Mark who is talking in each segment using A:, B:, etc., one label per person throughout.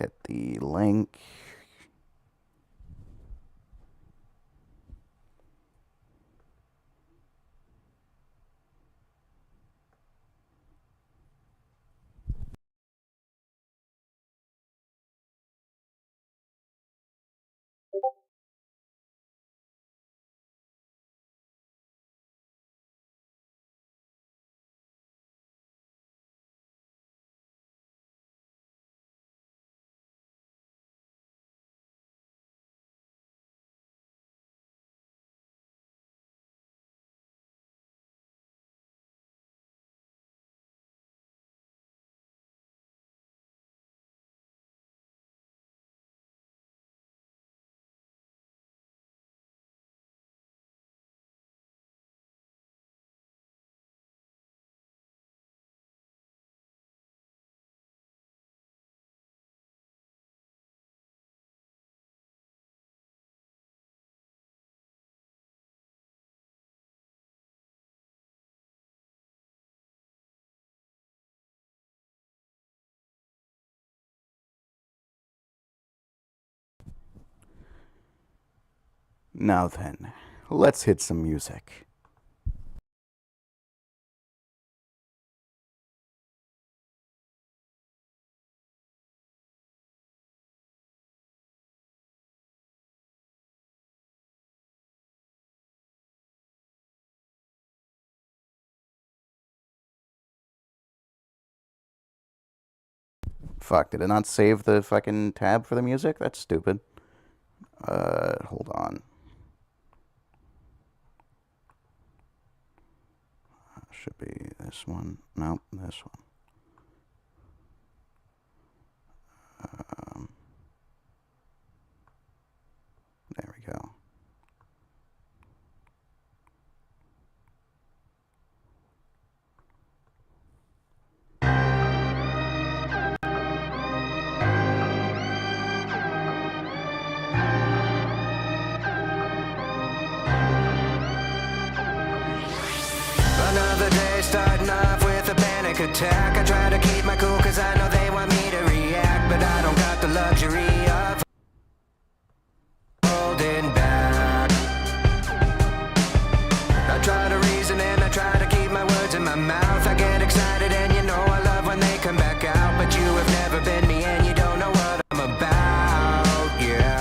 A: get the link. Now then, let's hit some music. Fuck, did it not save the fucking tab for the music? That's stupid. Hold on. Should be this one. Nope, this one. There we go.
B: Another day starting off with a panic attack. I try to keep my cool cause I know they want me to react, but I don't got the luxury of holding back. I try to reason and I try to keep my words in my mouth. I get excited and you know I love when they come back out, but you have never been me and you don't know what I'm about, yeah.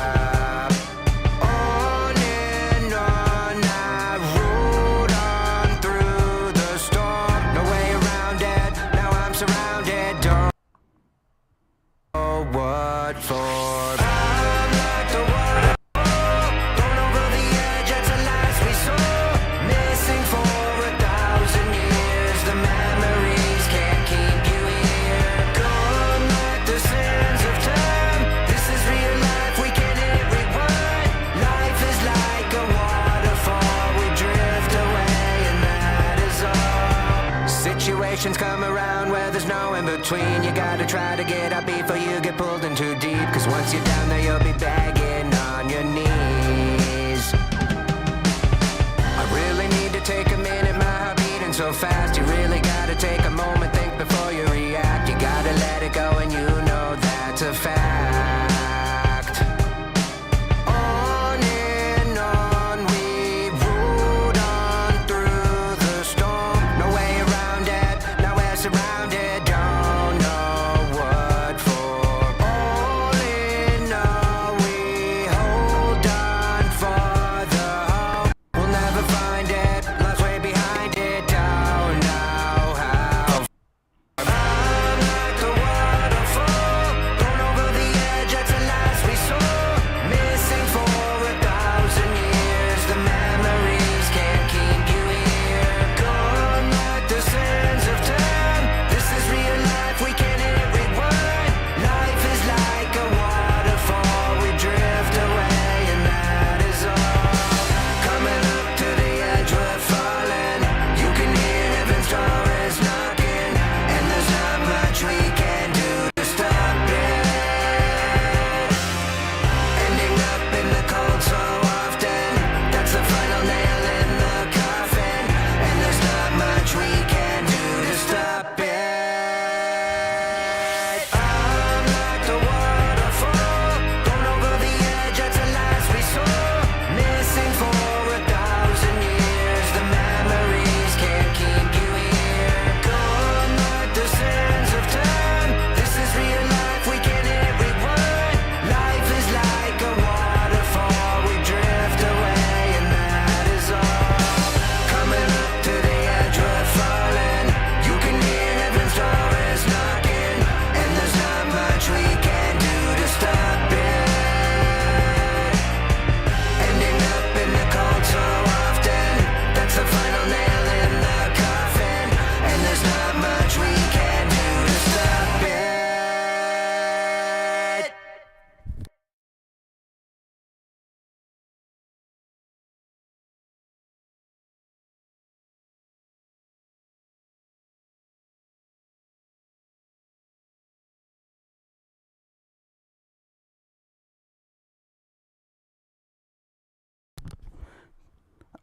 B: Come around where there's no in between. You gotta try to get up before you get pulled in too deep, cause once you're down there you'll be begging on your knees. I really need to take a minute, my heart beating so fast. You really gotta take a moment, think before you react. You gotta let it go and you know that's a fact. On and on we rode on through the storm. No way around it. Surrounded, don't know what for. All in all, we hold on for the hope. We'll never find it, lost way behind it. Don't know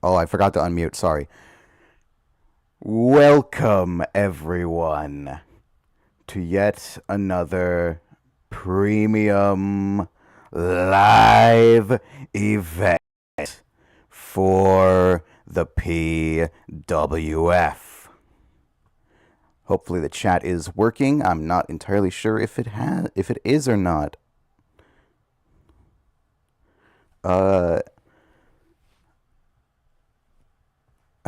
A: Oh, I forgot to unmute. Sorry. Welcome, everyone, to yet another premium live event for the PWF. Hopefully the chat is working. I'm not entirely sure if it is or not. I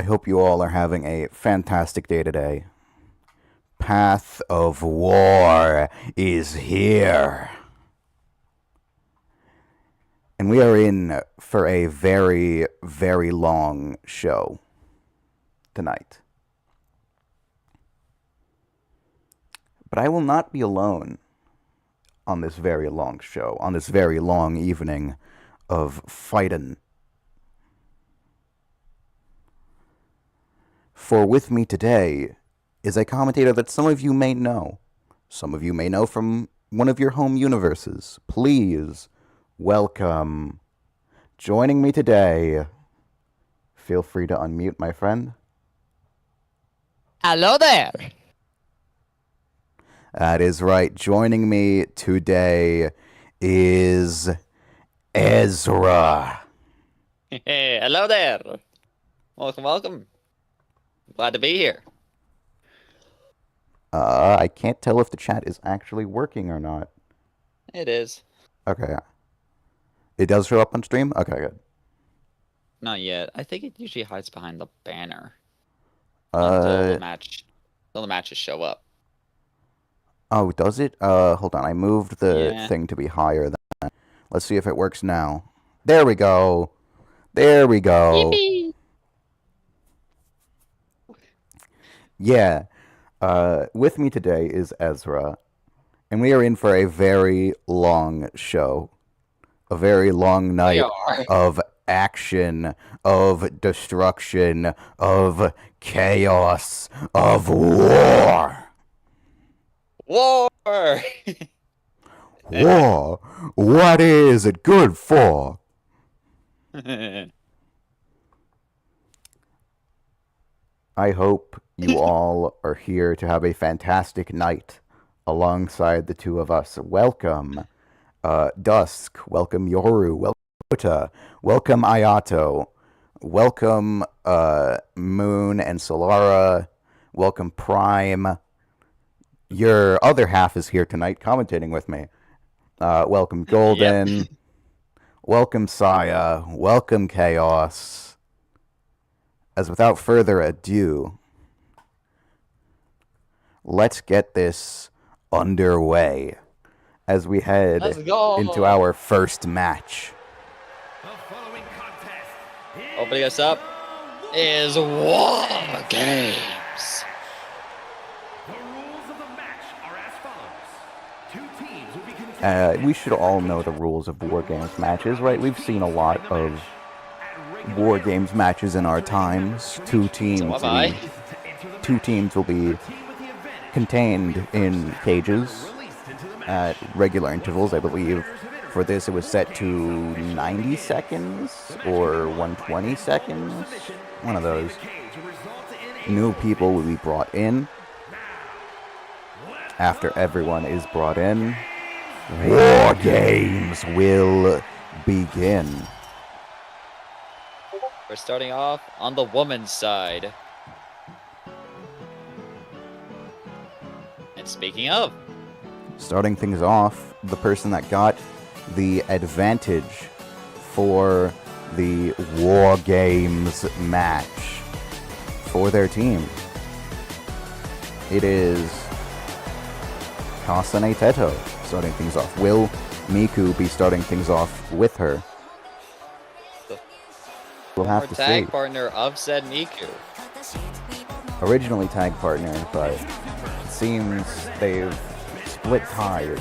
A: hope you all are having a fantastic day today. Path of War is here. And we are in for a very, very long show tonight. But I will not be alone on this very long show, on this very long evening of fightin'. For with me today is a commentator that some of you may know. Some of you may know from one of your home universes. Please welcome, joining me today. Feel free to unmute, my friend.
C: Hello there.
A: That is right. Joining me today is Ezra.
C: Hey, hello there. Welcome, welcome. Glad to be here.
A: I can't tell if the chat is actually working or not.
C: It is.
A: Okay. It does show up on stream? Okay, good.
C: Not yet. I think it usually hides behind the banner.
A: Uh,
C: Until the matches show up.
A: Oh, does it? Hold on. I moved the
C: Yeah.
A: thing to be higher than that. Let's see if it works now. There we go. There we go.
C: Yippee!
A: Yeah. With me today is Ezra, and we are in for a very long show. A very long night of action, of destruction, of chaos, of war.
C: War!
A: War? What is it good for? I hope you all are here to have a fantastic night alongside the two of us. Welcome, Dusk. Welcome, Yoru. Welcome, Vita. Welcome, Ayato. Welcome, Moon and Solara. Welcome, Prime. Your other half is here tonight commentating with me. Welcome, Golden.
C: Yep.
A: Welcome, Saya. Welcome, Chaos. As without further ado, let's get this underway as we head
C: Let's go.
A: into our first match.
C: Opening us up is War Games.
A: We should all know the rules of War Games matches, right? We've seen a lot of War Games matches in our times. Two teams will be contained in cages at regular intervals. I believe for this it was set to 90 seconds or 120 seconds. One of those. New people will be brought in. After everyone is brought in, War Games will begin.
C: We're starting off on the woman's side. And speaking of,
A: Starting things off, the person that got the advantage for the War Games match for their team. It is Kasane Teto starting things off. Will Miku be starting things off with her? We'll have to see.
C: tag partner of said Miku.
A: Originally tag partner, but it seems they've split ties.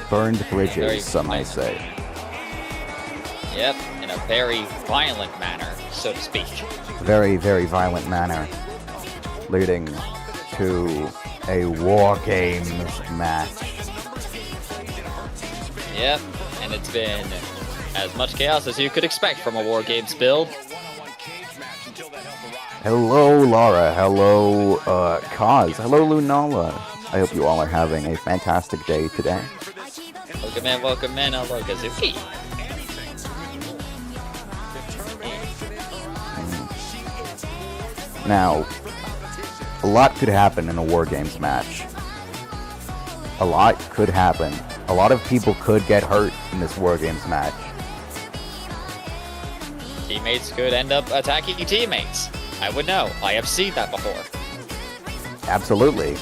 A: Burned bridges, some might say.
C: Yep, in a very violent manner, so to speak.
A: Very, very violent manner, leading to a War Games match.
C: Yep, and it's been As much chaos as you could expect from a War Games build.
A: Hello, Laura. Hello, Kaz. Hello, Lunala. I hope you all are having a fantastic day today.
C: Welcome in. Hello, Kazuki.
A: Now, a lot could happen in a War Games match. A lot could happen. A lot of people could get hurt in this War Games match.
C: Teammates could end up attacking teammates. I would know. I have seen that before.
A: Absolutely.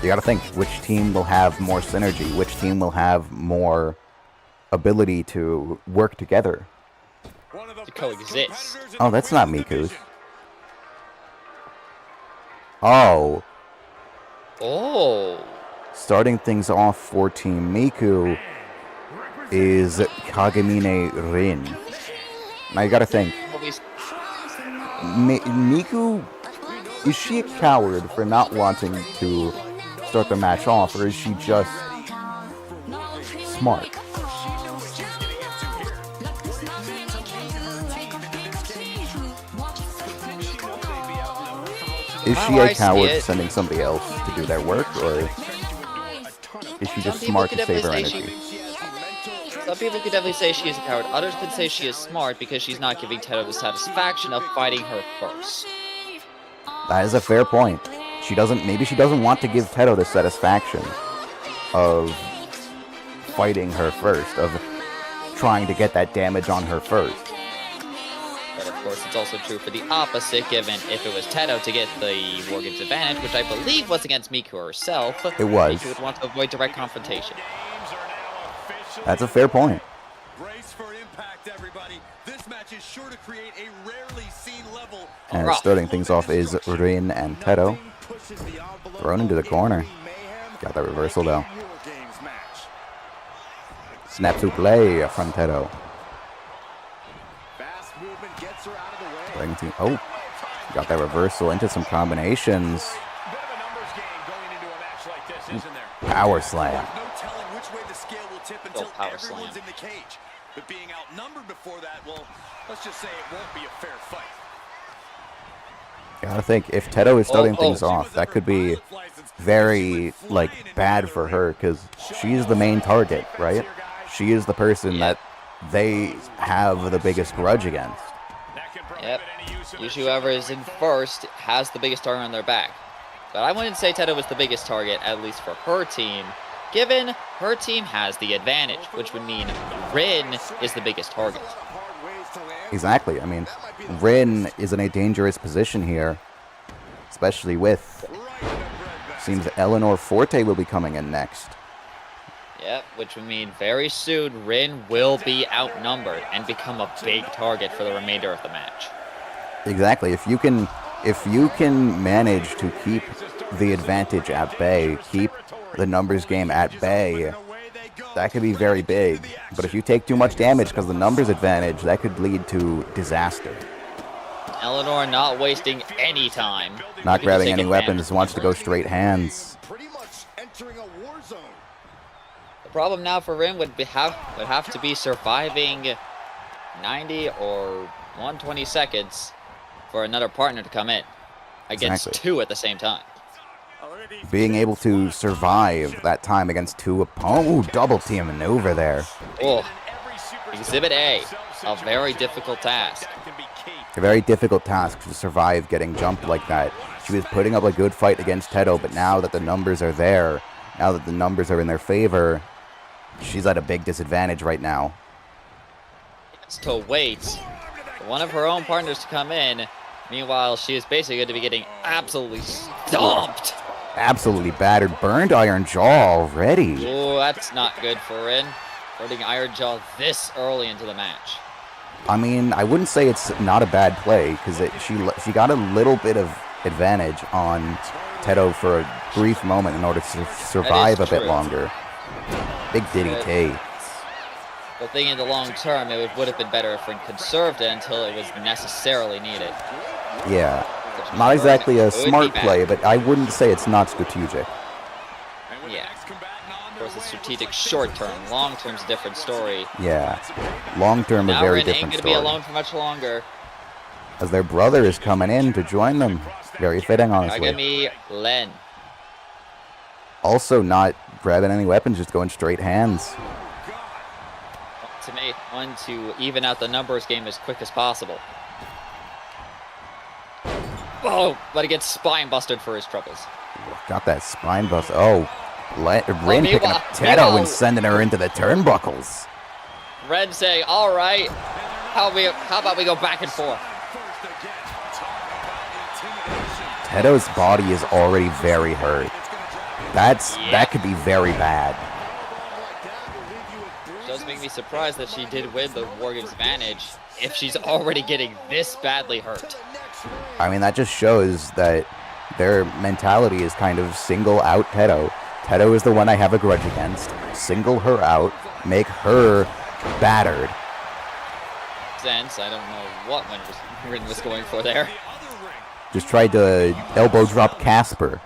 A: You gotta think, which team will have more synergy? Which team will have more ability to work together?
C: To coexist.
A: Oh, that's not Miku's. Oh.
C: Oh.
A: Starting things off for Team Miku is Kagemine Rin. Now you gotta think. Miku, is she a coward for not wanting to start the match off, or is she just smart? Is she a coward sending somebody else to do their work, or is she just smart to save her energy?
C: Some people could definitely say she is a coward. Others could say she is smart because she's not giving Teto the satisfaction of fighting her first.
A: That is a fair point. Maybe she doesn't want to give Teto the satisfaction of fighting her first, of trying to get that damage on her first.
C: But of course, it's also true for the opposite, given if it was Teto to get the War Games advantage, which I believe was against Miku herself,
A: it was.
C: Miku would want to avoid direct confrontation.
A: That's a fair point.
D: Brace for impact, everybody. This match is sure to create a rarely seen level.
A: And starting things off is Rin and Teto. Thrown into the corner. Got that reversal though. Snap to play from Teto. Oh, got that reversal into some combinations. Power slam.
C: Power slam.
D: But being outnumbered before that, well, let's just say it won't be a fair fight.
A: Gotta think, if Teto is starting things off, that could be very, bad for her, because she's the main target, right? She is the person that they have the biggest grudge against.
C: Yep. Usually whoever is in first has the biggest target on their back. But I wouldn't say Teto was the biggest target, at least for her team, given her team has the advantage, which would mean Rin is the biggest target.
A: Exactly. I mean, Rin is in a dangerous position here, especially with, seems Eleanor Forte will be coming in next.
C: Yep, which would mean very soon Rin will be outnumbered and become a big target for the remainder of the match.
A: Exactly. If you can manage to keep the advantage at bay, keep the numbers game at bay, that could be very big. But if you take too much damage because of the numbers advantage, that could lead to disaster.
C: Eleanor not wasting any time.
A: Not grabbing any weapons, wants to go straight hands.
C: The problem now for Rin would have to be surviving 90 or 120 seconds for another partner to come in against two at the same time.
A: Being able to survive that time against two opponents. Ooh, double team maneuver there.
C: Oh, Exhibit A, a very difficult task.
A: A very difficult task to survive getting jumped like that. She was putting up a good fight against Teto, but now that the numbers are there, now that the numbers are in their favor, she's at a big disadvantage right now.
C: It's to wait for one of her own partners to come in. Meanwhile, she is basically going to be getting absolutely stomped.
A: Absolutely battered. Burned Iron Jaw already.
C: Oh, that's not good for Rin. Burning Iron Jaw this early into the match.
A: I mean, I wouldn't say it's not a bad play, because she got a little bit of advantage on Teto for a brief moment in order to survive a bit longer. Big DDT.
C: But thinking in the long term, it would have been better if Rin conserved it until it was necessarily needed.
A: Yeah. Not exactly a smart play, but I wouldn't say it's not strategic.
C: Yeah. Of course, the strategic short term. Long term's a different story.
A: Yeah. Long term, a
C: Now
A: very
C: Rin
A: different
C: ain't gonna
A: story.
C: be alone for much longer.
A: As their brother is coming in to join them. Very fitting, honestly.
C: Kagami Len.
A: Also not grabbing any weapons, just going straight hands.
C: To make one to even out the numbers game as quick as possible. Oh, but he gets spine busted for his troubles.
A: Got that spine bust. Oh, Rin picking up Teto and sending her into the turnbuckles.
C: Ren saying, all right, how about we go back and forth?
A: Teto's body is already very hurt. That could be very bad.
C: It does make me surprised that she did win the WARGAMES advantage if she's already getting this badly hurt.
A: I mean, that just shows that their mentality is kind of single out Teto. Teto is the one I have a grudge against. Single her out, make her battered.
C: Sense, I don't know what Rin was going for there.
A: Just tried to elbow drop Casper.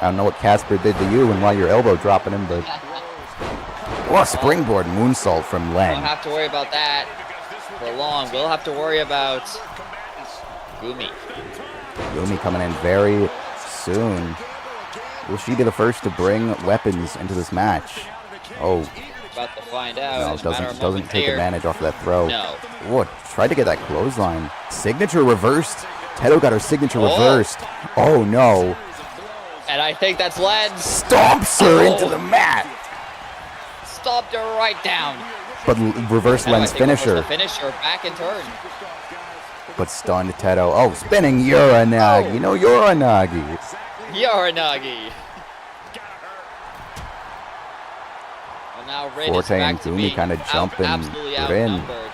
A: I don't know what Casper did to you and why you're elbow dropping him, but... Oh, springboard moonsault from Len.
C: Don't have to worry about that for long. We'll have to worry about Gumi.
A: Gumi coming in very soon. Will she be the first to bring weapons into this match? Oh,
C: About to find out.
A: no,
C: It's a matter of
A: doesn't
C: moments
A: take
C: here.
A: advantage off of that throw.
C: No.
A: Oh, tried to get that clothesline. Signature reversed. Teto got her signature
C: Oh.
A: reversed. Oh, no.
C: And I think that's Len's.
A: Stomps her into the mat.
C: Stomped her right down.
A: But reverse
C: Now I
A: Len's
C: think almost
A: finisher.
C: the finisher back in turn.
A: But stunned Teto. Oh, spinning Uranagi.
C: Oh.
A: No Uranagi.
C: Yaranagi. Well, now Rin is
A: Forte and
C: back to
A: Gumi
C: being
A: kind of jumping
C: absolutely
A: Rin.
C: outnumbered.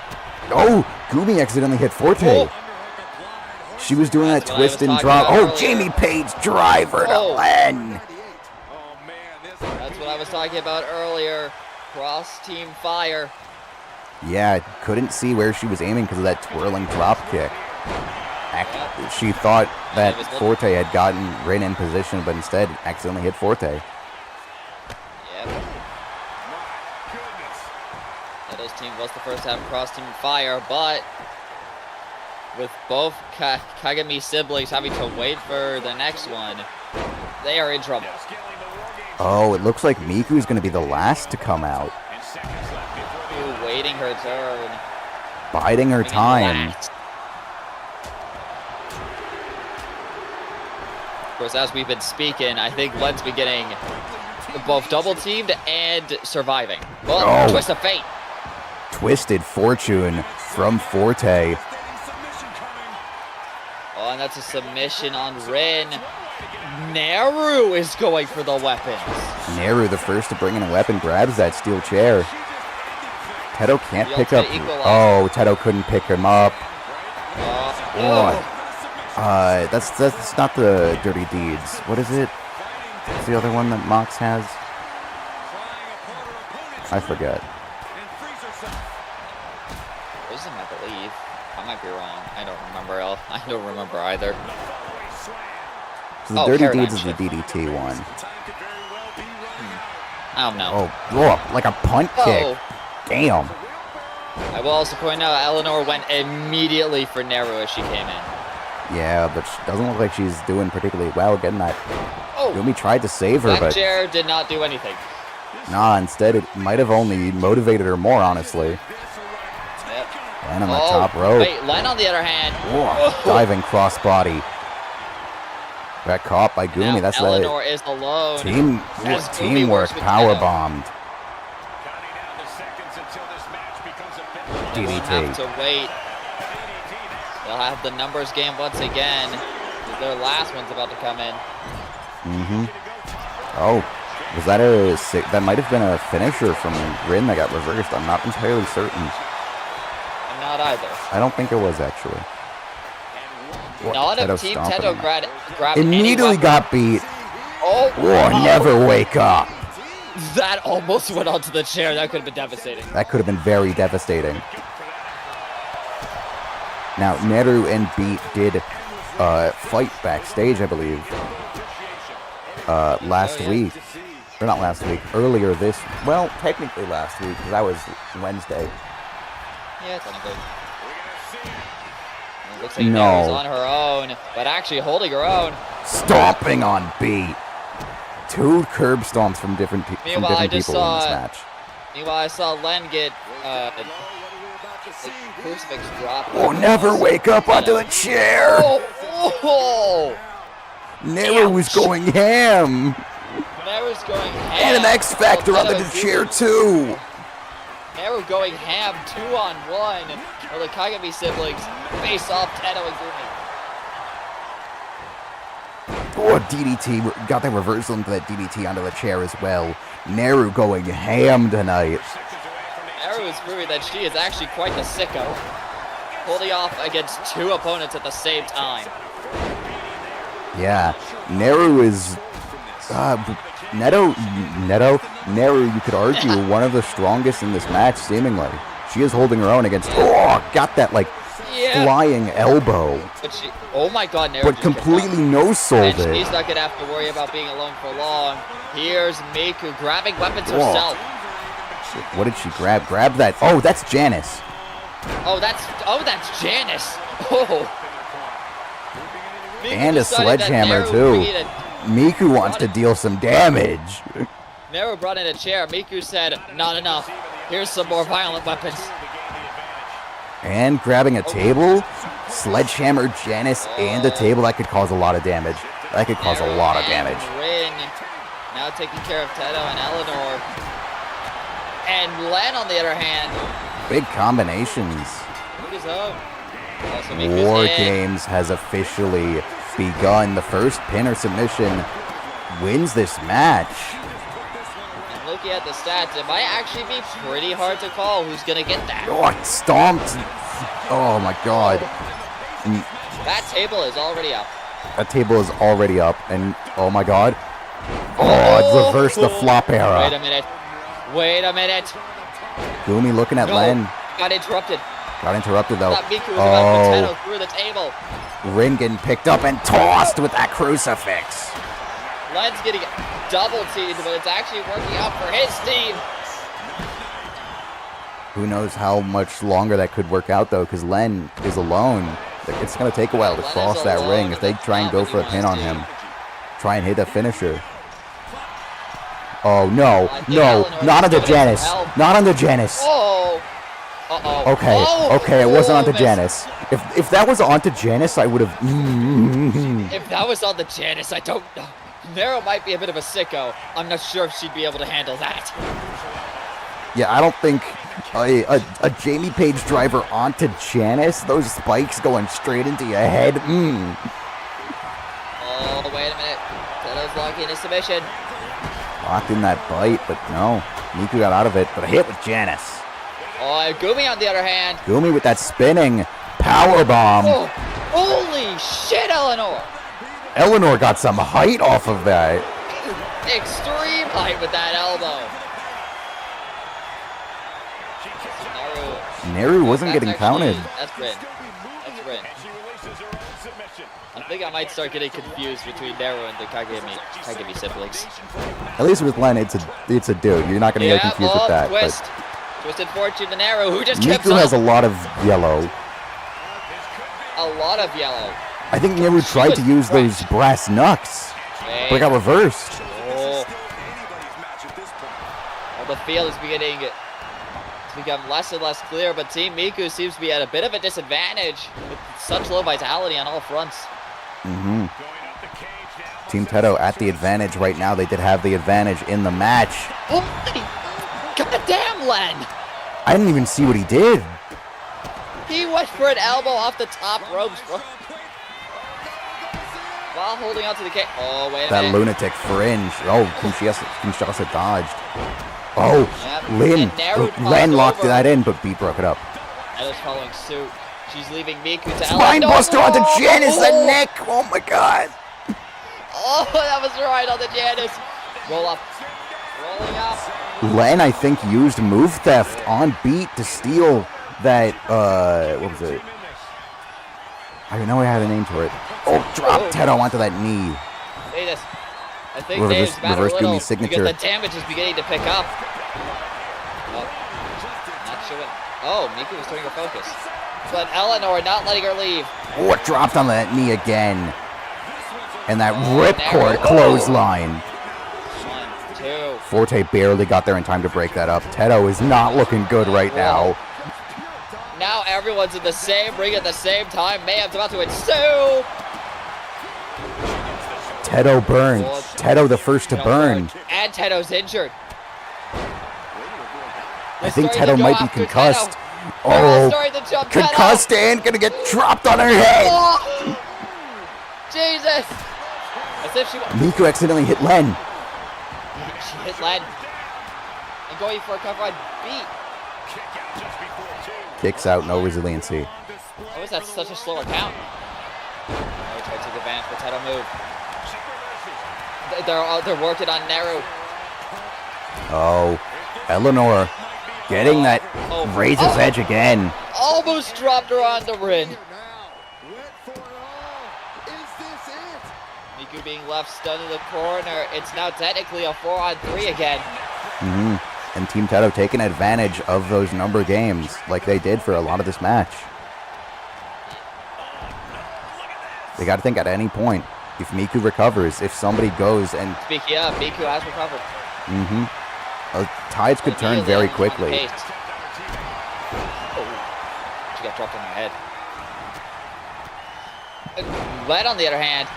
A: Oh, Gumi accidentally hit Forte.
C: Oh.
A: She was doing
C: That's
A: that
C: what I was
A: twist and
C: talking
A: drop.
C: about
A: Oh,
C: earlier.
A: Jamie Page driver to
C: Oh.
A: Len.
C: That's what I was talking about earlier. Cross-team fire.
A: Yeah, couldn't see where she was aiming because of that twirling drop kick. She thought that Forte had gotten Rin in position, but instead accidentally hit Forte.
C: Yep. Teto's team was the first to have cross-team fire, but with both Kagami siblings having to wait for the next one, they are in trouble.
A: Oh, it looks like Miku's going to be the last to come out.
C: Miku waiting her turn.
A: Biding her
C: Bringing
A: time.
C: last. Of course, as we've been speaking, I think Len's been getting both double-teamed and surviving. Well,
A: Oh.
C: twist of fate.
A: Twisted Fortune from Forte.
C: Oh, and that's a submission on Rin. Naru is going for the weapons.
A: Neru, the first to bring in a weapon, grabs that steel chair. Teto can't
C: The
A: pick up.
C: ultimate equalizer.
A: Oh, Teto couldn't pick him up.
C: Oh.
A: That's not the Dirty Deeds. What is it? What's the other one that Mox has? I forget.
C: Wisdom, I believe. I might be wrong. I don't remember. I don't remember either.
A: So the
C: Oh,
A: Dirty
C: Paradigm
A: Deeds is the
C: Shift.
A: DDT one.
C: I don't know.
A: Oh, like a punt kick.
C: Oh.
A: Damn.
C: I will also point out Eleanor went immediately for Naru as she came in.
A: Yeah, but she doesn't look like she's doing particularly well getting that.
C: Oh,
A: Gumi tried to save her,
C: that
A: but
C: chair did not do anything.
A: nah, instead it might have only motivated her more, honestly.
C: Yep.
A: And on the top rope.
C: Wait, Len on the other hand.
A: Whoa, diving crossbody. Got caught by Gumi.
C: Now
A: That's
C: Eleanor is alone. As Gumi
A: teamwork.
C: works with
A: Power
C: Teto.
A: bombed.
C: They won't
A: DDT.
C: have to wait. They'll have the numbers game once again. Their last one's about to come in.
A: Oh, was that that might have been a finisher from Rin that got reversed. I'm not entirely certain.
C: I'm not either.
A: I don't think it was actually.
C: None
A: Teto
C: of Team
A: stomping
C: Teto
A: him.
C: grabbed any
A: Immediately
C: weapon.
A: got beat.
C: Oh,
A: Whoa, never wake up.
C: that almost went onto the chair. That could have been devastating.
A: That could have been very devastating. Now, Neru and Beat did fight backstage, I believe. last week. Or not last week, earlier this, well, technically last week, because that was Wednesday.
C: Yeah, technically. It looks like Nero's on her own, but actually holding her own.
A: Stomping on beat. 2 curb stomps from different people in this match.
C: Meanwhile, I saw Len get the crucifix drop.
A: Oh, never wake up onto the chair.
C: Oh.
A: Nero was going ham.
C: Nero's going ham.
A: And an X Factor onto the chair, too.
C: Nero going ham 2-on-1. While the Kagami siblings face off Teto and Gumi.
A: Oh, DDT. Got that reversal into that DDT onto the chair as well. Neru going ham tonight.
C: Neru is proving that she is actually quite the sicko. Holding off against 2 opponents at the same time.
A: Yeah. Neru is... Neru, you could argue, one of the strongest in this match, seemingly. She is holding her own against... Oh, got that, like, flying elbow.
C: But she... Oh my god, Neru.
A: But completely no-sold it.
C: And she's not going to have to worry about being alone for long. Here's Miku grabbing weapons herself.
A: What did she grab? Grab that. Oh, that's Janice.
C: Oh, that's Janice. Oh. Miku
A: and a sledgehammer, too. Miku wants to deal some damage.
C: Neru brought in a chair. Miku said, not enough. Here's some more violent weapons.
A: And grabbing a table, sledgehammer, Janice, and a table. That could cause a lot of damage. That could cause a lot of damage.
C: Rin now taking care of Teto and Eleanor. And Len, on the other hand.
A: Big combinations. War Games has officially begun. The first pin or submission wins this match.
C: And looking at the stats, it might actually be pretty hard to call who's going to get that.
A: Oh, it stomped. Oh, my God.
C: That table is already up.
A: That table is already up. And, oh, my God. Oh, it reversed the flop era.
C: Wait a minute.
A: Gumi looking at Len.
C: Got interrupted.
A: Got interrupted, though.
C: Miku was about to Teto through the table.
A: Rin getting picked up and tossed with that crucifix.
C: Len's getting double teamed, but it's actually working out for his team.
A: Who knows how much longer that could work out, though, because Len is alone. It's going to take a while to cross that ring. If they try and go for a pin on him, try and hit a finisher. Oh, no, not on the Janice. Not on the Janice.
C: Oh. Uh-oh.
A: Okay, it wasn't onto Janice. If that was onto Janice, I would have...
C: If that was on the Janice, I don't know. Nero might be a bit of a sicko. I'm not sure if she'd be able to handle that.
A: Yeah, I don't think a Jamie Page driver onto Janice, those spikes going straight into your head.
C: Oh, wait a minute. Teto's locking in a submission.
A: Locked in that bite, but no. Miku got out of it, but a hit with Janice.
C: Oh, Gumi on the other hand.
A: Gumi with that spinning power bomb.
C: Oh, holy shit, Eleanor.
A: Eleanor got some height off of that.
C: Extreme height with that elbow.
A: Neru wasn't getting counted.
C: That's Rin. I think I might start getting confused between Neru and the Kagami siblings.
A: At least with Len, it's a dude. You're not going to get confused with that.
C: Twist. Twisted fortune to Neru, who just
A: Miku has a lot of yellow.
C: A lot of yellow.
A: I think Neru tried to use those brass knucks, but it got reversed.
C: Oh. Well, the field is beginning to become less and less clear, but Team Miku seems to be at a bit of a disadvantage with such low vitality on all fronts.
A: Team Teto at the advantage right now. They did have the advantage in the match.
C: Oh, goddamn, Len!
A: I didn't even see what he did.
C: He went for an elbow off the top ropes, bro. While holding onto the cage. Oh, wait a minute.
A: That lunatic fringe. Oh, Kinshasa dodged. Oh, yep. Len locked that in, but B broke it up.
C: Ella's following suit. She's leaving Miku to Ella.
A: Spine buster onto Janice, the neck. Oh my God.
C: Oh, that was right on the Janice. Roll up. Rolling up.
A: Len, I think, used move theft on beat to steal that, what was it? I know I had a name for it. Oh, drop Teto onto that knee.
C: See this. I think names matter a
A: reverse
C: little
A: Gumi signature.
C: because the damage is beginning to pick up. Oh, not sure what. Oh, Miku was turning her focus. But Eleanor not letting her leave.
A: Oh, it dropped on that knee again. And that ripcord
C: narrow.
A: clothesline.
C: 1, 2.
A: Forte barely got there in time to break that up. Teto is not looking good right now.
C: Now everyone's in the same ring at the same time. Mayhem's about to ensue.
A: Teto burned. Teto the first to burn.
C: And Teto's injured.
A: I think Teto might be concussed. Oh, concussed and gonna get dropped on her head.
C: Oh, Jesus. As if she
A: Miku accidentally hit Len.
C: She hit Len. And going for a cover on beat.
A: Kicks out, no resiliency.
C: How is that such a slower count? Oh, try to take advantage, but Teto move. They're working on Naru.
A: Oh, Eleanor getting that raises edge again.
C: Almost dropped her on the ring. Miku being left stunned in the corner. It's now technically a 4-on-3 again.
A: And Team Teto taking advantage of those number games like they did for a lot of this match. They got to think at any point, if Miku recovers, if somebody goes and...
C: Speaking of, Miku has recovered.
A: Tides could turn very quickly.
C: Oh, she got dropped on her head. Len, on the other hand.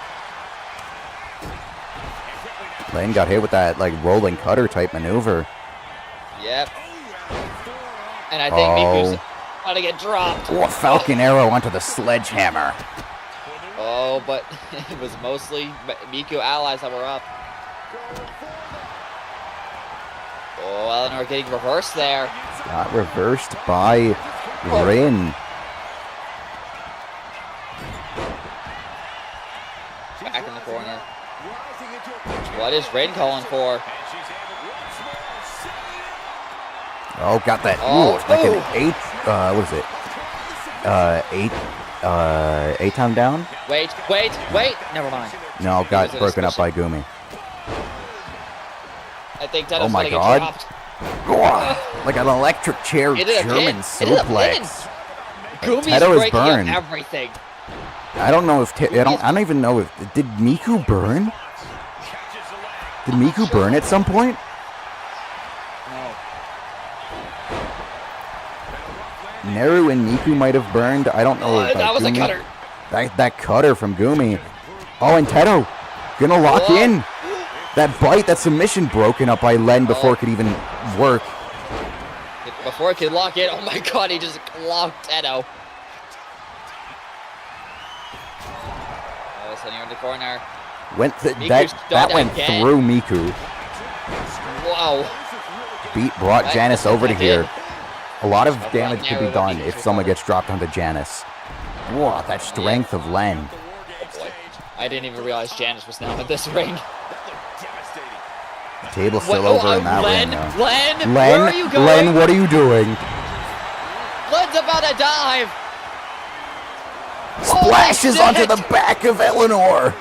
A: Len got hit with that like rolling cutter type maneuver.
C: Yep. And I think Miku's about to get dropped.
A: Oh, a Falcon Arrow onto the sledgehammer.
C: Oh, but it was mostly Miku allies that were up. Oh, Eleanor getting reversed there.
A: Got reversed by Rin.
C: Back in the corner. What is Rin calling for?
A: Oh, got that. Ooh, like an 8. What is it? 8 time down?
C: Wait. Never mind.
A: No, got broken up by Gumi.
C: I think Teto's
A: Oh my
C: gonna
A: God.
C: get dropped.
A: Oh, like an electric chair German suplex.
C: Gumi's
A: Teto is
C: breaking up
A: burned.
C: everything.
A: I don't know if I don't even know if did Miku burn? Did Miku burn at some point?
C: No.
A: Naru and Miku might have burned. I don't know. If,
C: that was
A: Gumi,
C: a cutter.
A: That cutter from Gumi. Oh, and Teto gonna lock in. That bite, that submission broken up by Len before it could even work.
C: Before it could lock in, oh my God, he just locked Teto. Oh, sending her in the corner.
A: That went
C: again.
A: through Miku.
C: Whoa.
A: Brought Janice over to here. A lot of
C: I've
A: damage
C: got
A: could be
C: Naru
A: done
C: and
A: if
C: Miku's
A: someone
C: recovered.
A: gets dropped onto Janice. Whoa, that strength of Len.
C: Oh boy. I didn't even realize Janice was now in this ring.
A: Table's still over in that
C: Len,
A: ring, though.
C: Len, where are you going?
A: Len, what are you doing?
C: Len's about to dive.
A: Splashes
C: Holy
A: onto
C: shit.
A: the back of Eleanor.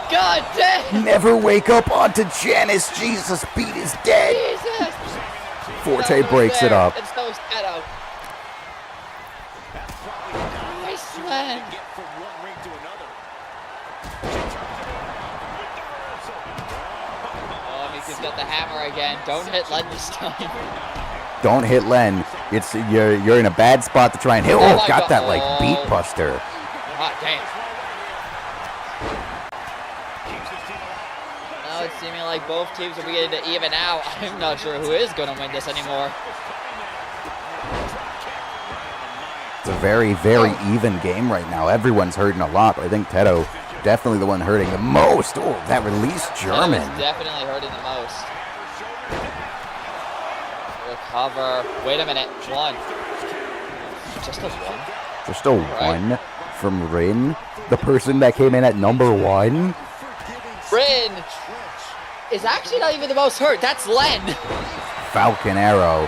C: God damn.
A: Never wake up onto Janice. Jesus, Pete is dead.
C: Jesus.
A: Forte breaks it up.
C: And so is Teto. Nice Len. Oh, Miku's got the hammer again. Don't hit Len this time.
A: Don't hit Len. You're in a bad spot to try and hit. Oh,
C: my
A: got
C: God.
A: that like beat buster.
C: Hot damn. Now it's seeming like both teams are beginning to even out. I'm not sure who is going to win this anymore.
A: It's a very, very even game right now. Everyone's hurting a lot, but I think Teto definitely the one hurting the most. Oh, that release German.
C: That was definitely hurting the most. Recover. Wait a minute. One. Just a one?
A: Just a one from Rin, the person that came in at number 1.
C: Rin is actually not even the most hurt. That's Len.
A: Falcon Arrow.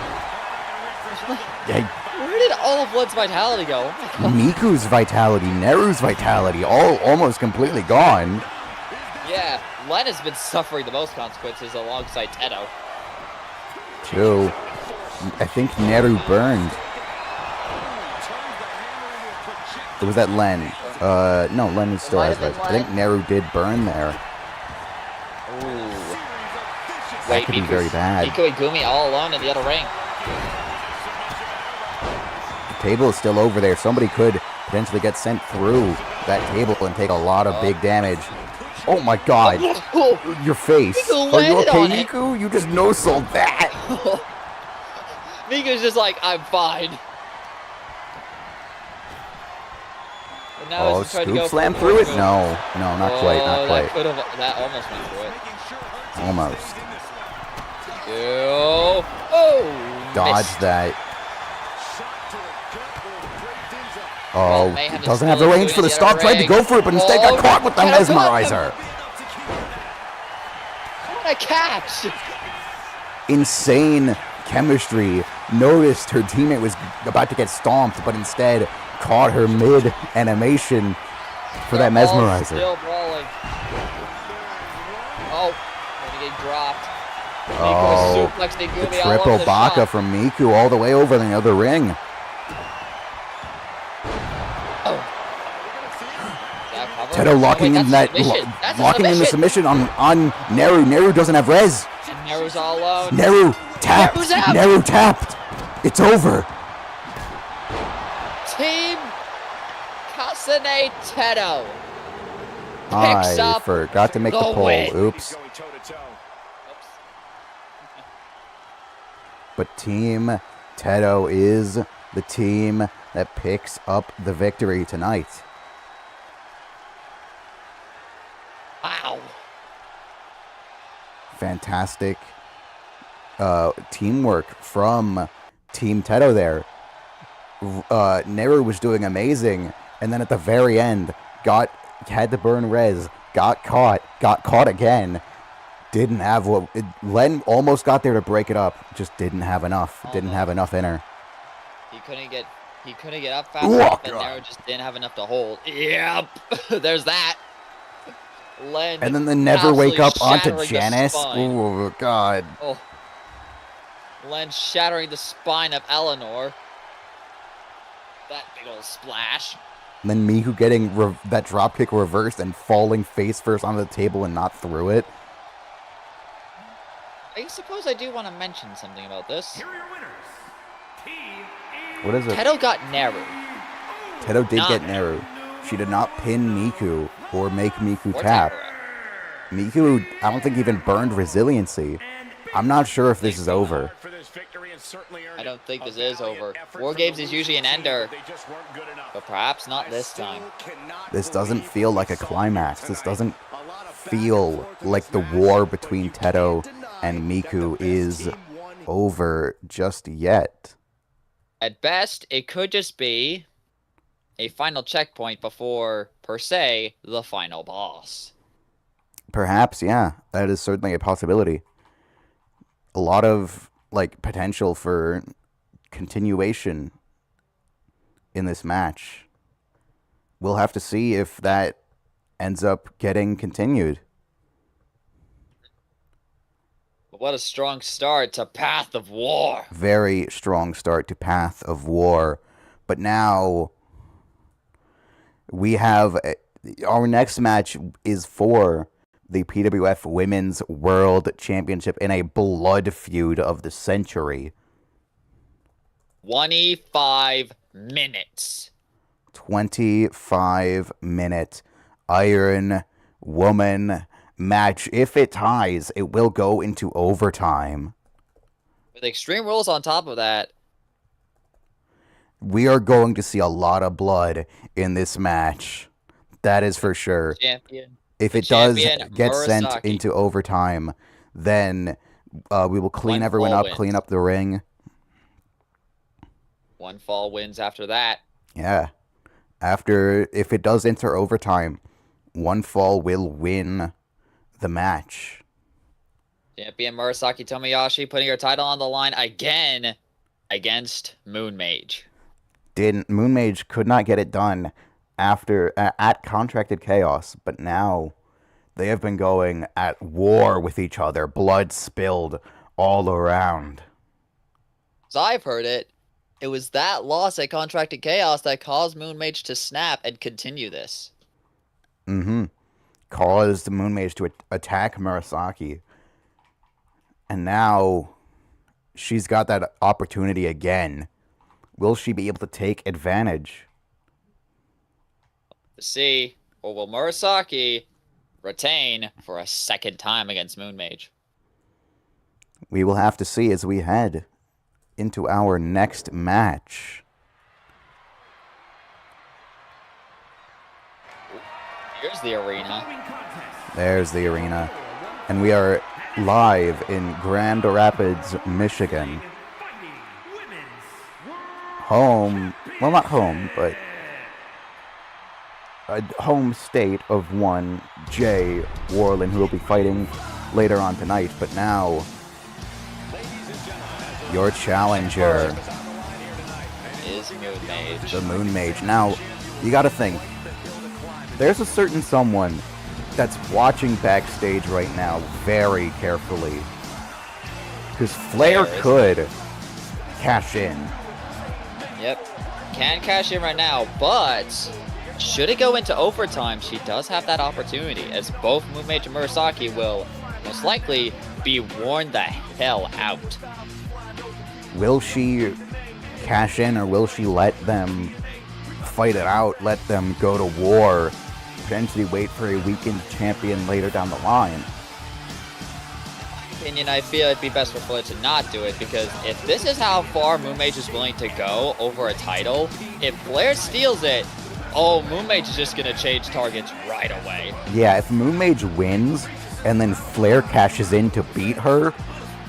A: Yeah,
C: Where did all of Len's vitality go? Oh my god.
A: Miku's vitality, Neru's vitality, all almost completely gone.
C: Yeah, Len has been suffering the most consequences alongside Teto.
A: True. I think Neru burned. Or was that Len? No, Len is still has res. I think Neru did burn there.
C: Ooh.
A: That could be very bad.
C: Miku and Gumi all alone in the other ring.
A: The table is still over there. Somebody could potentially get sent through that table and take a lot of big damage. Oh my god. Your face.
C: Miku
A: Are you
C: landed
A: okay,
C: on it.
A: Miku? You just no-sold that.
C: Miku's just like, I'm fine. And now
A: Oh,
C: he's trying to
A: scoop
C: go
A: slam
C: for
A: through it?
C: move.
A: No, not quite, not quite.
C: That almost went through it.
A: Almost.
C: Oh,
A: Dodge
C: missed.
A: that.
C: Well,
A: Oh,
C: Mayhem is
A: doesn't have the
C: still
A: range for the
C: doing
A: stop. Tried to
C: ring.
A: go for it, but instead got
C: Oh,
A: caught with the
C: Teto got him.
A: mesmerizer.
C: What a catch!
A: Insane chemistry. Noticed her teammate was about to get stomped, but instead caught her mid-animation for that
C: They're all
A: mesmerizer.
C: Still brawling. Oh, gonna get dropped.
A: Oh,
C: Miku suplexing
A: the
C: Gumi all over
A: triple
C: the
A: baka
C: shop.
A: from Miku all the way over the other ring. Teto locking in that, locking in the submission on Neru. Neru doesn't have res.
C: And Neru's all alone.
A: Neru tapped.
C: Neru's out.
A: Neru tapped. It's over.
C: Team Kasane Teto picks
A: I
C: up
A: forgot to make the
C: the
A: poll.
C: win.
A: Oops. But Team Teto is the team that picks up the victory tonight.
C: Wow.
A: Fantastic teamwork from Team Teto there. Neru was doing amazing, and then at the very end, had to burn res, got caught again. Didn't have what Len almost got there to break it up, just didn't have enough. Didn't have enough in her.
C: He couldn't get up fast enough, and Neru just didn't have enough to hold. Yep. There's that. Len
A: And then the never wake up onto
C: shattering the
A: Janice.
C: spine.
A: Oh god.
C: Oh. Len shattering the spine of Eleanor. That big old splash.
A: And then Miku getting that dropkick reversed and falling face first onto the table and not through it.
C: I suppose I do want to mention something about this.
A: What is it?
C: Teto got Neru.
A: Teto did
C: Not
A: get Neru. She did not pin Miku or make Miku
C: Or
A: tap.
C: Takara.
A: Miku, I don't think even burned resiliency. I'm not sure if this is over.
C: I don't think this is over. War Games is usually an ender, but perhaps not this time.
A: This doesn't feel like a climax. This doesn't feel like the war between Teto and Miku is over just yet.
C: At best, it could just be a final checkpoint before, per se, the final boss.
A: Perhaps, yeah. That is certainly a possibility. A lot of potential for continuation in this match. We'll have to see if that ends up getting continued.
C: What a strong start to Path of War.
A: Very strong start to Path of War. But now we have our next match is for the PWF Women's World Championship in a blood feud of the century.
C: 25 minutes.
A: 25-minute Iron Woman match. If it ties, it will go into overtime.
C: With Extreme Rules on top of that.
A: We are going to see a lot of blood in this match. That is for sure.
C: Champion.
A: If it does
C: champion,
A: get sent
C: Murasaki.
A: into overtime, then we will clean
C: One
A: everyone
C: fall
A: up,
C: wins.
A: clean up the ring.
C: One fall wins after that.
A: Yeah. If it does enter overtime, one fall will win the match.
C: Champion Murasaki Tomayashi putting her title on the line again against MoonMage.
A: MoonMage could not get it done after at Contracted Chaos, but now they have been going at war with each other, blood spilled all around.
C: As I've heard it, it was that loss at Contracted Chaos that caused MoonMage to snap and continue this.
A: Caused MoonMage to attack Murasaki. And now she's got that opportunity again. Will she be able to take advantage?
C: To see, or will Murasaki retain for a second time against MoonMage?
A: We will have to see as we head into our next match.
C: Here's the arena.
A: There's the arena. And we are live in Grand Rapids, Michigan. Home, well, not home, but a home state of one Jay Warlen, who will be fighting later on tonight. But now, your challenger
C: Is MoonMage.
A: the MoonMage. Now, you gotta think, there's a certain someone that's watching backstage right now very carefully. Because Flair could cash in.
C: Yep. Can cash in right now, but should it go into overtime, she does have that opportunity, as both MoonMage and Murasaki will most likely be worn the hell out.
A: Will she cash in, or will she let them fight it out, let them go to war, potentially wait for a weakened champion later down the line?
C: Opinion, I feel it'd be best for Flair to not do it, because if this is how far MoonMage is willing to go over a title, if Flair steals it, oh, MoonMage is just going to change targets right away.
A: Yeah, if MoonMage wins and then Flair cashes in to beat her,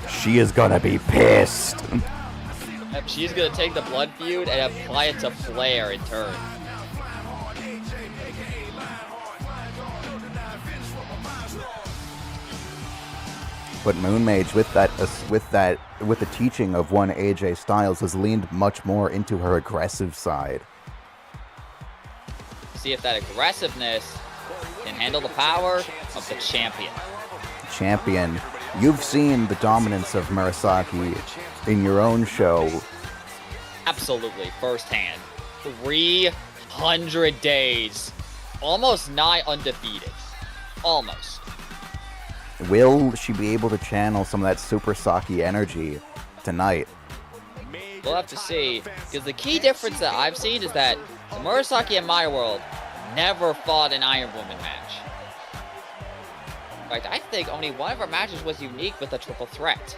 A: she is gonna be pissed.
C: She's going to take the blood feud and apply it to Flair in turn.
A: But MoonMage, with the teaching of one AJ Styles, has leaned much more into her aggressive side.
C: See if that aggressiveness can handle the power of the champion.
A: Champion, you've seen the dominance of Murasaki in your own show.
C: Absolutely, firsthand. 300 days. Almost nigh undefeated. Almost.
A: Will she be able to channel some of that Super Saki energy tonight?
C: We'll have to see, because the key difference that I've seen is that the Murasaki and My World never fought an Iron Woman match. In fact, I think only one of our matches was unique with a triple threat.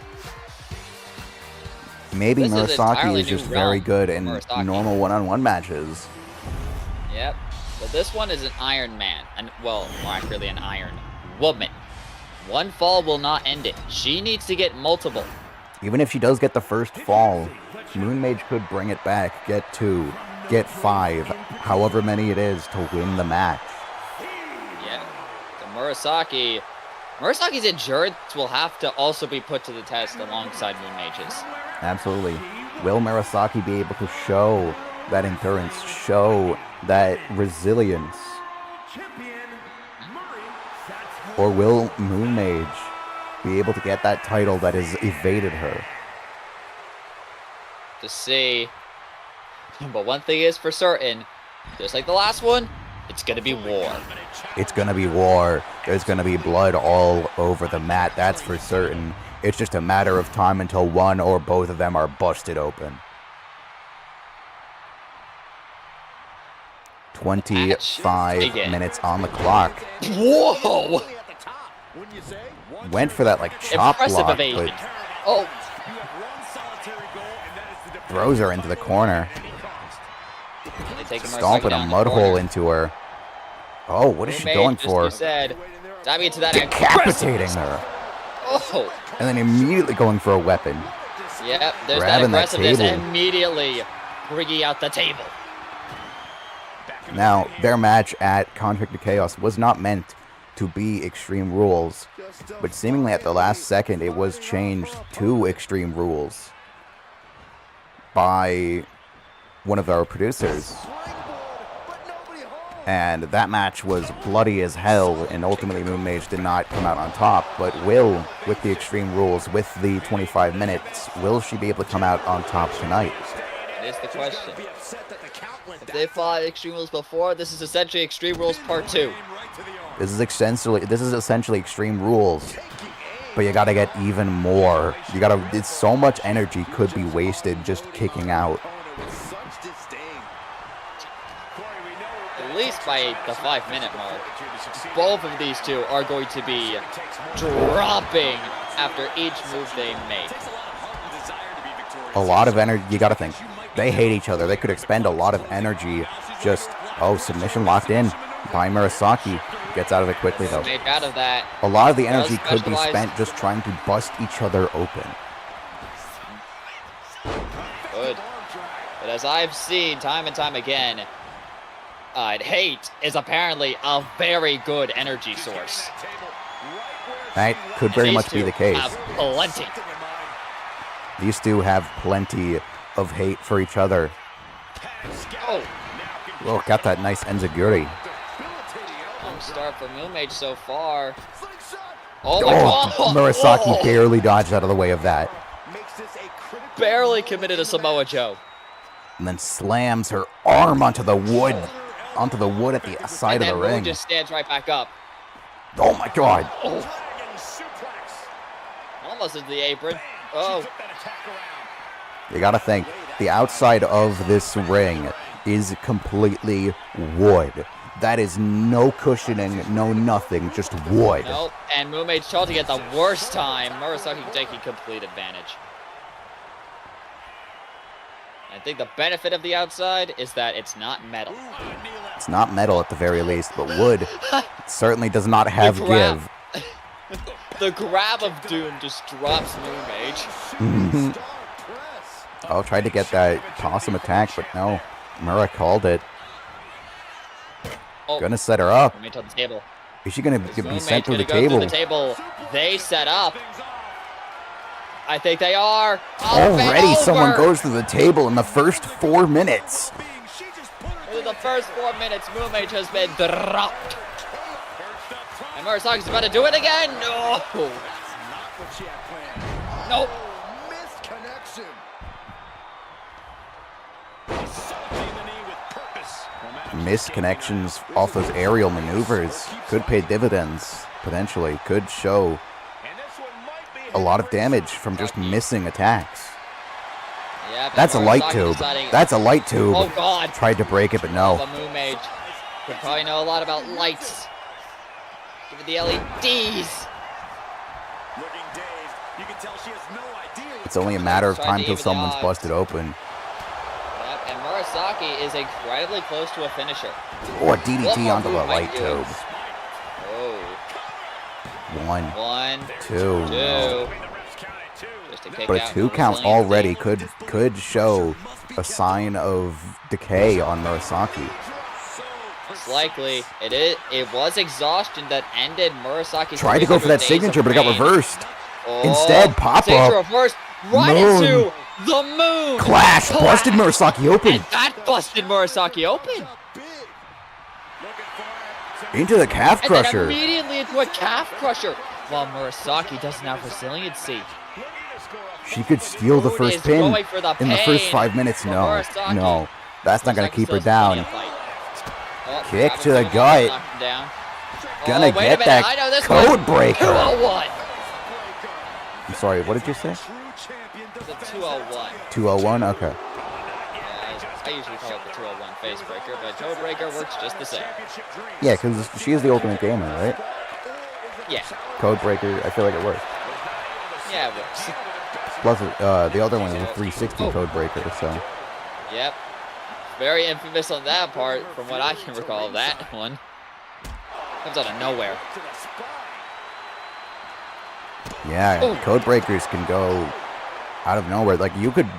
A: Maybe
C: This is
A: Murasaki
C: entirely
A: is just
C: new
A: very
C: realm
A: good
C: for
A: in
C: Murasaki.
A: normal one-on-one matches.
C: Yep. But this one is an Iron Man, and well, more accurately, an Iron Woman. One fall will not end it. She needs to get multiple.
A: Even if she does get the first fall, MoonMage could bring it back, get 2, get 5, however many it is to win the match.
C: Yeah. The Murasaki's endurance will have to also be put to the test alongside MoonMage's.
A: Absolutely. Will Murasaki be able to show that endurance, show that resilience? Or will MoonMage be able to get that title that has evaded her?
C: To see. But one thing is for certain, just like the last one, it's gonna be war.
A: It's gonna be war. There's gonna be blood all over the mat, that's for certain. It's just a matter of time until one or both of them are busted open. 25 minutes on the clock.
C: Whoa!
A: Went for that like chop
C: Impressive
A: block,
C: evasion.
A: but
C: Oh,
A: throws her into the corner.
C: they take him
A: Stomping a
C: down the
A: mud
C: corner.
A: hole into her. Oh, what is she
C: MoonMage,
A: going
C: just
A: for?
C: like you said, diving into that
A: Decapitating
C: aggressive-
A: her.
C: Oh,
A: And then immediately going for a weapon.
C: yep. There's
A: Grabbing that
C: that aggressiveness
A: table.
C: immediately bringing out the table.
A: Now, their match at Contracted Chaos was not meant to be Extreme Rules, but seemingly at the last second it was changed to Extreme Rules by one of our producers. And that match was bloody as hell, and ultimately MoonMage did not come out on top. But will, with the Extreme Rules, with the 25 minutes, will she be able to come out on top tonight?
C: It is the question. If they fought Extreme Rules before, this is essentially Extreme Rules Part 2.
A: This is essentially Extreme Rules, but you gotta get even more. It's so much energy could be wasted just kicking out.
C: At least by the 5-minute mark, both of these two are going to be dropping after each move they make.
A: A lot of energy, you gotta think. They hate each other. They could expend a lot of energy just, submission locked in by Murasaki. Gets out of it quickly though.
C: Make out of that.
A: A lot of the energy could be spent just trying to bust each other open.
C: Good. But as I've seen time and time again, hate is apparently a very good energy source.
A: That could very much be the case.
C: Have plenty.
A: These two have plenty of hate for each other. Oh, got that nice enziguri.
C: Start for MoonMage so far. Oh my god!
A: Murasaki barely dodged out of the way of that.
C: Barely committed a Samoa Joe.
A: And then slams her arm onto the wood at the side of the ring.
C: And just stands right back up.
A: Oh my god!
C: Almost into the apron. Oh.
A: You gotta think, the outside of this ring is completely wood. That is no cushioning, no nothing, just wood.
C: Nope, and MoonMage charging at the worst time. Murasaki taking complete advantage. I think the benefit of the outside is that it's not metal.
A: It's not metal at the very least, but wood certainly does not have give.
C: The grab of Doom just drops MoonMage.
A: Oh, tried to get that possum attack, but no. Mura called it. Gonna set her up.
C: The table.
A: Is she gonna be sent through the table?
C: They set up. I think they are.
A: Already someone goes through the table in the first 4 minutes.
C: Within the first 4 minutes, MoonMage has been dropped. And Murasaki's about to do it again. No. Nope.
A: Misconnections off those aerial maneuvers could pay dividends, potentially. Could show a lot of damage from just missing attacks.
C: Yeah,
A: that's a light tube. That's a light tube.
C: Oh god.
A: Tried to break it, but no.
C: MoonMage could probably know a lot about lights. Give it the LEDs.
A: It's only a matter of time till someone's busted open.
C: And Murasaki is incredibly close to a finisher.
A: Oh, a DDT onto the light tube.
C: Oh.
A: 1, 2.
C: No.
A: But a 2 count already could show a sign of decay on Murasaki.
C: It's likely. It was exhaustion that ended Murasaki's.
A: Tried to go for that signature, but it got reversed.
C: Oh,
A: instead, pop-up.
C: Reversed right into the moon.
A: Clash busted Murasaki open.
C: And that busted Murasaki open.
A: Into the calf crusher.
C: And then immediately into a calf crusher. While Murasaki doesn't have resiliency.
A: She could steal the first pin in the first 5 minutes. No, no. That's not going to keep her down. Kick to the gut. Gonna get that code breaker.
C: 201.
A: I'm sorry, what did you say?
C: The 201.
A: 201? Okay.
C: Yeah, I usually call it the 201 face breaker, but code breaker works just the same.
A: Yeah, because she is the ultimate gamer, right?
C: Yeah.
A: Code breaker, I feel like it works.
C: Yeah, it works.
A: Plus, the other one is a 360 code breaker, so.
C: Yep. Very infamous on that part, from what I can recall of that one. Comes out of nowhere.
A: Yeah, code breakers can go out of nowhere. Like, you could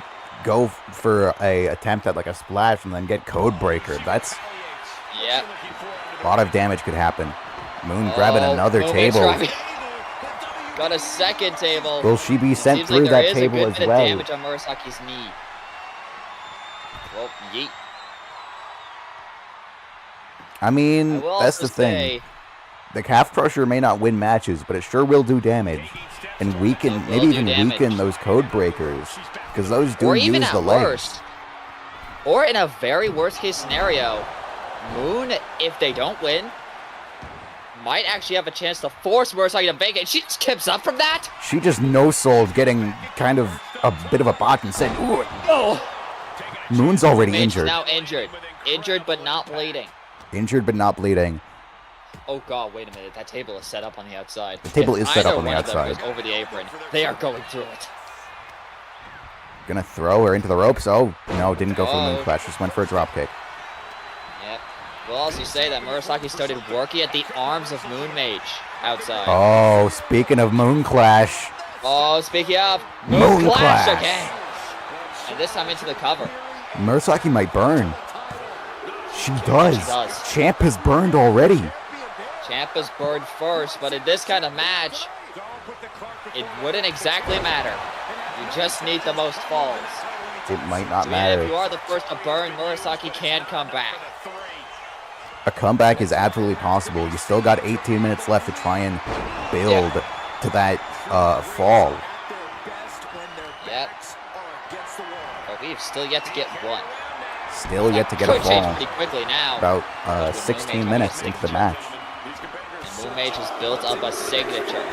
A: go for a attempt at like a splash and then get code breaker. That's
C: Yep.
A: a lot of damage could happen. Moon grabbing another table.
C: Got a second table.
A: Will she be sent through that table as well?
C: Damage on Murasaki's knee. Well, yeet.
A: I mean,
C: will
A: that's
C: also
A: the thing.
C: say-
A: The Calf Crusher may not win matches, but it sure will do damage. And weaken,
C: It will
A: maybe
C: do
A: even
C: damage.
A: weaken those code breakers. Because those do
C: Or even
A: use
C: at
A: the legs.
C: worst, or in a very worst case scenario, Moon, if they don't win, might actually have a chance to force Murasaki to vacate. She just kips up from that.
A: She just no-sold, getting kind of a bit of a bot and said, ooh,
C: Oh,
A: Moon's already
C: Mage is
A: injured.
C: now injured. Injured but not bleeding.
A: Injured but not bleeding.
C: Oh god, wait a minute. That table is set up on the outside.
A: The table
C: If
A: is set up
C: either
A: on the
C: one of them
A: outside.
C: goes over the apron, they are going through it.
A: Gonna throw her into the ropes. Oh, no, didn't go for the
C: Oh.
A: moon clash. Just went for a drop kick.
C: Yep. We'll also say that Murasaki started working at the arms of MoonMage outside.
A: Oh, speaking of moon clash.
C: Oh, speaking of,
A: Moon
C: Moon Clash
A: Clash.
C: again. And this time into the cover.
A: Murasaki might burn. She does.
C: She does.
A: Champ has burned already.
C: Ciampa's burned first, but in this kind of match, it wouldn't exactly matter. You just need the most falls.
A: It might not
C: So even if you
A: matter.
C: are the first to burn, Murasaki can come back.
A: A comeback is absolutely possible. You still got 18 minutes left to try and build to that fall.
C: Yep. But we've still yet to get one.
A: Still yet to get a
C: Could change
A: fall.
C: pretty quickly now.
A: About 16 minutes into the match.
C: And MoonMage has built up a signature.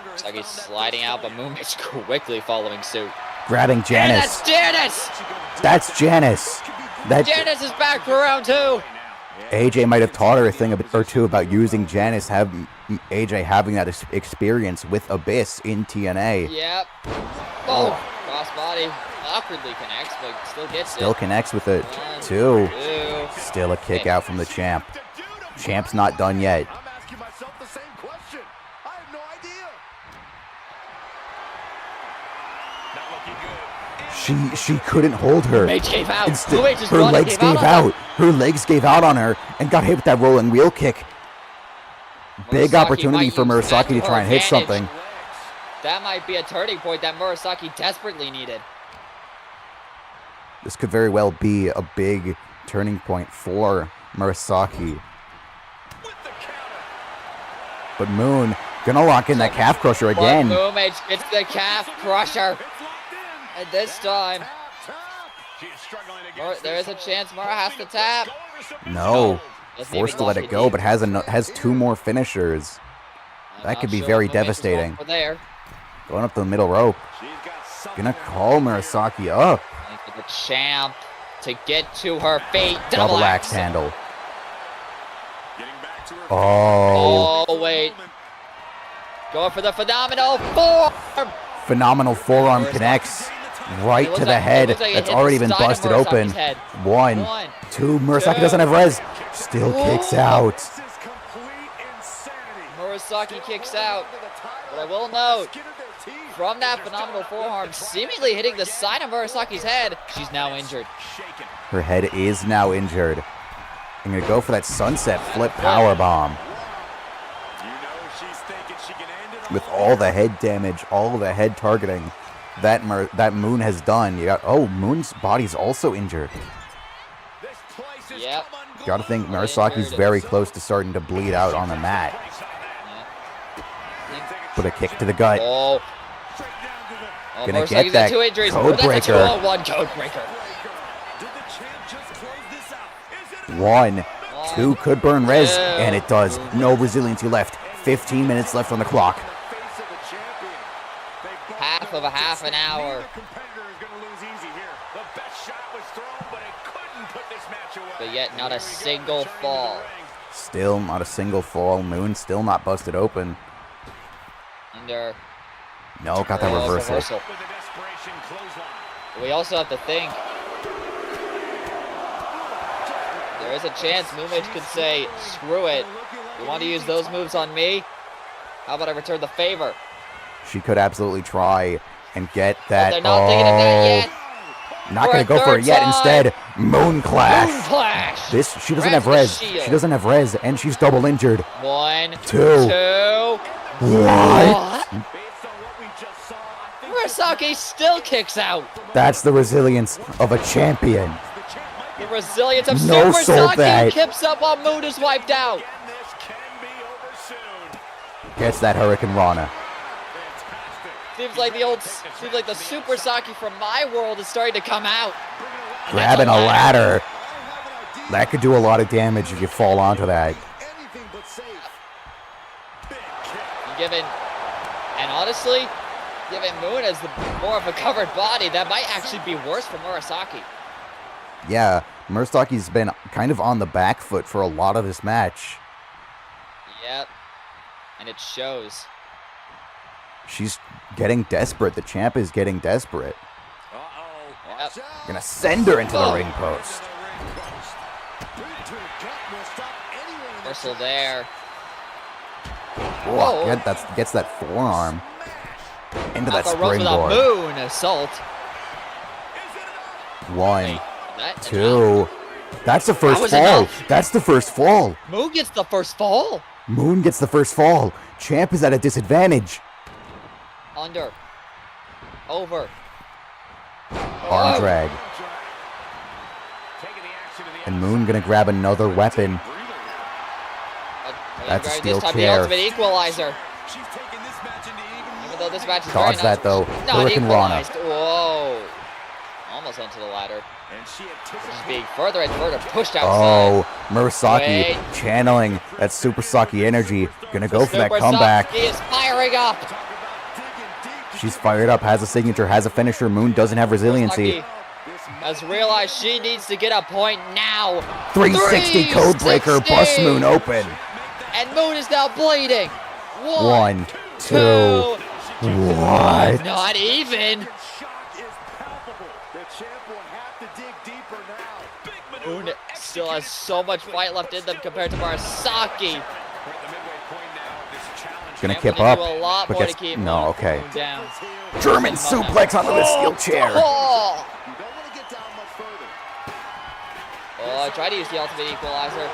C: Murasaki's sliding out, but MoonMage quickly following suit.
A: Grabbing
C: And
A: Janice.
C: that's Janice!
A: That's Janice. That
C: Janice is back for round two!
A: AJ might have taught her a thing or two about using Janice. AJ having that experience with Abyss in TNA.
C: Yep. Oh, crossbody awkwardly connects, but still gets
A: Still
C: it.
A: connects with it.
C: One,
A: Two.
C: two.
A: Still a kick out from the champ. Champ's not done yet.
D: I'm asking myself the same question. I have no idea. Not looking good.
A: She couldn't hold her.
C: Mage gave out.
A: Instead,
C: MoonMage just
A: her
C: run and
A: legs gave
C: on
A: out.
C: her.
A: Her legs gave out on her and got hit with that rolling wheel kick. Big
C: Murasaki
A: opportunity
C: might
A: for
C: use that
A: Murasaki to
C: her
A: try and hit
C: advantage.
A: something.
C: That might be a turning point that Murasaki desperately needed.
A: This could very well be a big turning point for Murasaki. But Moon gonna lock in that calf crusher again.
C: But MoonMage gets the calf crusher. And this time, there is a chance Mura has to tap.
A: No,
C: Doesn't
A: forced
C: even
A: to let
C: lock
A: it go,
C: in.
A: but has two more finishers.
C: I'm
A: That
C: not
A: could be
C: sure
A: very
C: what MoonMage is going
A: devastating.
C: for there.
A: Going up the middle rope. Gonna call Murasaki up.
C: And for the champ to get to her feet.
A: Double axe handle. Oh,
C: Oh, wait. Going for the phenomenal forearm.
A: phenomenal forearm
C: Murasaki.
A: connects right
C: It looks
A: to the
C: like-
A: head.
C: it looks like it
A: That's
C: hit the
A: already been
C: side of
A: busted
C: Murasaki's
A: open.
C: head.
A: One,
C: One,
A: two. Murasaki
C: two.
A: doesn't have res. Still kicks
C: Ooh.
A: out.
D: This is complete insanity.
C: Murasaki kicks out. But I will note, from that phenomenal forearm, seemingly hitting the side of Murasaki's head, she's now injured.
A: Her head is now injured. I'm gonna go for that sunset flip power bomb. With all the head damage, all the head targeting that Moon has done, you got Moon's body's also injured.
C: Yep.
A: Got to think Murasaki's very close to starting to bleed out on the mat. Put a kick to the gut.
C: Oh.
A: Gonna
C: Murasaki's
A: get
C: got
A: that
C: two injuries.
A: code
C: That's a
A: breaker.
C: 2-on-1 code breaker.
A: One, two could burn res,
C: Two.
A: and it does. No resiliency left. 15 minutes left on the clock.
C: Half of a half an hour. But yet not a single fall.
A: Still not a single fall. Moon still not busted open.
C: Under.
A: No, got that reversal.
C: We also have to think. There is a chance MoonMage could say, screw it. You want to use those moves on me? How about I return the favor?
A: She could absolutely try and get that.
C: They're not thinking of that yet.
A: Not
C: For
A: gonna
C: a
A: go for
C: third
A: it yet.
C: time.
A: Instead, Moon Clash.
C: Moon Clash.
A: She doesn't have
C: Grabs
A: res.
C: the shield.
A: She doesn't have res, and she's double injured.
C: One,
A: Two.
C: two.
A: What?
C: Murasaki still kicks out.
A: That's the resilience of a champion.
C: The resilience of
A: No
C: Super
A: soul
C: Saki
A: bag.
C: keeps up while Moon is wiped out.
A: Gets that Hurricane Rana.
C: Seems like the Super Saki from my world is starting to come out.
A: Grabbing a ladder. That could do a lot of damage if you fall onto that.
C: And honestly, given Moon as more of a covered body, that might actually be worse for Murasaki.
A: Yeah, Murasaki's been kind of on the back foot for a lot of this match.
C: Yep. And it shows.
A: She's getting desperate. The champ is getting desperate.
C: Yep.
A: Gonna send her into the ring post.
C: Reversal there.
A: Whoa, gets that forearm into that
C: Off the ropes with a
A: springboard.
C: Moon assault.
A: 1,
C: That
A: 2. That's the first
C: was
A: fall.
C: enough.
A: That's the first fall.
C: Moon gets the first fall.
A: Moon gets the first fall. Champ is at a disadvantage.
C: Under. Over.
A: Arm drag. And Moon gonna grab another weapon. That's a steel
C: this time
A: chair.
C: The ultimate equalizer. Even though this match is
A: Dodge
C: very
A: that though.
C: Not
A: Hurricane Rana.
C: equalized. Whoa. Almost onto the ladder. Just being further and further pushed outside.
A: Oh, Murasaki
C: Wait.
A: channeling that Super Saki energy. Gonna go for that
C: Super
A: comeback.
C: Saki is firing up.
A: She's fired up, has a signature, has a finisher. Moon doesn't have resiliency.
C: Saki has realized she needs to get a point now.
A: 360 code breaker, bust Moon open.
C: And Moon is now bleeding.
A: 1, 2. What?
C: Not even. Moon still has so much fight left in them compared to Murasaki.
A: Gonna
C: And
A: kip
C: we need to
A: up.
C: do a lot
A: But
C: more to
A: gets,
C: keep
A: no,
C: Moon
A: okay.
C: down.
A: German suplex onto the steel chair.
C: Oh! Oh, try to use the ultimate equalizer.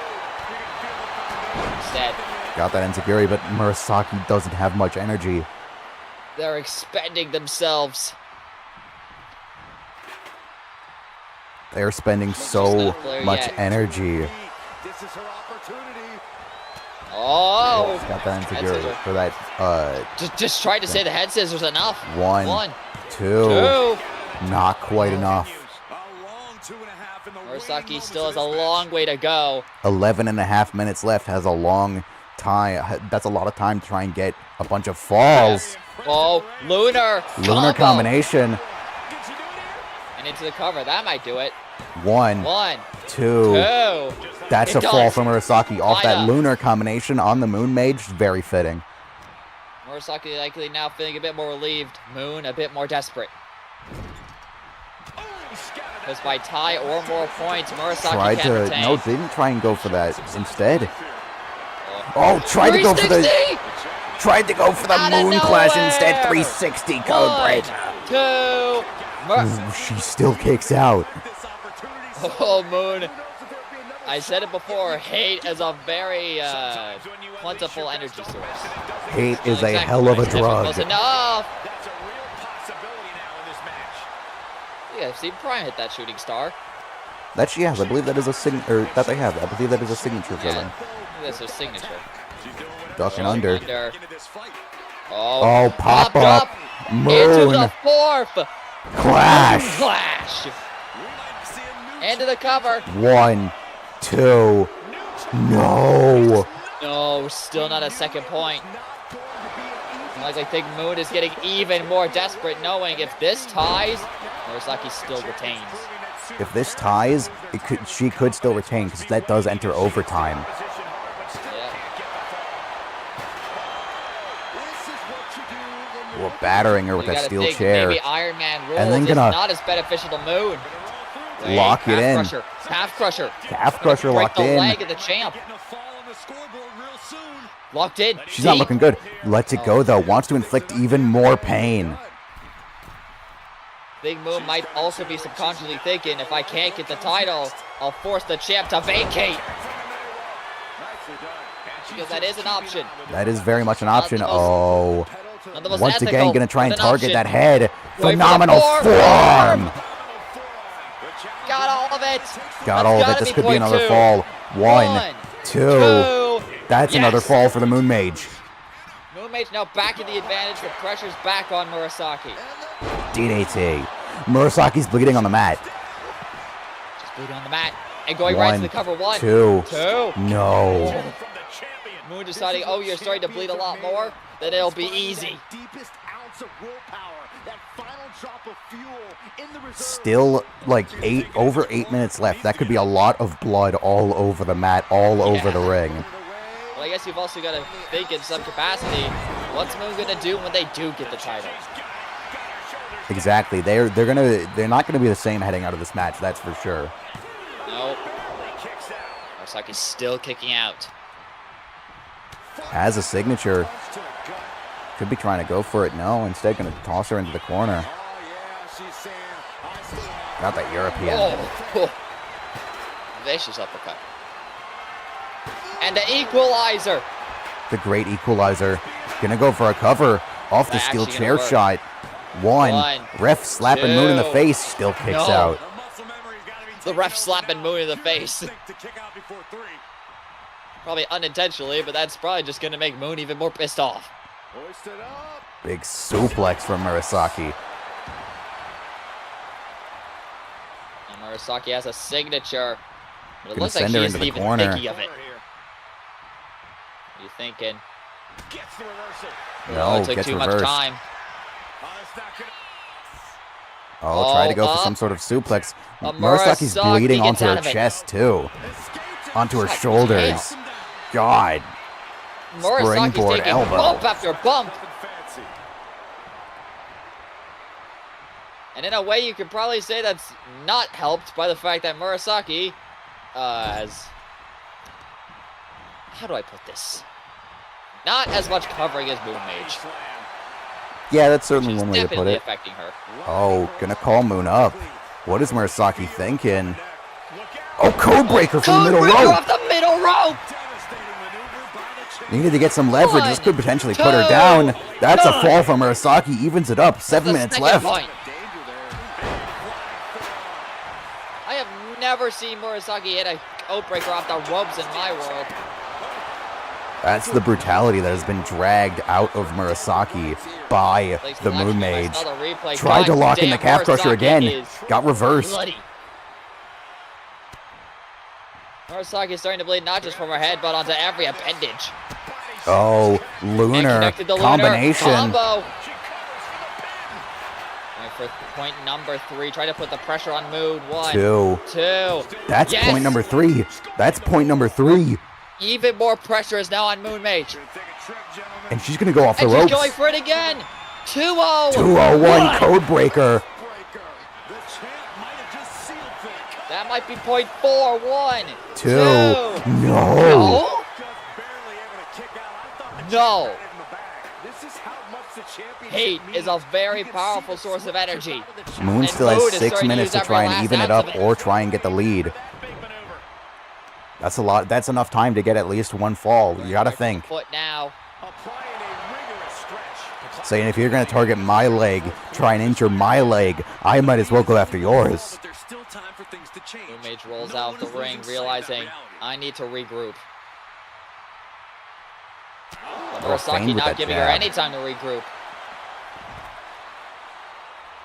C: Instead,
A: Got that enziguri, but Murasaki doesn't have much energy.
C: they're expending themselves.
A: They're spending so
C: not clear
A: much
C: yet.
A: energy.
C: Oh!
A: Got that
C: Head
A: enziguri
C: scissor.
A: for that.
C: Just try to say the head scissors enough.
A: 1, 2.
C: 2.
A: Not quite enough.
C: Murasaki still has a long way to go.
A: 11.5 minutes left. Has a long time. That's a lot of time to try and get a bunch of falls.
C: Oh, lunar
A: Lunar
C: combo.
A: combination.
C: And into the cover. That might do it.
A: 1,
C: 1,
A: 2.
C: 2.
A: That's
C: It
A: a fall
C: does.
A: from Murasaki off that
C: Vita.
A: lunar combination on the MoonMage. Very fitting.
C: Murasaki likely now feeling a bit more relieved. Moon a bit more desperate. Because by tie or more points, Murasaki
A: Tried
C: can
A: to
C: retain.
A: no, didn't try and go for that instead. Oh, tried to go for the
C: 360!
A: tried to go for the
C: Out of
A: moon clash
C: nowhere!
A: instead. 360 code
C: 1,
A: breaker.
C: 2.
A: Ooh, she still kicks out.
C: Oh, Moon. I said it before, hate is a very plentiful energy source.
A: Hate is a
C: Exactly
A: hell of a
C: right. If it
A: drug.
C: was enough. Yeah, I've seen Prime hit that shooting star.
A: That she has. I believe that is a signature. That they have. I believe that is a signature for them.
C: That's her signature.
A: Ducking under.
C: Oh,
A: Oh, pop
C: popped
A: up.
C: Into the
A: Moon
C: fourth.
A: clash.
C: Flash. Into the cover.
A: 1, 2. No.
C: No, still not a second point. Like I think Moon is getting even more desperate, knowing if this ties, Murasaki still retains.
A: If this ties, she could still retain because that does enter overtime.
C: Yeah.
A: We're battering her with
C: You
A: that
C: gotta
A: steel
C: think
A: chair.
C: Maybe Iron Man rules
A: And then
C: is
A: gonna
C: not as beneficial to Moon. Wait,
A: lock it in.
C: Crusher. Half crusher.
A: Calf crusher
C: Break
A: locked
C: the
A: in.
C: leg of the champ. Locked in.
A: She's not
C: Deep.
A: looking good. Lets it go though. Wants to inflict even more pain.
C: Big Moon might also be subconsciously thinking, if I can't get the title, I'll force the champ to vacate. Because that is an option.
A: That is very much an option.
C: Not the
A: Oh.
C: Not the most
A: Once
C: ethical,
A: again, gonna try and
C: but an
A: target
C: option.
A: that head. Phenomenal forearm.
C: Got all of it.
A: Got all of it. This could be another fall. One, two. That's another fall for the MoonMage.
C: MoonMage now back in the advantage. The pressure's back on Murasaki.
A: DDT. Murasaki's bleeding on the mat.
C: Just bleeding on the mat. And going right to the cover. One,
A: two.
C: No.
A: No.
C: Moon deciding, oh, you're starting to bleed a lot more? Then it'll be easy.
A: Still like over 8 minutes left. That could be a lot of blood all over the mat, all over the ring.
C: Well, I guess you've also got to think in some capacity, what's Moon gonna do when they do get the title?
A: Exactly. They're not gonna be the same heading out of this match. That's for sure.
C: Nope. Murasaki's still kicking out.
A: Has a signature. Could be trying to go for it. No, instead going to toss her into the corner. Got that European.
C: Oh. Vicious uppercut. And the equalizer.
A: The great equalizer. Gonna go for a cover off the steel chair shot. One. Ref slapping Moon in the face. Still kicks out.
C: The ref slapping Moon in the face. Probably unintentionally, but that's probably just going to make Moon even more pissed off.
A: Big suplex from Murasaki.
C: And Murasaki has a signature. But it
A: Gonna
C: looks like
A: send her
C: he
A: into
C: isn't
A: the
C: even
A: corner.
C: thinking of it. What are you thinking?
A: No,
C: it took
A: gets
C: too
A: reversed.
C: much time.
A: Try to go for some sort of suplex. Murasaki's
C: Murasaki
A: bleeding
C: gets
A: onto
C: out
A: her
C: of it.
A: chest, too. Onto her shoulders. God.
C: Murasaki's
A: Springboard
C: taking
A: elbow.
C: bump after bump. And in a way, you could probably say that's not helped by the fact that Murasaki has... How do I put this? Not as much covering as MoonMage.
A: Yeah, that's certainly one way to put
C: Definitely
A: it.
C: affecting her.
A: Oh, gonna call Moon up. What is Murasaki thinking? Oh, codebreaker from the middle
C: Codebreaker
A: rope.
C: off the middle rope.
A: Needed to get some leverage. This could potentially put her down. That's a fall from Murasaki. Evens it up. 7 minutes left.
C: Point. I have never seen Murasaki hit a codebreaker off the ropes in my world.
A: That's the brutality that has been dragged out of Murasaki by the MoonMage. Tried to lock in the calf crusher again. Got reversed.
C: Bloody. Murasaki is starting to bleed not just from her head, but onto every appendage.
A: Oh, lunar combination.
C: Combo. Right, for point number 3, try to put the pressure on Moon. 1, 2.
A: That's point number 3. That's point number 3.
C: Even more pressure is now on MoonMage.
A: And she's going to go off the
C: and
A: ropes.
C: She's going for it again. 2-0.
A: 201 codebreaker.
C: That might be point 4. 1, 2.
A: No.
C: No. Hate is a very powerful source of energy.
A: Moon still has 6 minutes to try and even it up or try and get the lead. That's a lot. That's enough time to get at least one fall. You got to think.
C: Foot now.
A: Saying if you're going to target my leg, try and injure my leg, I might as well go after yours.
C: MoonMage rolls out the ring, realizing I need to regroup. Murasaki not giving her any time to regroup.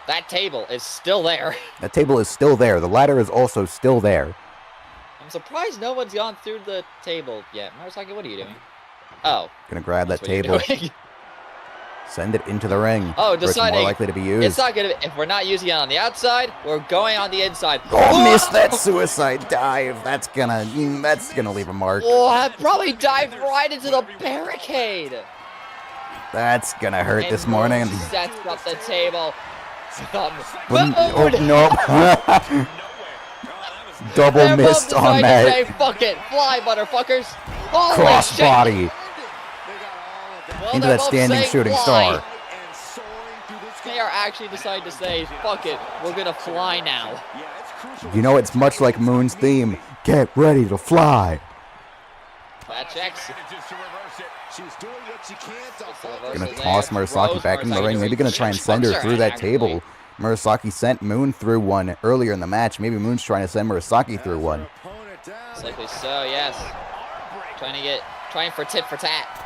C: That table is still there.
A: That table is still there. The ladder is also still there.
C: I'm surprised no one's gone through the table yet. Murasaki, what are you doing? Oh.
A: Gonna grab that
C: That's what you're
A: table.
C: doing.
A: Send it into the ring.
C: Oh,
A: where it's
C: deciding
A: more likely to be used.
C: It's not gonna. If we're not using it on the outside, we're going on the inside.
A: Oh, missed that suicide dive. That's gonna leave a mark.
C: Oh, I probably dived right into the barricade.
A: That's gonna hurt
C: And
A: this morning.
C: Moon sets up the table.
A: Oh, no. Double missed on that.
C: Say, fuck it, fly, motherfuckers. Holy
A: Crossbody.
C: Well,
A: Into
C: they're
A: that
C: both
A: standing
C: saying
A: shooting
C: fly.
A: star.
C: They are actually deciding to say, fuck it, we're gonna fly now.
A: You know, it's much like Moon's theme. Get ready to fly.
C: That checks.
D: She's doing what she can to
A: Gonna toss Murasaki back in the ring. Maybe gonna try and send her through that table. Murasaki sent Moon through one earlier in the match. Maybe Moon's trying to send Murasaki through one.
C: Likely so, yes. Trying for tit for tat.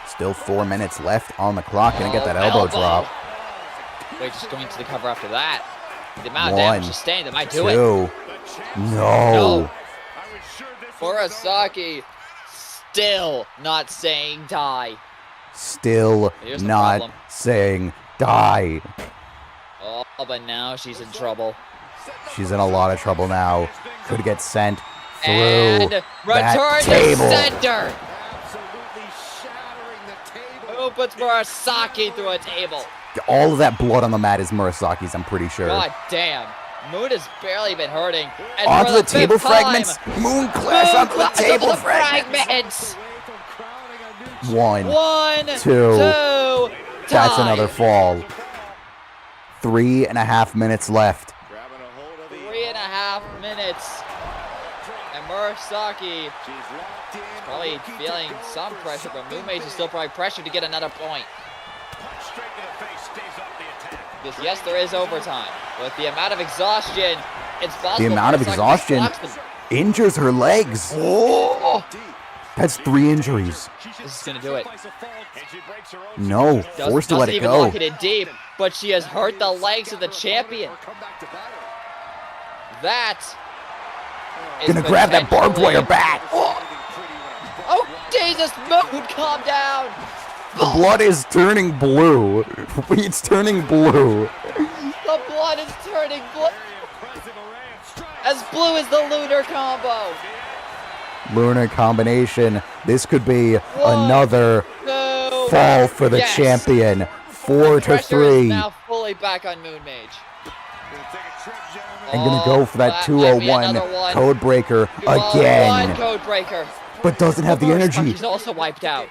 A: Still 4 minutes left on the clock. Gonna get that elbow drop.
C: Wait, just going to the cover after that. The amount of damage sustained, that might do it.
A: 2. No.
C: Murasaki still not saying die.
A: Still not saying die.
C: Oh, but now she's in trouble.
A: She's in a lot of trouble now. Could get sent through
C: And return
A: that
C: to
A: table.
C: center. Who puts Murasaki through a table?
A: All of that blood on the mat is Murasaki's, I'm pretty sure.
C: God damn. Moon has barely been hurting. And
A: Onto
C: for
A: the table
C: fifth time,
A: fragments. Moon clash
C: Moon
A: onto the
C: clash
A: table
C: onto the
A: fragments. 1,
C: 1,
A: 2.
C: 2.
A: That's
C: tie.
A: another fall. 3.5 minutes left.
C: 3.5 minutes. And Murasaki is probably feeling some pressure, but MoonMage is still probably pressured to get another point. Because yes, there is overtime. With the amount of exhaustion, it's possible.
A: The amount of
C: Murasaki
A: exhaustion
C: blocks them.
A: injures her legs.
C: Oh!
A: That's 3 injuries.
C: This is gonna do it.
A: No, forced to let
C: Doesn't
A: it
C: even
A: go.
C: lock it in deep, but she has hurt the legs of the champion. That is
A: Gonna grab that barbed wire back.
C: Oh, Jesus, Moon, calm down.
A: The blood is turning blue. It's turning blue.
C: The blood is turning blue. As blue as the lunar combo.
A: Lunar combination. This could be
C: 1,
A: another
C: 2.
A: fall for the
C: Yes.
A: champion. 4 to
C: Pressure is
A: 3.
C: now fully back on MoonMage.
A: And gonna go for that
C: That might be
A: 201
C: another one.
A: code breaker
C: 201
A: again.
C: code breaker.
A: But doesn't have the energy.
C: She's also wiped out.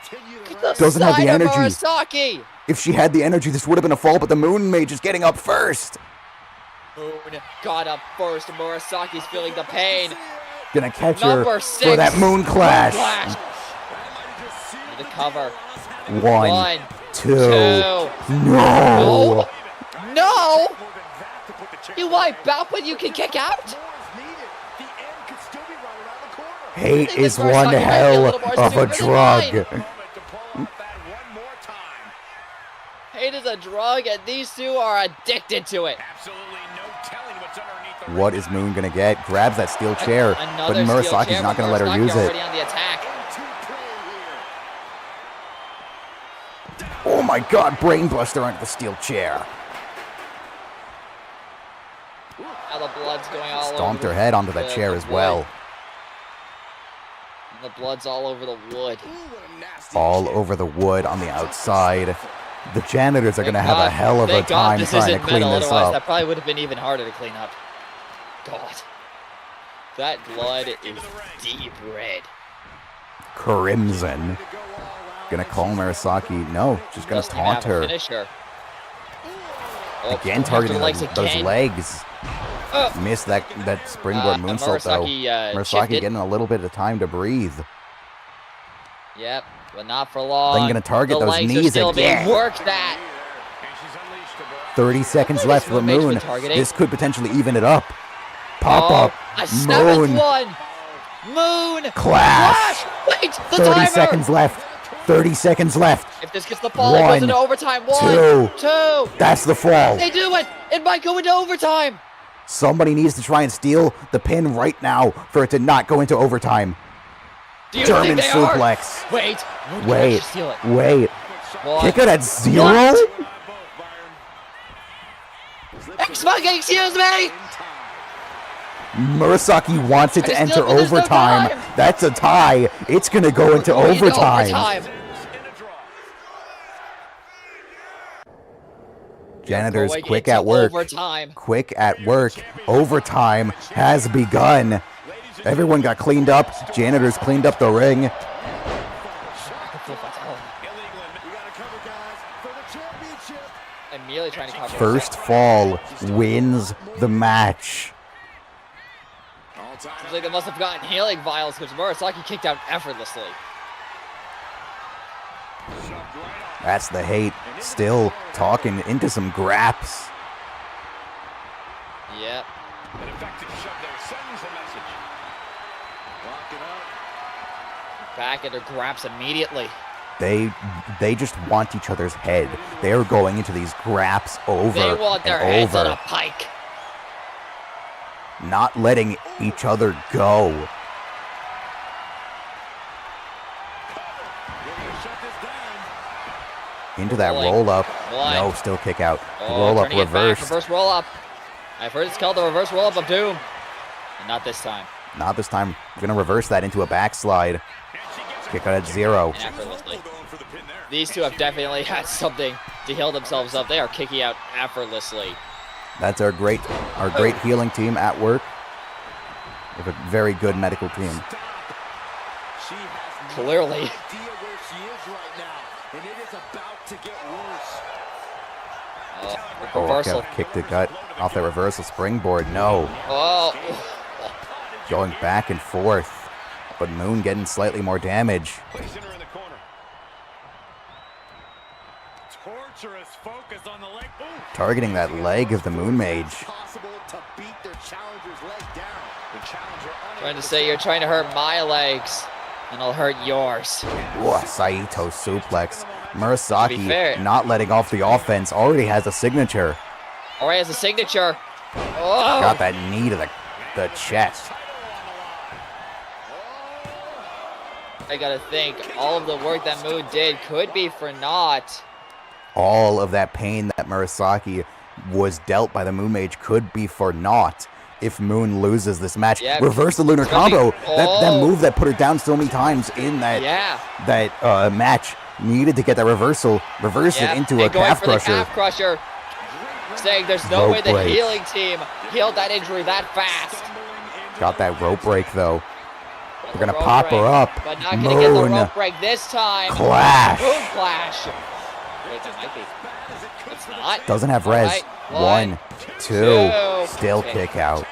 A: Doesn't have the
C: Side of
A: energy.
C: Murasaki.
A: If she had the energy, this would have been a fall, but the MoonMage is getting up first.
C: Moon got up first. Murasaki's feeling the pain.
A: Gonna catch
C: Number
A: her
C: 6.
A: for that moon clash.
C: The cover.
A: 1, 2.
C: 2.
A: No.
C: No! You wipe out, but you can kick out?
A: Hate
C: I think
A: is
C: this
A: one
C: Murasaki might be a
A: hell
C: little more
A: of a
C: stupid
A: drug.
C: than Hate is a drug, and these two are addicted to it.
A: What is Moon gonna get? Grabs that steel chair, but
C: Another steel
A: Murasaki's
C: chair,
A: not
C: but
A: gonna let her
C: Murasaki
A: use it.
C: already on the attack.
A: Oh my god, brainbuster onto the steel chair.
C: Now the blood's going all
A: Stomped
C: over
A: her head onto that
C: the-
A: chair
C: the
A: as
C: wood.
A: well.
C: And the blood's all over the wood.
A: All over the wood on the outside. The janitors are gonna have a
C: God-
A: hell of a
C: thank God
A: time
C: this
A: trying to
C: isn't
A: clean
C: metal,
A: this
C: otherwise
A: up.
C: that probably would have been even harder to clean up. God. That blood is deep red.
A: Crimson. Gonna call Murasaki. No, just gonna
C: Doesn't even
A: taunt
C: have a
A: her.
C: finisher. Oh,
A: Again,
C: going after
A: targeting
C: the legs
A: those
C: again.
A: legs. Missed that springboard moonsault though. Murasaki
C: shifted.
A: getting a little bit of time to breathe.
C: Yep, but not for long.
A: Then gonna target
C: the
A: those
C: legs
A: knees
C: are still
A: again.
C: being worked at.
A: 30 seconds
C: What
A: left
C: is
A: for
C: MoonMage
A: Moon.
C: been targeting?
A: This could potentially even it up. Pop up.
C: A seventh
A: Moon.
C: one. Moon.
A: Clash.
C: Wait, the
A: 30
C: timer.
A: seconds left. 30 seconds left.
C: If this gets the fall, it goes
A: 1,
C: into overtime. 1,
A: 2.
C: 2.
A: That's the fall.
C: They do it. It might go into overtime.
A: Somebody needs to try and steal the pin right now for it to not go into overtime.
C: Do you
A: German
C: think they are?
A: suplex.
C: Wait. Moon can
A: Wait.
C: actually steal it.
A: Wait.
C: One.
A: Kick it at 0?
C: What? Excuse me.
A: Murasaki wants it to
C: I
A: enter
C: still think there's no
A: overtime.
C: time.
A: That's a tie. It's going to go into
C: Going into
A: overtime. Janitors
C: Going
A: quick
C: into
A: at work.
C: Overtime.
A: Quick at work. Overtime has begun. Everyone got cleaned up. Janitors cleaned up the ring.
C: Immediately trying to cover.
A: First fall wins the match.
C: Seems like they must have gotten healing vials because Murasaki kicked out effortlessly.
A: That's the hate. Still talking into some graps.
C: Yep.
D: An effective shove there sends a message. Lock it up.
C: Back into graps immediately.
A: They just want each other's head. They're going into these graps over
C: They want their
A: and
C: heads on
A: over,
C: a pike.
A: not letting each other go. Into that
C: Rolling.
A: roll up.
C: One.
A: No, still kick out.
C: Oh,
A: Roll up
C: turning it back.
A: reverse.
C: Reverse roll up. I've heard it's called the reverse roll up of doom. And not this time.
A: Not this time. Gonna reverse that into a backslide. Kick out at Zyrrh.
C: And effortlessly. These two have definitely had something to heal themselves up. They are kicking out effortlessly.
A: That's our great healing team at work. We have a very good medical team.
C: Clearly.
D: Idea where she is right now, and it is about to get worse.
C: Oh, reversal.
A: Kick the gut off that reversal springboard. No.
C: Oh.
A: Going back and forth. But Moon getting slightly more damage.
D: Placing her in the corner. Torturous focus on the leg. Ooh.
A: Targeting that leg of the MoonMage.
D: Possible to beat their challenger's leg down. The challenger
C: Trying to say you're trying to hurt my legs, and I'll hurt yours.
A: Whoa, Saito suplex.
C: To be
A: Murasaki
C: fair.
A: not letting off the offense. Already has a signature.
C: Alright, has a signature. Oh.
A: Got that knee to the chest.
C: I gotta think, all of the work that Moon did could be for naught.
A: All of that pain that Murasaki was dealt by the MoonMage could be for naught if Moon loses this match.
C: Yeah,
A: Reverse the lunar
C: especially-
A: combo. That move that put her down so many times in that match needed to get that reversal. Reverse it into a
C: and going
A: calf
C: for the
A: crusher.
C: calf crusher. Saying there's no
A: Rope
C: way the
A: break.
C: healing team healed that injury that fast.
A: Got that rope break though. We're gonna
C: Rope
A: pop
C: break,
A: her up.
C: But not gonna get the
A: Moon
C: rope break this time.
A: clash.
C: Moon clash. Wait, that might be. It's not.
A: Doesn't have
C: All
A: res.
C: right,
A: 1, 2.
C: two.
A: Still
C: Okay.
A: kick out.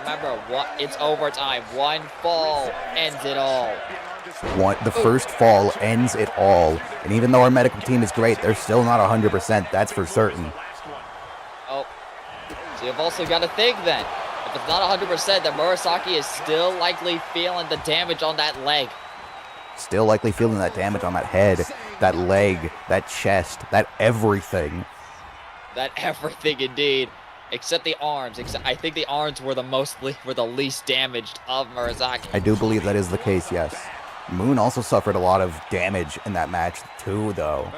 C: Remember, it's overtime. One fall ends it all.
A: The first fall ends it all. And even though our medical team is great, they're still not 100%. That's for certain.
C: Oh, so you've also got to think then. If it's not 100%, then Murasaki is still likely feeling the damage on that leg.
A: Still likely feeling that damage on that head, that leg, that chest, that everything.
C: That everything indeed, except the arms. I think the arms were the least damaged of Murasaki.
A: I do believe that is the case, yes. Moon also suffered a lot of damage in that match too, though.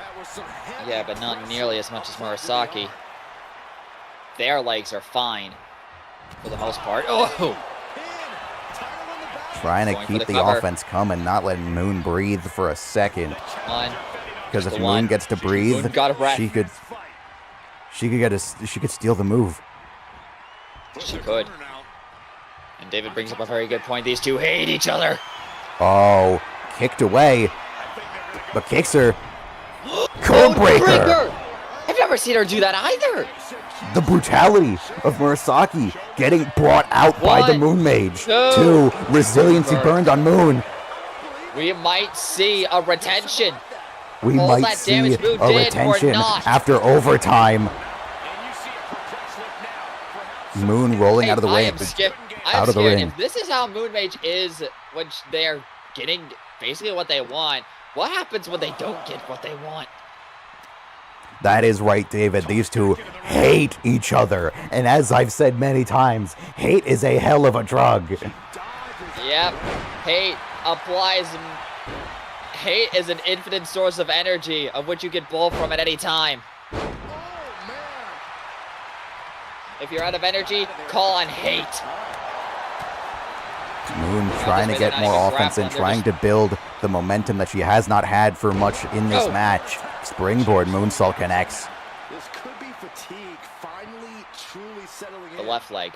C: Yeah, but not nearly as much as Murasaki. Their legs are fine, for the most part. Oh!
A: Trying to
C: Going for
A: keep
C: the
A: the
C: cover.
A: offense coming, not letting Moon breathe for a second.
C: One.
A: Because if
C: the
A: Moon
C: one.
A: gets to breathe,
C: Moon got a breath.
A: she could steal the move.
C: She could. And David brings up a very good point. These two hate each other.
A: Oh, kicked away, but kicks her. Code breaker.
C: I've never seen her do that either.
A: The brutality of Murasaki getting brought out by the
C: One,
A: MoonMage.
C: two.
A: 2, resiliency burned on Moon.
C: We might see a retention.
A: We
C: All
A: might
C: that
A: see
C: damage Moon
A: a
C: did or
A: retention
C: not.
A: after overtime. Moon rolling out of the
C: I
A: way.
C: am scared.
A: Out of the ring.
C: If this is how MoonMage is when they're getting basically what they want, what happens when they don't get what they want?
A: That is right, David. These two hate each other. And as I've said many times, hate is a hell of a drug.
C: Yep. Hate applies. Hate is an infinite source of energy of which you can pull from at any time. If you're out of energy, call on hate.
A: Moon trying to get more offense and trying to build the momentum that she has not had for much in this match. Springboard moonsault connects.
D: This could be fatigue finally truly settling in.
C: The left leg.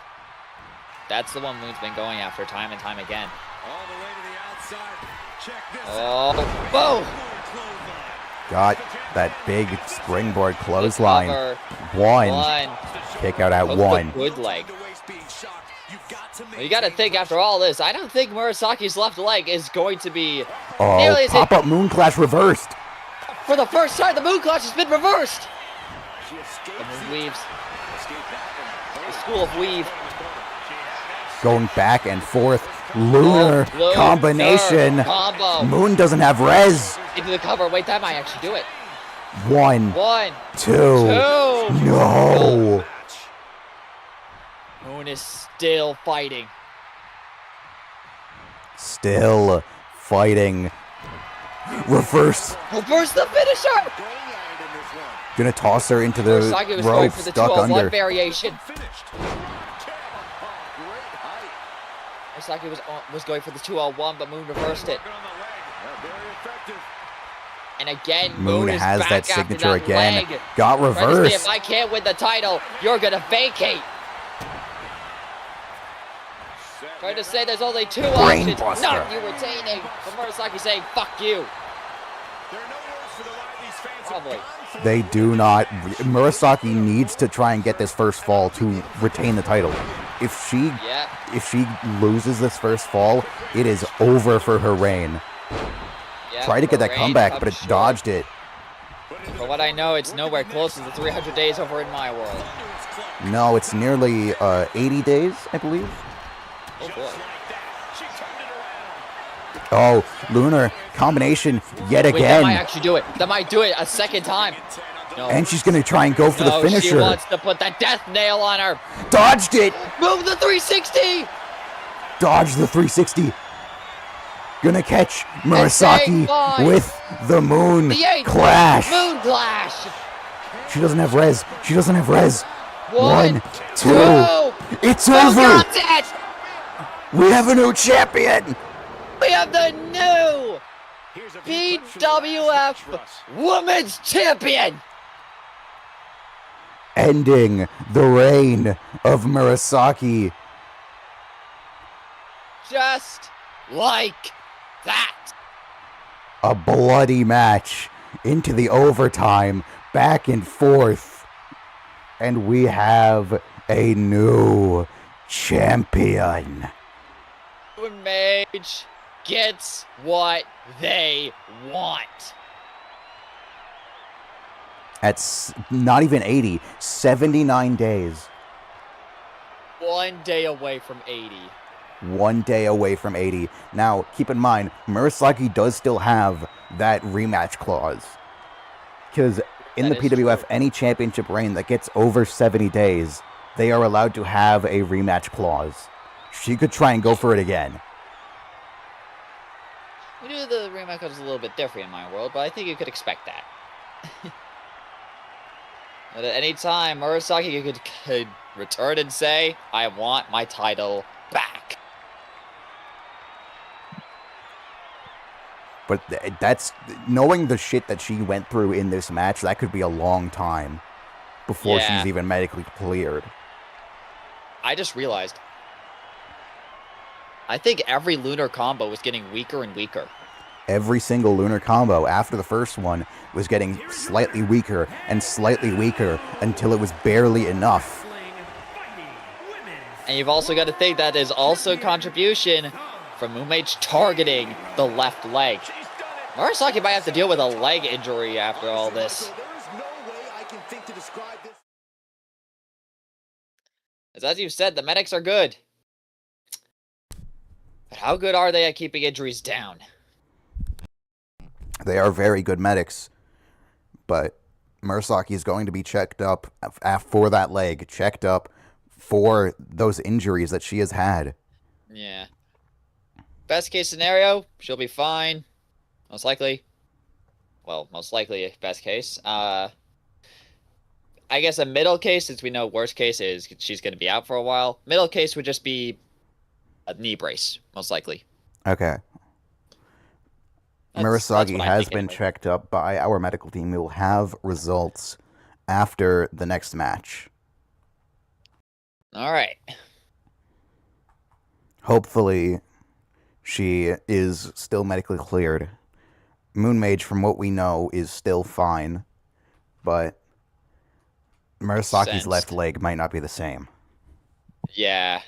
C: That's the one Moon's been going after time and time again.
D: All the way to the outside. Check this
C: Oh, boom!
A: Got that big springboard clothesline.
C: Cover.
A: 1. Kick out at
C: Hook
A: 1.
C: the good leg. Well, you got to think after all this, I don't think Murasaki's left leg is going to be
A: Oh,
C: nearly as
A: pop-up moon clash reversed.
C: For the first time, the moon clutch has been reversed. The moon weaves. The school of weave.
A: Going back and forth. Lunar combination.
C: Combo.
A: Moon doesn't have res.
C: Into the cover. Wait, that might actually do it.
A: 1,
C: 2.
A: 2. No.
C: Moon is still fighting.
A: Still fighting. Reverse.
C: Reverse the finisher.
A: Gonna toss her into the
C: Murasaki was going
A: ropes.
C: for the
A: Duck
C: 2-on-1
A: under.
C: variation. Murasaki was going for the 2-on-1, but Moon reversed it. And again, Moon is
A: has
C: back
A: that
C: after
A: signature
C: that
A: again.
C: leg.
A: Got
C: Dynasty,
A: reversed.
C: if I can't win the title, you're gonna vacate. Trying to say there's only 2
A: Brain
C: options.
A: buster.
C: Not you retaining. But Murasaki saying, fuck you. Probably.
A: They do not. Murasaki needs to try and get this first fall to retain the title. If she loses this first fall, it is over for her reign. Try to get that comeback, but it dodged it.
C: For what I know, it's nowhere close to the 300 days over in my world.
A: No, it's nearly 80 days, I believe.
C: Oh boy.
A: Oh, Lunar combination yet
C: Wait, that might
A: again.
C: actually do it. That might do it a second time. No.
A: And she's gonna try and go for the
C: She
A: finisher.
C: wants to put that death nail on her.
A: Dodged it.
C: Move the 360.
A: Dodged the 360. Gonna catch Murasaki
C: fine.
A: with the moon
C: The 8
A: clash.
C: Moon clash.
A: She doesn't have res. She doesn't have res. 1, 2.
C: 2.
A: It's
C: Who
A: over.
C: got it?
A: We have a new champion.
C: We have the new PWF Women's Champion.
A: Ending the reign of Murasaki.
C: Just like that.
A: A bloody match into the overtime, back and forth. And we have a new champion.
C: MoonMage gets what they want.
A: At not even 80, 79 days.
C: 1 day away from 80.
A: 1 day away from 80. Now, keep in mind, Murasaki does still have that rematch clause. Because in
C: That
A: the
C: is
A: PWF,
C: true.
A: any championship reign that gets over 70 days, they are allowed to have a rematch clause. She could try and go for it again.
C: We knew the rematch was a little bit different in my world, but I think you could expect that. But at any time, Murasaki could return and say, I want my title back.
A: But that's knowing the shit that she went through in this match, that could be a long time before
C: Yeah.
A: she's even medically cleared.
C: I just realized. I think every lunar combo was getting weaker and weaker.
A: Every single lunar combo after the first one was getting slightly weaker and slightly weaker until it was barely enough.
C: And you've also got to think that is also contribution from MoonMage targeting the left leg. Murasaki might have to deal with a leg injury after all this. As you said, the medics are good. But how good are they at keeping injuries down?
A: They are very good medics, but Murasaki is going to be checked up for that leg, checked up for those injuries that she has had.
C: Yeah. Best case scenario, she'll be fine. Most likely. Well, most likely best case. I guess a middle case, since we know worst case is she's going to be out for a while. Middle case would just be a knee brace, most likely.
A: Okay.
C: That's
A: Murasaki
C: what I
A: has
C: think
A: been
C: anyway.
A: checked up by our medical team. We will have results after the next match.
C: All right.
A: Hopefully, she is still medically cleared. MoonMage, from what we know, is still fine, but Murasaki's
C: Sensed.
A: left leg might not be the same.
C: Yeah.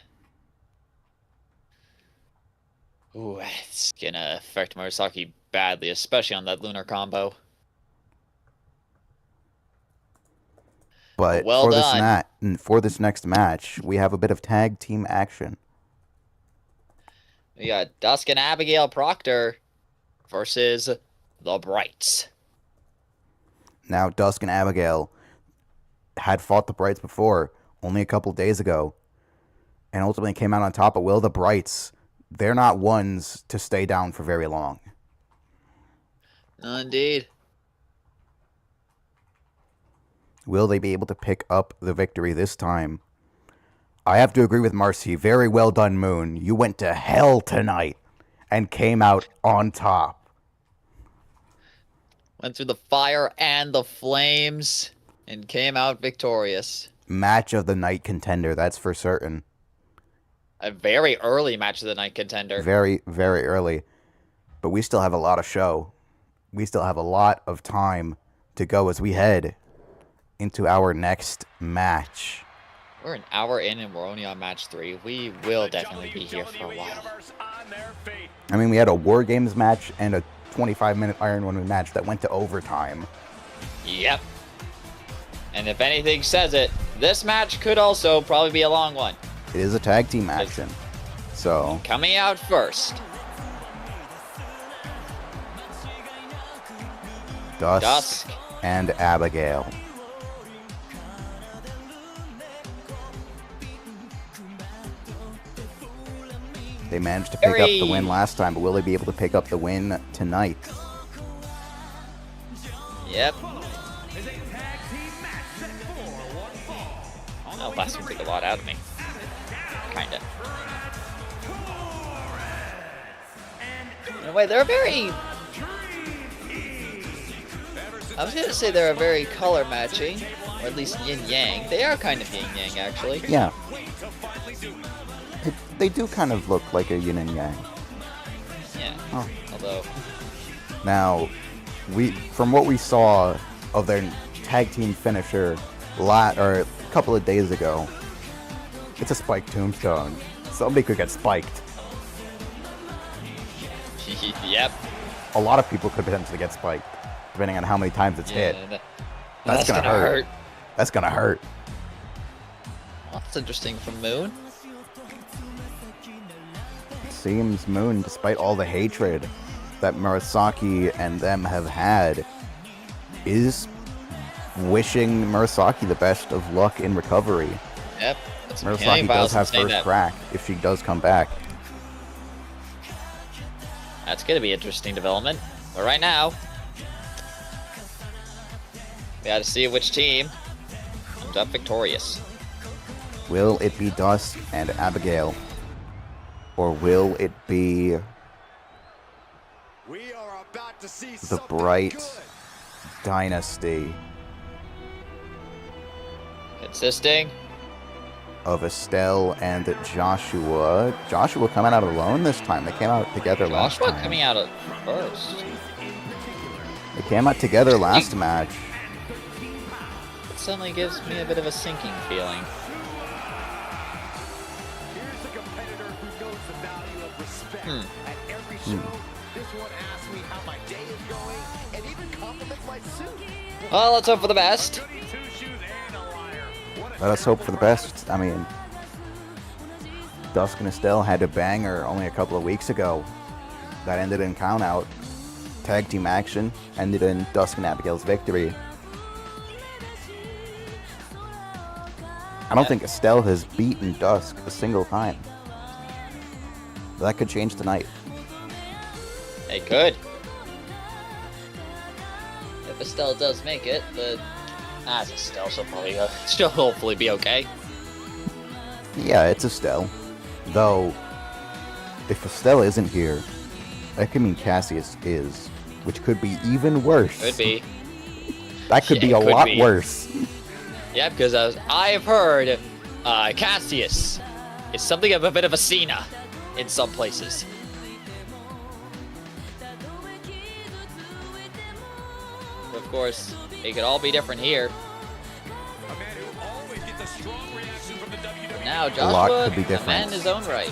C: Ooh, it's gonna affect Murasaki badly, especially on that lunar combo.
A: But
C: Well
A: for
C: done.
A: for this next match, we have a bit of tag team action.
C: We got Dusk and Abigail Proctor versus the Brights.
A: Now, Dusk and Abigail had fought the Brights before, only a couple days ago, and ultimately came out on top. But will the Brights, they're not ones to stay down for very long.
C: Indeed.
A: Will they be able to pick up the victory this time? I have to agree with Marcy. Very well done, Moon. You went to hell tonight and came out on top.
C: Went through the fire and the flames and came out victorious.
A: Match of the night contender, that's for certain.
C: A very early match of the night contender.
A: Very, very early. But we still have a lot of show. We still have a lot of time to go as we head into our next match.
C: We're an hour in and we're only on match 3. We will definitely be here for a while.
A: I mean, we had a War Games match and a 25-minute Iron Woman match that went to overtime.
C: Yep. And if anything says it, this match could also probably be a long one.
A: It is a tag team action. So,
C: Coming out first,
A: Dusk and Abigail. They managed to pick up the win last time, but will they be able to pick up the win tonight?
C: Yep. Oh, last one took a lot out of me. Kinda. In a way, they're very... I was gonna say they're a very color matching, or at least yin-yang. They are kind of yin-yang, actually.
A: Yeah. They do kind of look like a yin and yang.
C: Yeah.
A: Oh.
C: Although...
A: Now, from what we saw of their tag team finisher a couple of days ago, it's a spiked tombstone. Somebody could get spiked.
C: Yep.
A: A lot of people could potentially get spiked, depending on how many times it's hit. That's gonna hurt. That's gonna hurt.
C: Well, that's interesting from Moon.
A: Seems Moon, despite all the hatred that Murasaki and them have had, is wishing Murasaki the best of luck in recovery.
C: Yep.
A: Murasaki does have first crack if she does come back.
C: That's going to be interesting development. But right now, we got to see which team comes up victorious.
A: Will it be Dusk and Abigail? Or will it be the Bright Dynasty
C: Consisting
A: of Estelle and Joshua? Joshua coming out alone this time. They came out together last time.
C: Joshua coming out at first.
A: They came out together last match.
C: It suddenly gives me a bit of a sinking feeling. Well, let's hope for the best.
A: Let us hope for the best. I mean, Dusk and Estelle had a banger only a couple of weeks ago that ended in count-out. Tag team action ended in Dusk and Abigail's victory. I don't think Estelle has beaten Dusk a single time. That could change tonight.
C: It could. If Estelle does make it, but as Estelle, she'll hopefully be okay.
A: Yeah, it's Estelle. Though, if Estelle isn't here, that could mean Cassius is, which could be even worse.
C: Could be.
A: That could be a lot worse.
C: Yeah, because as I've heard, Cassius is something of a bit of a Cena in some places. Of course, it could all be different here. But now Joshua
A: could be
C: a
A: different.
C: man in his own right.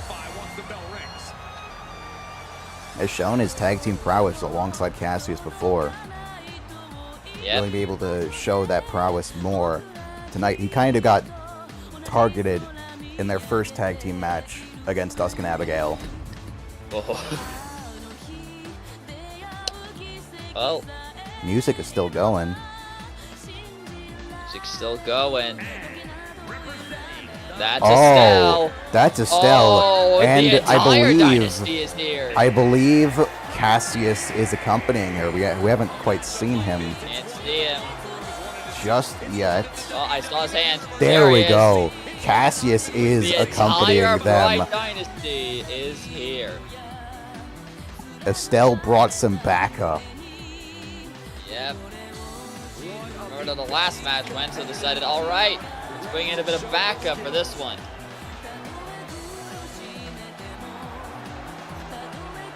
A: Has shown his tag team prowess alongside Cassius before.
C: Yep.
A: Really be able to show that prowess more tonight. He kind of got targeted in their first tag team match against Dusk and Abigail.
C: Oh. Well,
A: Music is still going.
C: music's still going. That's Estelle.
A: That's Estelle.
C: Oh,
A: and
C: the
A: I
C: entire
A: believe
C: Dynasty is here.
A: I believe Cassius is accompanying her. We haven't quite seen him
C: Can't see him.
A: just yet.
C: Oh, I saw his hand.
A: There we
C: he is.
A: go. Cassius is
C: The
A: accompanying
C: entire
A: them.
C: Bright Dynasty is here.
A: Estelle brought some backup.
C: Yep. Remember the last match went, so decided, all right, let's bring in a bit of backup for this one.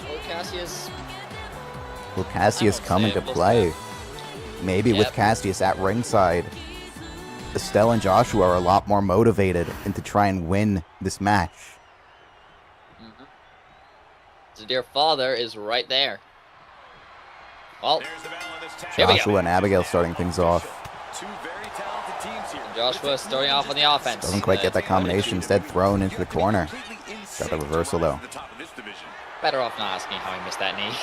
C: Will Cassius?
A: Will Cassius
C: I won't
A: come
C: say
A: into
C: it, we'll
A: play?
C: see.
A: Maybe with
C: Yep.
A: Cassius at ringside, Estelle and Joshua are a lot more motivated and to try and win this match.
C: The dear father is right there. Well, here we go.
A: Joshua and Abigail starting things off.
C: Joshua starting off on the offense.
A: Doesn't quite get that combination. Instead, thrown into the corner. Got the reversal though.
C: Better off not asking how he missed that knee.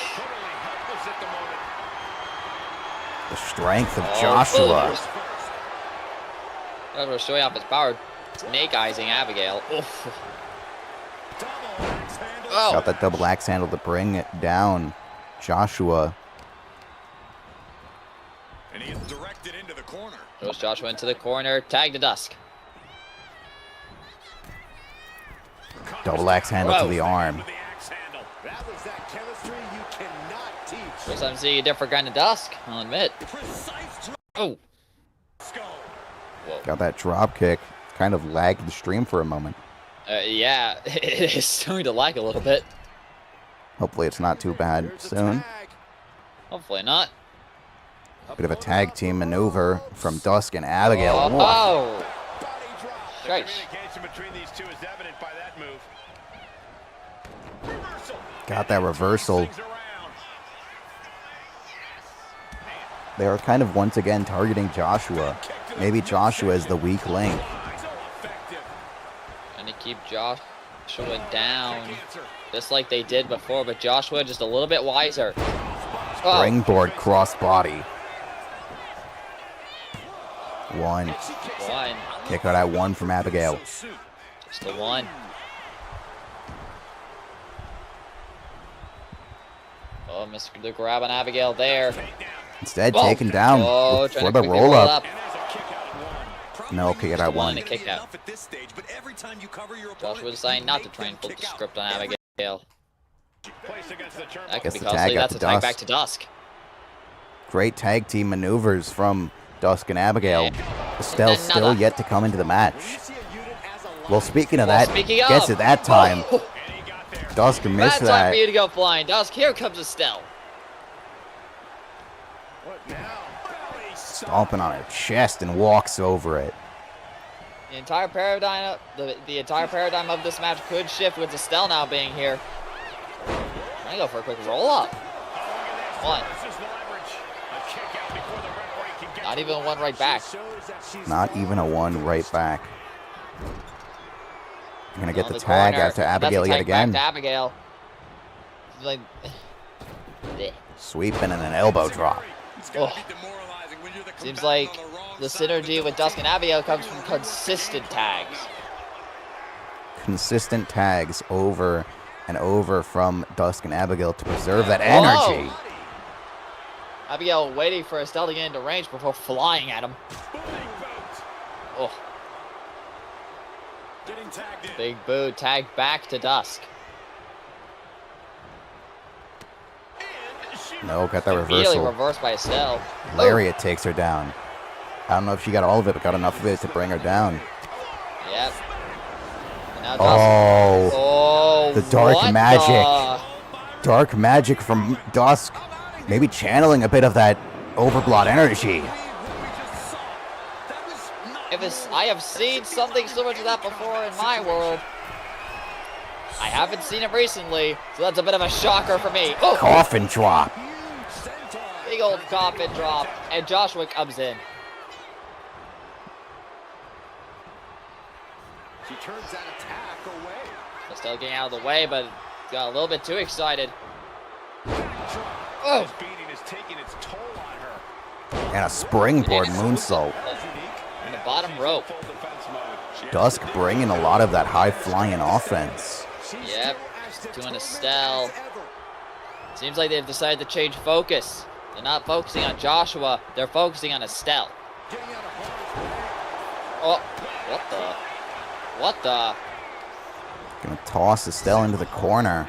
A: The strength of
C: Oh,
A: Joshua.
C: Joshua showing off his power, snake eyesing Abigail. Oof. Oh,
A: Got that double axe handle to bring it down. Joshua.
D: And he is directed into the corner.
C: throws Joshua into the corner. Tag to Dusk.
A: Double axe handle to
C: Whoa.
A: the arm.
D: That was that chemistry you cannot teach.
C: First time seeing a different kind of Dusk, I'll admit. Oh,
A: Got that drop kick. Kind of lagged the stream for a moment.
C: yeah, it is starting to lag a little bit.
A: Hopefully it's not too bad soon.
C: Hopefully not.
A: Bit of a tag team maneuver from Dusk and Abigail.
C: Oh,
A: Whoa.
C: oh. Straight.
D: Communication between these two is evident by that move.
A: Got that reversal. They are kind of once again targeting Joshua. Maybe Joshua is the weak link.
C: Trying to keep Joshua down, just like they did before, but Joshua just a little bit wiser. Oh,
A: Springboard crossbody. One.
C: one.
A: Kick out at one from Abigail.
C: Just the one. Oh, missed the grab on Abigail there.
A: Instead,
C: Oh.
A: taken down
C: Oh,
A: for
C: trying to
A: the
C: quickly
A: roll up.
C: up.
A: No, kick it
C: Just
A: out
C: the one
A: one.
C: to kick out. Joshua deciding not to try and flip the script on Abigail. That could
A: Gets
C: be
A: the
C: costly.
A: tag out
C: That's
A: to
C: a tag
A: Dusk.
C: back to Dusk.
A: Great tag team maneuvers from Dusk and Abigail.
C: Yeah.
A: Estelle
C: And then
A: still
C: another.
A: yet to come into the match. Well, speaking of
C: Well,
A: that,
C: speaking
A: gets
C: of-
A: it that time.
C: Oh,
A: Dusk
C: bad
A: missed
C: time
A: that.
C: for you to go flying, Dusk. Here comes Estelle.
A: Stomping on her chest and walks over it.
C: The entire paradigm, the entire paradigm of this match could shift with Estelle now being here. Trying to go for a quick roll up. One. Not even one right back.
A: Not even a one right back. You're gonna get
C: On
A: the tag
C: corner.
A: out to
C: That's a
A: Abigail yet
C: tag back
A: again.
C: to Abigail. Like,
A: Sweeping and an elbow drop.
C: oh. Seems like the synergy with Dusk and Abigail comes from consistent tags.
A: Consistent tags over and over from Dusk and Abigail to preserve that energy.
C: Whoa. Abigail waiting for Estelle to get into range before flying at him. Oh. Big boot, tag back to Dusk.
A: No, got that
C: Immediately
A: reversal.
C: reversed by Estelle.
A: Lariat takes her down. I don't know if she got all of it, but got enough of it to bring her down.
C: Yep. And now Dusk.
A: Oh,
C: Oh,
A: the dark
C: what
A: magic.
C: the-
A: dark magic from Dusk. Maybe channeling a bit of that Overblood energy.
C: I have seen something similar to that before in my world. I haven't seen it recently, so that's a bit of a shocker for me. Oh,
A: Coffin drop.
C: big old coffin drop, and Joshua comes in.
D: She turns that attack away.
C: Estelle getting out of the way, but got a little bit too excited. Oh!
D: This beating is taking its toll on her.
A: And a springboard moonsault.
C: In the bottom rope.
A: Dusk bringing a lot of that high-flying offense.
C: Yep, doing Estelle. Seems like they've decided to change focus. They're not focusing on Joshua, they're focusing on Estelle. Oh, what the?
A: Gonna toss Estelle into the corner.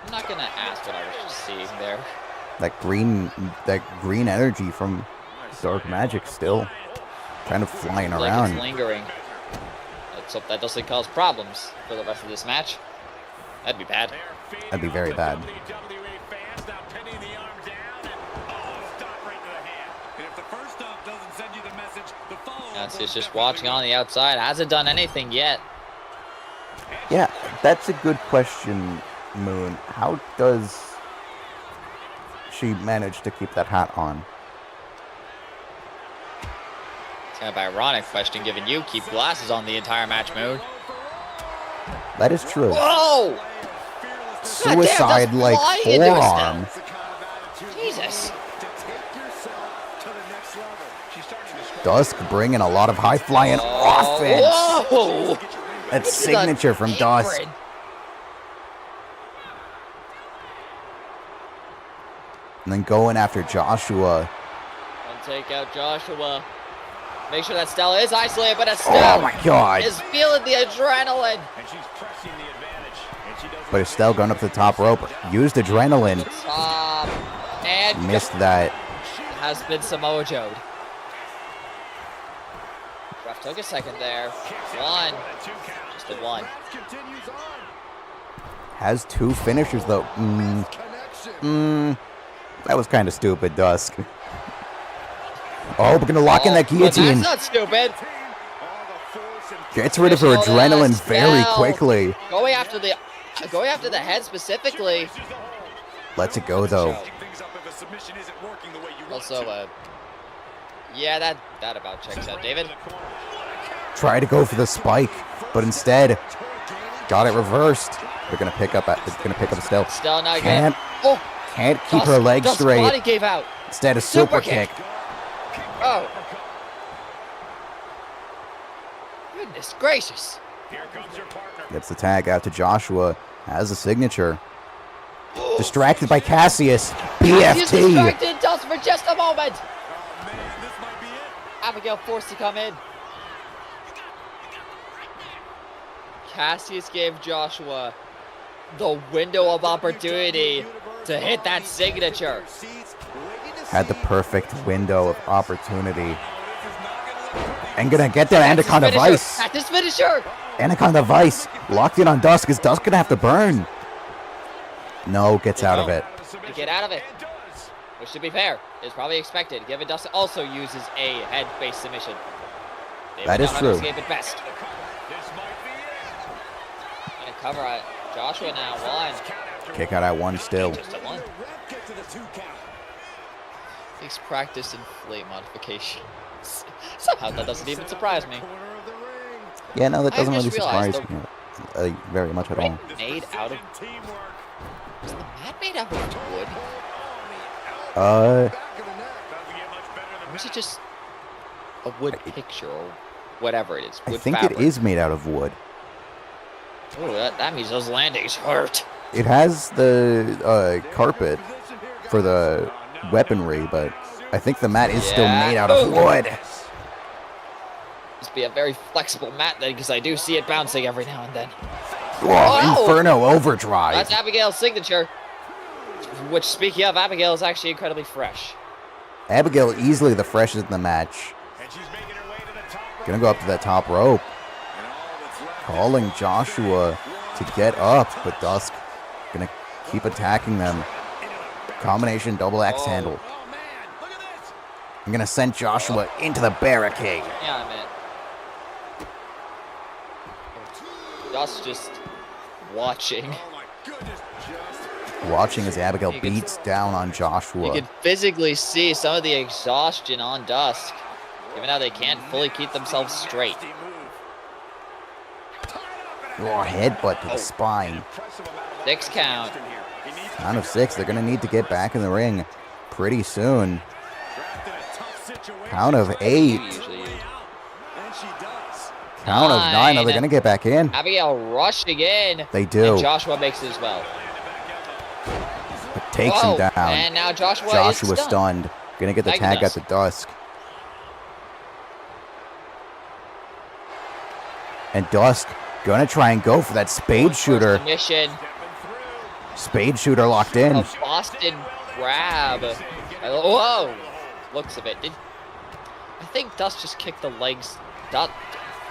C: I'm not gonna ask what I was just seeing there.
A: That green energy from Dark Magic still kind of flying
C: Like
A: around.
C: it's lingering. Let's hope that doesn't cause problems for the rest of this match. That'd be bad.
A: That'd be very bad.
C: He's just watching on the outside. Hasn't done anything yet.
A: Yeah, that's a good question, Moon. How does she manage to keep that hat on?
C: It's kind of an ironic question given you keep glasses on the entire match, Moon.
A: That is true.
C: Whoa!
A: Suicide-like forearm.
C: Jesus.
A: Dusk bringing a lot of high-flying offense.
C: Whoa!
A: That's signature from Dusk. And then going after Joshua.
C: And take out Joshua. Make sure that Estelle is isolated, but Estelle
A: Oh my God.
C: is feeling the adrenaline.
D: And she's pressing the advantage. And she doesn't
A: But Estelle going up the top rope. Used adrenaline.
C: And
A: Missed that.
C: has been Samoa Joe'd. Ref took a second there. One. Just a one.
A: Has two finishers though. That was kind of stupid, Dusk. Oh, we're gonna lock in that
C: But
A: guillotine.
C: that's not stupid.
A: Gets rid of her adrenaline very quickly.
C: Going after the head specifically.
A: Lets it go though.
C: Also, yeah, that about checks out, David.
A: Try to go for the spike, but instead got it reversed. They're gonna pick up. Estelle.
C: Still not
A: Can't keep her
C: Dusk-
A: legs
C: Dusk's
A: straight.
C: body gave out.
A: Instead, a super kick.
C: Oh. Goodness gracious.
A: Gets the tag out to Joshua. Has a signature. Distracted by Cassius.
C: He's
A: BFT.
C: distracted Dusk for just a moment. Abigail forced to come in. Cassius gave Joshua the window of opportunity to hit that signature.
A: Had the perfect window of opportunity. And gonna get that Anaconda Vice.
C: At this finisher.
A: Anaconda Vice locked in on Dusk. Is Dusk gonna have to burn? No, gets out of it.
C: To get out of it. Which, to be fair, is probably expected, given Dusk also uses a head-based submission.
A: That is true.
C: Escape it best. Gonna cover Joshua now. One.
A: Kick out at one still.
C: Just a one. He's practiced in flame modifications. Somehow that doesn't even surprise me.
A: Yeah, no, that
C: I
A: doesn't
C: just
A: really
C: realized
A: surprise me very much at all.
C: Made out of... Is the mat made out of wood?
A: Uh,
C: Or is it just a wood picture or whatever it is?
A: I
C: Wood
A: think
C: fabric?
A: it is made out of wood.
C: Oh, that means those landings hurt.
A: It has the carpet for the weaponry, but I think the mat is still made out of wood.
C: Must be a very flexible mat then, because I do see it bouncing every now and then.
A: Whoa,
C: Oh!
A: Inferno Overdrive.
C: That's Abigail's signature. Which, speaking of, Abigail is actually incredibly fresh.
A: Abigail easily the freshest in the match. Gonna go up to that top rope. Calling Joshua to get up, but Dusk gonna keep attacking them. Combination double axe handle. I'm gonna send Joshua into the barricade.
C: Yeah, a minute. Dusk just watching.
A: Watching as Abigail beats down on Joshua.
C: You can physically see some of the exhaustion on Dusk, even though they can't fully keep themselves straight.
A: Oh, headbutt to the spine.
C: 6 count.
A: Count of 6. They're going to need to get back in the ring pretty soon. Count of 8. Count of 9. Are they going to get back in?
C: Abigail rushing in.
A: They do.
C: And Joshua makes it as well.
A: It takes him down.
C: And now Joshua is
A: stunned. Going to get the tag at the Dusk. And Dusk going to try and go for that spade shooter. Spade shooter locked in.
C: A Boston grab. Whoa. Looks of it. I think Dusk just kicked the legs. Yeah,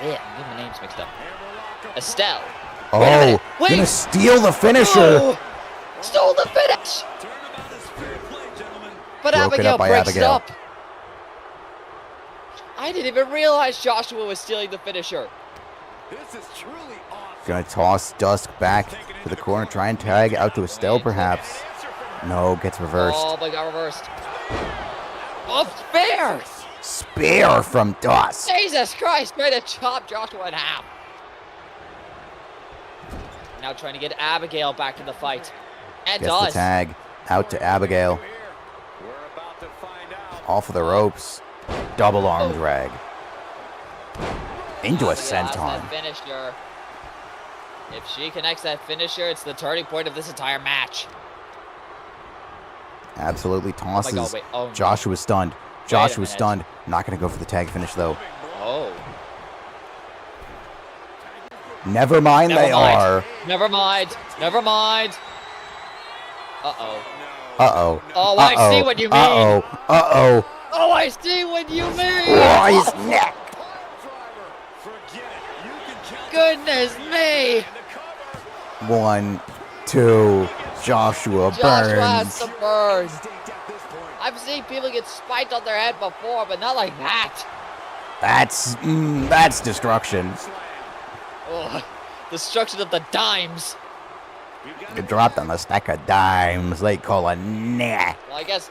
C: I'm getting my names mixed up. Estelle.
A: Oh, gonna steal the finisher.
C: Oh, stole the finish. But Abigail breaks it up. I didn't even realize Joshua was stealing the finisher.
D: This is truly awesome.
A: Gonna toss Dusk back to the corner, try and tag out to Estelle perhaps. No, gets reversed.
C: Oh, but got reversed. Oh, spear!
A: Spear from Dusk.
C: Jesus Christ, way to chop Joshua in half. Now trying to get Abigail back in the fight. And
A: gets the tag out to Abigail. Off of the ropes. Double arm drag. Into a senton.
C: Finisher. If she connects that finisher, it's the turning point of this entire match.
A: Absolutely tosses.
C: Oh my God, wait. Oh,
A: Joshua's stunned. Joshua's stunned. Not going to go for the tag finish, though.
C: Oh.
A: Never mind, they are.
C: Never mind. Never mind. Uh-oh.
A: Uh-oh.
C: Oh, I see what you mean.
A: Uh-oh. Uh-oh.
C: Oh, I see what you mean.
A: Oh, his neck.
C: Goodness me.
A: 1, 2. Joshua burns.
C: Joshua has to burn. I've seen people get spiked on their head before, but not like that.
A: That's destruction.
C: Oh, destruction of the dimes.
A: You dropped on a stack of dimes. They call a nah.
C: Well, I guess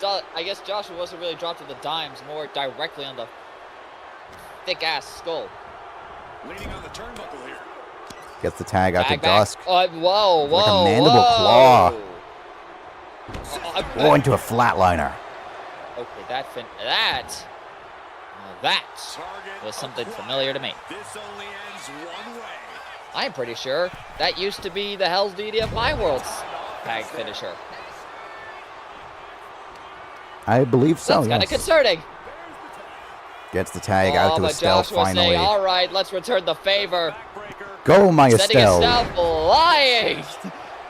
C: Joshua wasn't really dropped on the dimes, more directly on the thick-ass skull.
D: Leaning on the turnbuckle here.
A: Gets the tag out to
C: Back.
A: Dusk.
C: Whoa.
A: Like a mandible claw.
C: Oh,
A: into a flatliner.
C: Okay, that was something familiar to me.
D: This only ends one way.
C: I'm pretty sure that used to be the Hell's Deity of my world's tag finisher.
A: I believe so.
C: That's kind of concerning.
A: Gets the tag out to Estelle finally.
C: Saying, all right, let's return the favor.
A: Go, my
C: Setting
A: Estelle.
C: flying.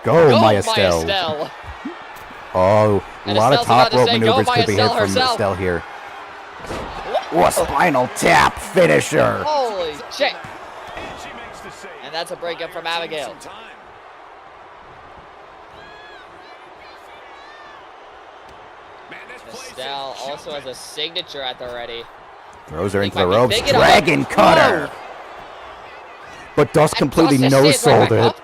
A: Go, my Estelle. Oh, a lot of top rope maneuvers could be hit from Estelle here. What a spinal tap finisher.
C: Holy shit. And that's a breakup from Abigail. Estelle also has a signature at the ready.
A: Throws her into the ropes. Dragon cutter. But Dusk completely no-sold it.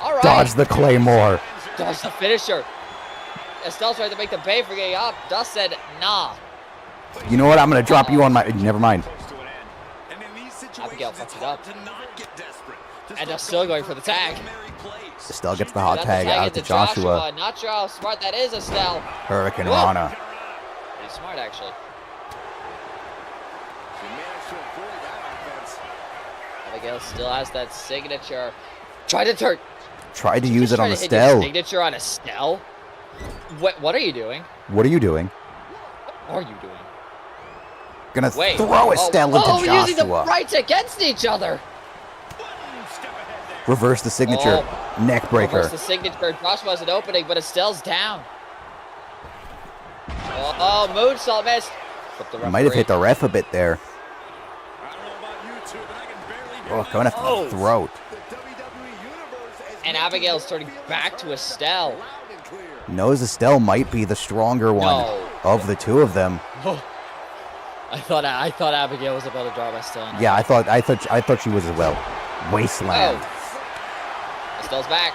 C: Right.
A: Dodge the Claymore.
C: Dodge the finisher. Estelle tried to make the pay for getting up. Dusk said, nah.
A: You know what? I'm going to drop you on my... Never mind.
C: Abigail fucks it up. And they're still going for the tag.
A: Estelle gets the hot tag out to Joshua.
C: Not sure how smart that is, Estelle.
A: Hurricane Rana.
C: Pretty smart, actually. Abigail still has that signature. Tried to use it on Estelle. Signature on Estelle? What are you doing?
A: What are you doing?
C: What are you doing?
A: Gonna throw Estelle into Joshua.
C: We're using the rights against each other.
A: Reverse the signature. Neck breaker.
C: Reverse the signature. Joshua has an opening, but Estelle's down. Oh, moonsault missed.
A: Might have hit the ref a bit there. Oh, going after the throat.
C: And Abigail's turning back to Estelle.
A: Knows Estelle might be the stronger one of the two of them.
C: I thought Abigail was about to drop Estelle.
A: Yeah, I thought she was as well. Wasteland.
C: Estelle's back.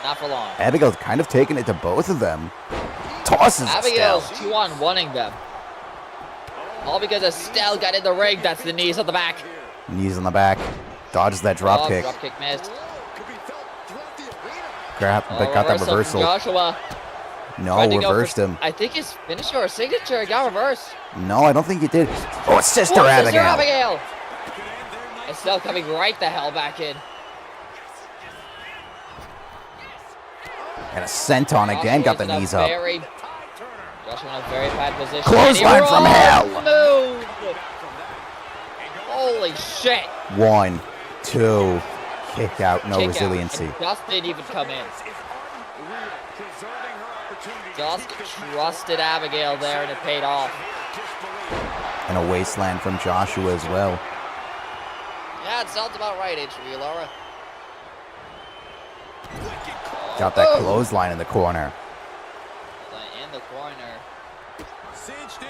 C: Not for long.
A: Abigail's kind of taking it to both of them. Tosses
C: Abigail's
A: Estelle.
C: 2-on-1ing them. All because Estelle got in the ring. That's the knees on the back.
A: Knees on the back. Dodges that drop kick.
C: Drop kick missed.
A: Got that reversal.
C: Joshua.
A: No, reversed him.
C: I think his finisher or signature got reversed.
A: No, I don't think he did. Oh, it's Sister Abigail.
C: Estelle coming right the hell back in.
A: And a senton again, got the knees up.
C: Joshua in a very bad position.
A: Clothesline from hell.
C: Move. Holy shit.
A: 1, 2, kick out, no resiliency.
C: Dusk didn't even come in. Dusk trusted Abigail there and it paid off.
A: And a wasteland from Joshua as well.
C: Yeah, it sounds about right, H3, Laura.
A: Got that clothesline in the corner.
C: In the corner.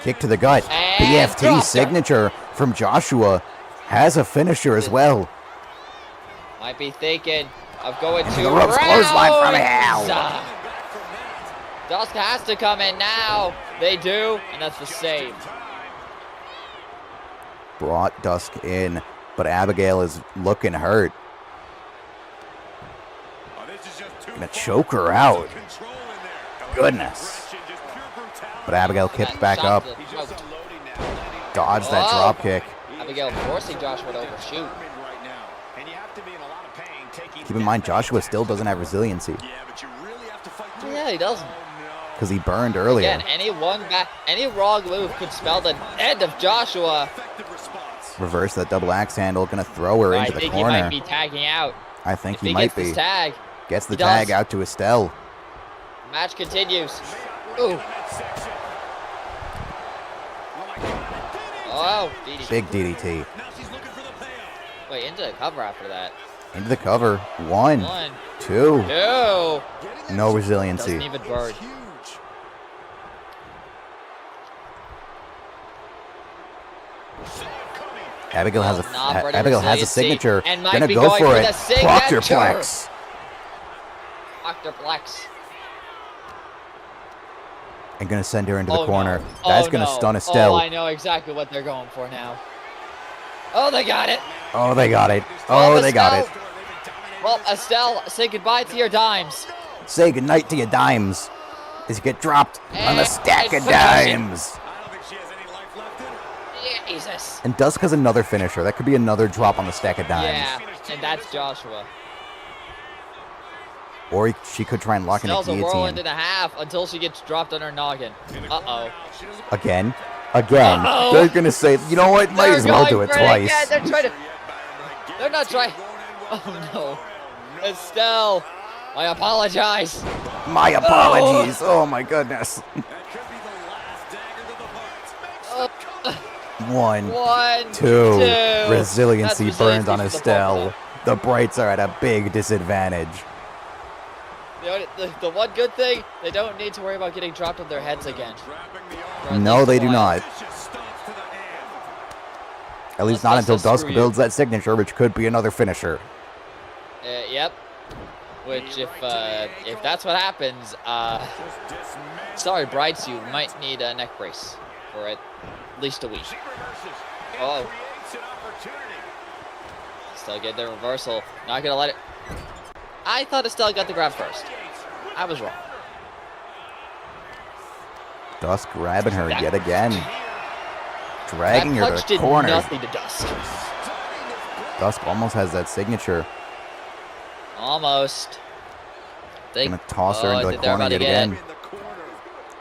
A: Kick to the gut.
C: And
A: BFT signature from Joshua. Has a finisher as well.
C: Might be thinking of going to
A: the ropes, clothesline from hell.
C: Dusk has to come in now. They do, and that's the save.
A: Brought Dusk in, but Abigail is looking hurt. Gonna choke her out. Goodness. But Abigail kicked back up. Dodged that drop kick.
C: Abigail forcing Joshua to overshoot.
A: Keep in mind, Joshua still doesn't have resiliency.
C: Yeah, he doesn't.
A: Because he burned earlier.
C: Again, any wrong move could spell the end of Joshua.
A: Reverse that double axe handle. Gonna throw her into the corner.
C: I think he might be tagging out.
A: I think he
C: Gets
A: might be.
C: this tag.
A: Gets the tag out to Estelle.
C: Match continues. Ooh. Oh, DDT.
A: Big DDT.
C: Wait, into the cover after that.
A: Into the cover. 1, 2. No resiliency.
C: Doesn't even burn.
A: Abigail has a signature.
C: And might
A: Gonna
C: be
A: go
C: going
A: for
C: for
A: it.
C: the signature.
A: Proctor Plex.
C: Proctor Plex.
A: And gonna send her into the
C: Oh,
A: corner.
C: no.
A: That's
C: Oh,
A: gonna
C: no.
A: stun Estelle.
C: Oh, I know exactly what they're going for now. Oh, they got it.
A: Oh, they got it. Oh, they got it.
C: Well, Estelle, say goodbye to your dimes.
A: Say goodnight to your dimes. As you get dropped on a stack of dimes.
C: Jesus.
A: And Dusk has another finisher. That could be another drop on the stack of dimes.
C: Yeah, and that's Joshua.
A: Or she could try and lock in a
C: Estelle's a whirlwind
A: guillotine.
C: and a half until she gets dropped on her noggin. Uh-oh.
A: Again.
C: Uh-oh.
A: They're going to say, you know what? Might as well do it twice.
C: Yeah, they're not trying. Oh, no. Estelle, I apologize.
A: My apologies. Oh, my goodness. 1, 2. Resiliency burned on Estelle. The Brights are at a big disadvantage.
C: The one good thing, they don't need to worry about getting dropped on their heads again.
A: No, they do not. At least not until Dusk builds that signature, which could be another finisher.
C: Yep. Which, if that's what happens, sorry, Brights, you might need a neck brace for at least a week. Oh. Still get the reversal. Not gonna let it. I thought Estelle got the grab first. I was wrong.
A: Dusk grabbing her yet again. Dragging her to the
C: did
A: corner.
C: Nothing to Dusk.
A: Dusk almost has that signature.
C: Almost.
A: Gonna toss her into the corner yet again.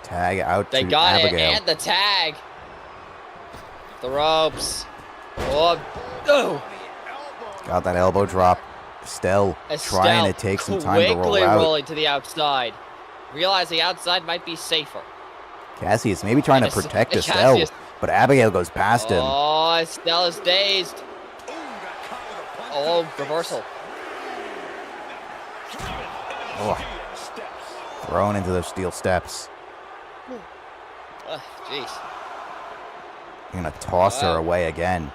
A: Tag out to Abigail.
C: They got it, and the tag. The ropes. Oh.
A: Got that elbow drop. Estelle trying to take some time to roll
C: quickly
A: out.
C: rolling to the outside. Realize the outside might be safer.
A: Cassius maybe trying to protect Estelle, but Abigail goes past him.
C: Oh, Estelle is dazed. Oh, reversal.
A: Oh. Thrown into those steel steps.
C: Jeez.
A: You're going to toss her away again.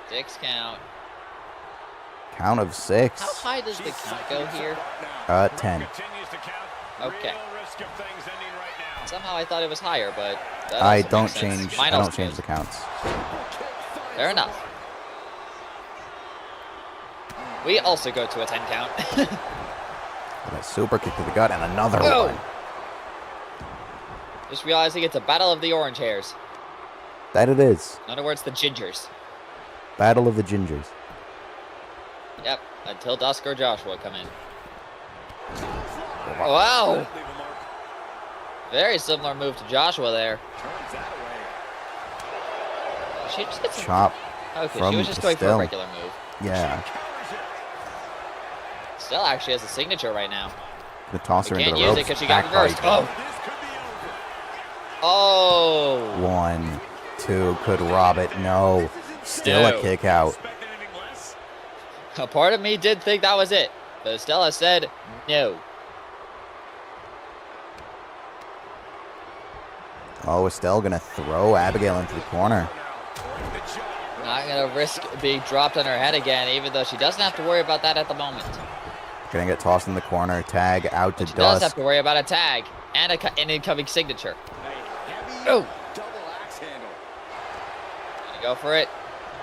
C: 6 count.
A: Count of 6.
C: How high does the count go here?
A: 10.
C: Okay. Somehow I thought it was higher, but that
A: I
C: also
A: don't
C: makes sense.
A: change.
C: Mine
A: I
C: also
A: don't change
C: does.
A: the counts.
C: Fair enough. We also go to a 10 count.
A: A super kick to the gut and another
C: Oh.
A: one.
C: Just realizing it's a battle of the orange hairs.
A: That it is.
C: In other words, the gingers.
A: Battle of the Gingers.
C: Yep, until Dusk or Joshua come in. Wow! Very similar move to Joshua there. She just gets
A: Chop.
C: Okay,
A: from
C: she was just going for a
A: Estelle.
C: regular move.
A: Yeah.
C: Estelle actually has a signature right now.
A: The toss her into
C: Can't
A: the
C: use
A: ropes.
C: it because she got
A: Backbite.
C: reversed. Oh! Oh!
A: 1, 2, could rob it. No. Still
C: No.
A: a kick out.
C: A part of me did think that was it, but Estelle said no.
A: Oh, Estelle gonna throw Abigail into the corner.
C: Not gonna risk being dropped on her head again, even though she doesn't have to worry about that at the moment.
A: Gonna get tossed in the corner. Tag out to
C: She does have
A: Dusk.
C: to worry about a tag and an incoming signature. Oh! Gonna go for it.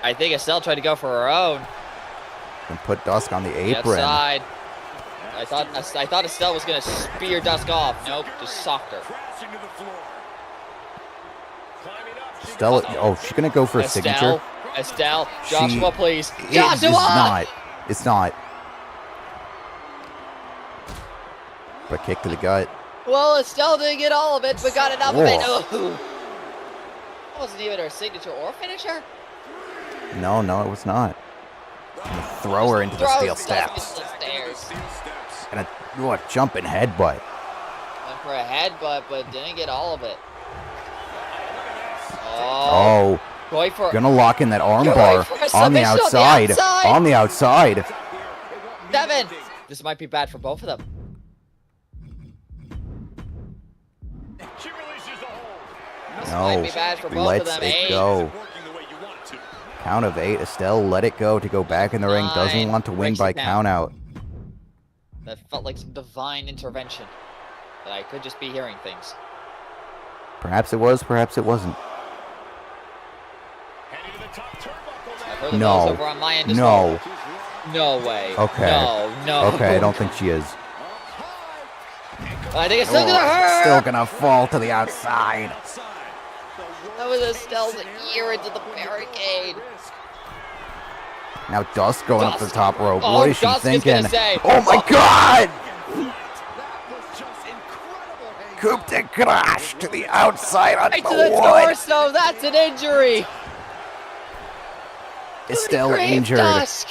C: I think Estelle tried to go for her own.
A: And put Dusk on the
C: The
A: apron.
C: outside. I thought Estelle was gonna spear Dusk off. Nope, just socked her.
A: Estelle, oh, she's gonna go for a signature.
C: Estelle, Joshua, please.
A: It
C: Joshua!
A: is not. It's not. But kick to the gut.
C: Well, Estelle didn't get all of it, but got enough of it.
A: Whoa.
C: Oh. That wasn't even her signature or finisher.
A: No, it was not. Gonna throw her into the
C: Throws
A: steel
C: Dusk
A: steps.
C: into the stairs.
A: And a jumping headbutt.
C: Went for a headbutt, but didn't get all of it.
A: Oh,
C: Going for
A: gonna lock in that armbar
C: for a
A: on the
C: submission on the
A: outside.
C: outside.
A: On the outside.
C: 7. This might be bad for both of them. This might be bad for both of
A: Lets
C: them.
A: it
C: 8.
A: go. Count of 8. Estelle let it go to go back in the ring. Doesn't
C: 9.
A: want to win
C: Breaks
A: by
C: it down.
A: count out.
C: That felt like some divine intervention. But I could just be hearing things.
A: Perhaps it was, perhaps it wasn't.
C: I've heard the
A: No.
C: noise over on my end as
A: No.
C: well. No way.
A: Okay.
C: No.
A: Okay, I don't think she is.
C: I think it's still gonna hurt.
A: Still gonna fall to the outside.
C: That was Estelle's ear into the barricade.
A: Now Dusk going up
C: Dusk.
A: the top rope.
C: Oh,
A: What is she
C: Dusk is
A: thinking?
C: gonna say,
A: Oh my
C: oh.
A: god! Coup de crash to the outside on
C: Right to
A: the
C: the
A: wood.
C: torso. That's an injury.
A: Estelle
C: Grave
A: injured.
C: Dusk.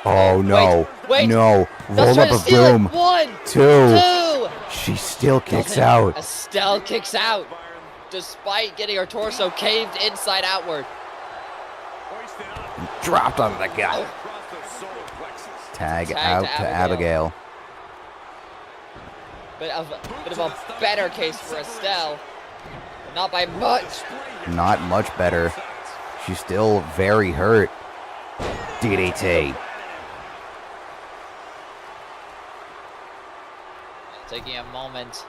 A: Oh no.
C: Wait.
A: No.
C: Dusk
A: Roll
C: trying
A: up
C: to
A: of
C: steal
A: doom.
C: it. 1,
A: 2.
C: 2.
A: She still kicks
C: Doesn't.
A: out.
C: Estelle kicks out, despite getting her torso caved inside outward.
A: Dropped on the gut. Tag out to Abigail.
C: Bit of a better case for Estelle, but not by much.
A: Not much better. She's still very hurt. DDT.
C: Taking a moment.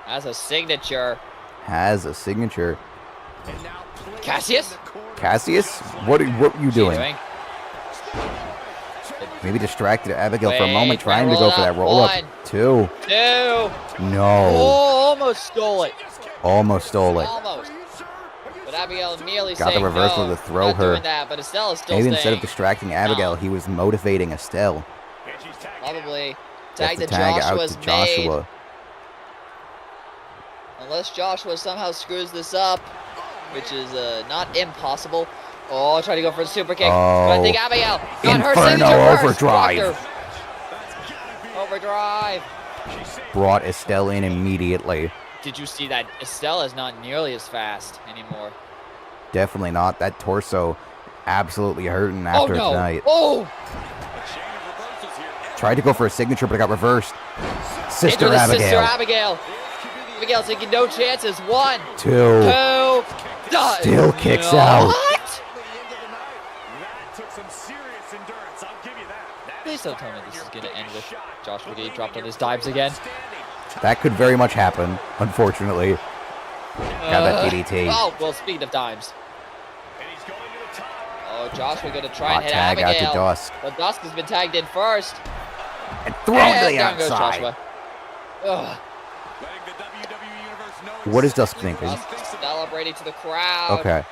C: Has a signature.
A: Has a signature.
C: Cassius?
A: Cassius? What are you doing?
C: Doing?
A: Maybe distracted Abigail for a
C: Wait,
A: moment, trying to
C: roll
A: go for
C: up.
A: that roll up.
C: 1,
A: 2.
C: 2.
A: No.
C: Oh, almost stole it.
A: Almost stole it.
C: Almost. But Abigail nearly
A: Got the
C: saying
A: reversal
C: no,
A: to throw
C: not
A: her.
C: doing that, but Estelle is still
A: Maybe
C: staying.
A: instead of distracting Abigail, he was motivating Estelle.
C: Probably.
A: That's
C: Tag
A: the
C: that
A: tag out
C: Joshua's
A: to Joshua.
C: made. Unless Joshua somehow screws this up, which is not impossible. Oh, trying to go for a super kick. But I think Abigail got her
A: Inferno
C: signature first.
A: overdrive.
C: Proctor. Overdrive.
A: Brought Estelle in immediately.
C: Did you see that? Estelle is not nearly as fast anymore.
A: Definitely not. That torso absolutely hurting after
C: oh, no.
A: tonight.
C: Oh!
A: Tried to go for a signature, but it got reversed. Sister
C: Into the
A: Abigail.
C: Sister Abigail. Abigail taking no chances. 1,
A: 2.
C: 2. Done.
A: Still kicks out.
C: What? Please don't tell me this is going to end with Joshua getting dropped on his dives again.
A: That could very much happen, unfortunately. Got that DDT.
C: Oh, well, speaking of dimes. Oh, Joshua gonna try and hit
A: tag
C: Abigail.
A: out to Dusk.
C: But Dusk has been tagged in first.
A: And thrown to the
C: down goes
A: outside.
C: Joshua. Ugh.
A: What is Dusk thinking?
C: Dusk celebrating to the crowd.
A: Okay.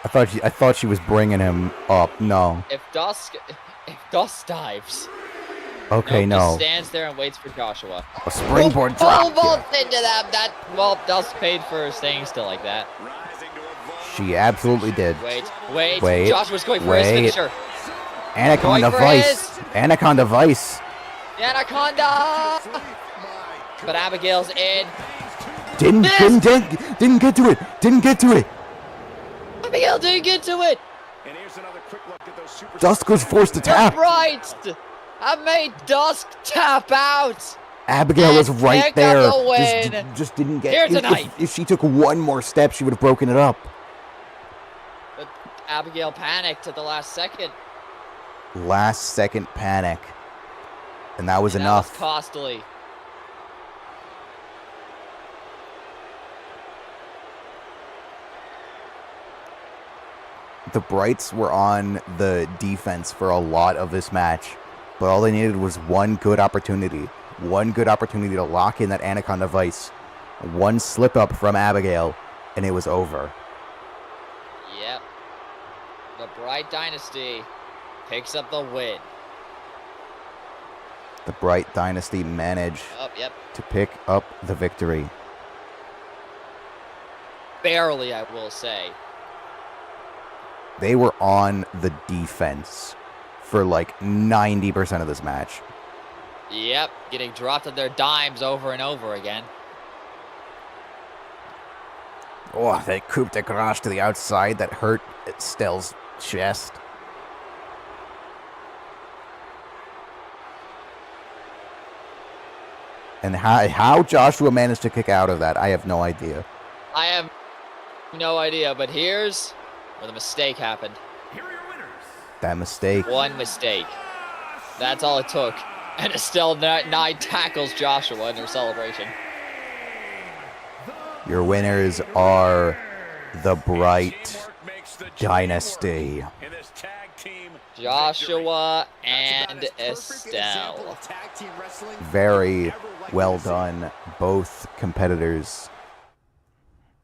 A: I thought she was bringing him up. No.
C: If Dusk dives.
A: Okay,
C: no.
A: no.
C: Just stands there and waits for Joshua.
A: A springboard
C: Full
A: drop.
C: vault into that. Well, Dusk paid for staying still like that.
A: She absolutely did.
C: Wait. Joshua's going for his finisher.
A: Anaconda Vice. Anaconda Vice.
C: The Anaconda. But Abigail's in.
A: Didn't get to it. Didn't get to it.
C: Abigail didn't get to it.
A: Dusk was forced to tap.
C: Right. I made Dusk tap out.
A: Abigail was right
C: pick
A: there.
C: up the win.
A: Just didn't get
C: Here tonight.
A: If she took one more step, she would have broken it up.
C: But Abigail panicked at the last second.
A: Last second panic. And that was enough.
C: That was costly.
A: The Brights were on the defense for a lot of this match, but all they needed was one good opportunity. One good opportunity to lock in that Anaconda Vice. One slip up from Abigail, and it was over.
C: Yep. The Bright Dynasty picks up the win.
A: The Bright Dynasty managed to pick up the victory.
C: Barely, I will say.
A: They were on the defense for like 90% of this match.
C: Yep, getting dropped on their dimes over and over again.
A: Oh, that coup de grace to the outside that hurt Estelle's chest. And how Joshua managed to kick out of that, I have no idea.
C: I have no idea, but here's where the mistake happened.
A: That mistake.
C: One mistake. That's all it took. And Estelle 9 tackles Joshua in their celebration.
A: Your winners are the Bright Dynasty.
C: Joshua and Estelle.
A: Very well done, both competitors.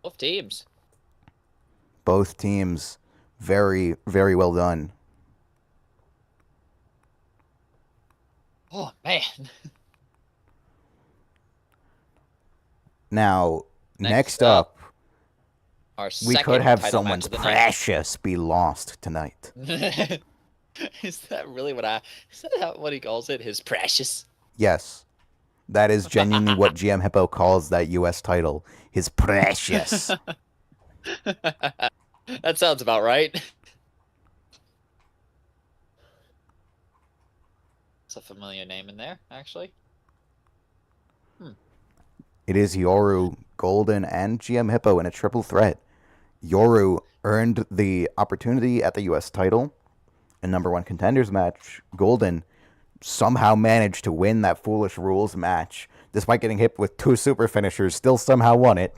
C: Both teams.
A: Both teams, very, very well done.
C: Oh, man.
A: Now, next up, we could have someone's precious be lost tonight.
C: Is that really what he calls it? His precious?
A: Yes. That is genuinely what GM Hippo calls that U.S. title. His precious.
C: That sounds about right. It's a familiar name in there, actually.
A: It is Yoru, Golden, and GM Hippo in a triple threat. Yoru earned the opportunity at the U.S. title in #1 contenders match. Golden somehow managed to win that Foolish Rules match. Despite getting hit with 2 super finishers, still somehow won it.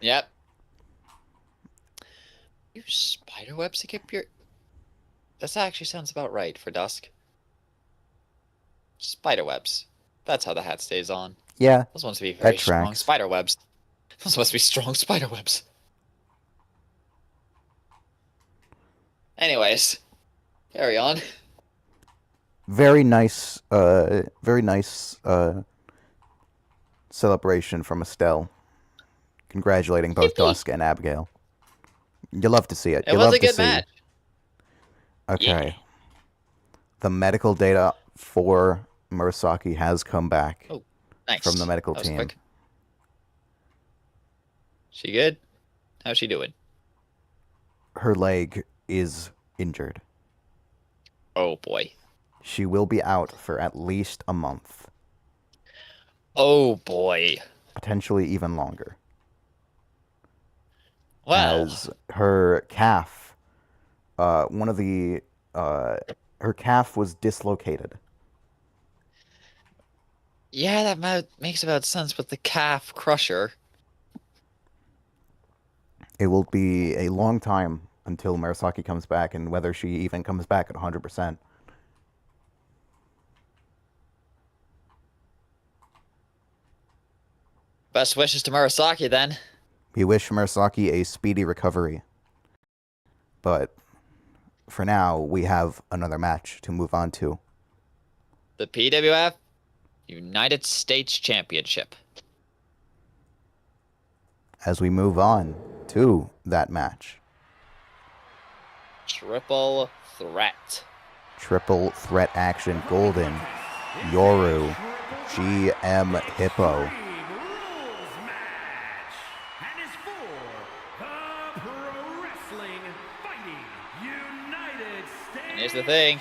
C: Yep. You spiderwebs to keep your... This actually sounds about right for Dusk. Spiderwebs. That's how the hat stays on.
A: Yeah.
C: Those ones to be very strong
A: tracks.
C: spiderwebs. Those must be strong spiderwebs. Anyways, carry on.
A: Very nice celebration from Estelle. Congratulating both Dusk and Abigail. You love to see it.
C: It was a good match.
A: Okay.
C: Yeah.
A: The medical data for Murasaki has come back.
C: Oh, nice.
A: From the medical
C: That was
A: team.
C: quick. She good? How's she doing?
A: Her leg is injured.
C: Oh, boy.
A: She will be out for at least a month.
C: Oh, boy.
A: Potentially even longer.
C: Well.
A: As her calf, her calf was dislocated.
C: Yeah, that makes about sense with the calf crusher.
A: It will be a long time until Murasaki comes back, and whether she even comes back at 100%.
C: Best wishes to Murasaki, then.
A: We wish Murasaki a speedy recovery. But for now, we have another match to move on to.
C: The PWF United States Championship.
A: As we move on to that match.
C: Triple threat.
A: Triple threat action. Golden, Yoru, GM Hippo.
C: And here's the thing.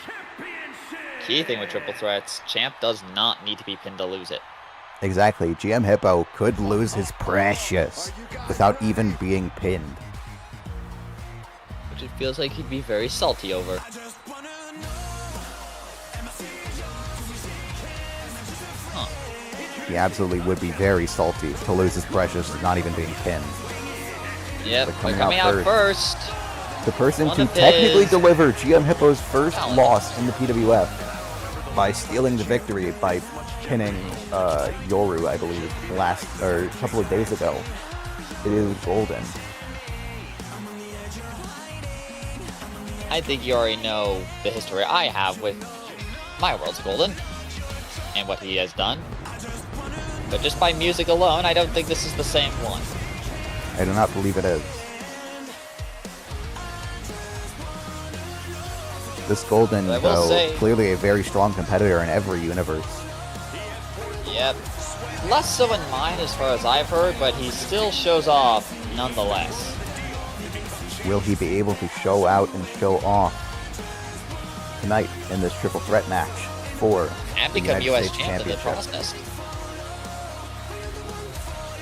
C: Key thing with triple threats, champ does not need to be pinned to lose it.
A: Exactly. GM Hippo could lose his precious without even being pinned.
C: Which it feels like he'd be very salty over.
A: He absolutely would be very salty to lose his precious not even being pinned.
C: Yep,
A: But
C: but coming out first.
A: The person
C: One
A: to
C: of
A: technically
C: his
A: deliver GM Hippo's first
C: talent.
A: loss in the PWF by stealing the victory by pinning Yoru, I believe, a couple of days ago. It is Golden.
C: I think you already know the history I have with my World's Golden and what he has done. But just by music alone, I don't think this is the same one.
A: I do not believe it is. This Golden,
C: But I will
A: though,
C: say-
A: clearly a very strong competitor in every universe.
C: Yep. Less so in mine as far as I've heard, but he still shows off nonetheless.
A: Will he be able to show out and show off tonight in this triple threat match for
C: And
A: the
C: become
A: United
C: US
A: States
C: champ in the
A: Championship?
C: process.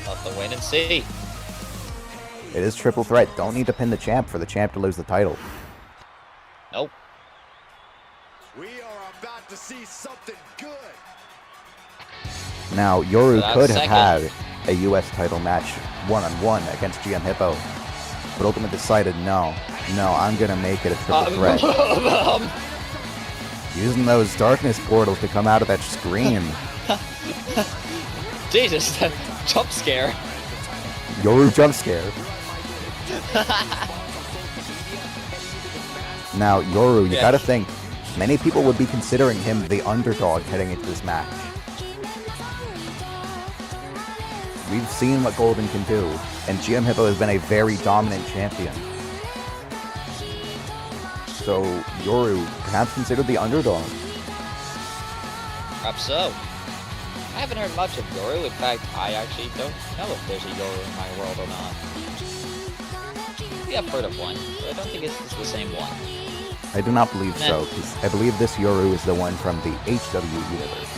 C: We'll have to wait and see.
A: It is triple threat. Don't need to pin the champ for the champ to lose the title.
C: Nope.
D: We are about to see something good.
A: Now, Yoru
C: But
A: could have
C: second.
A: had a US title match one-on-one against GM Hippo, but ultimately decided, no, I'm going to make it a triple threat. Using those darkness portals to come out of that screen.
C: Jesus, that jump scare.
A: Yoru jump scare. Now, Yoru, you
C: Yeah.
A: gotta think, many people would be considering him the underdog heading into this match. We've seen what Golden can do, and GM Hippo has been a very dominant champion. So, Yoru, perhaps considered the underdog.
C: Perhaps so. I haven't heard much of Yoru. In fact, I actually don't know if there's a Yoru in my world or not. Maybe I've heard of one, but I don't think it's the same one.
A: I do not believe so, because I believe this Yoru is the one from the HW universe.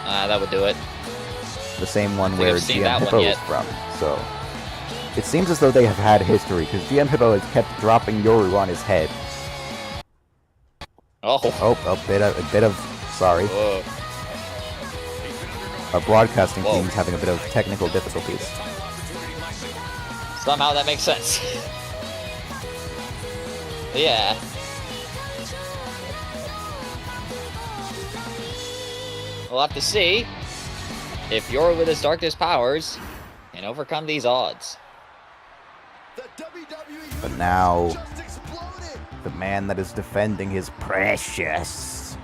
C: That would do it.
A: The same one
C: think
A: where
C: I've seen
A: GM
C: that one
A: Hippo is
C: yet.
A: from. So, it seems as though they have had history, because GM Hippo has kept dropping Yoru on his head.
C: Oh.
A: Oh, a bit of, sorry.
C: Whoa.
A: Our broadcasting
C: Whoa.
A: team's having a bit of technical difficulties.
C: Somehow that makes sense. Yeah. We'll have to see if Yoru with his darkness powers can overcome these odds.
D: The WWE
A: But now,
D: just exploded.
A: the man that is defending his precious.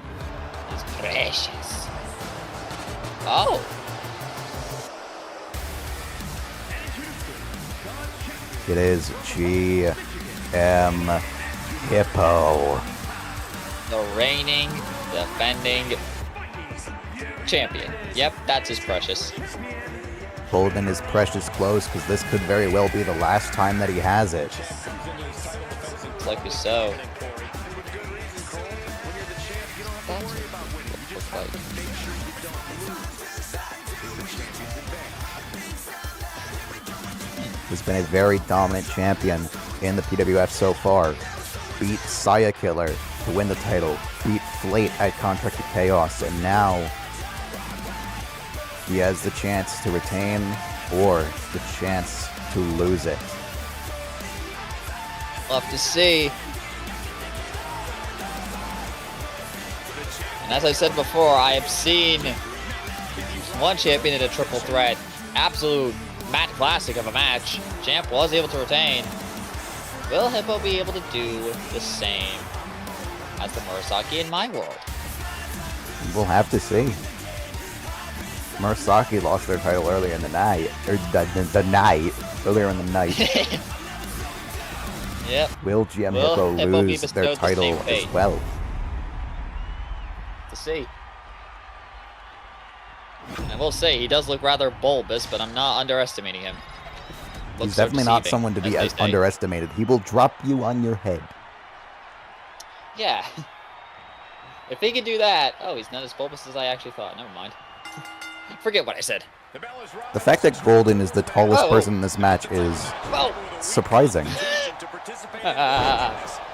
C: It's precious. Oh.
A: It is GM Hippo.
C: The reigning, defending champion. Yep, that's his precious.
A: Holding his precious close, because this could very well be the last time that he has it.
C: It's likely so. That's what it looks like.
A: He's been a very dominant champion in the PWF so far. Beat Saya Killer to win the title. Beat Flate at Contracted Chaos. And now he has the chance to retain or the chance to lose it.
C: We'll have to see. And as I said before, I have seen one champion in a triple threat. Absolute match classic of a match. Champ was able to retain. Will Hippo be able to do the same as the Murasaki in my world?
A: We'll have to see. Murasaki lost their title earlier in the night. Or earlier in the night.
C: Yep.
A: Will GM
C: Will
A: Hippo
C: be
A: lose
C: bestowed
A: their
C: the
A: title
C: same
A: as
C: fate?
A: well?
C: To see. I will say, he does look rather bulbous, but I'm not underestimating him. Looks
A: He's
C: so
A: definitely not
C: deceiving,
A: someone to be
C: as they say.
A: underestimated. He will drop you on your head.
C: Yeah. If he can do that... Oh, he's not as bulbous as I actually thought. Never mind. Forget what I said.
A: The fact that Golden is the tallest
C: Oh.
A: person in this match is
C: Oh!
A: surprising.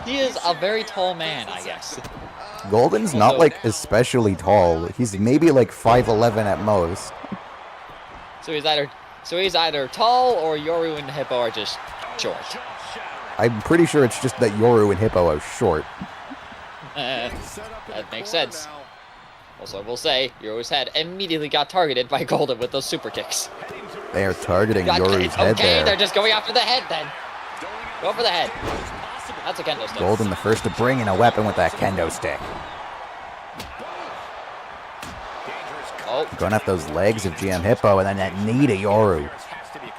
C: He is a very tall man, I guess.
A: Golden's not like especially tall. He's maybe like 5'11 at most.
C: So he's either tall or Yoru and Hippo are just short.
A: I'm pretty sure it's just that Yoru and Hippo are short.
C: That makes sense. Also, I will say, Yoru's head immediately got targeted by Golden with those super kicks.
A: They are targeting Yoru's head
C: Okay,
A: there.
C: they're just going after the head then. Go for the head. That's a kendo stick.
A: Golden the first to bring in a weapon with that kendo stick.
C: Oh,
A: Going up those legs of GM Hippo and then that knee to Yoru.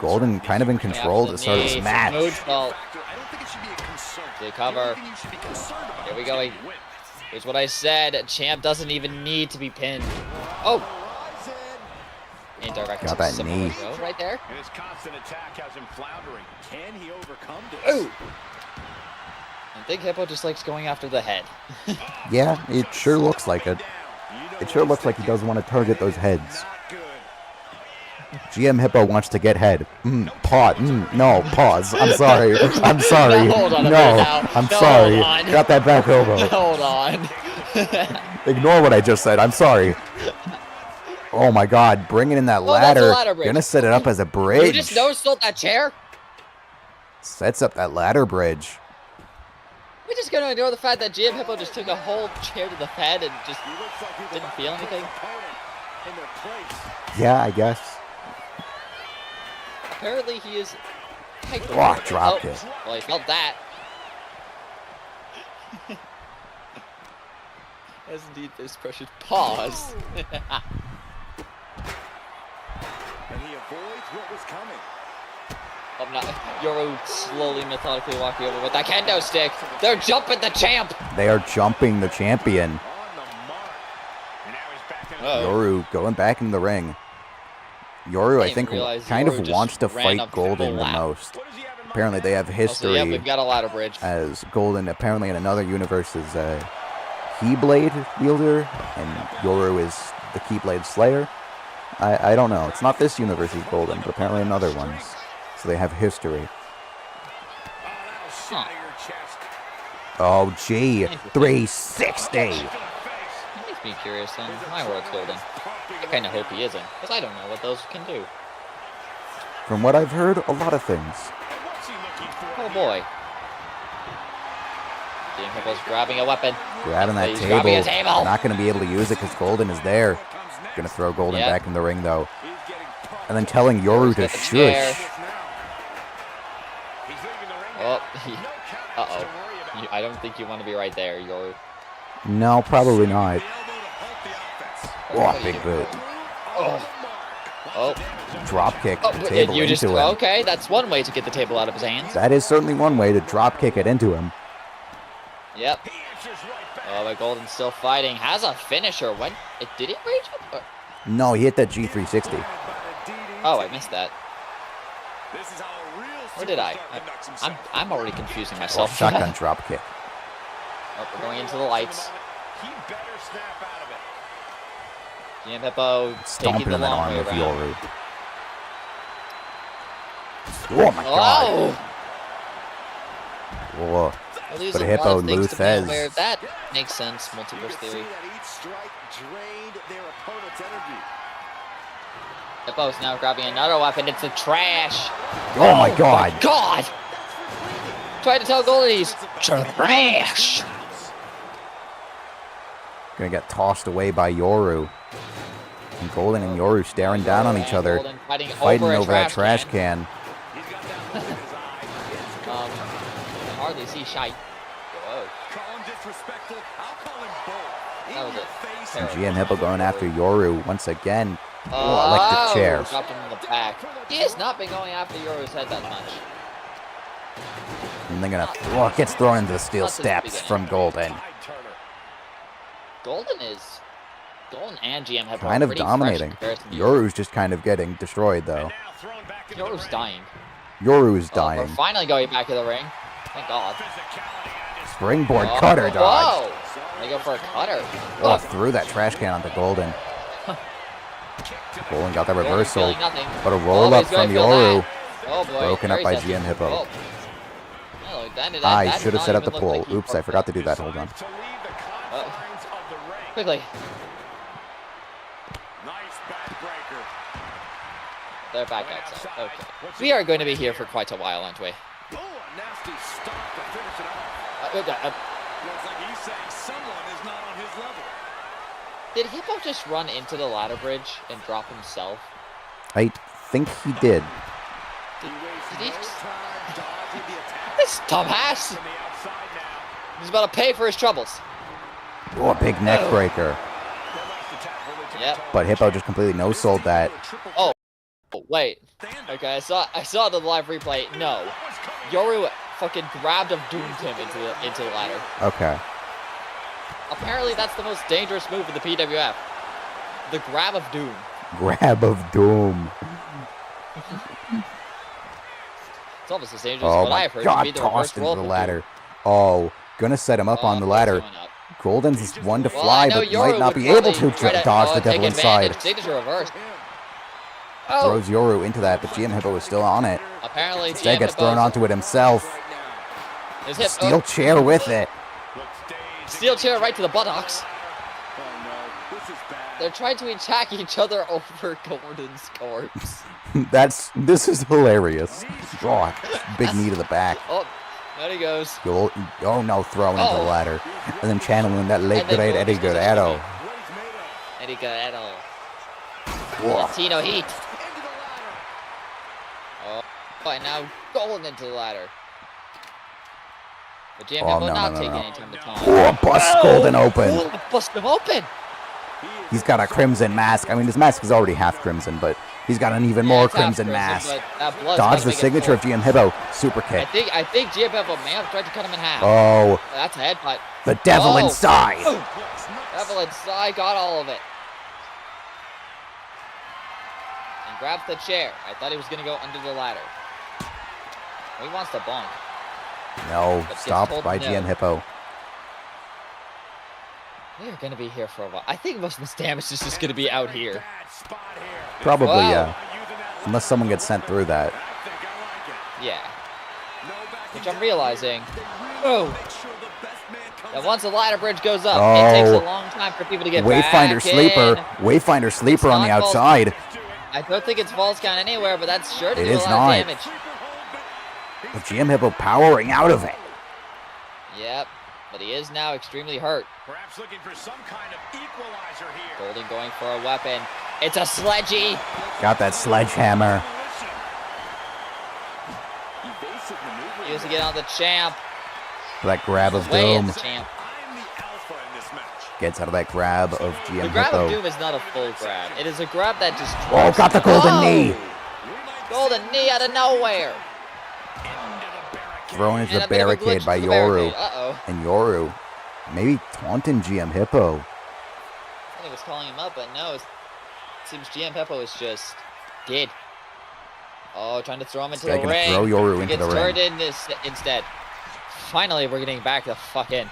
A: Golden kind of in control to start this match.
C: Moonsault. The cover. Here we go. Here's what I said. Champ doesn't even need to be pinned. Oh! Indirect.
A: Got that
C: Samoa
A: knee.
C: Joe right there.
D: His constant attack has him floundering. Can he overcome this?
C: Ooh! I think Hippo just likes going after the head.
A: Yeah, it sure looks like it. It sure looks like he does want to target those heads. GM Hippo wants to get head. No, pause. I'm sorry. I'm sorry.
C: No, hold on a
A: No,
C: minute now.
A: I'm
C: No,
A: sorry.
C: hold on.
A: Got that back elbow.
C: Hold on.
A: Ignore what I just said. I'm sorry. Oh my god, bringing in that
C: Oh, that's a
A: ladder.
C: ladder bridge.
A: Gonna set it up as a
C: You
A: bridge.
C: just no-sold that chair?
A: Sets up that ladder bridge.
C: We're just gonna ignore the fact that GM Hippo just took a whole chair to the head and just didn't feel anything?
A: Yeah, I guess.
C: Apparently he is...
A: Oh, dropped it.
C: Well, he felt that. As indeed this precious pause.
D: And he avoids what was coming.
C: I'm not... Yoru slowly, methodically walking over with that kendo stick. They're jumping the champ!
A: They are jumping the champion.
D: On the mark. And now he's back in
C: Uh-oh.
A: Yoru going back in the ring. Yoru, I
C: didn't
A: think,
C: realize
A: kind
C: Yoru
A: of
C: just
A: wants to
C: ran
A: fight
C: up
A: Golden
C: full
A: the
C: lap.
A: most.
D: What does he have in mind?
A: Apparently, they have
C: Also,
A: history
C: yeah, we've got a ladder bridge.
A: as Golden, apparently in another universe, is a Keyblade wielder, and Yoru is the Keyblade Slayer. I don't know. It's not this universe he's Golden, but apparently in other ones. So they have history.
C: Huh.
A: Oh, gee. 360.
C: That makes me curious then. My world's Golden. I kind of hope he isn't, because I don't know what those can do.
A: From what I've heard, a lot of things.
C: Oh boy. GM Hippo's grabbing a weapon.
A: Grabbing that
C: He's grabbing a table.
A: Not going to be able to use it because Golden is there. Going to throw Golden
C: Yep.
A: back in the ring, though. And then telling Yoru to
C: Get the chair.
A: shush.
C: Oh, uh-oh. I don't think you want to be right there, Yoru.
A: No, probably not. Oh, big boot.
C: Oh. Oh.
A: Drop kick
C: Oh,
A: the
C: but
A: table
C: you
A: into
C: just...
A: him.
C: Okay, that's one way to get the table out of his hands.
A: That is certainly one way to drop kick it into him.
C: Yep. Oh, but Golden's still fighting. Has a finisher. When... Did he rage up?
A: No, he hit that G360.
C: Oh, I missed that. Or did I? I'm already confusing
A: Oh,
C: myself.
A: shotgun drop kick.
C: Oh, we're going into the lights.
D: He better snap out of it.
C: GM Hippo
A: Stomping
C: taking the
A: in that
C: long
A: arm
C: way
A: of
C: around.
A: Yoru. Oh my god.
C: Oh!
A: Whoa.
C: Well, these
A: But
C: are
A: Hippo
C: one of the things to be
A: Luthez.
C: aware of. That makes sense, multiverse theory. Hippo's now grabbing another weapon. It's a trash.
A: Oh my god.
C: God! Tried to tell Golden he's trash.
A: Gonna get tossed away by Yoru. And Golden and Yoru staring down on each other,
C: Golden fighting
A: over that trash can.
C: Hardly see shite. Whoa. That was it.
A: And GM Hippo going after Yoru once again. Oh, I like the chair.
C: Dropped him in the back. He has not been going after Yoru's head that much.
A: And they're gonna. Oh, it gets thrown into the steel steps from Golden.
C: Golden and GM Hippo
A: Kind of dominating. Yoru's just kind of getting destroyed though.
C: Yoru's dying.
A: Yoru's dying.
C: We're finally going back to the ring. Thank God.
A: Springboard cutter dodge.
C: Whoa! They go for a cutter.
A: Oh, threw that trash can onto Golden. Golden got the reversal, but a roll up from Yoru.
C: Oh boy.
A: Broken up by GM Hippo. I should have set up the pull. Oops, I forgot to do that. Hold on.
C: Quickly. They're back outside. Okay. We are going to be here for quite a while, aren't we? Did Hippo just run into the ladder bridge and drop himself?
A: I think he did.
C: Did he just... This dumbass! He's about to pay for his troubles.
A: Oh, a big neck breaker.
C: Yep.
A: But Hippo just completely no-sold that.
C: Oh, wait. Okay, I saw the live replay. No. Yoru fucking grabbed him, doomed him into the ladder.
A: Okay.
C: Apparently that's the most dangerous move in the PWF. The grab of doom.
A: Grab of doom.
C: It's almost as dangerous as what I've heard to be the
A: tossed
C: reverse
A: into the
C: roll
A: ladder. Oh, gonna set him up on the ladder. Golden's one to fly, but might not be able to dodge the devil inside.
C: Signature reverse.
A: Throws Yoru into that, but GM Hippo is still on it.
C: Apparently,
A: Instead gets thrown onto it himself. Steel chair with it.
C: Steel chair right to the buttocks. They're trying to attack each other over Golden's corpse.
A: This is hilarious. Oh, big knee to the back.
C: Oh, there he goes.
A: Oh no, throwing into the ladder. And then channeling that late great Eddie Guerrero.
C: Eddie Guerrero.
A: Whoa.
C: Latino heat. Oh, and now Golden into the ladder. But GM Hippo not taking any time to time.
A: Oh, bust Golden open.
C: Oh, bust him open.
A: He's got a crimson mask. I mean, his mask is already half crimson, but he's got an even more crimson mask. Dodge the signature of GM Hippo. Super kick.
C: I think GM Hippo may have tried to cut him in half.
A: Oh.
C: That's a headbutt.
A: The devil inside.
C: Devil inside got all of it. And grabs the chair. I thought he was going to go under the ladder. He wants to bonk.
A: No, stopped by GM Hippo.
C: We are going to be here for a while. I think most of this damage is just going to be out here.
A: Probably, yeah. Unless someone gets sent through that.
C: Yeah. Which I'm realizing. Oh. That once the ladder bridge goes up, it takes a long time for people to get
A: Wayfinder
C: back
A: sleeper.
C: in.
A: Wayfinder sleeper on the outside.
C: I don't think it's false count anywhere, but that's sure to do a lot of damage.
A: But GM Hippo powering out of it.
C: Yep. But he is now extremely hurt.
D: Perhaps looking for some kind of equalizer here.
C: Golden going for a weapon. It's a sledgy.
A: Got that sledgehammer.
C: He used to get on the champ.
A: That grab of doom.
C: Champ.
A: Gets out of that grab of GM Hippo.
C: The grab of doom is not a full grab. It is a grab that just...
A: Oh, got the golden knee.
C: Golden knee out of nowhere.
A: Thrown into the barricade by Yoru.
C: Uh-oh.
A: And Yoru maybe taunting GM Hippo.
C: I think it was calling him up, but no. It seems GM Hippo is just dead. Oh, trying to throw him into the ring.
A: Throw Yoru into the ring.
C: Gets turned in instead. Finally, we're getting back the fuck in.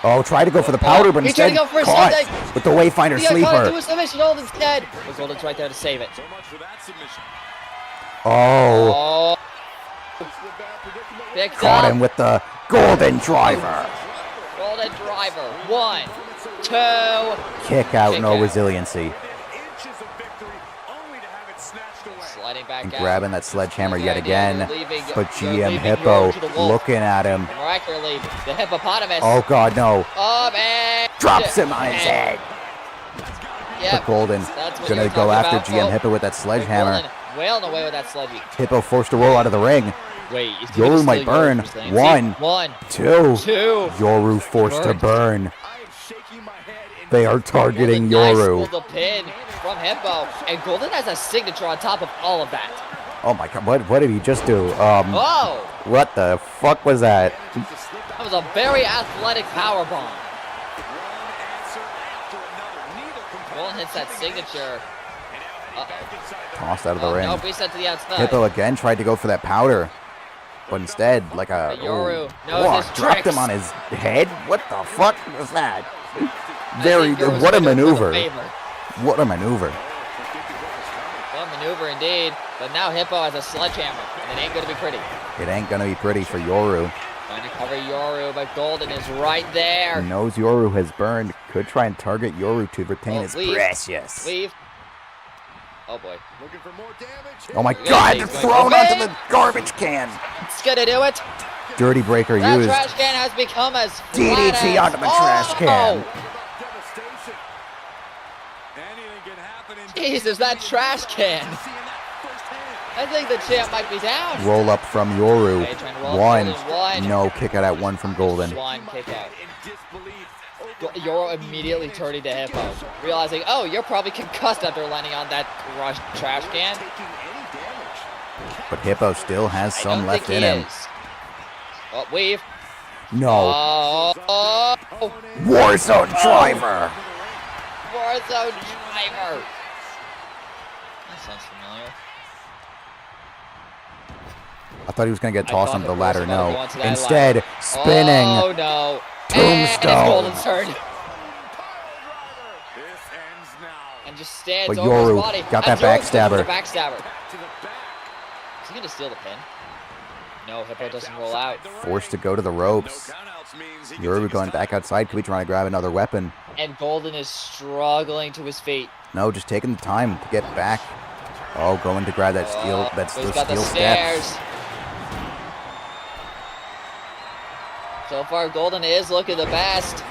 A: Oh, tried to go for the powder, but instead caught with the Wayfinder sleeper.
C: Caught into a submission hold instead. But Golden's right there to save it.
D: So much for that submission.
A: Oh. Caught him with the golden driver.
C: Golden driver. 1, 2.
A: Kick out, no resiliency.
C: Sliding back back
A: And
C: out.
A: grabbing that sledgehammer
C: Good
A: yet
C: idea.
A: again.
C: You're leaving-
A: But
C: you're
A: GM
C: leaving
A: Hippo
C: Yoru to the wolf.
A: looking at him.
C: Miraculously, the hippopotamus.
A: Oh god, no.
C: Oh, man.
A: Drops him on his head.
C: Yep.
A: But Golden
C: That's what
A: gonna
C: you're
A: go
C: talking
A: after
C: about.
A: GM
C: Oh,
A: Hippo with that sledgehammer.
C: Warlen wailing away with that sledgy.
A: Hippo forced to roll out of the ring.
C: Wait, is he
A: Yoru
C: gonna
A: might
C: steal
A: burn.
C: Yoru's lane?
A: One.
C: See? 1,
A: Two.
C: 2.
A: Yoru forced to
C: Burned.
A: burn.
D: I am shaking my head in
A: They are targeting
C: Golden nice
A: Yoru.
C: pulled the pin from Hippo, and Golden has a signature on top of all of that.
A: Oh my god, what did he just do?
C: Whoa!
A: What the fuck was that?
C: That was a very athletic power bomb. Golden hits that signature.
A: Tossed out of the ring.
C: No, reset to the outside.
A: Hippo again tried to go for that powder. But instead, like a...
C: But Yoru
A: oh,
C: knows
A: whoa,
C: his
A: dropped
C: tricks.
A: him on his head? What the fuck was that?
C: I
A: Very...
C: think Yoru's
A: What a
C: gonna do us
A: maneuver.
C: favor.
A: What a maneuver.
C: What a maneuver indeed. But now Hippo has a sledgehammer, and it ain't gonna be pretty.
A: It ain't gonna be pretty for Yoru.
C: Trying to cover Yoru, but Golden is right there.
A: He knows Yoru has burned. Could try and target Yoru to retain
C: Oh,
A: his
C: leave.
A: precious.
C: Leave. Oh boy.
D: Looking for more damage.
A: Oh my
C: Yeah,
A: god,
C: he's
A: they're
C: going
A: thrown
C: for
A: onto
C: it.
A: the garbage can.
C: It's gonna do it.
A: Dirty breaker
C: That
A: used.
C: trash can has become as
A: DDT
C: flat as...
A: onto the trash can.
D: Devastation. Anything can happen in
C: Jesus, that trash can.
D: seeing that firsthand.
C: I think the champ might be down.
A: Roll up from Yoru.
C: Okay, trying to roll up
A: One.
C: Golden, one.
A: No, kick out at one from Golden.
C: Swan kick out.
D: In disbelief.
C: Yoru immediately turning to Hippo, realizing, oh, you're probably concussed after landing on that crushed trash can.
D: Taking any damage.
A: But Hippo still has
C: I
A: some
C: don't
A: left
C: think
A: in
C: he
A: him.
C: is. Oh, weave.
A: No.
C: Oh,
A: Warzone driver.
C: Warzone driver. That sounds familiar.
A: I thought he was going to get
C: I
A: tossed
C: thought
A: onto the
C: it was
A: ladder.
C: about to
A: No.
C: go onto that
A: Instead,
C: ladder.
A: spinning.
C: Oh, no.
A: Tombstone.
C: And it's Golden's turn.
D: This ends now.
C: And just stands
A: But
C: over his
A: Yoru
C: body.
A: got
C: And
A: that
C: Yoru's going for
A: backstabber.
C: the backstabber.
D: To the back.
C: Is he going to steal the pin? No, Hippo doesn't roll out.
A: Forced to go to the ropes. Yoru going back outside. Could be trying to grab another weapon.
C: And Golden is struggling to his feet.
A: No, just taking the time to get back. Oh, going to grab that steel. That's
C: He's
A: the
C: got the
A: steel
C: stairs.
A: steps.
C: So far, Golden is looking the best.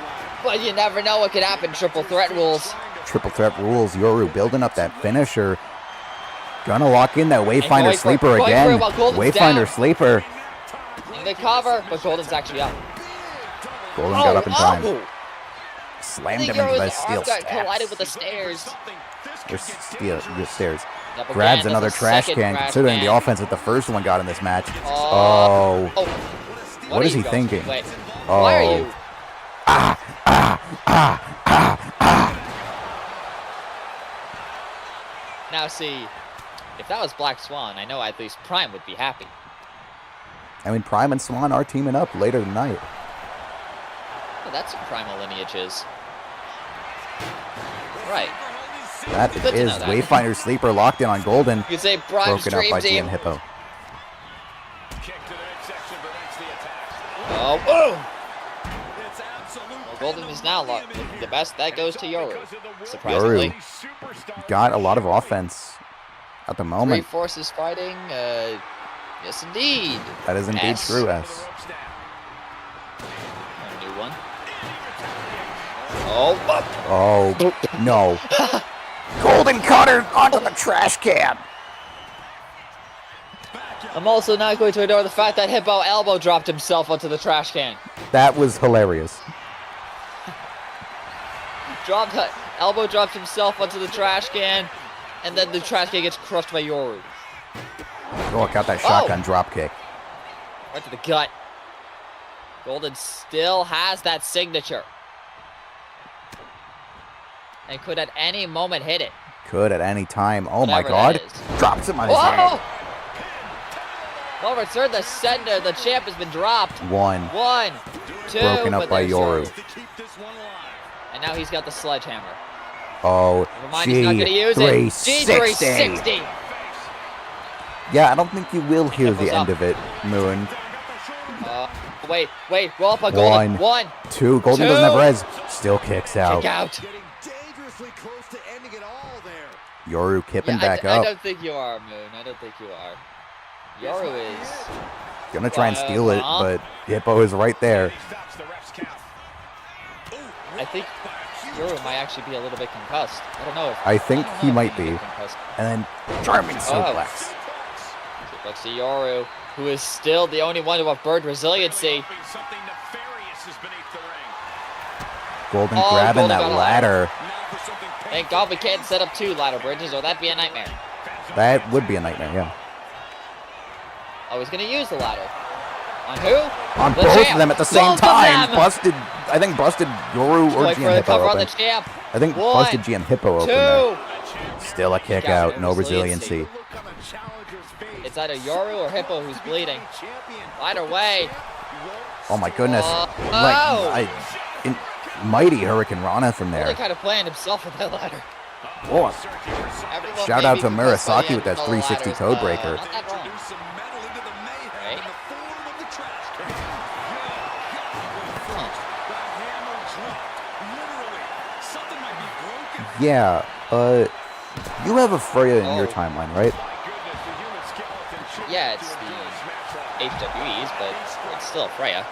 C: But you never know what could happen. Triple threat rules.
A: Triple threat rules. Yoru building up that finisher. Gonna lock in that Wayfinder
C: going for it,
A: sleeper
C: going for it
A: again.
C: while Golden's
A: Wayfinder
C: down.
A: sleeper.
C: In the cover, but Golden's actually up.
A: Golden got up in time.
C: I
A: Slammed
C: think
A: him into the
C: Yoru's
A: steel
C: arms got
A: steps.
C: collided with the stairs.
A: Or steel the stairs.
C: Yep,
A: Grabs
C: again,
A: another
C: that's a
A: trash
C: second
A: can,
C: trash
A: considering the
C: can.
A: offense that the first one got in this match.
C: Oh.
A: Oh. What
C: are
A: is
C: you
A: he
C: going-
A: thinking?
C: Wait, why are
A: Oh.
C: you? Now see, if that was Black Swan, I know at least Prime would be happy.
A: I mean, Prime and Swan are teaming up later tonight.
C: Oh, that's what Primal Lineage is. Right.
A: That
C: Good to
A: is
C: know that.
A: Wayfinder sleeper locked in on Golden.
C: You could say Prime's
A: Broken up
C: dream
A: by
C: team.
A: GM Hippo.
C: Oh, boom! Well, Golden is now the best. That goes to Yoru. Surprisingly.
A: Yoru got a lot of offense at the
C: Three
A: moment.
C: forces fighting. Yes, indeed.
A: That is indeed
C: S.
A: true, S.
C: A new one. Oh,
A: Oh, no. Golden cutter onto the trash can.
C: I'm also not going to ignore the fact that Hippo elbow dropped himself onto the trash can.
A: That was hilarious.
C: Elbow dropped himself onto the trash can, and then the trash can gets crushed by Yoru.
A: Oh, got that shotgun drop kick.
C: Right to the gut. Golden still has that signature. And could at any moment hit it.
A: Could at any time. Oh my
C: Whatever
A: god.
C: that is.
A: Drops him on his head.
C: Whoa! Well returned, the sender, the champ has been dropped.
A: One.
C: 1, 2.
A: Broken up
C: but
A: by
C: there's
A: Yoru.
C: And now he's got the sledgehammer.
A: Oh,
C: Never mind, he's not going to use it.
A: G360. Yeah, I don't think you will hear
C: Hippos
A: the end
C: up.
A: of it, Moon.
C: Wait, roll up on Golden. 1,
A: 2. Golden
C: two.
A: doesn't have res. Still kicks out.
C: kick out.
D: Getting dangerously close to ending it all there.
A: Yoru kipping
C: Yeah,
A: back
C: I
A: up.
C: don't think you are, Moon. I don't think you are. Yoru is...
A: Gonna try and steal it, but Hippo is right there.
C: I think Yoru might actually be a little bit concussed. I don't know if...
A: I think he might
C: may
A: be.
C: concussed.
A: And then charming suplex.
C: Suplex to Yoru, who is still the only one to have bird resiliency.
A: Golden grabbing
C: Golden
A: that
C: got a
A: ladder.
C: Thank God we can't set up 2 ladder bridges, or that'd be a nightmare.
A: That would be a nightmare, yeah.
C: Oh, he's gonna use the ladder. On who?
A: On
C: The
A: both
C: champ.
A: of them at the same
C: Both of
A: time.
C: them.
A: Busted, I think busted Yoru or
C: Wait for
A: GM
C: the cover
A: Hippo
C: on the
A: open.
C: champ.
A: I think
C: 1,
A: busted GM Hippo open
C: 2.
A: there. Still a kick
C: Got
A: out, no resiliency.
C: It's either Yoru or Hippo who's bleeding. Either way.
A: Oh my goodness.
C: Oh.
A: Mighty Hurricane Rana from
C: Really
A: there.
C: kind of playing himself with that ladder.
A: Whoa.
C: Everyone
A: Shout
C: may
A: out
C: be
A: to
C: concussed by the
A: Murasaki with that
C: end of the
A: 360
C: ladders,
A: code breaker.
C: not that wrong. Right?
A: Yeah, you have a Freya in your timeline, right?
C: Yeah, it's the HWEs, but it's still a Freya.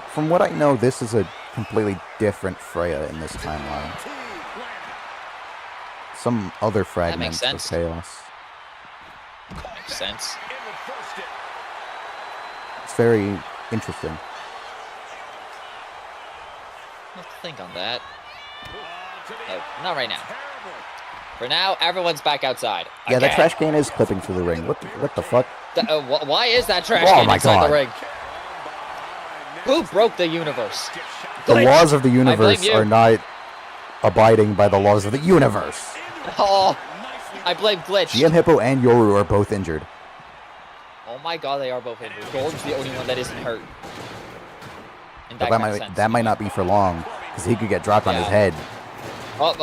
A: From what I know, this is a completely different Freya in this timeline. Some other fragments of
C: sense.
A: chaos.
C: Makes sense.
A: It's very interesting.
C: I'll have to think on that. Oh, not right now. For now, everyone's back outside.
A: Yeah, the
C: Again.
A: trash can is clipping through the ring. What the fuck?
C: Why is that trash
A: Oh
C: can
A: my
C: inside
A: God.
C: the ring? Who broke the universe?
A: The
C: Glitch.
A: laws of the
C: I blame
A: universe
C: you.
A: are not abiding by the laws of the universe.
C: Oh, I blame Glitch.
A: GM Hippo and Yoru are both injured.
C: Oh my God, they are both injured. Golden's the only one that isn't hurt. In
A: But
C: that kind of sense.
A: that might not be for long, because he could get dropped on his head.
C: Oh,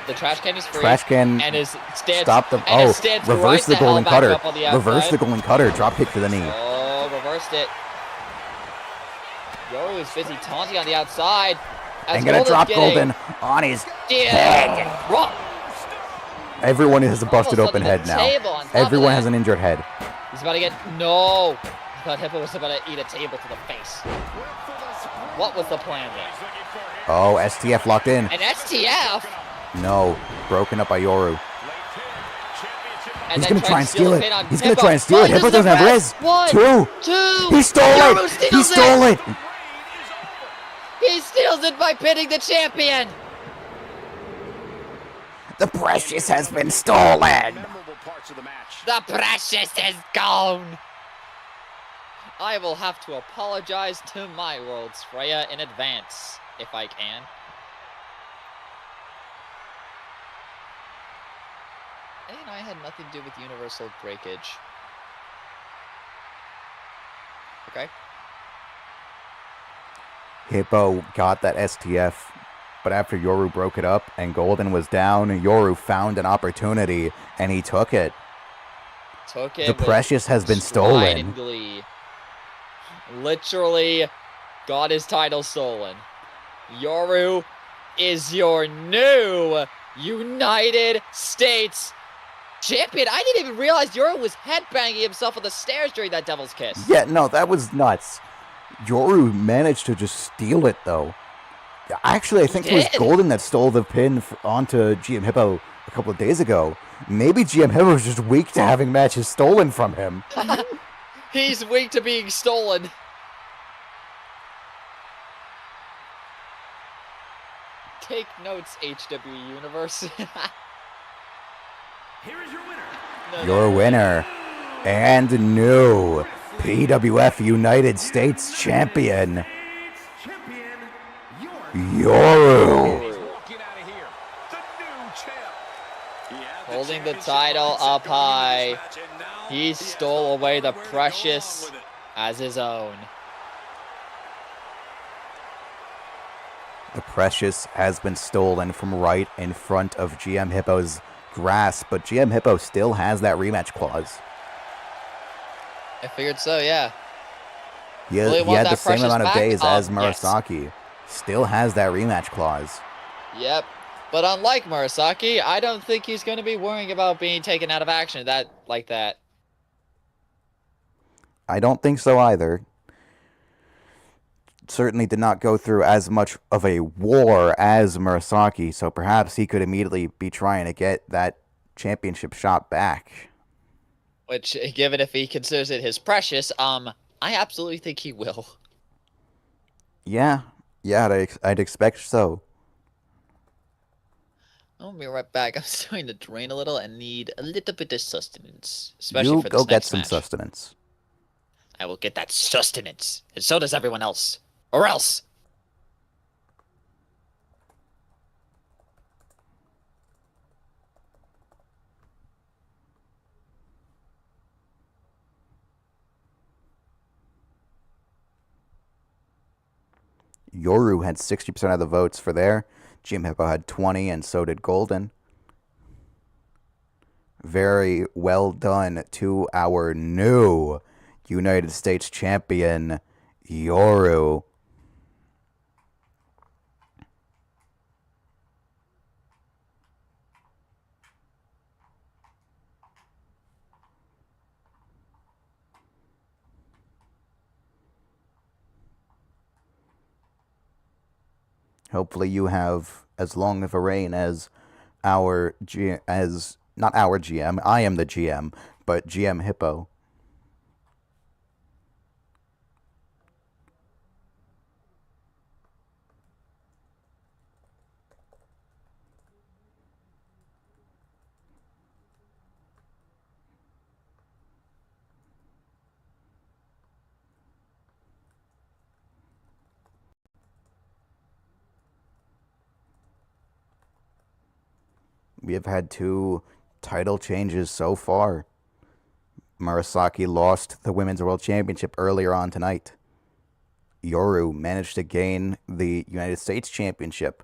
C: the trash can is free.
A: Trash can
C: and his stance.
A: Stop the.
C: and his
A: Oh,
C: stance
A: reverse
C: right
A: the golden
C: hell back
A: cutter.
C: up on the
A: Reverse
C: outside.
A: the golden cutter. Drop kick to the knee.
C: Oh, reversed it. Yoru is busy taunting on the outside.
A: And gonna drop Golden on his head. Everyone has a busted
C: Almost
A: open
C: under
A: head
C: the
A: now.
C: table on top of
A: Everyone
C: that.
A: has an injured head.
C: He's about to get... No! I thought Hippo was about to eat a table to the face. What was the plan there?
A: Oh, STF locked in.
C: An STF?
A: No, broken up by Yoru.
C: And
A: He's
C: then
A: gonna try and steal
C: pin
A: it.
C: on
A: He's gonna
C: Hippo.
A: try and steal it. Hippo
C: Finds
A: doesn't have
C: the
A: res.
C: press. 1,
A: 2.
C: 2.
A: He stole
C: Yoru
A: it.
C: steals
A: He stole it.
C: He steals it by pinning the champion.
A: The precious has been stolen.
C: The precious is gone. I will have to apologize to my world's Freya in advance, if I can. And I had nothing to do with universal breakage. Okay.
A: Hippo got that STF, but after Yoru broke it up and Golden was down, Yoru found an opportunity and he took it.
C: Took it.
A: The
C: with
A: precious has been
C: pride
A: stolen.
C: and glee. Literally got his title stolen. Yoru is your new United States champion. I didn't even realize Yoru was headbanging himself on the stairs during that Devil's Kiss.
A: Yeah, no, that was nuts. Yoru managed to just steal it, though. Actually, I think it was
C: did.
A: Golden that stole the pin onto GM Hippo a couple of days ago. Maybe GM Hippo was just weak to having matches stolen from him.
C: He's weak to being stolen. Take notes, HW Universe.
D: Here is your winner.
A: Your winner and new PWF United States Champion, Yoru.
C: Holding the title up high. He stole away the precious as his own.
A: The precious has been stolen from right in front of GM Hippo's grasp, but GM Hippo still has that rematch clause.
C: I figured so, yeah.
A: He
C: Will he want
A: had the
C: that
A: same
C: precious
A: amount of
C: back?
A: days as
C: Yes.
A: Murasaki. Still has that rematch clause.
C: Yep. But unlike Murasaki, I don't think he's going to be worrying about being taken out of action like that.
A: I don't think so either. Certainly did not go through as much of a war as Murasaki, so perhaps he could immediately be trying to get that championship shot back.
C: Which, given if he considers it his precious, I absolutely think he will.
A: Yeah, I'd expect so.
C: I'll be right back. I'm starting to drain a little and need a little bit of sustenance, especially
A: You
C: for
A: go
C: this
A: get
C: next
A: some
C: match.
A: sustenance.
C: I will get that sustenance, and so does everyone else. Or else!
A: Yoru had 60% of the votes for there. GM Hippo had 20, and so did Golden. Very well done to our new United States champion, Yoru. Hopefully you have as long of a reign as not our GM, I am the GM, but GM Hippo. We have had 2 title changes so far. Murasaki lost the Women's World Championship earlier on tonight. Yoru managed to gain the United States Championship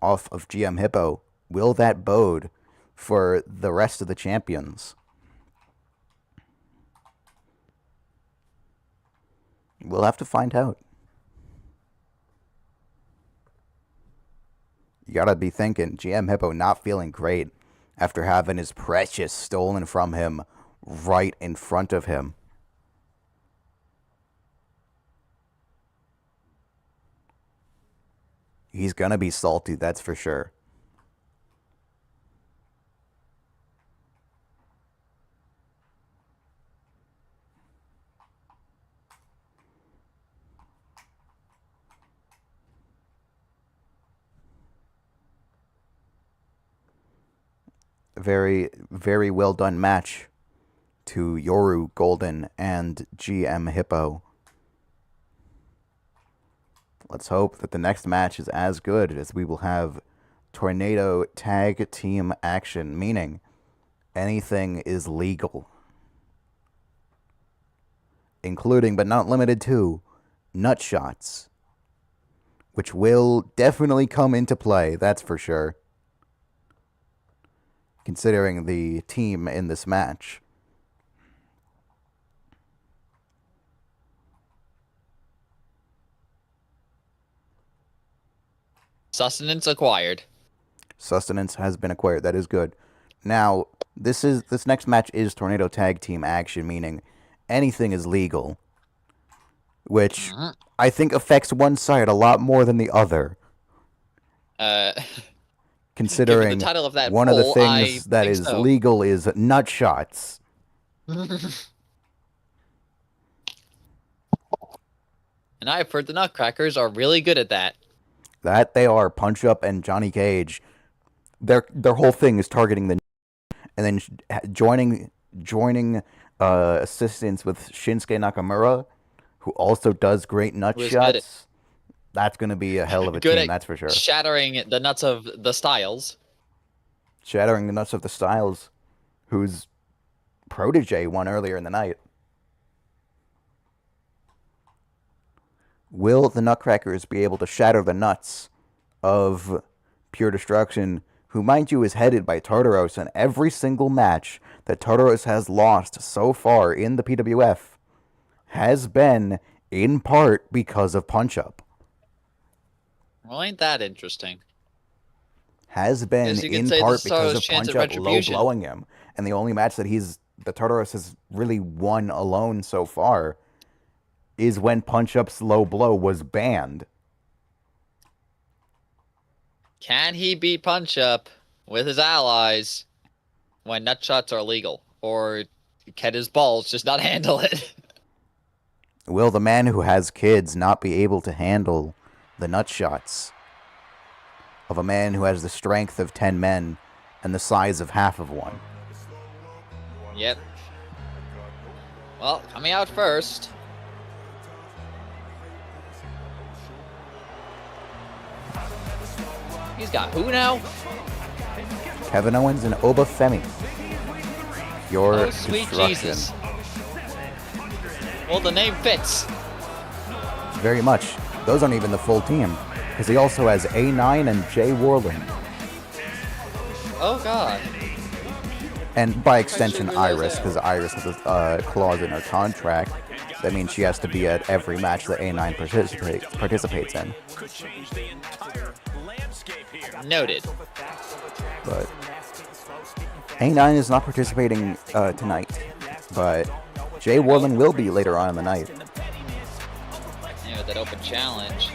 A: off of GM Hippo. Will that bode for the rest of the champions? We'll have to find out. You gotta be thinking, GM Hippo not feeling great after having his precious stolen from him right in front of him. He's gonna be salty, that's for sure. Very, very well done match to Yoru, Golden, and GM Hippo. Let's hope that the next match is as good, as we will have Tornado Tag Team action, meaning anything is legal. Including, but not limited to, nut shots, which will definitely come into play, that's for sure, considering the team in this match.
C: Sustenance acquired.
A: Sustenance has been acquired. That is good. Now, this next match is Tornado Tag Team action, meaning anything is legal, which I think affects one side a lot more than the other. Considering
C: the title of that
A: one
C: poll,
A: of the things that is
C: so.
A: legal is nut shots.
C: And I've heard the Nutcrackers are really good at that.
A: That they are. Punch Up and Johnny Cage, their whole thing is targeting the and then joining assistance with Shinsuke Nakamura, who also does great nut shots. That's going to be a hell of a team, that's for sure.
C: Shattering the nuts of the Styles.
A: Shattering the nuts of the Styles, whose protege won earlier in the night. Will the Nutcrackers be able to shatter the nuts of Pure Destruction, who, mind you, is headed by Tartaros, and every single match that Tartaros has lost so far in the PWF has been, in part, because of Punch Up.
C: Well, ain't that interesting?
A: has been
C: Yes, you can
A: in
C: say
A: part
C: the
A: because of
C: Tartaros chance at
A: Punch-Up low
C: retribution.
A: blowing him. And the only match that the Tartaros has really won alone so far is when Punch-Up's low blow was banned.
C: Can he beat Punch-Up with his allies when nut shots are legal? Or can his balls just not handle it?
A: Will the man who has kids not be able to handle the nut shots of a man who has the strength of 10 men and the size of half of one?
C: Yep. Well, coming out first. He's got who now?
A: Kevin Owens and Oba Femi. Your
C: Oh, sweet
A: destruction.
C: Jesus. Well, the name fits.
A: Very much. Those aren't even the full team, because he also has A9 and Jay Warlen.
C: Oh, God.
A: And by extension,
C: didn't realize
A: Iris,
C: that.
A: because Iris has a clause in her contract. That means she has to be at every match that A9 participates in.
C: Noted.
A: But A9 is not participating tonight, but Jay Warlen will be later on in the night.
C: Yeah, with that open challenge.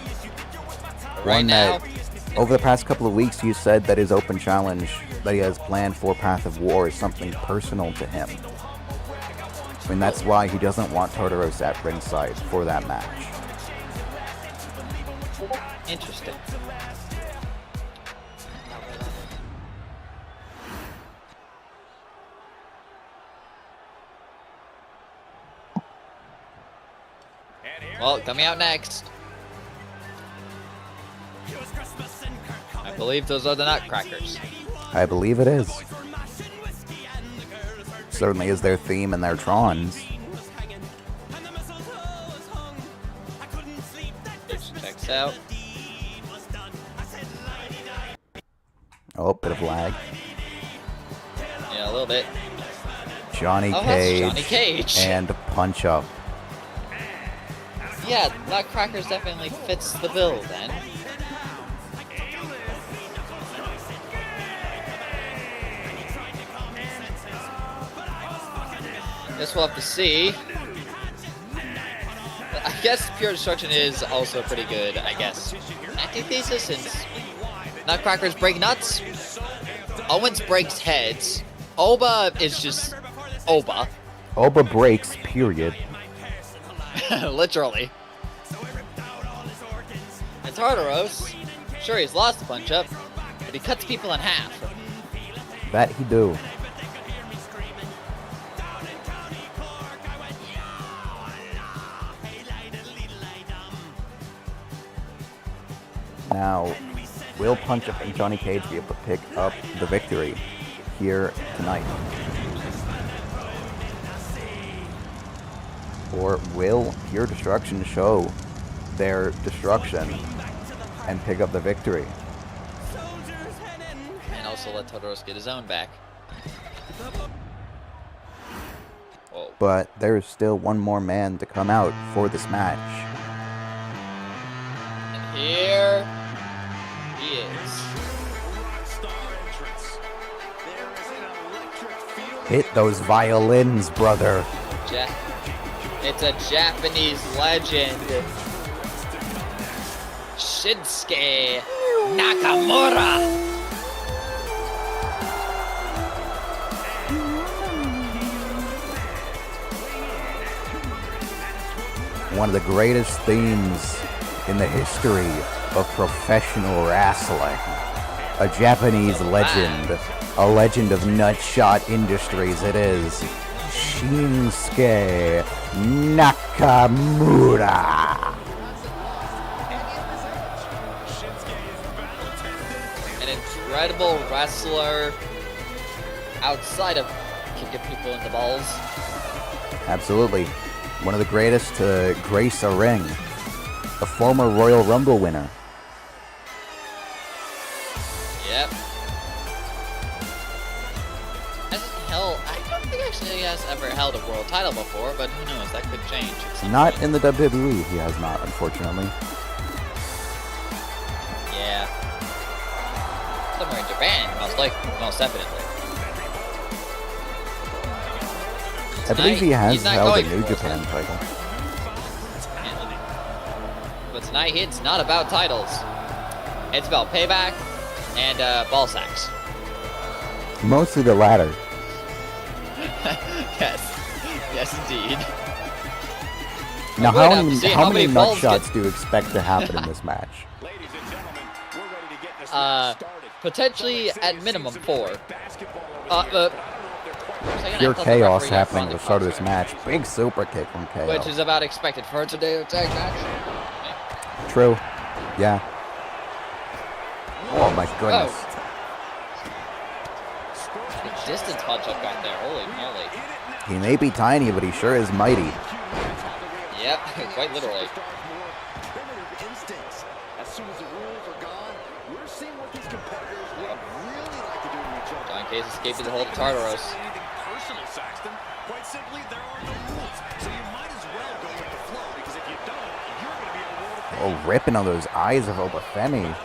C: But right
A: One
C: now,
A: that, over the past couple of weeks, you said that his open challenge that he has planned for Path of War is something personal to him. I mean, that's why he doesn't want Tartaros at ringside for that match.
C: interesting. Well, coming out next. I believe those are the Nutcrackers.
A: I believe it is. Certainly is their theme and their Trons.
C: Checks out.
A: Oh, bit of lag.
C: Yeah, a little bit.
A: Johnny
C: Oh, that's
A: Cage,
C: Johnny Cage.
A: and Punch Up.
C: Yeah, Nutcrackers definitely fits the bill then. Guess we'll have to see. I guess Pure Destruction is also pretty good, I guess. Antithesis, since Nutcrackers break nuts, Owens breaks heads, Oba is just Oba.
A: Oba breaks, period.
C: Literally. And Tartaros, sure he's lost a punch up, but he cuts people in half.
A: That he do. Now, will Punch Up and Johnny Cage be able to pick up the victory here tonight? Or will Pure Destruction show their destruction and pick up the victory?
C: And also let Tartaros get his own back. Whoa.
A: But there is still one more man to come out for this match.
C: And here he is.
A: Hit those violins, brother.
C: It's a Japanese legend. Shinsuke Nakamura.
A: One of the greatest themes in the history of professional wrestling. A Japanese legend. A legend of nutshot industries it is. Shinsuke Nakamura.
C: An incredible wrestler outside of kicking people in the balls.
A: Absolutely. One of the greatest to grace a ring. A former Royal Rumble winner.
C: Yep. I don't think actually he has ever held a world title before, but who knows, that could change at some
A: Not
C: point.
A: in the WWE, he has not, unfortunately.
C: Yeah. Somewhere in Japan, most definitely.
A: I believe he has
C: he's not
A: held a
C: going
A: New
C: for it.
A: Japan title.
C: But tonight, it's not about titles. It's about payback and ball sacks.
A: Mostly the latter.
C: Yes, indeed.
A: Now,
C: We're gonna have to
A: how
C: see
A: many nut
C: balls
A: shots do you expect to happen in this match?
C: Potentially at minimum 4.
A: Pure chaos happening at the start of this match. Big super kick from KO.
C: Which is about expected for today's tag match.
A: True. Yeah. Oh my goodness.
C: The distance punch up got there. Holy moly.
A: He may be tiny, but he sure is mighty.
C: Yep, quite literally. John Case escaping the hold of Tartaros.
D: Quite simply, there are no rules. So you might as well go with the flow, because if you don't, you're going to be a world of pain.
A: Oh, ripping on those eyes of Obafemi.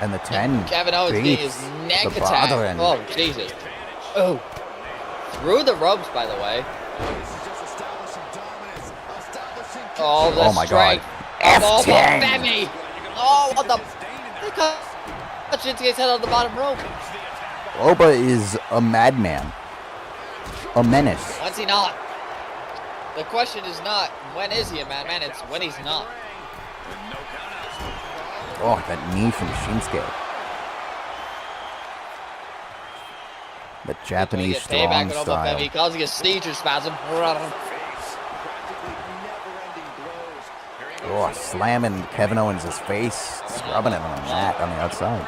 A: And the 10
C: Kevin Owens getting his neck attack.
A: Brethren.
C: Oh, Jesus. Oh. Through the ropes, by the way. Oh, the
A: my God.
C: F10.
A: F10.
C: Oh, what the? They cut Shinsuke's head on the bottom rope.
A: Oba is a madman. A menace.
C: When's he not? The question is not when is he a madman, it's when he's not.
A: Oh, that knee from Shinsuke. The Japanese strong style.
C: He causing a seizure spasm.
A: Oh, slamming Kevin Owens' face, scrubbing it on the mat on the outside.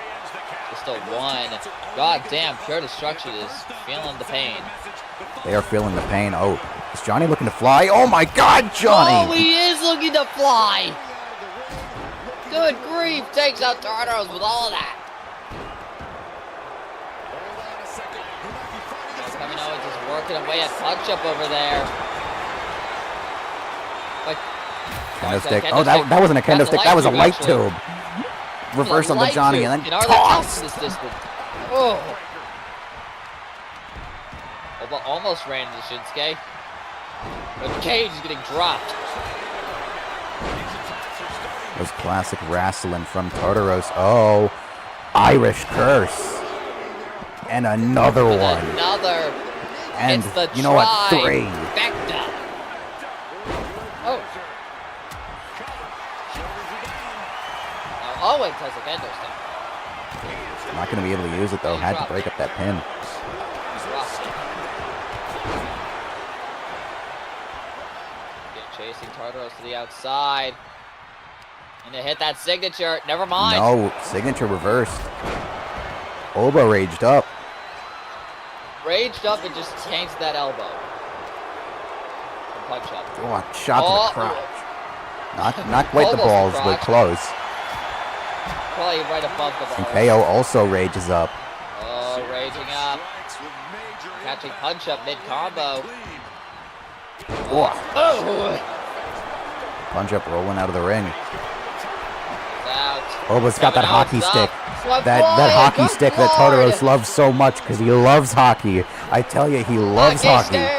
C: Just a 1. God damn, Pure Destruction is feeling the pain.
A: They are feeling the pain. Oh, is Johnny looking to fly? Oh my God, Johnny!
C: Oh, he is looking to fly! Good grief, takes out Tartaros with all of that. Kevin Owens is working away at punch-up over there. Like,
A: Kendo stick. Oh, that wasn't a kendo stick. That was a light tube. Reverse on the Johnny and then toss.
C: Oh. Oba almost ran into Shinsuke. But Cage is getting dropped.
A: Was classic wrestling from Tartaros. Oh, Irish curse. And another one.
C: Another.
A: And
C: it's the
A: you know what? 3.
C: Vecta. Oh. Now Owens has a kendo stick.
A: Not going to be able to use it though. Had to break up that pin. Chasing Tartaros to the outside. And they hit that signature. Never mind. No, signature reversed. Oba raged up.
C: Raged up and just changed that elbow. Punch up.
A: Oh, shot to the crotch. Not quite the balls, but close.
C: Probably right above the balls.
A: And KO also rages up.
C: Oh, raging up. Catching punch up mid-combo.
A: Oh.
C: Oh!
A: Punch up rolling out of the ring.
C: Out.
A: Oba's got that hockey stick.
C: Swept
A: That
C: wide.
A: hockey
C: Good
A: stick that
C: lord.
A: Tartaros loves so much because he loves hockey. I tell you, he loves hockey.
C: Stick.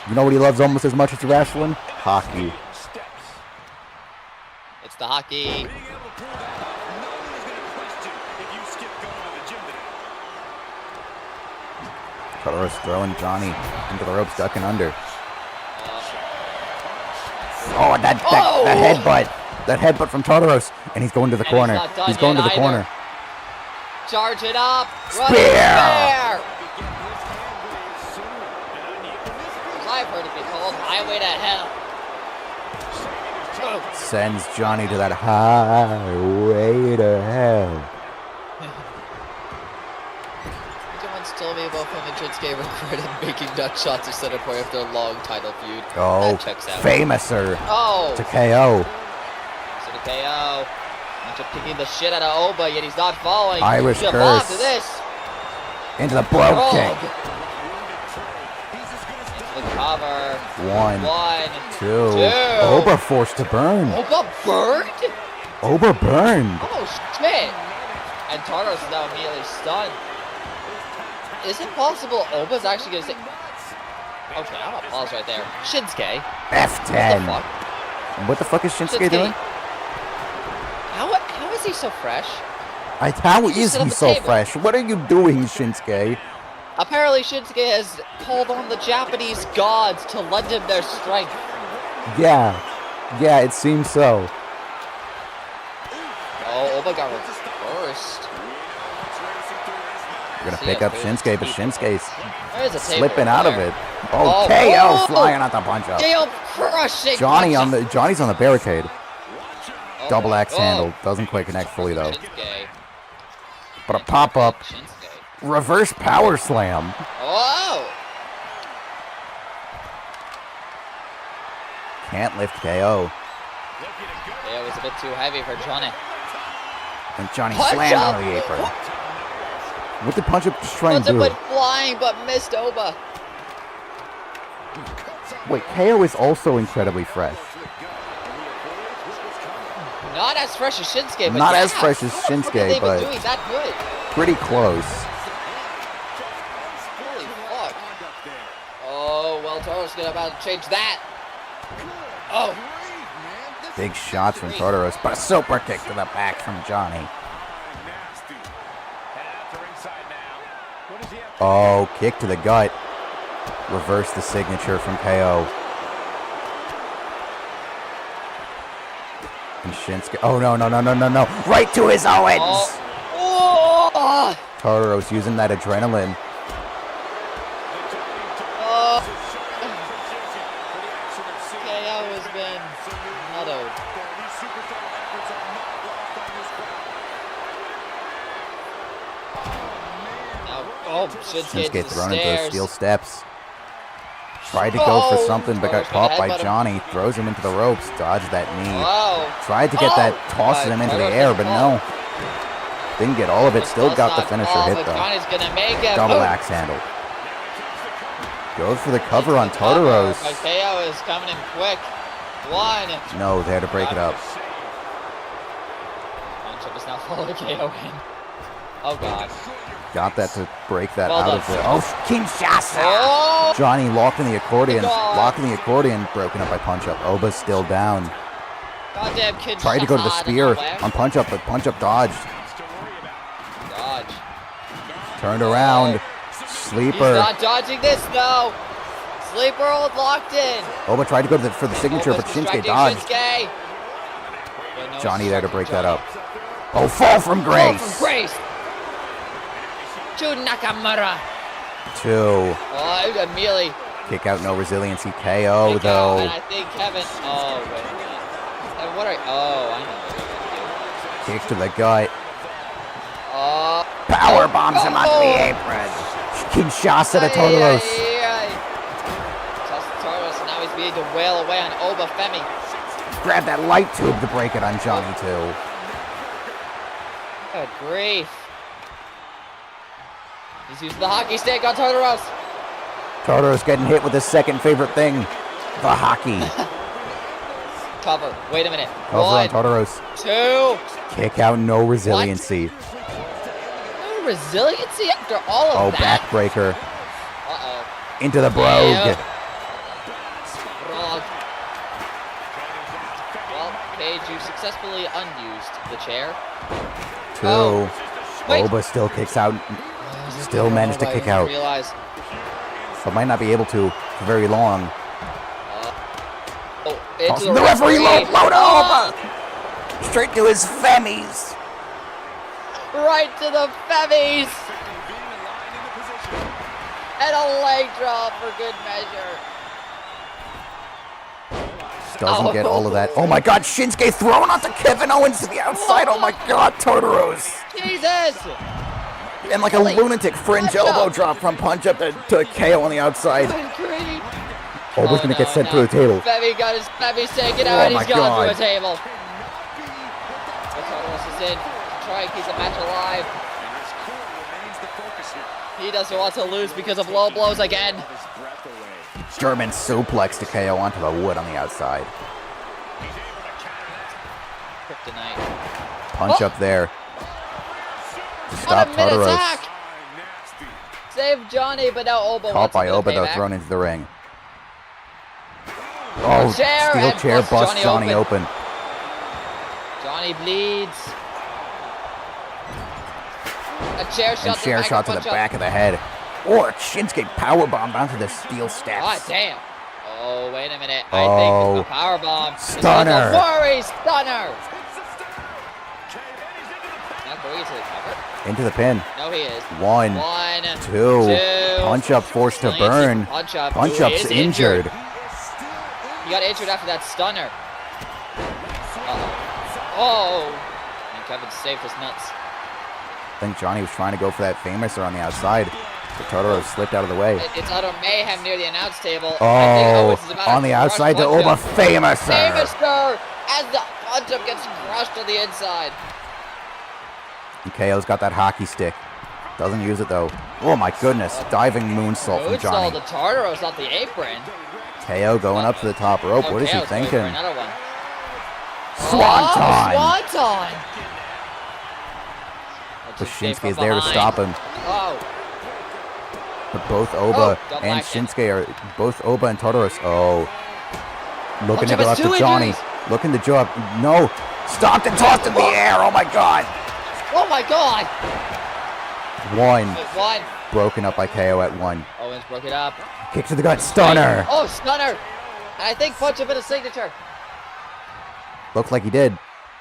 A: You know what he loves almost as much as wrestling? Hockey.
C: It's the hockey.
A: Tartaros throwing Johnny into the ropes, ducking under. Oh, that headbutt. That headbutt from Tartaros. And he's going to the corner. He's going to the corner.
C: Charge it up.
A: Spear.
C: I've heard it be called Highway to Hell.
A: Sends Johnny to that highway to hell.
C: Someone's told me about him and Shinsuke regretted making nut shots instead of point of their long title feud.
A: Oh,
C: that checks out.
A: famouser
C: Oh.
A: to KO.
C: So to KO. Punch up kicking the shit out of Oba, yet he's not falling.
A: Irish
C: He's
A: curse.
C: to this.
A: Into the blow kick.
C: The cover.
A: 1,
C: 1,
A: 2.
C: 2.
A: Oba forced to burn.
C: Oba burned?
A: Oba burned.
C: Oh, shit. And Tartaros is now immediately stunned. Is it possible Oba's actually going to say... Okay, I'm going to pause right there. Shinsuke.
A: F10.
C: What the fuck?
A: What the fuck is Shinsuke doing?
C: How is he so fresh?
A: How is
C: sit on
A: he
C: the
A: so
C: table.
A: fresh? What are you doing, Shinsuke?
C: Apparently, Shinsuke has called on the Japanese gods to lend him their strength.
A: Yeah. Yeah, it seems so.
C: Oh, Oba got reversed.
A: We're gonna pick up Shinsuke, but Shinsuke's
C: There's a table
A: slipping out of
C: there.
A: it. Oh, KO
C: oh!
A: flying out the punch up.
C: KO crushing.
A: Johnny's on the barricade.
C: Oh,
A: Double axe
C: oh.
A: handle. Doesn't quite connect fully though.
C: Shinsuke.
A: But a pop up.
C: Shinsuke.
A: Reverse power slam.
C: Oh!
A: Can't lift KO.
C: KO was a bit too heavy for Johnny.
A: And Johnny
C: Punch
A: slammed
C: up!
A: onto the apron. What did Punch Up just try and
C: Punch Up
A: do?
C: went flying but missed Oba.
A: Wait, KO is also incredibly fresh.
C: Not as fresh as Shinsuke, but
A: Not
C: yeah.
A: as fresh as
C: They've
A: Shinsuke,
C: been
A: but
C: doing that good.
A: pretty close.
C: Holy fuck. Oh, well, Tartaros is about to change that. Oh.
A: Big shots from Tartaros, but a super kick to the back from Johnny. Oh, kick to the gut. Reverse the signature from KO. And Shinsuke. Oh, no. Right to his Owens!
C: Oh.
A: Tartaros using that adrenaline.
C: Oh. KO has been nutted. Oh, Shinsuke to the
A: Thrown into those
C: stairs.
A: steel steps. Tried to go for something, but got
C: Tartaros
A: caught by
C: headbutt him.
A: Johnny. Throws him into the ropes. Dodged that knee.
C: Wow.
A: Tried to get that, tosses him into the air, but no. Didn't get all of it. Still got the finisher hit, though.
C: Johnny's gonna make it.
A: Double
C: Boom.
A: axe handle. Goes for the cover on Tartaros.
C: But KO is coming in quick. One.
A: No, there to break it up.
C: Chip is now following KO in. Oh, God.
A: Got that to break that
C: Well
A: out
C: done.
A: of there. Oh, Kinshasa!
C: Oh!
A: Johnny locked in the accordion.
C: Good God.
A: Locked in the accordion. Broken up by Punch Up. Oba's still down.
C: Goddamn kid.
A: Tried to go to the spear on Punch Up, but Punch Up dodged.
C: Dodge.
A: Turned around.
C: He's
A: Sleeper.
C: not dodging this, though. Sleeper hold locked in.
A: Oba tried to go for the signature, but
C: Oba's
A: Shinsuke
C: distracting
A: dodged.
C: Shinsuke. But no
A: Johnny there to break that
C: Johnny.
A: up. Oh, fall from
C: Fall
A: grace.
C: from grace. To Nakamura.
A: Two.
C: Oh, immediately.
A: Kick out, no resiliency. KO,
C: Kick out,
A: though.
C: and I think Kevin. Oh, wait a minute. And what are. Oh, I know what they're going to do.
A: Kick to the gut.
C: Power
A: bombs him onto the apron. Kinshasa to Tartaros.
C: Tartaros, and now he's beginning to wail away on Oba Femi.
A: Grab that light tube to break it on Johnny, too.
C: Good grief. He's using the hockey stick on Tartaros.
A: Tartaros getting hit with his second favorite thing, the hockey.
C: Cover. Wait a minute.
A: Cover on
C: One,
A: Tartaros.
C: two.
A: Kick out, no resiliency.
C: No resiliency after all
A: Oh,
C: of that.
A: backbreaker.
C: Uh-oh.
A: Into the brogue.
C: Yeah. Frog. Well, Paige, you successfully unused the chair.
A: Two.
C: Oh. Wait.
A: Oba still kicks out. Still managed to kick out.
C: Realize.
A: But might not be able to for very long.
C: Oh, into
A: Tossing the referee low to
C: Oh,
A: Oba. Straight to his femmies.
C: right to the femmies. And a leg drop for good measure.
A: Doesn't get all of that. Oh my god, Shinsuke thrown onto Kevin Owens to the outside. Oh my god, Tartaros.
C: Jesus.
A: And like a lunatic fringe elbow drop from Punch Up to KO on the outside.
C: Good grief.
A: Oba's gonna get sent to the table.
C: Femi got his Femi taken
A: Oh
C: out, and
A: my
C: he's gone to
A: God.
C: a table. Tartaros is in to try and keep the match alive. He doesn't want to lose because of low blows again.
A: German suplex to KO onto the wood on the outside.
C: kryptonite.
A: Punch up there. To stop
C: What a mid
A: Tartaros.
C: attack! Save Johnny, but now Oba
A: Caught
C: wants
A: by
C: a bit of
A: Oba though,
C: payback.
A: thrown into the ring. Oh,
C: Chair
A: steel
C: and
A: chair
C: busts
A: busts
C: Johnny
A: Johnny open.
C: Johnny bleeds. A chair shot,
A: And chair shot to the back of the head. Or Shinsuke powerbomb onto the steel steps.
C: God damn. Oh, wait a minute. I
A: Oh.
C: think it's a powerbomb.
A: Stunner.
C: Worry stunner. Not going into the cover.
A: Into the pin.
C: No, he is.
A: One,
C: One,
A: two. Punch up forced to burn.
C: Punch up.
A: Punch
C: Who
A: up's
C: is
A: injured.
C: He got injured after that stunner. Oh. And Kevin saved his nuts.
A: I think Johnny was trying to go for that famouser on the outside. But Tartaros slipped out of the way.
C: It's utter mayhem near the announce table. I think
A: Oh,
C: Owens is about
A: on
C: to
A: the
C: crush
A: outside to
C: Punch
A: Oba
C: Up.
A: famouser.
C: Bannister as the punch up gets crushed on the inside.
A: And KO's got that hockey stick. Doesn't use it though. Oh my goodness. Diving moonsault from
C: Moonsault
A: Johnny.
C: the Tartaros off the apron.
A: KO going up to the top rope.
C: Oh,
A: What is he
C: KO's going for
A: thinking?
C: another one.
A: Swanton.
C: Swanton.
A: But Shinsuke's there to stop him.
C: Oh,
A: But both Oba
C: double
A: and
C: action.
A: Shinsuke are both Oba and Tartaros. Oh. Looking to
C: Punch-Up
A: go
C: has
A: up to
C: two
A: Johnny.
C: injuries.
A: Looking to jump. No. Stopped and tossed in the air. Oh my god.
C: oh my God.
A: One.
C: One.
A: Broken up by KO at one.
C: Owens broke it up.
A: Kick to the gut. Stunner.
C: Oh, stunner. And I think punch up in a signature.
A: Looked like he did.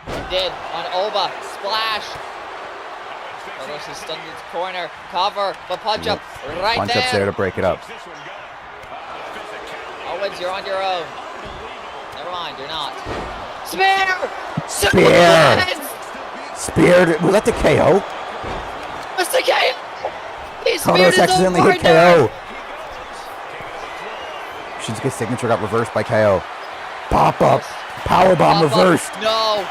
C: He did on Oba. Splash. Tartaros is stunned in his corner. Cover. But punch up right
A: Punch
C: there.
A: up's there to break it up.
C: Owens, you're on your own. Never mind, you're not. Spear!
A: Spear! Speared. Was that the KO?
C: Mr. K! He speared
A: Tartaros
C: his own
A: accidentally hit
C: partner!
A: KO. Shinsuke's signature got reversed by KO. Pop up. Powerbomb
C: Pop up.
A: reversed.
C: No!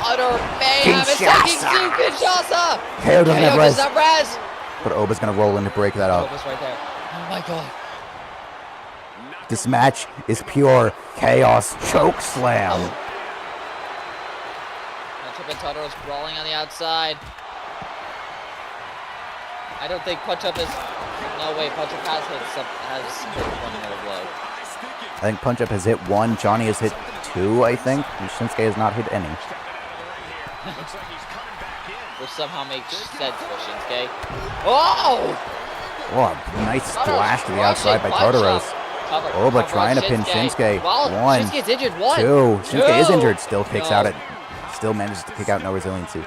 C: Utter mayhem. It's taking two Kinshasa!
A: KO doesn't have res.
C: does not res!
A: But Oba's gonna roll in to break that up.
C: Oba's right there. Oh my God.
A: This match is pure chaos choke slam.
C: Punch up and Tartaros brawling on the outside. I don't think Punch Up is. No way, Punch Up has hit one more blow.
A: I think Punch Up has hit one. Johnny has hit two, I think. And Shinsuke has not hit any.
C: Which somehow makes sense for Shinsuke. Oh!
A: Oh, a nice splash to the outside by Tartaros. Oba trying to pin Shinsuke. One,
C: Shinsuke's injured. One.
A: two. Shinsuke is
C: Two.
A: injured. Still kicks
C: No.
A: out at. Still manages to kick out no resiliency.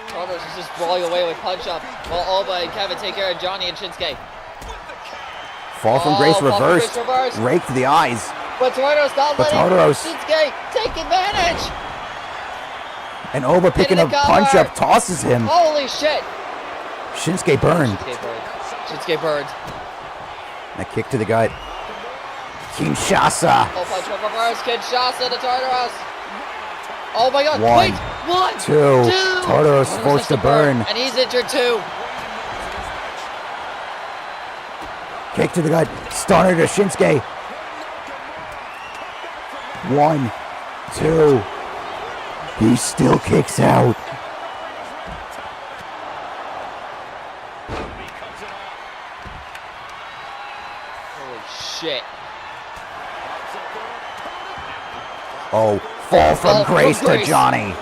C: Tartaros is just brawling away with Punch Up while Oba and Kevin take care of Johnny and Shinsuke.
A: Fall from grace
C: Fall from
A: reversed.
C: grace reversed.
A: Rake to the eyes.
C: But Tartaros not
A: But
C: letting
A: Tartaros-
C: Shinsuke take advantage.
A: And Oba picking
C: the
A: up Punch
C: cover.
A: Up tosses him.
C: Holy shit.
A: Shinsuke burned.
C: Shinsuke burned. Shinsuke burned.
A: And a kick to the gut. Kinshasa.
C: Oh, Punch Up reverse. Kinshasa to Tartaros. Oh my God.
A: One,
C: Wait. One.
A: two. Tartaros
C: has
A: forced to burn.
C: And he's injured too.
A: Kick to the gut. Stunner to Shinsuke. One, two. He still kicks out.
C: Holy shit.
A: Oh, fall from
C: Fall from
A: grace to
C: grace.
A: Johnny.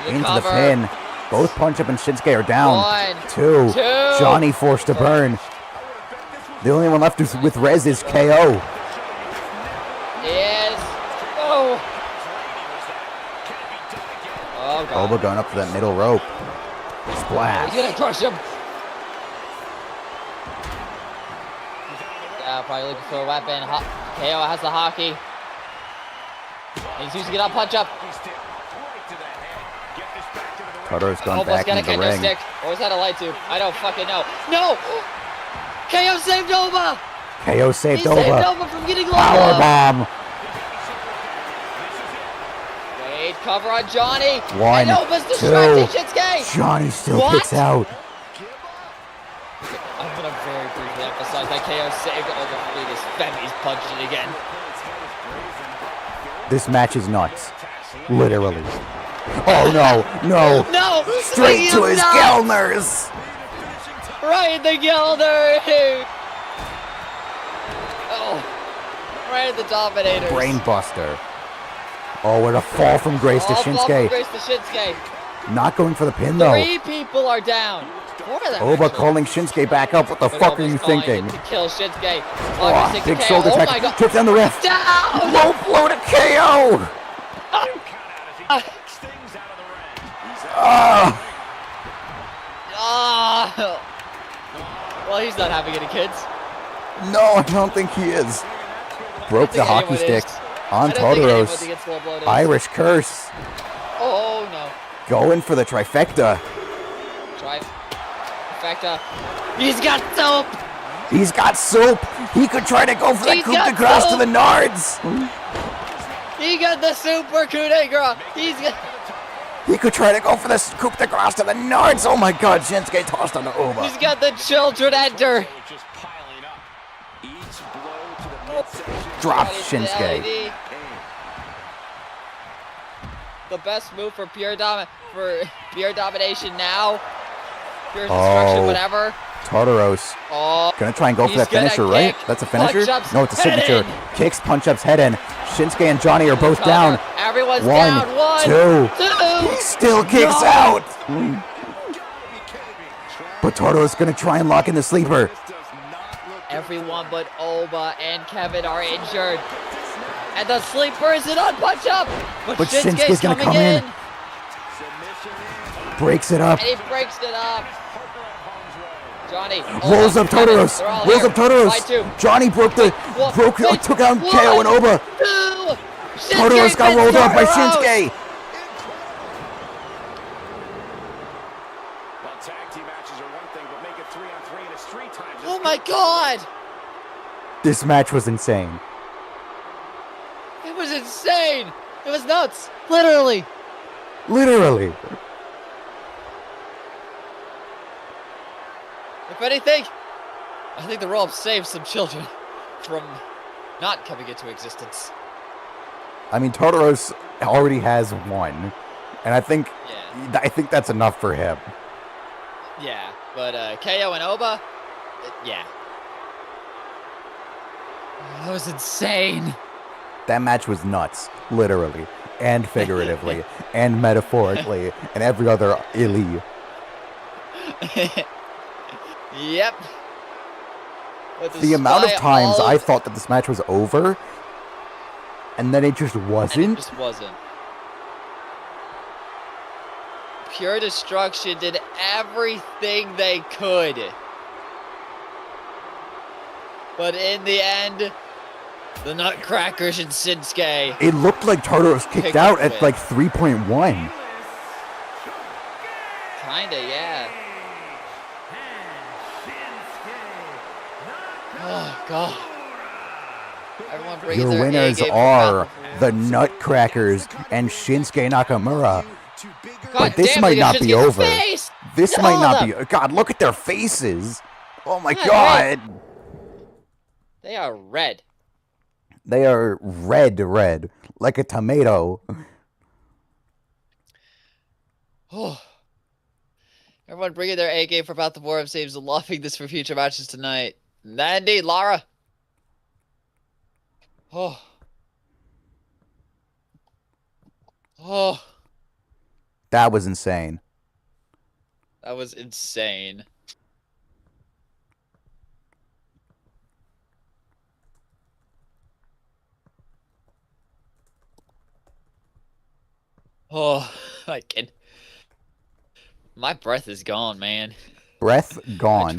C: And
A: Into the
C: cover.
A: pin. Both Punch Up and Shinsuke are down.
C: One,
A: Two.
C: two.
A: Johnny forced to burn. The only one left with res is KO.
C: Is. Oh. Oh, God.
A: Oba going up to that middle rope.
C: He's
A: Splash.
C: gonna crush him. Yeah, probably looking for a weapon. KO has the hockey. He's using it on Punch Up.
A: Tartaros gone
C: Almost
A: back
C: got a
A: into the
C: kendo
A: ring.
C: stick. Or was that a light tube? I don't fucking know. No! KO saved Oba!
A: KO
C: He
A: saved
C: saved
A: Oba.
C: Oba from getting low.
A: Powerbomb.
C: Wait, cover on Johnny.
A: One,
C: And Oba's distracting
A: two.
C: Shinsuke.
A: Johnny still
C: What?
A: kicks out.
C: I'm gonna very briefly emphasize that KO saved Oba from being his Femi's punched it again.
A: This match is nuts. Literally. Oh, no. No.
C: No!
A: Straight to his Gelners.
C: Right in the Gelner! Oh. Right at the Dominators.
A: Brainbuster. Oh, what a fall from grace to
C: Fall from
A: Shinsuke.
C: grace to Shinsuke.
A: Not going for the pin, though.
C: 3 people are down. 4 of them.
A: Oba
C: actually.
A: calling Shinsuke back up. What the
C: But
A: fuck are you
C: Oba's calling
A: thinking?
C: it to kill Shinsuke.
A: Oh, big shoulder
C: Oh
A: attack.
C: my god.
A: Took down the ref.
C: Down!
A: Low blow to KO.
C: Ah. Well, he's not having any kids.
A: No, I don't think he is. Broke the hockey
C: anyone
A: stick
C: is.
A: on
C: I don't think anyone
A: Tartaros.
C: against Full Blood is.
A: Irish curse.
C: Oh no.
A: Going for the trifecta.
C: Trifecta. He's got soap.
A: He's got soap. He could try to go for the
C: He's
A: coup de
C: got
A: grace to
C: soap.
A: the Nards.
C: He got the super coup de grace.
A: He could try to go for the coup de grace to the Nards. Oh my god, Shinsuke tossed on the Oba.
C: He's got the children enter.
D: Just piling up. Each blow to the midsection.
A: Drop
C: Right into
A: Shinsuke.
C: LED. The best move for pure domination now. Pure destruction,
A: Oh.
C: whatever.
A: Tartaros.
C: Oh,
A: Gonna try and go for
C: He's
A: that finisher,
C: gonna
A: right?
C: kick
A: That's a finisher?
C: punch-ups
A: No, it's a
C: head
A: signature.
C: in.
A: Kicks punch-ups head in. Shinsuke and Johnny are both down.
C: Everyone's
A: One,
C: down. One,
A: two.
C: two.
A: He still kicks
C: No.
A: out. But Tartaros gonna try and lock in the sleeper.
C: Everyone but Oba and Kevin are injured. And the sleeper isn't on punch up. But
A: Shinsuke's
C: Shinsuke's
A: gonna
C: coming
A: come in.
C: in.
A: Breaks it up.
C: And he breaks it up. Johnny
A: Rolls up
C: Kevin,
A: Tartaros.
C: they're all
A: Rolls
C: here.
A: up Tartaros.
C: Fight two.
A: Johnny took out KO and Oba.
C: Two.
A: Tartaros got
C: Shinsuke
A: rolled up by
C: Tartaros.
A: Shinsuke.
D: Well, tag team matches are one thing, but make it 3-on-3 in a street time.
C: Oh my god.
A: This match was insane.
C: It was insane. It was nuts. Literally.
A: Literally.
C: If anything, I think the roll-up saved some children from not coming into existence.
A: I mean, Tartaros already has one, and I think that's enough for him.
C: Yeah, but KO and Oba, yeah. That was insane.
A: That match was nuts, literally, and figuratively, and metaphorically, and every other illy.
C: Yep.
A: The amount of times I thought that this match was over, and then it just
C: And
A: wasn't.
C: it just wasn't. Pure Destruction did everything they could. But in the end, the Nutcrackers and Shinsuke.
A: It looked like Tartaros kicked
C: Picked
A: out
C: up
A: at
C: it.
A: like 3.1.
C: Kinda, yeah. Oh, God. Everyone brings
A: Your
C: their
A: winners
C: A-game for
A: are
C: Battle.
A: the Nutcrackers and Shinsuke Nakamura.
C: God
A: But this
C: damn,
A: might
C: look at
A: not be
C: Shinsuke's
A: over.
C: face!
A: This
C: Look at
A: might
C: all
A: not
C: of
A: be.
C: them.
A: God, look at their faces. Oh my
C: Yeah,
A: God.
C: They are red.
A: They are red, like a tomato.
C: Oh. Everyone bringing their A game for About the War of Saves and loving this for future matches tonight. That indeed, Lara. Oh. Oh.
A: That was insane.
C: That was insane. Oh, I can. My breath is gone, man.
A: Breath gone.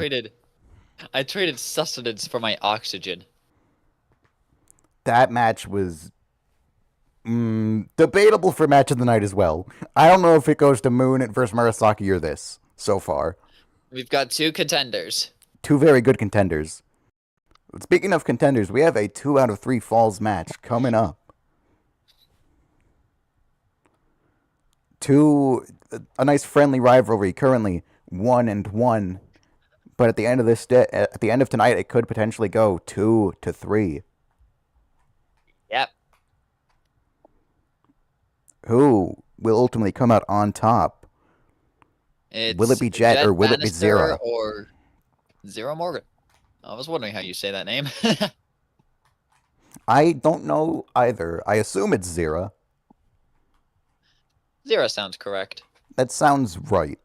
C: I traded sustenance for my oxygen.
A: That match was debatable for match of the night as well. I don't know if it goes to Moon versus Murasaki or this so far.
C: We've got 2 contenders.
A: 2 very good contenders. Speaking of contenders, we have a 2 out of 3 falls match coming up. A nice friendly rivalry, currently 1-1, but at the end of at the end of tonight, it could potentially go 2-3.
C: Yep.
A: Who will ultimately come out on top? Will it be Jett or will it be
C: Bannister
A: Zyrrh?
C: or Zero Morgan? I was wondering how you say that name.
A: I don't know either. I assume it's Zyrrh.
C: Zero sounds correct.
A: That sounds right.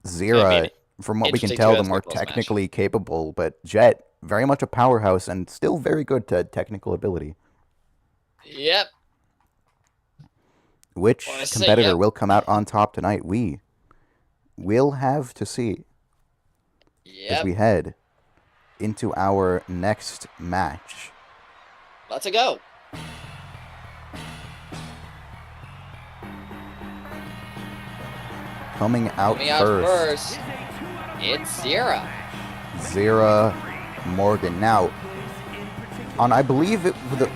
A: Zyrrh, from what we can
C: interesting
A: tell,
C: two
A: the more
C: basketball smash.
A: technically capable, but Jett, very much a powerhouse and still very good to technical ability.
C: Yep.
A: Which
C: Wanna say
A: competitor
C: yep.
A: will come out on top tonight? We will have to see as
C: Yep.
A: we head into our next match.
C: Let's go.
A: Coming out
C: Coming out first, it's Zyrrh.
A: Zyrrh Morgan. Now, on I believe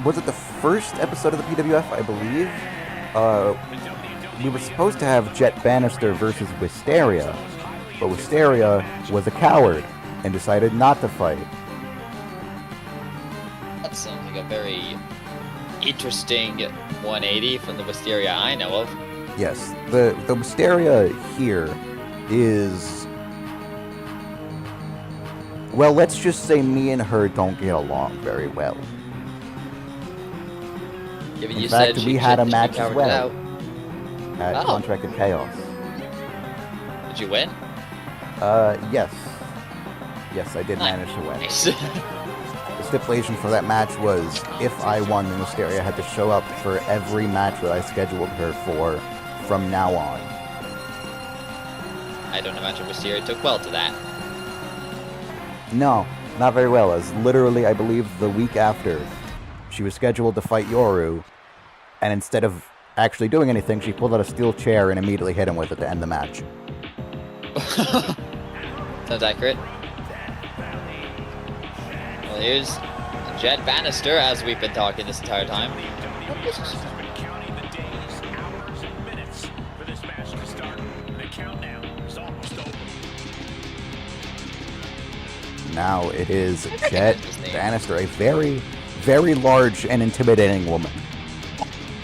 A: was it the first episode of the PWF? I believe we were supposed to have Jett Bannister versus Wisteria, but Wisteria was a coward and decided not to fight.
C: That sounds like a very interesting 180 from the Wisteria I know of.
A: Yes, the Wisteria here is, well, let's just say me and her don't get along very well.
C: Given
A: In
C: you
A: fact,
C: said
A: we
C: she
A: had a
C: she
A: match as
C: cowered it
A: well
C: out.
A: at
C: Oh.
A: Contracted Chaos.
C: Did you win?
A: Yes. Yes, I did manage to win.
C: Nice.
A: The stipulation for that match was if I won, then Wisteria had to show up for every match that I scheduled her for from now on.
C: I don't imagine Wisteria took well to that.
A: No, not very well, as literally, I believe, the week after, she was scheduled to fight Yoru, and instead of actually doing anything, she pulled out a steel chair and immediately hit him with it to end the match.
C: Sounds accurate. Well, here's Jett Bannister, as we've been talking this entire time.
D: Counting the days, hours, and minutes for this match to start. The countdown is almost over.
A: Now it is
C: recognize
A: Jett
C: his name.
A: Bannister, a very, very large and intimidating woman.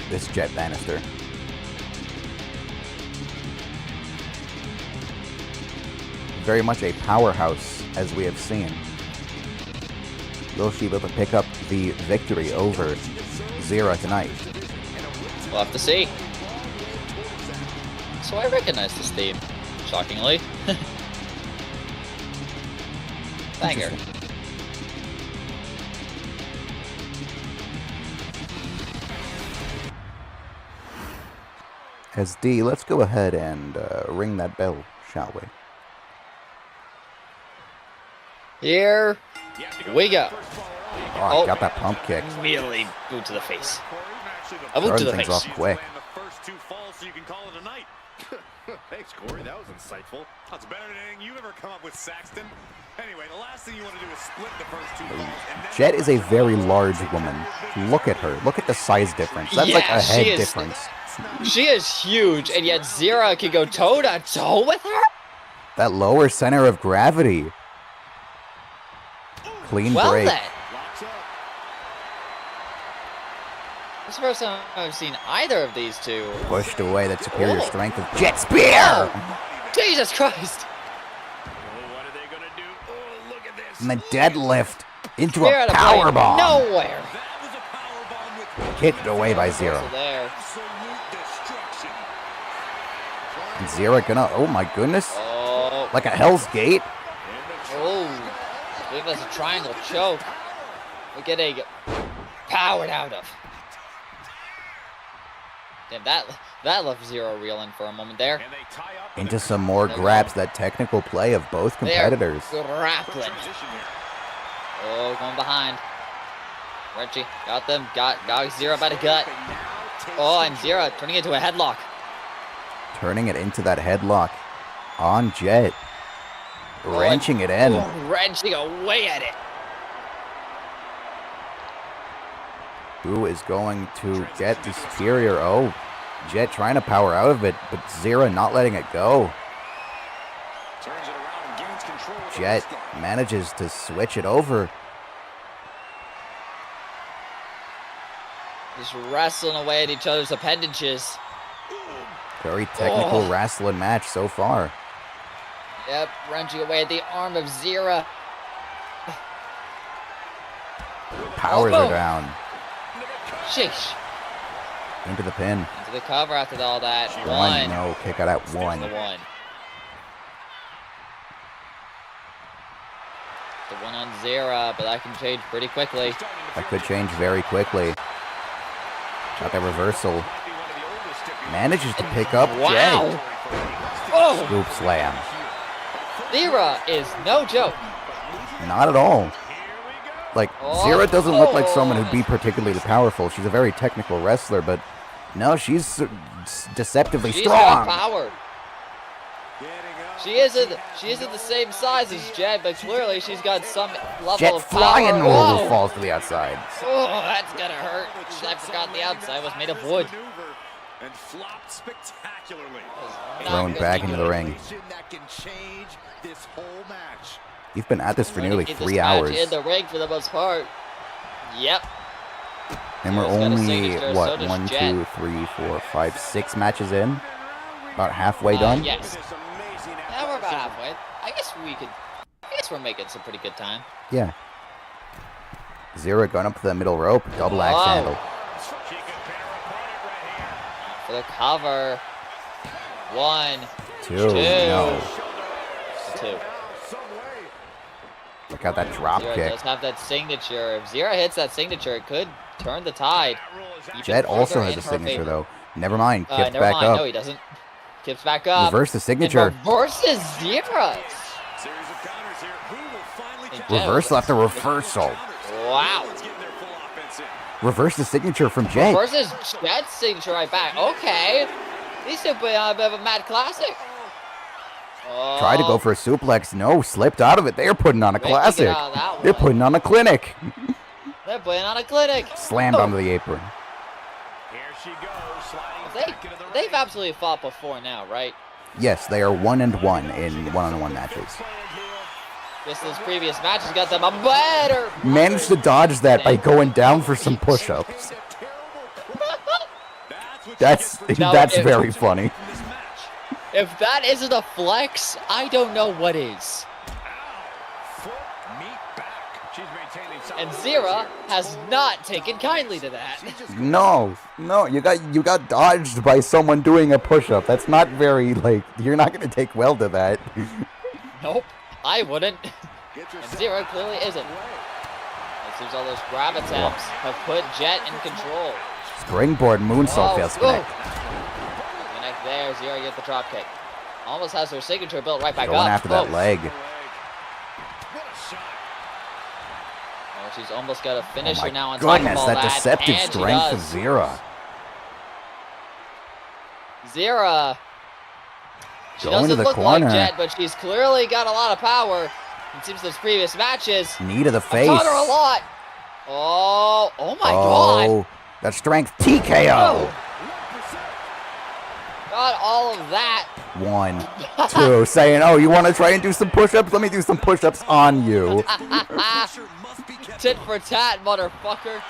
A: This Jett Bannister. Very much a powerhouse, as we have seen. Will she be able to pick up the victory over Zyrrh tonight?
C: We'll have to see. So I recognize this theme, shockingly. Banger.
A: As D, let's go ahead and ring that bell, shall we?
C: Here we go.
A: Oh, got that pump kick.
C: Immediately boot to the face. A
A: Throwing
C: boot to the
A: things
C: face.
A: off quick.
D: The first two falls so you can call it a night. Thanks, Corey. That was insightful. That's better than anything you've ever come up with, Saxton. Anyway, the last thing you want to do is split the first two falls. And then
A: Jett is a very large woman. Look at her. Look at the size difference. That's like
C: Yeah,
A: a
C: she
A: head
C: is-
A: difference.
C: She is huge, and yet Zyrrh can go toe-to-toe with her?
A: That lower center of gravity. Clean
C: Well
A: break.
C: then.
D: locks up.
C: This is the first time I've seen either of these two.
A: Pushed away that superior
C: Oh.
A: strength of Jett Spear.
C: Oh, Jesus Christ!
D: Oh, what are they going to do? Oh, look at this.
A: And the deadlift into
C: Spear
A: a
C: out of
A: power
C: play.
A: bomb.
C: Nowhere.
D: That was a power bomb with
A: Kicked away by
C: So
A: Zyrrh.
C: there.
D: absolute destruction.
A: And Zyrrh gonna, oh my goodness.
C: Oh,
A: Like a Hell's Gate.
C: oh. I believe that's a triangle choke. We're getting powered out of. Damn, that left Zyrrh reeling for a moment there.
D: And they tie up
A: Into some more grabs. That technical play of both
C: They are
A: competitors.
C: grappling.
D: transition here.
C: Oh, going behind. Reggie got them. Got Zyrrh by the gut. Oh, and Zyrrh turning it into a headlock.
A: Turning it into that headlock on Jett. Wrenching it in.
C: Oh, wrenching away at it.
A: Who is going to get the superior? Oh, Jett trying to power out of it, but Zyrrh not letting it go.
D: Turns it around and gains control.
A: Jett manages to switch it over.
C: Just wrestling away at each other's appendages.
A: Very technical wrestling match so far.
C: Yep, wrenching away at the arm of Zyrrh.
A: Powers are down.
C: Sheesh.
A: Into the pin.
C: Into the cover after all that.
A: One. No, kick out at one.
C: The one. The one on Zyrrh, but that can change pretty quickly.
A: That could change very quickly. Got that reversal. Manages to pick up
C: Wow.
A: Jett.
C: Oh,
A: Scoop slam.
C: Zyrrh is no joke.
A: Not at all. Like, Zyrrh doesn't look like someone who'd be particularly powerful. She's a very technical wrestler, but no, she's deceptively
C: She's
A: strong.
C: got power. She isn't the same size as Jett, but clearly she's got some level
A: Jett
C: of
A: flying
C: power.
A: over
C: Whoa.
A: falls to the outside.
C: Oh, that's gonna hurt. I forgot the outside was made of wood.
D: And flopped spectacularly.
A: Thrown back into the ring.
D: That can change this whole match.
A: You've been at this for nearly
C: Keep
A: 3
C: this match
A: hours.
C: in the ring for the most part. Yep.
A: And we're
C: Zyrrh's got a
A: only,
C: signature, so
A: what,
C: does
A: 1,
C: Jett.
A: 2, 3, 4, 5, 6 matches in? About halfway done?
C: Yes. Yeah, we're about halfway. I guess we're making some pretty good time.
A: Yeah. Zyrrh going up to the middle rope. Double axe handle.
C: For the cover. 1,
A: 2.
C: 2.
A: No.
C: 2.
A: Look out that drop
C: Zyrrh
A: kick.
C: does have that signature. If Zyrrh hits that signature, it could turn the tide. even
A: Jett also
C: further
A: has
C: in
A: a
C: her
A: signature,
C: favor.
A: though. Never mind. Kips
C: Never
A: back
C: mind.
A: up.
C: No, he doesn't. Kips back up.
A: Reverse the signature.
C: And reverses Zyrrh.
A: Reversal after reversal.
C: Wow.
A: Reverse the signature from Jett.
C: Reverses Jett's signature right back. Okay. These two put on a bit of a mad classic. Oh.
A: Tried to go for a suplex. No, slipped out of it. They're putting on a
C: Way to get
A: classic.
C: out of that
A: They're
C: one.
A: putting on a clinic.
C: They're putting on a clinic.
A: Slammed onto the apron.
C: They've absolutely fought before now, right?
A: Yes, they are 1-1 in one-on-one matches.
C: Just this previous match has got them a better.
A: Managed to dodge that by going down for some push-ups. That's
C: Now,
A: that's
C: if-
A: very funny.
C: If that isn't a flex, I don't know what is. And Zyrrh has not taken kindly to that.
A: No, you got dodged by someone doing a push-up. That's not very, like, you're not gonna take well to that.
C: Nope, I wouldn't. And Zyrrh clearly isn't. It seems all those grab attempts have put Jett in control.
A: Springboard moonsault fails connect.
C: Connect there, Zyrrh get the drop kick. Almost has their signature built right back
A: Going
C: up.
A: after that
C: Oh.
A: leg.
C: Oh, she's almost got a finisher
A: Oh my
C: now on top of
A: goodness,
C: all
A: that deceptive
C: and she
A: strength of
C: does.
A: Zyrrh.
C: Zyrrh. She
A: Going to
C: doesn't
A: the
C: look
A: corner.
C: like Jett, but she's clearly got a lot of power. It seems those previous matches.
A: Knee to the
C: I've
A: face.
C: taught her a lot. Oh my God.
A: Oh, that strength TKO.
C: Got all of that.
A: 1, 2, saying, oh, you want to try and do some push-ups? Let me do some push-ups on you.
C: Tit for tat, motherfucker.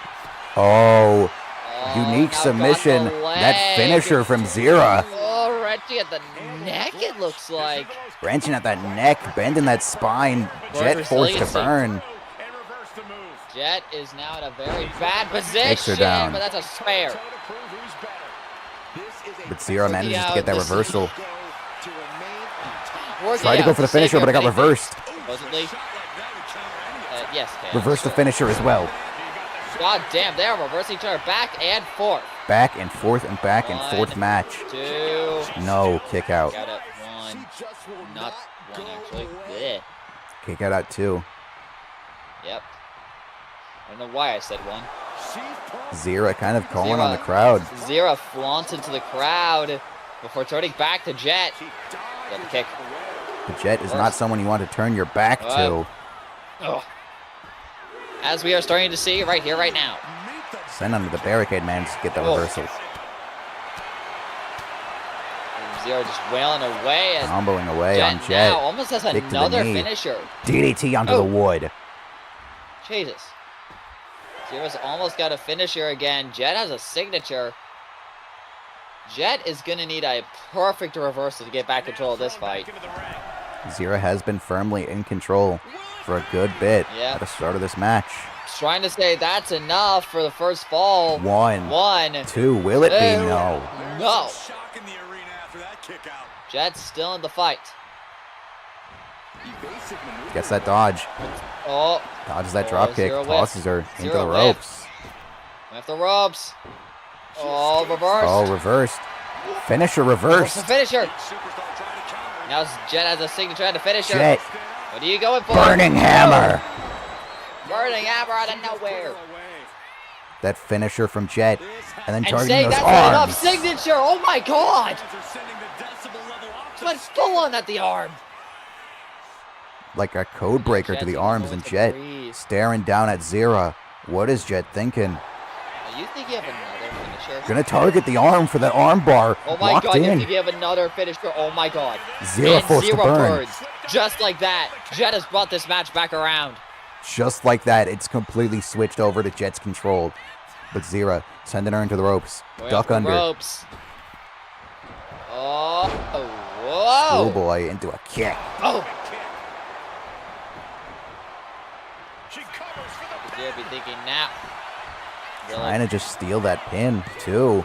A: Oh,
C: Oh,
A: unique
C: now got
A: submission.
C: the
A: That
C: leg.
A: finisher from Zyrrh.
C: Oh, wrenching at the neck, it looks like.
A: Wrenching at that neck, bending that spine. Jett forced to
C: resiliency.
A: burn.
C: Jett is now in a very bad position,
A: Takes her down.
C: but that's a spare.
A: But Zyrrh manages to get that reversal.
C: Working
A: Tried to go
C: out
A: for the
C: to
A: finisher,
C: save
A: but it got
C: her,
A: reversed.
C: Supposedly. Yes. Okay,
A: Reversed the finisher as well.
C: God damn, they are reversing each other back and forth.
A: Back and forth and back and forth
C: 1,
A: match.
C: 2.
A: No, kick out.
C: Got it. 1. Not 1, actually. Yeah.
A: Kick out at 2.
C: Yep. I don't know why I said 1.
A: Zyrrh kind of calling
C: Zyrrh.
A: on the crowd.
C: Zyrrh flaunts into the crowd before turning back to Jett. Got the kick.
A: But Jett is not someone you want to turn your back to.
C: Oh. As we are starting to see right here, right now.
A: Send under the barricade, man, to get the
C: Oh.
A: reversal.
C: Zyrrh just wailing away. And
A: Comboing away
C: Jett
A: on Jett.
C: now almost has
A: Kick to the
C: another
A: knee.
C: finisher.
A: DDT onto
C: Oh.
A: the wood.
C: Jesus. Zyrrh's almost got a finisher again. Jett has a signature. Jett is going to need a perfect reversal to get back control of this fight.
A: Zyrrh has been firmly in control for a good bit at the start of this match.
C: Trying to say that's enough for the first fall. One.
A: Two. Will it be? No.
C: No. Jett's still in the fight.
A: Gets that dodge.
C: Oh.
A: Dodges that drop kick. Tosses her into the
C: whip.
A: ropes.
C: With the ropes. Oh, reversed.
A: Oh, reversed. Finisher reversed.
C: The finisher. Now Jett has a signature and a finisher.
A: Jett.
C: What are you going for?
A: Burning hammer.
C: Burning hammer out of nowhere.
A: That finisher from Jett. And then targeting those
C: that's
A: arms.
C: enough signature. Oh my god. Went full on at the arm.
A: Like a code breaker to the arms, and Jett staring down at Zyrrh. What is Jett thinking?
C: You think you have another finisher?
A: Gonna target the arm for that arm bar.
C: Oh my
A: Locked
C: god,
A: in.
C: you think you have another finisher? Oh my god.
A: Zyrrh forced to burn.
C: Burns. Just like that, Jett has brought this match back around.
A: Just like that, it's completely switched over to Jett's control. But Zyrrh sending her into the ropes. Duck under.
C: Ropes. Oh, whoa.
A: Oh boy, into a kick.
C: Oh. Zyrrh be thinking now.
A: Trying to just steal that pin, too.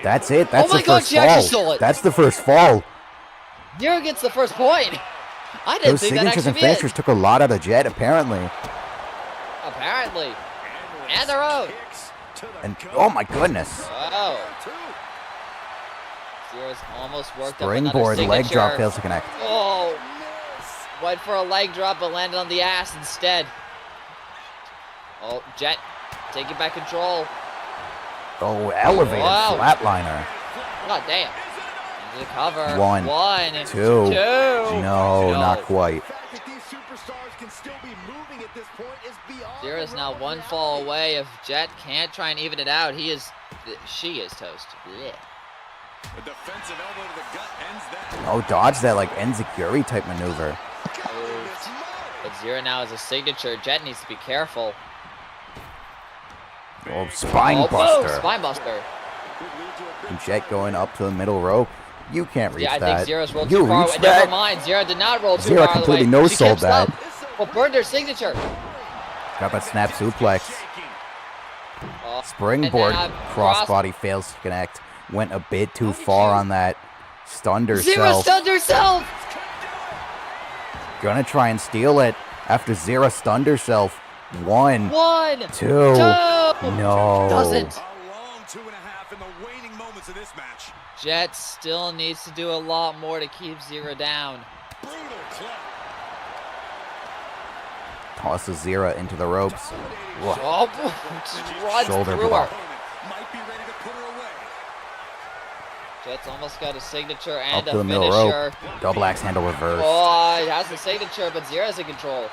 A: That's it. That's
C: oh my
A: the
C: god,
A: first
C: she actually
A: fall.
C: stole it.
A: That's the first fall.
C: Zyrrh gets the first point. I didn't
A: Those
C: think that
A: signatures
C: actually
A: and finishers took a lot out of Jett, apparently.
C: Apparently. And their own.
A: And oh my goodness.
C: Wow. Zyrrh's almost worked
A: Springboard
C: up
A: leg drop fails to connect.
C: Oh. Went for a leg drop but landed on the ass instead. Oh, Jett taking back control.
A: Oh, elevated flatliner.
C: God damn. Into the cover.
A: One. Two. No, not quite.
C: Zyrrh is now one fall away. If Jett can't try and even it out, she is toast. Yeah.
D: The defensive elbow to the gut ends that.
A: Oh, dodge that like Enziguri type maneuver.
C: But Zyrrh now has a signature. Jett needs to be careful.
A: Oh, spine
C: Boom,
A: buster.
C: spine buster.
A: And Jett going up to the middle rope. You can't reach
C: I
A: that.
C: think Zyrrh's rolled
A: you
C: too far.
A: reached
C: Never
A: that?
C: mind. Zyrrh did not roll too
A: Zyrrh
C: far
A: completely
C: away.
A: no-sold that.
C: Well, burned her signature.
A: Got that snap suplex.
C: Oh,
A: Springboard crossbody fails to connect. Went a bit too far on that. Stunned herself.
C: Zyrrh stunned herself.
A: Gonna try and steal it after Zyrrh stunned herself. One. Two. No.
C: Doesn't.
D: A long 2.5 in the waning moments of this match.
C: Jett still needs to do a lot more to keep Zyrrh down.
D: Brutal club.
A: Tosses Zyrrh into the ropes.
C: Oh, just runs
A: Shoulder
C: through
A: block.
C: her.
D: Might be ready to put her away.
C: Jett's almost got a signature
A: Up
C: and
A: to the
C: a
A: middle
C: finisher.
A: rope. Double axe handle reverse.
C: Oh, it has the signature, but Zyrrh's in control.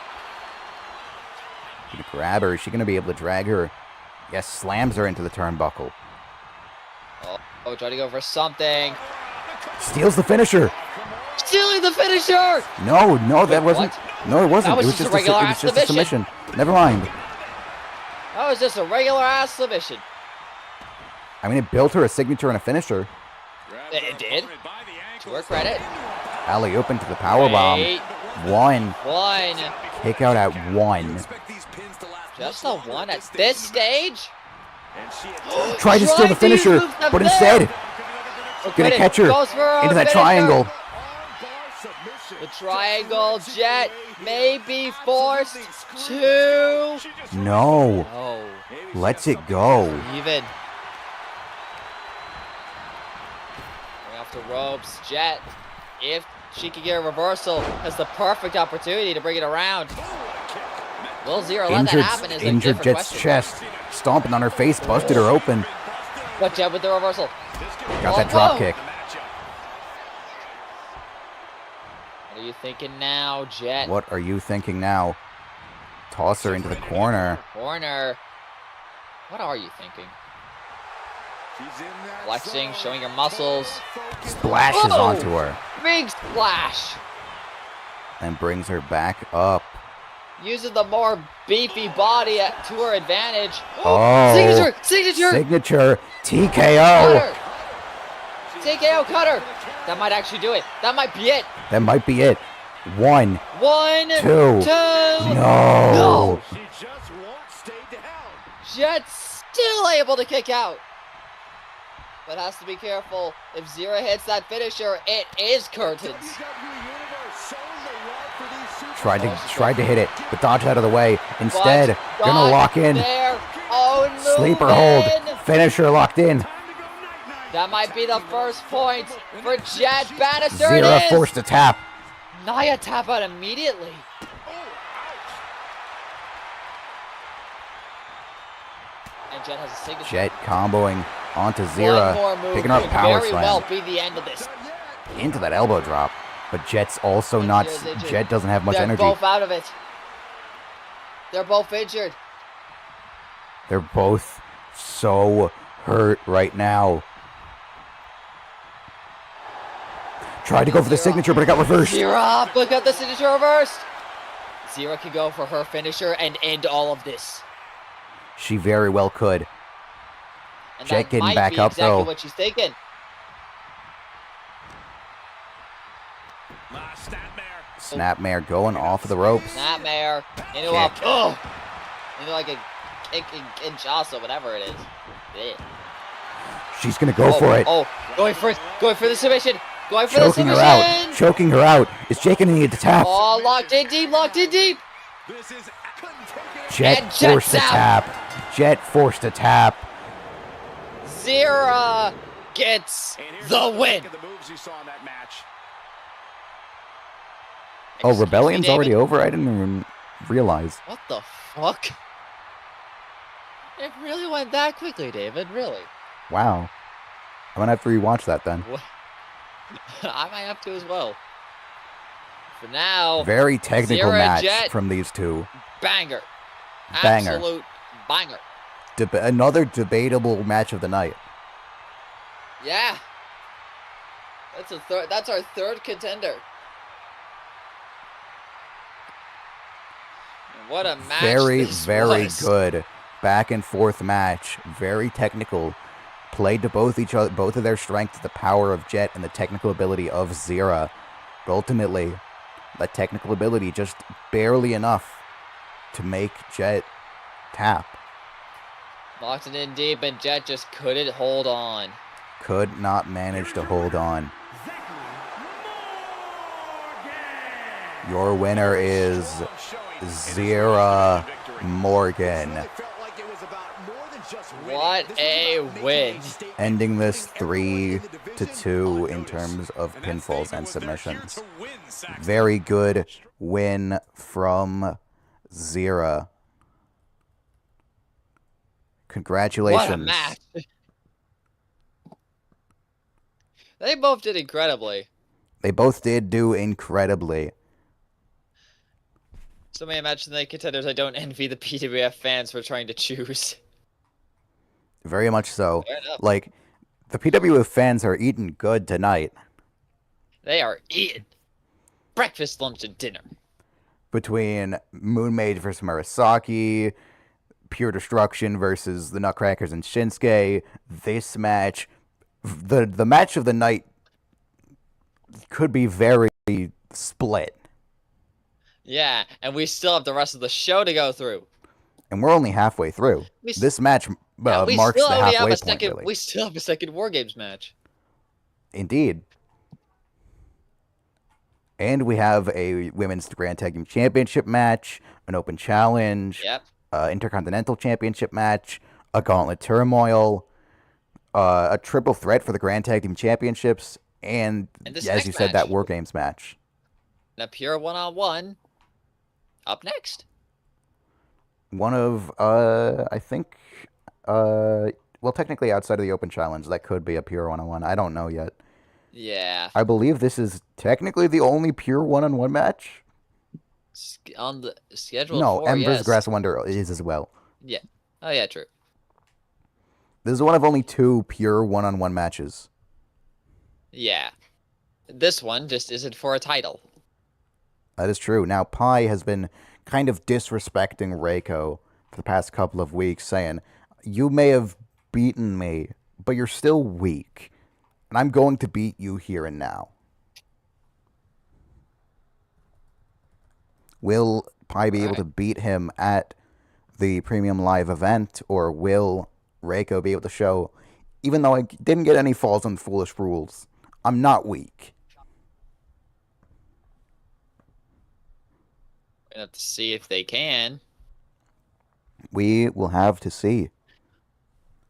A: Gonna grab her. Is she gonna be able to drag her? Yes, slams her into the turnbuckle.
C: Oh, trying to go for something.
A: Steals the finisher.
C: Stealing the finisher!
A: No, that wasn't.
C: What?
A: No, it wasn't.
C: That was
A: it was
C: just a regular
A: it was
C: ass
A: just a submission. Never mind.
C: That was just a regular ass submission.
A: I mean, it built her a signature and a finisher.
C: It did. To her credit.
A: Alley open to the power bomb. One. Kick out at one.
C: Just a one at this stage?
A: Tried to steal the finisher, but instead, gonna catch her into that triangle.
C: The triangle. Jett may be forced to.
A: No.
C: Oh.
A: Lets it go.
C: Even. Going off the ropes. Jett, if she can get a reversal, has the perfect opportunity to bring it around. Will Zyrrh let that happen? Is
A: Injured
C: a
A: Jett's
C: question.
A: chest. Stomping on her face, busted her open.
C: But Jett with the reversal.
A: Got that drop kick.
C: What are you thinking now, Jett?
A: What are you thinking now? Toss her into the corner.
C: Corner. What are you thinking? Flexing, showing your muscles.
A: Splashes
C: Whoa!
A: onto her.
C: Big splash.
A: And brings her back up.
C: Using the more beefy body to her advantage.
A: Oh. Signature. TKO.
C: Cutter. TKO cutter. That might actually do it. That might be it.
A: That might be it. 1, 2. No.
D: She just won't stay down.
C: Jett's still able to kick out. But has to be careful. If Zyrrh hits that finisher, it is curtains.
A: Tried to hit it, but dodged out of the way. Instead, gonna lock in.
C: There. Oh, no.
A: Sleeper hold. Finisher locked in.
C: That might be the first point for Jett. Bannister.
A: Zyrrh forced to tap.
C: Naya tap out immediately. And Jett has a signature.
A: Jett comboing onto
C: One
A: Zyrrh,
C: more move
A: picking up
C: could
A: power
C: very
A: slam
C: well be the end of this.
A: into that elbow drop. But Jett's also not. Jett doesn't have much
C: They're
A: energy.
C: both out of it. They're both injured.
A: They're both so hurt right now. Tried to go for the signature, but it got reversed.
C: Zyrrh, look at the signature reversed. Zyrrh can go for her finisher and end all of this.
A: She very well could.
C: And
A: Jett
C: that
A: getting
C: might
A: back
C: be
A: up,
C: exactly
A: though.
C: what she's thinking.
A: Snapmare going off of the ropes.
C: Snapmare into
A: Kick.
C: into like a kick in Jasa, whatever it is. Yeah.
A: She's gonna go for it.
C: Oh, going for the submission. Going for
A: Choking
C: the
A: her
C: submission.
A: out. Choking her out. Is Jett gonna need to tap?
C: Oh, locked in deep.
A: Jett
C: And
A: forced
C: Jett's
A: to
C: out.
A: tap. Jett forced to tap.
C: Zyrrh gets the win.
A: Oh,
C: Excuse me,
A: Rebellion's
C: David?
A: already over? I didn't even realize.
C: What the fuck? It really went that quickly, David. Really?
A: Wow. I'm gonna have to rewatch that then.
C: What? I might have to as well. For now,
A: Very technical
C: Zyrrh
A: match
C: Jett.
A: from these two.
C: banger.
A: Banger.
C: Absolute banger.
A: Another debatable match of the night.
C: Yeah. That's our third contender. What a match.
A: Very,
C: this
A: very
C: was.
A: good. Back and forth match. Very technical. Played to both of their strengths, the power of Jett and the technical ability of Zyrrh. But ultimately, that technical ability just barely enough to make Jett tap.
C: Locked it in deep, and Jett just couldn't hold on.
A: Could not manage to hold on. Your winner is Zyrrh Morgan.
C: What a win.
A: Ending this 3-2 in terms of pinfalls and submissions. Very good win from Zyrrh. Congratulations.
C: What a match. They both did incredibly.
A: They both did do incredibly.
C: So many matches in the contenders I don't envy the PWF fans for trying to choose.
A: Very much so.
C: Fair enough.
A: Like, the PWF fans are eating good tonight.
C: They are eating breakfast, lunch, and dinner.
A: Between MoonMage versus Murasaki, Pure Destruction versus the Nutcrackers and Shinsuke, this match, the match of the night could be very split.
C: Yeah, and we still have the rest of the show to go through.
A: And we're only halfway through. This match marks the halfway point, really.
C: We still have a second WarGames match.
A: Indeed. And we have a Women's Grand Tag Team Championship match, an Open Challenge,
C: Yep.
A: Intercontinental Championship match, a Gauntlet Turmoil, a triple threat for the Grand Tag Team Championships, and
C: this
A: as
C: next
A: you said,
C: match.
A: that WarGames match.
C: And a pure one-on-one up next.
A: One of, I think, well, technically outside of the Open Challenge, that could be a pure one-on-one. I don't know yet.
C: Yeah.
A: I believe this is technically the only pure one-on-one match.
C: On the schedule.
A: No,
C: for,
A: Ember's
C: yes.
A: Grass Wonder is as well.
C: Yeah. Oh, yeah, true.
A: This is one of only 2 pure one-on-one matches.
C: Yeah. This one just isn't for a title.
A: That is true. Now, Pi has been kind of disrespecting Reiko for the past couple of weeks, saying, you may have beaten me, but you're still weak. And I'm going to beat you here and now. Will Pi be able to beat him at the Premium Live event, or will Reiko be able to show, even though I didn't get any falls on Foolish Rules, I'm not weak?
C: We're going to have to see if they can.
A: We will have to see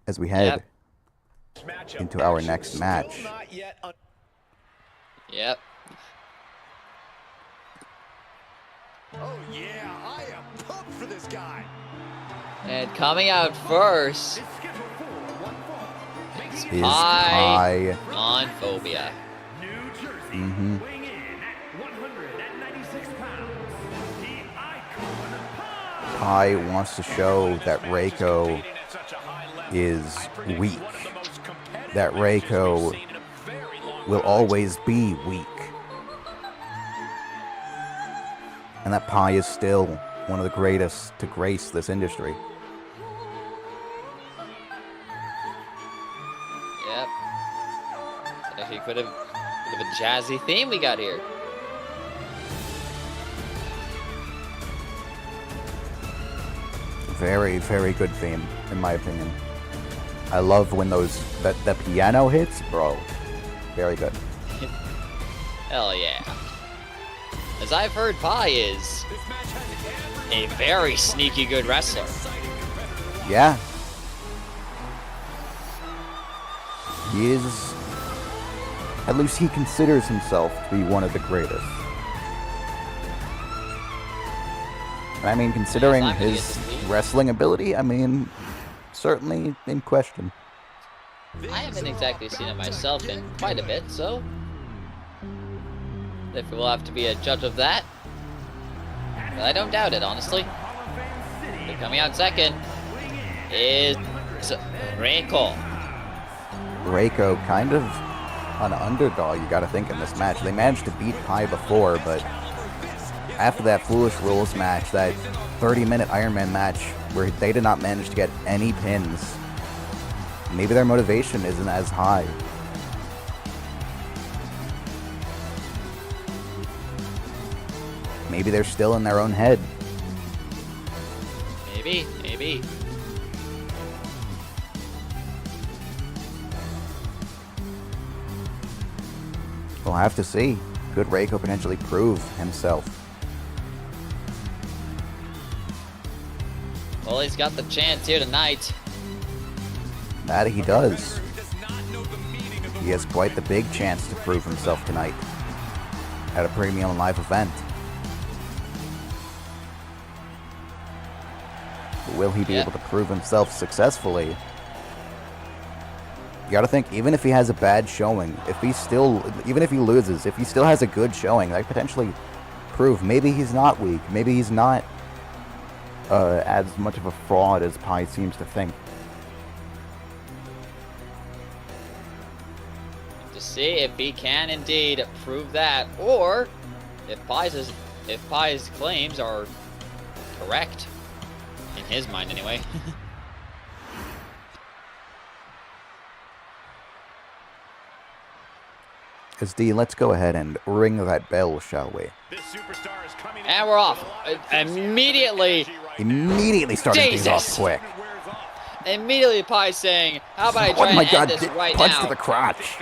A: as we head into our next match.
C: Yep.
D: Oh yeah, I am pumped for this guy.
C: And coming out first
A: Is
C: Pi
A: Pi.
C: on Phobia.
A: Pi wants to show that Reiko is weak. That Reiko will always be weak. And that Pi is still one of the greatest to grace this industry.
C: Yep. Actually, could have a jazzy theme we got here.
A: Very, very good theme, in my opinion. I love when that piano hits, bro. Very good.
C: Hell yeah. As I've heard, Pi is a very sneaky good wrestler.
A: Yeah. He is, at least he considers himself to be one of the greatest. I mean, considering his wrestling ability, I mean, certainly in question.
C: I haven't exactly seen it myself in quite a bit, so if we'll have to be a judge of that. But I don't doubt it, honestly. But coming out second is Reiko.
A: Reiko, kind of an underdog, you gotta think, in this match. They managed to beat Pi before, but after that Foolish Rules match, that 30-minute Iron Man match, where they did not manage to get any pins, maybe their motivation isn't as high. Maybe they're still in their own head.
C: Maybe.
A: We'll have to see. Could Reiko potentially prove himself?
C: Well, he's got the chance here tonight.
A: That he does. He has quite the big chance to prove himself tonight at a Premium Live event. But will he be able to prove himself successfully? You gotta think, even if he has a bad showing, even if he loses, if he still has a good showing, that could potentially prove maybe he's not weak, maybe he's not as much of a fraud as Pi seems to think.
C: To see if he can indeed prove that, or if Pi's claims are correct, in his mind anyway.
A: SD, let's go ahead and ring that bell, shall we?
C: And we're off. Immediately
A: starting things off
C: Jesus.
A: quick.
C: Immediately Pi saying, how about I try and end this right
A: punch
C: now?
A: to the crotch.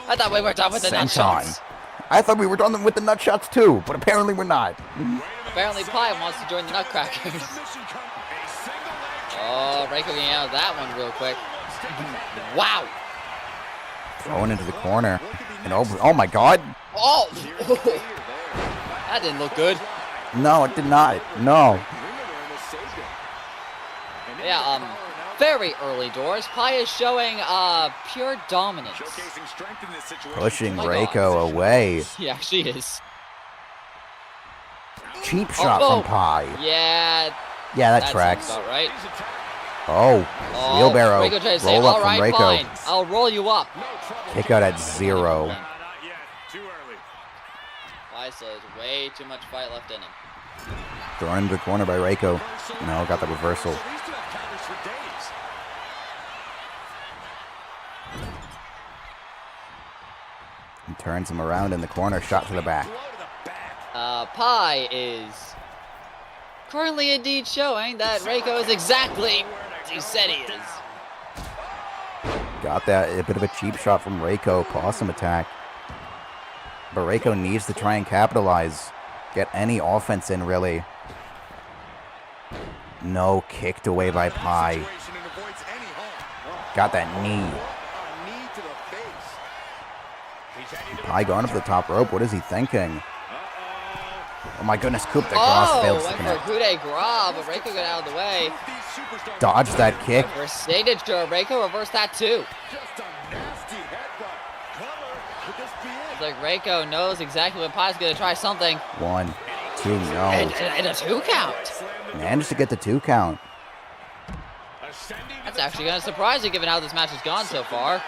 C: I thought we were done with the nut shots.
A: I thought we were done with the nut shots too, but apparently we're not.
C: Apparently Pi wants to join the Nutcrackers. Oh, Reiko getting out of that one real quick. Wow.
A: Thrown into the corner. And oh my god.
C: Oh! That didn't look good.
A: No, it did not. No.
C: Yeah, very early doors. Pi is showing pure dominance.
A: Pushing
C: my
A: Reiko away.
C: He actually is.
A: Cheap shot from Pi.
C: Yeah.
A: Yeah, that tracks.
C: Sounds about right.
A: Oh, wheelbarrow.
C: Reiko tries to say,
A: Roll up
C: all
A: from
C: right,
A: Reiko.
C: fine. I'll roll you up.
A: Kick out at 0.
C: Pi Pi still has way too much fight left in him.
A: Thrown into the corner by Reiko. No, got the reversal. And turns him around in the corner. Shot to the back.
C: Pi is currently indeed showing that Reiko is exactly what he said he is.
A: Got that. A bit of a cheap shot from Reiko. Possum attack. But Reiko needs to try and capitalize. Get any offense in, really. No, kicked away by Pi. Got that knee. Pi going up the top rope. What is he thinking? Oh my goodness, coup de grace fails to
C: went for a
A: connect.
C: coup de grace, but Reiko got out of the way.
A: Dodged that kick.
C: For signature, Reiko reversed that too. It's like Reiko knows exactly when Pi's going to try something.
A: 1, 2, no.
C: And a 2 count.
A: Managed to get the 2 count.
C: That's actually kind of surprising given how this match has gone so far.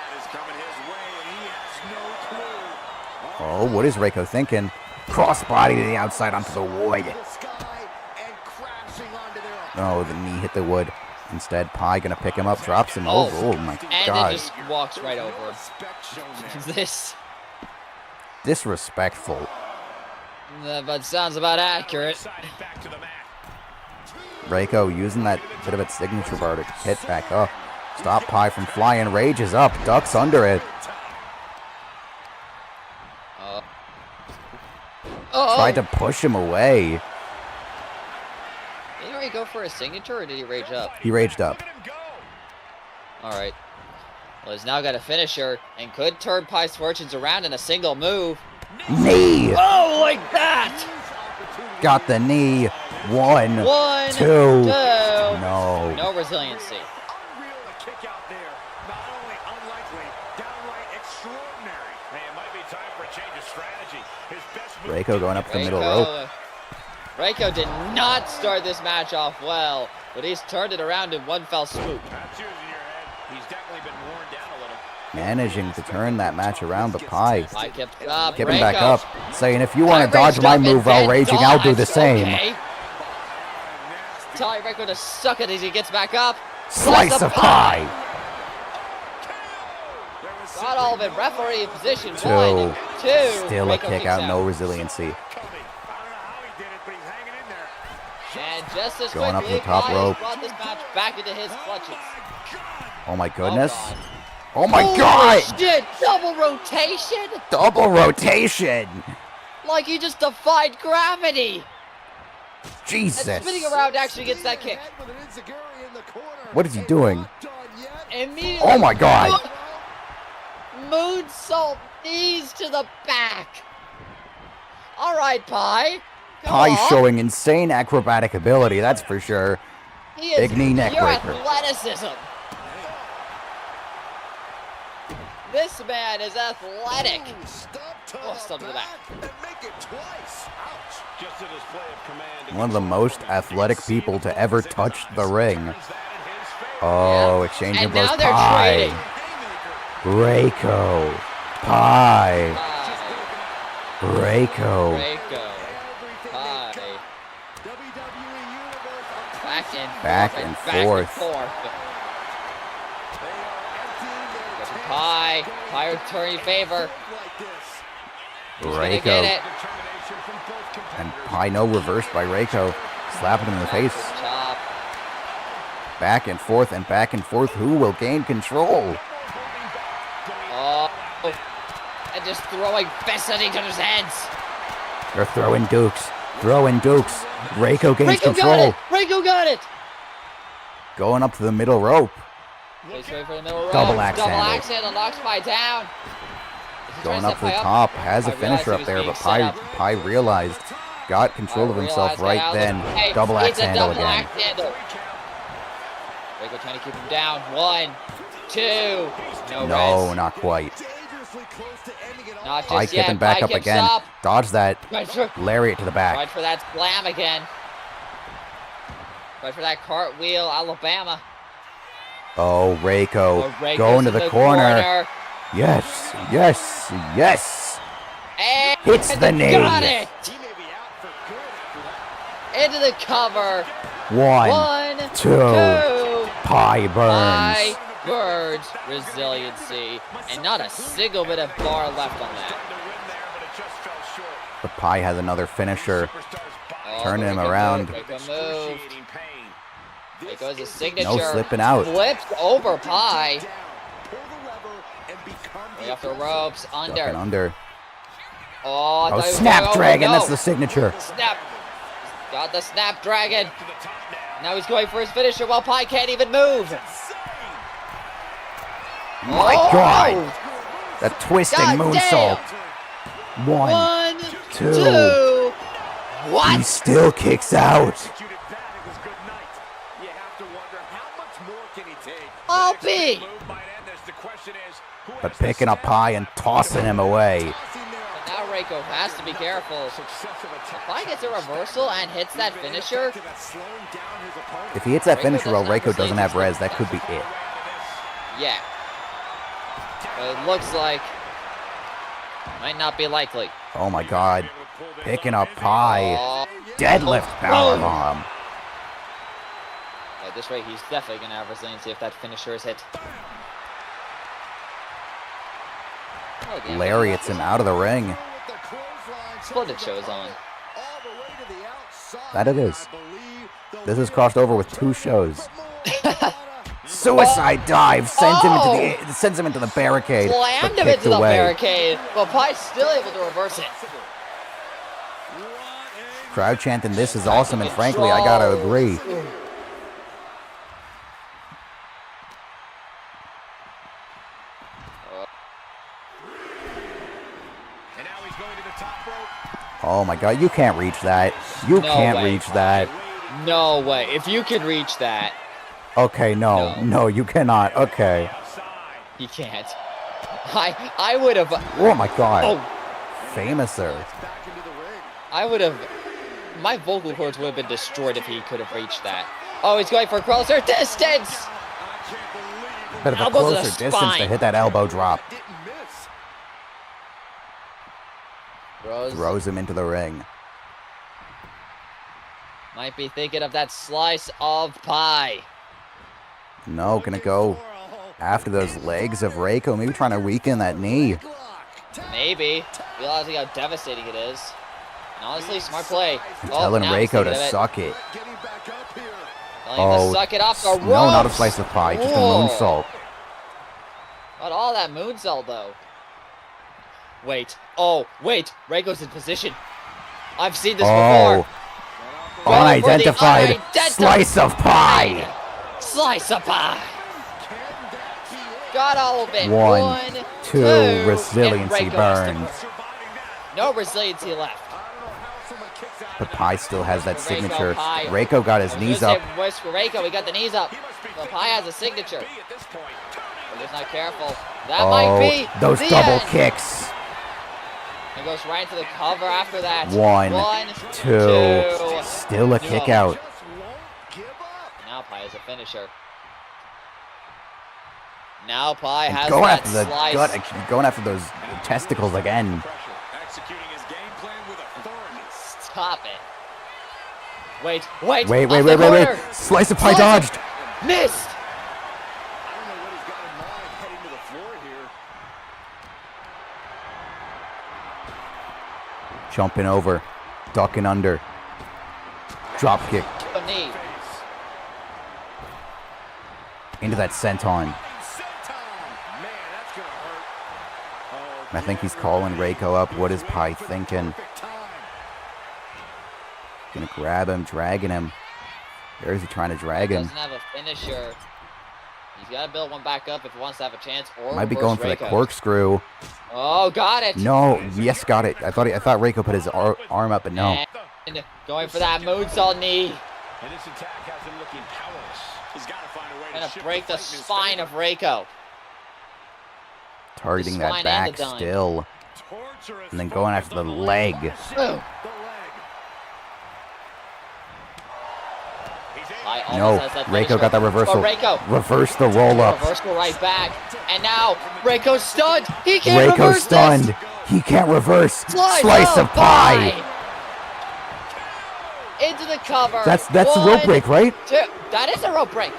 A: Oh, what is Reiko thinking? Crossbody to the outside onto the wood. Oh, the knee hit the wood. Instead, Pi gonna pick him up, drops him over. Oh my
C: and
A: god.
C: And just walks right over. This.
A: Disrespectful.
C: But sounds about accurate.
A: Reiko using that bit of its signature bar to hit back up. Stop Pi from flying. Rage is up. Ducks under it. Tried to push him away.
C: Did he go for a signature or did he rage up?
A: He raged up.
C: Alright. Well, he's now got a finisher and could turn Pi's fortunes around in a single move.
A: Knee!
C: Oh, like that!
A: Got the knee. 1,
C: 1,
A: 2.
C: 2.
A: No.
C: No resiliency.
A: Reiko going up the middle rope.
C: Reiko did not start this match off well, but he's turned it around in one fell swoop.
A: Managing to turn that match around, but Pi
C: kept up.
A: Kept him back up, saying, if you want to dodge my move while raging, I'll do the same.
C: Okay. Telling Reiko to suck it as he gets back up.
A: Slice of Pi!
C: Got all of it. Referee position.
A: 2.
C: 1, 2.
A: Still a
C: Reiko
A: kick
C: kicks
A: out, no resiliency.
C: And just as
A: Going up
C: quickly,
A: the top
C: Pi
A: rope.
C: brought this match back into his clutches.
A: Oh my goodness.
C: Oh,
A: Oh my
C: Holy
A: god!
C: shit! Double rotation?
A: Double rotation!
C: Like he just defied gravity.
A: Jesus!
C: And spinning around actually gets that kick.
A: What is he doing?
C: Immediately.
A: Oh my god!
C: Moonsault knees to the back. All right, Pi.
A: Pi showing insane acrobatic ability, that's for sure.
C: He is
A: Big knee neck
C: pure
A: breaker.
C: athleticism. This man is athletic. Oh, stop to the back.
A: One of the most athletic people to ever touch the ring. Oh, exchanging
C: And
A: blows.
C: now they're
A: Pi.
C: trading.
A: Reiko. Pi. Reiko.
C: Reiko. Pi.
A: Back and forth.
C: Pi. Pi returning favor.
A: Reiko.
C: Get it.
A: And Pi no reverse by Reiko. Slapping him in the face.
C: Chop.
A: Back and forth and back and forth. Who will gain control?
C: Oh. And just throwing fists at each other's heads.
A: They're throwing dukes. Throwing dukes. Reiko gains
C: Reiko
A: control.
C: got it. Reiko got it.
A: Going up to the middle rope.
C: He's ready for the middle rope.
A: Double axe
C: Double
A: handle.
C: axe handle knocks Pi down.
A: Going up to the top. Has a
C: I realized
A: finisher
C: he
A: up there,
C: was
A: but
C: being set
A: Pi
C: up.
A: realized. Got control of himself right then.
C: Hey,
A: Double axe
C: it's a
A: handle
C: double
A: again.
C: axe handle. Reiko trying to keep him down. 1, 2.
A: No,
C: res.
A: not quite.
C: Not
A: Pi
C: just yet.
A: kipping back
C: Pi
A: up
C: kips
A: again.
C: up.
A: Dodge that.
C: Right for,
A: Lariat to the back.
C: right for that slam again. Right for that cartwheel, Alabama.
A: Oh, Reiko.
C: Reiko's
A: Going to
C: in
A: the corner. Yes, yes, yes.
C: And
A: Hits the knee.
C: Got it! Into the cover.
A: 1, 2. Pi burns.
C: Pi burns resiliency. And not a single bit of bar left on that.
A: But Pi has another finisher.
C: Oh,
A: Turn him
C: Reiko
A: moved,
C: around. Reiko moved. Reiko's a signature.
A: No slipping out.
C: Flips over Pi. Way off the ropes.
A: Ducking
C: Under.
A: under.
C: Oh, I thought he was
A: Snapdragon.
C: going over.
A: That's the signature.
C: Snap. Got the Snapdragon. Now he's going for his finisher while Pi can't even move.
A: My God. That twisting
C: God
A: moonsault.
C: damn.
A: 1,
C: 1,
A: 2.
C: 2.
A: He
C: What?
A: still kicks out.
C: I'll be.
A: But picking up Pi and tossing him away.
C: But now Reiko has to be careful. If Pi gets a reversal and hits that finisher,
A: If he hits that finisher while Reiko doesn't have res, that could be it.
C: yeah. But it looks like might not be likely.
A: Oh my God. Picking up Pi.
C: Oh,
A: Deadlift powerbomb.
C: at this rate, he's definitely going to have resiliency if that finisher is hit. Oh, damn.
A: Lariats him out of the ring.
C: Splendid shows on.
A: That it is. This is crossed over with 2 shows. Suicide dive sends him into the barricade.
C: Slammed
A: but
C: him
A: kicked
C: into the
A: away.
C: barricade, but Pi's still able to reverse it.
A: Crowd chanting, "This is awesome," and frankly, I gotta agree. Oh my God, you can't reach that. You
C: No
A: can't
C: way.
A: reach that.
C: No way. If you can reach that,
A: Okay, no, you cannot. Okay.
C: he can't. I would have.
A: Oh my God.
C: Oh,
A: Famouser.
C: I would have. My vocal cords would have been destroyed if he could have reached that. Oh, he's going for a closer distance.
A: Bit of a
C: Elbow to the
A: closer distance to
C: spine.
A: hit that elbow drop.
C: Rose
A: Throws him into the ring.
C: might be thinking of that slice of pie.
A: No, gonna go after those legs of Reiko. Maybe trying to weaken that knee.
C: Maybe. Realizing how devastating it is. And honestly, smart play.
A: Telling
C: now he's
A: Reiko
C: thinking
A: to
C: of it.
A: suck it.
C: Telling him to suck it off the ropes.
A: No, not a slice of pie, just a
C: Whoa.
A: moonsault.
C: Not all that moonsault, though. Wait. Oh, wait. Reiko's in position. I've seen this before.
A: Oh, unidentified slice of pie.
C: Slice of pie. Got all of it.
A: 1, 2,
C: and
A: resiliency
C: Reiko
A: burns.
C: No resiliency left.
A: But Pi still has that
C: Reiko,
A: signature.
C: Pi.
A: Reiko got his knees up.
C: Where's Reiko? He got the knees up. But Pi has a signature. But he's not careful. That might be
A: those
C: the
A: double
C: end.
A: kicks.
C: He goes right into the cover after that.
A: 1, 2. Still a
C: No.
A: kick out.
C: Now Pi is a finisher. Now Pi has
A: Going
C: that
A: after the
C: slice.
A: gut, going after those testicles again.
C: Stop it. Wait. Off the
A: Wait.
C: corner.
A: Slice of pie
C: Slice of-
A: dodged.
C: Missed.
A: Jumping over. Ducking under. Drop kick.
C: A knee.
A: Into that senton. I think he's calling Reiko up. What is Pi thinking? Gonna grab him, dragging him. Where is he trying to drag him?
C: Doesn't have a finisher. He's got to build one back up if he wants to have a chance. Or
A: Might be
C: reverse
A: going for the
C: Reiko.
A: corkscrew.
C: Oh, got it.
A: No, yes, got it. I thought Reiko put his arm up, but no.
C: And going for that moonsault knee.
D: And this attack has him looking powerless. He's got to find a way
C: Gonna
D: shift
C: break the
D: fight in his
C: spine
D: favor.
C: of Reiko.
A: Targeting
C: The spine
A: that
C: and
A: back
C: the dime.
A: still.
D: Torturous
A: And then going after the leg.
C: Boom. Pi almost
A: No,
C: has that
A: Reiko
C: finisher.
A: got that reversal.
C: But Reiko.
A: Reverse the roll up.
C: Reversal right back. And now Reiko's stunned. He can't
A: Reiko's
C: reverse
A: stunned.
C: this.
A: He can't reverse. Slice of pie.
C: Into the cover.
A: That's a rope break, right?
C: Two. That is a rope break.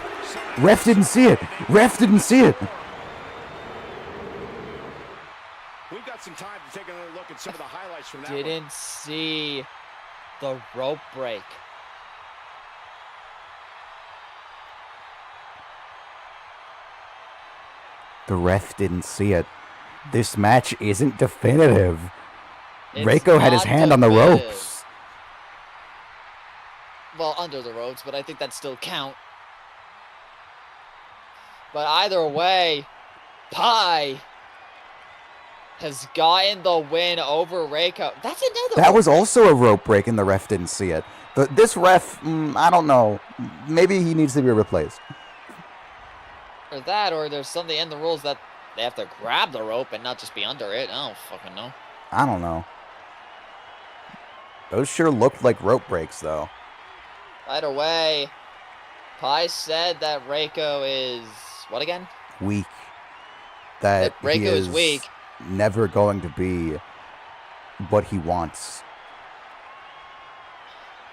A: Ref didn't see it. Ref didn't see it.
D: We've got some time to take another look at some of the highlights from that.
C: Didn't see the rope break.
A: The ref didn't see it. This match isn't definitive.
C: It's
A: Reiko had his
C: not
A: hand on the
C: definitive.
A: ropes.
C: Well, under the ropes, but I think that still count. But either way, Pi has gotten the win over Reiko. That's another
A: That
C: one.
A: was also a rope break and the ref didn't see it. This ref, I don't know. Maybe he needs to be replaced.
C: Or that, or there's something in the rules that they have to grab the rope and not just be under it. I don't fucking know.
A: I don't know. Those sure looked like rope breaks, though.
C: Either way, Pi said that Reiko is... what again?
A: Weak. That
C: Reiko
A: he
C: is weak.
A: Never going to be what he wants.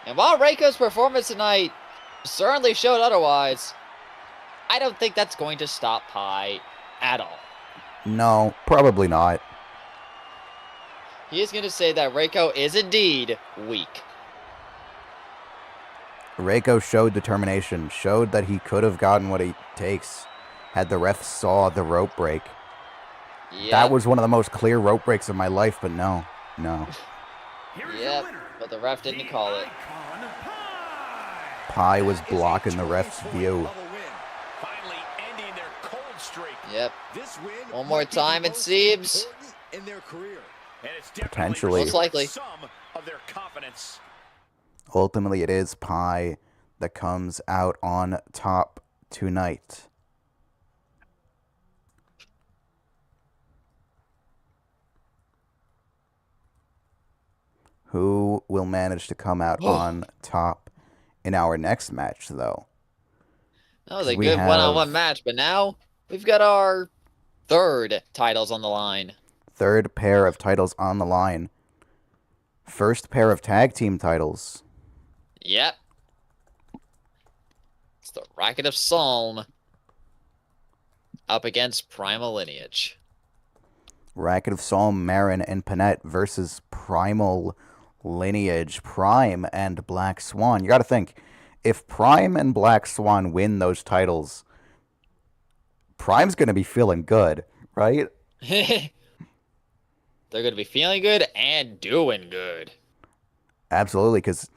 C: And while Reiko's performance tonight certainly showed otherwise, I don't think that's going to stop Pi at all.
A: No, probably not.
C: He is going to say that Reiko is indeed weak.
A: Reiko showed determination, showed that he could have gotten what it takes had the ref saw the rope break.
C: Yep.
A: That was one of the most clear rope breaks of my life, but no.
C: Yep, but the ref didn't call it.
A: Pi was blocking the ref's view.
C: Yep. One more time, it seems.
A: Potentially.
C: Most likely.
A: Ultimately, it is Pi that comes out on top tonight. Who will manage to come out on top in our next match, though?
C: That was a good one-on-one match, but now we've got our third titles on the line.
A: Third pair of titles on the line. First pair of tag team titles.
C: Yep. It's the Racket of Solm up against Primal Lineage.
A: Racket of Solm, Marin, and Panette versus Primal Lineage, Prime and Black Swan. You got to think, if Prime and Black Swan win those titles, Prime's going to be feeling good, right?
C: They're going to be feeling good and doing good.
A: Absolutely, because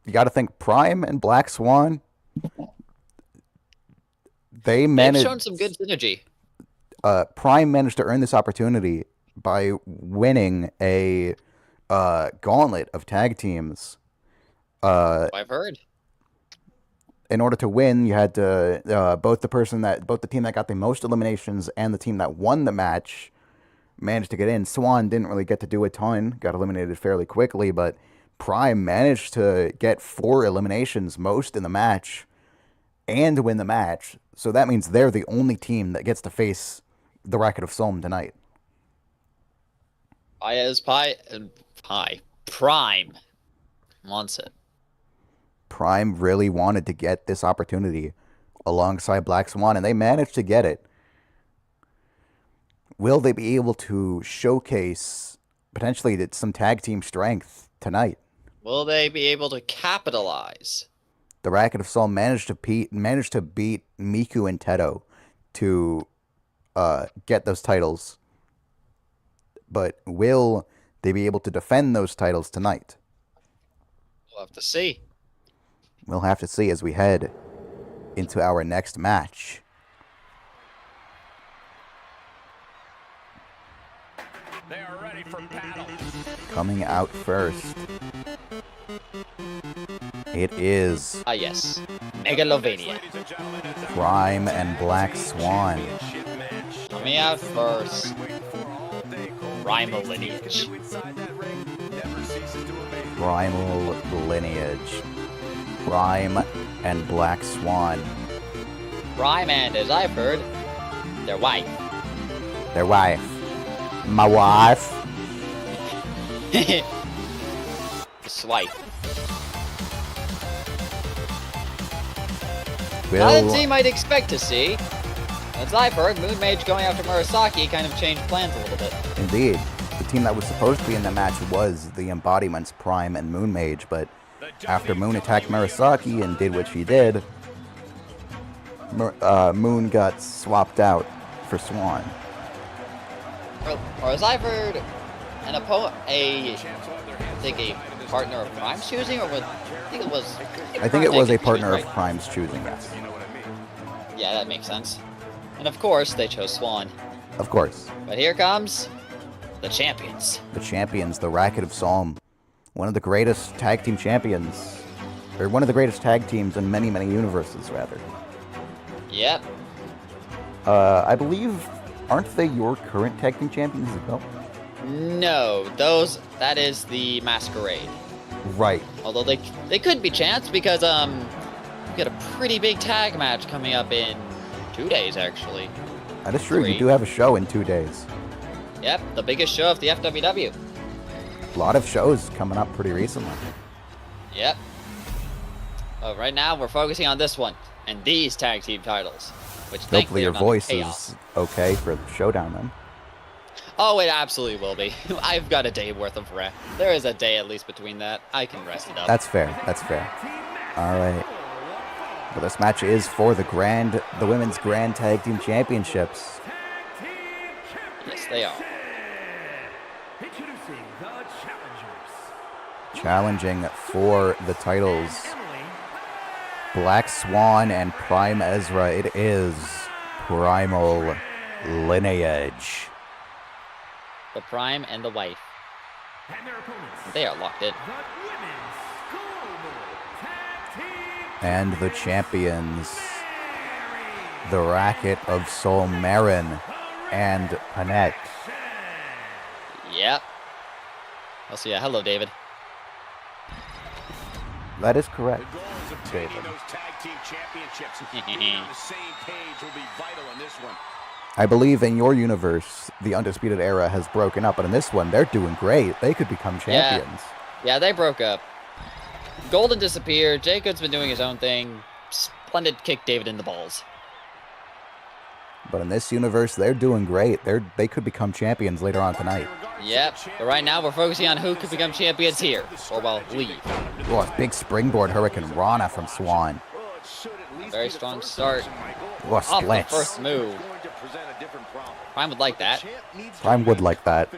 A: you got to think, Prime and Black Swan, they've
C: shown some good synergy.
A: Prime managed to earn this opportunity by winning a gauntlet of tag teams.
C: I've heard.
A: In order to win, you had to both the team that got the most eliminations and the team that won the match managed to get in. Swan didn't really get to do a ton, got eliminated fairly quickly, but Prime managed to get 4 eliminations, most in the match, and win the match. So that means they're the only team that gets to face the Racket of Solm tonight.
C: Prime wants it.
A: Prime really wanted to get this opportunity alongside Black Swan, and they managed to get it. Will they be able to showcase potentially some tag team strength tonight?
C: Will they be able to capitalize?
A: The Racket of Solm managed to beat Miku and Teto to get those titles. But will they be able to defend those titles tonight?
C: We'll have to see.
A: We'll have to see as we head into our next match.
D: They are ready for battle.
A: Coming out first, it is
C: Yes. Megalovania.
A: Prime and Black Swan.
C: Coming out first, Primal Lineage.
A: Primal Lineage. Prime and Black Swan.
C: Prime and, as I've heard, their wife.
A: Their wife. My wife.
C: Swipe.
A: Well,
C: Not a team I'd expect to see. As I've heard, MoonMage going after Murasaki kind of changed plans a little bit.
A: indeed. The team that was supposed to be in the match was the embodiments Prime and MoonMage, but after Moon attacked Murasaki and did what she did, Moon got swapped out for Swan.
C: Or as I've heard, an opponent, I think a partner of Prime's choosing, or I think it was
A: a partner of Prime's choosing, yes.
C: Yeah, that makes sense. And of course, they chose Swan.
A: Of course.
C: But here comes the champions.
A: The champions, the Racket of Solm. One of the greatest tag team champions. Or one of the greatest tag teams in many, many universes, rather.
C: Yep.
A: I believe, aren't they your current tag team champions as well?
C: No, that is the Masquerade.
A: Right.
C: Although they could be champs because we got a pretty big tag match coming up in 2 days actually.
A: That is true.
C: 3.
A: You do have a show in 2 days.
C: Yep, the biggest show of the FWW.
A: A lot of shows coming up pretty recently.
C: Yep. Right now we're focusing on this one and these tag team titles, which
A: Hopefully
C: thankfully
A: your
C: are not
A: voice
C: chaos.
A: is okay for the showdown then.
C: Oh, it absolutely will be. I've got a day worth of rest. There is a day at least between that. I can rest it up.
A: That's fair. That's fair. All right. Well, this match is for the women's Grand Tag Team Championships.
C: Yes, they are.
E: Introducing the challengers.
A: Challenging for the titles, Black Swan and Prime Ezra. It is Primal Lineage.
C: The Prime and the wife.
E: And their opponents.
C: They are locked in.
E: The women's global tag team.
A: And the champions, the Racket of Solm and Panette.
C: Yep. I'll see ya. Hello, David.
A: That is correct,
D: The goals of
A: David.
D: taking those tag team championships. Being on the same page will be vital in this one.
A: I believe in your universe, the Undisputed Era has broken up, but in this one, they're doing great. They could become champions.
C: Yeah, they broke up. Golden disappeared. Jacob's been doing his own thing. Splendid kick David in the balls.
A: But in this universe, they're doing great. They could become champions later on tonight.
C: Yep. But right now, we're focusing on who could become champions here. Or, well, leave.
A: Oh, a big springboard Hurricane Rana from Swan.
C: Very strong start.
A: Oh,
C: Off the
A: splits.
C: first move. Prime would like that.
A: Prime would like that.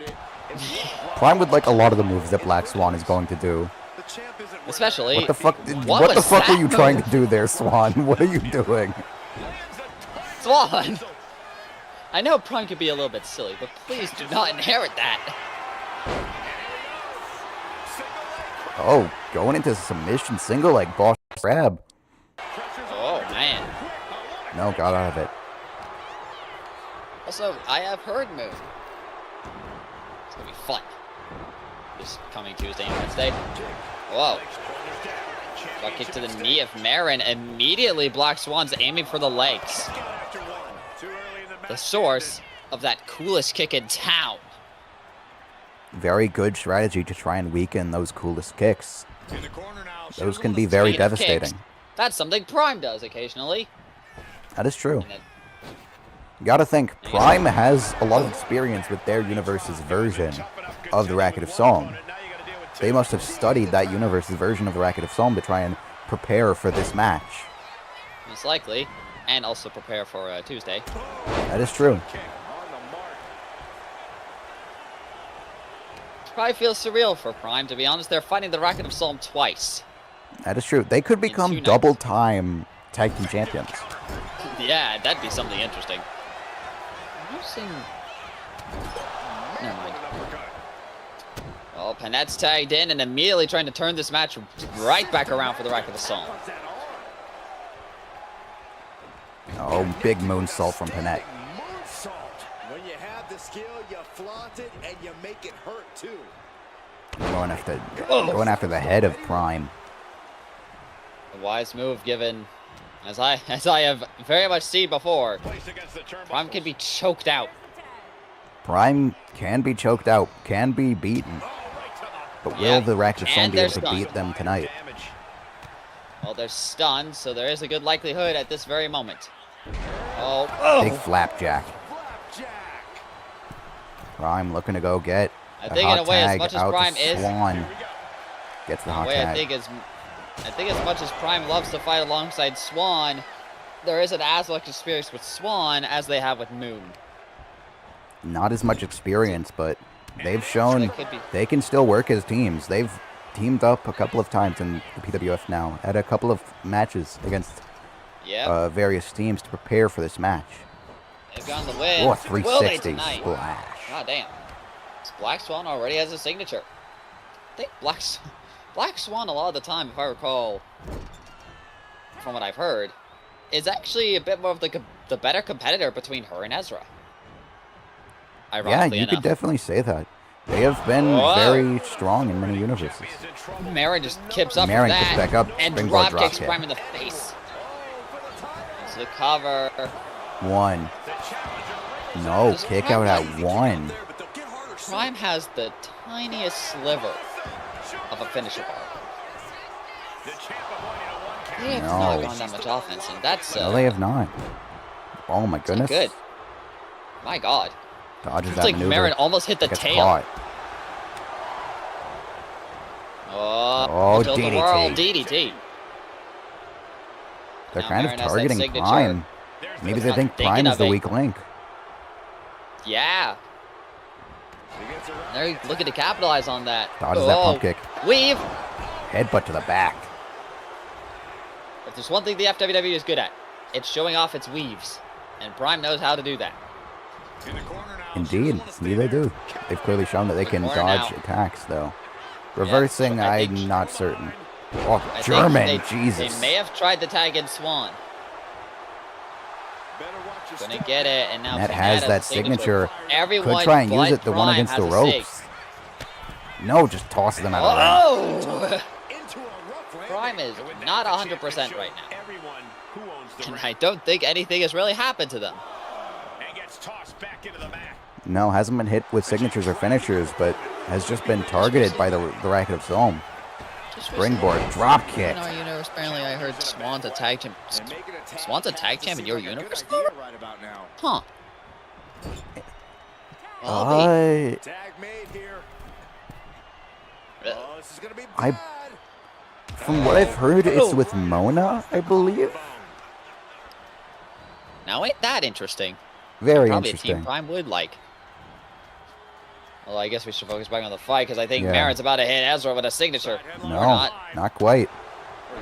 A: Prime would like a lot of the moves that Black Swan is going to do.
C: Especially...
A: What the fuck?
C: What
A: What the
C: was
A: fuck are
C: that
A: you
C: move?
A: trying to do there, Swan? What are you doing?
C: Swan! I know Prime could be a little bit silly, but please do not inherit that.
A: Oh, going into submission single like boss grab.
C: Oh, man.
A: No, got out of it.
C: Also, I have heard Moon. It's gonna be fun. This coming Tuesday and Wednesday. Whoa. Got kick to the knee of Marin. Immediately, Black Swan's aiming for the legs. The source of that coolest kick in town.
A: Very good strategy to try and weaken those coolest kicks. Those can be very
C: Speaking of
A: devastating.
C: kicks, that's something Prime does occasionally.
A: That is true.
C: And it-
A: You gotta think, Prime has a lot of experience with their universe's version of the Racket of Solm. They must have studied that universe's version of the Racket of Solm to try and prepare for this match.
C: Most likely. And also prepare for Tuesday.
A: That is true.
C: Probably feels surreal for Prime, to be honest. They're fighting the Racket of Solm twice.
A: That is true. They could
C: 2
A: become
C: nights.
A: double-time tag team champions.
C: Yeah, that'd be something interesting. I'm using... Never mind. Well, Panette's tagged in and immediately trying to turn this match right back around for the Racket of Solm.
A: Oh, big moonsault from Panette.
D: When you have the skill, you flaunt it and you make it hurt too.
A: Going after the head of Prime.
C: A wise move given, as I have very much seen before. Prime can be choked out.
A: Prime can be choked out, can be beaten. But will
C: Yep.
A: the Racket of Solm
C: And
A: be
C: they're
A: able to
C: stunned.
A: beat them tonight?
C: Well, they're stunned, so there is a good likelihood at this very moment. Oh,
A: Big flapjack. Prime looking to go get
C: I
A: a
C: think
A: hot
C: in a way, as
A: tag
C: much as
A: out
C: Prime
A: to
C: is,
A: Swan. Gets the
C: in a
A: hot
C: way,
A: tag.
C: I think as much as Prime loves to fight alongside Swan, there isn't as much experience with Swan as they have with Moon.
A: Not as much experience, but they've shown
C: They could be.
A: they can still work as teams. They've teamed up a couple of times in the PWF now, had a couple of matches against
C: Yeah,
A: various teams to prepare for this match.
C: they've gotten the win.
A: Oh, a
C: Will they
A: 360
C: tonight?
A: splash.
C: God damn. This Black Swan already has a signature. I think Black Swan a lot of the time, if I recall, from what I've heard, is actually a bit more of the better competitor between her and Ezra.
A: Yeah,
C: Ironically
A: you
C: enough.
A: could definitely say that. They have been
C: Whoa.
A: very strong in many universes.
C: Marin just kips up
A: Marin
C: for that
A: kicks back up,
C: and
A: springboard
C: drop kicks
A: drop kick.
C: Prime in the face. It's the cover.
A: One. No,
C: Does
A: kick
C: Prime
A: out
C: have-
A: at one.
C: Prime has the tiniest sliver of a finisher bar. They have not
A: No.
C: gone that much offense, and that's
A: No, they have not. Oh my
C: not
A: goodness.
C: good. My God.
A: Dodges
C: It's
A: that
C: like
A: maneuver.
C: Marin almost hit the
A: Gets
C: tail.
A: caught.
C: Oh, tilt the
A: DDT.
C: world, DDT.
A: They're
C: Now
A: kind of
C: Marin has that
A: targeting
C: signature.
A: Prime. Maybe they
C: Not
A: think
C: thinking
A: Prime is
C: of
A: the
C: it.
A: weak link.
C: Yeah. They're looking to capitalize on that.
A: Dodges that pump kick.
C: Weave.
A: Headbutt to the back.
C: If there's one thing the FWW is good at, it's showing off its weaves. And Prime knows how to do that.
A: Indeed, indeed they do. They've clearly shown that they can
C: corner
A: dodge
C: now.
A: attacks, though. Reversing,
C: but I think-
A: I'm not certain. Oh,
C: I think
A: German, Jesus.
C: They may have tried the tag in Swan. Gonna get it, and now
A: That
C: Pinat
A: has
C: has
A: that
C: a
A: signature.
C: Everyone
A: Could try and use
C: but
A: it, the one
C: Prime
A: against the
C: has a
A: ropes. No, just tosses them out of the ring.
C: Oh! Prime is not 100% right now. And I don't think anything has really happened to them.
A: No, hasn't been hit with signatures or finishers, but has just been targeted by the Racket of Solm. Springboard, drop kick.
C: In our universe, apparently I heard Swan's a tag champ. Swan's a tag champ in your universe? Huh. Well,
A: From what I've heard, it's with Mona, I believe.
C: now ain't that interesting?
A: Very
C: Probably a team
A: interesting.
C: Prime would like. Well, I guess we should focus back on the fight because I think
A: Yeah.
C: Marin's about to hit Ezra with a signature.
A: No,
C: Or not.
A: not quite.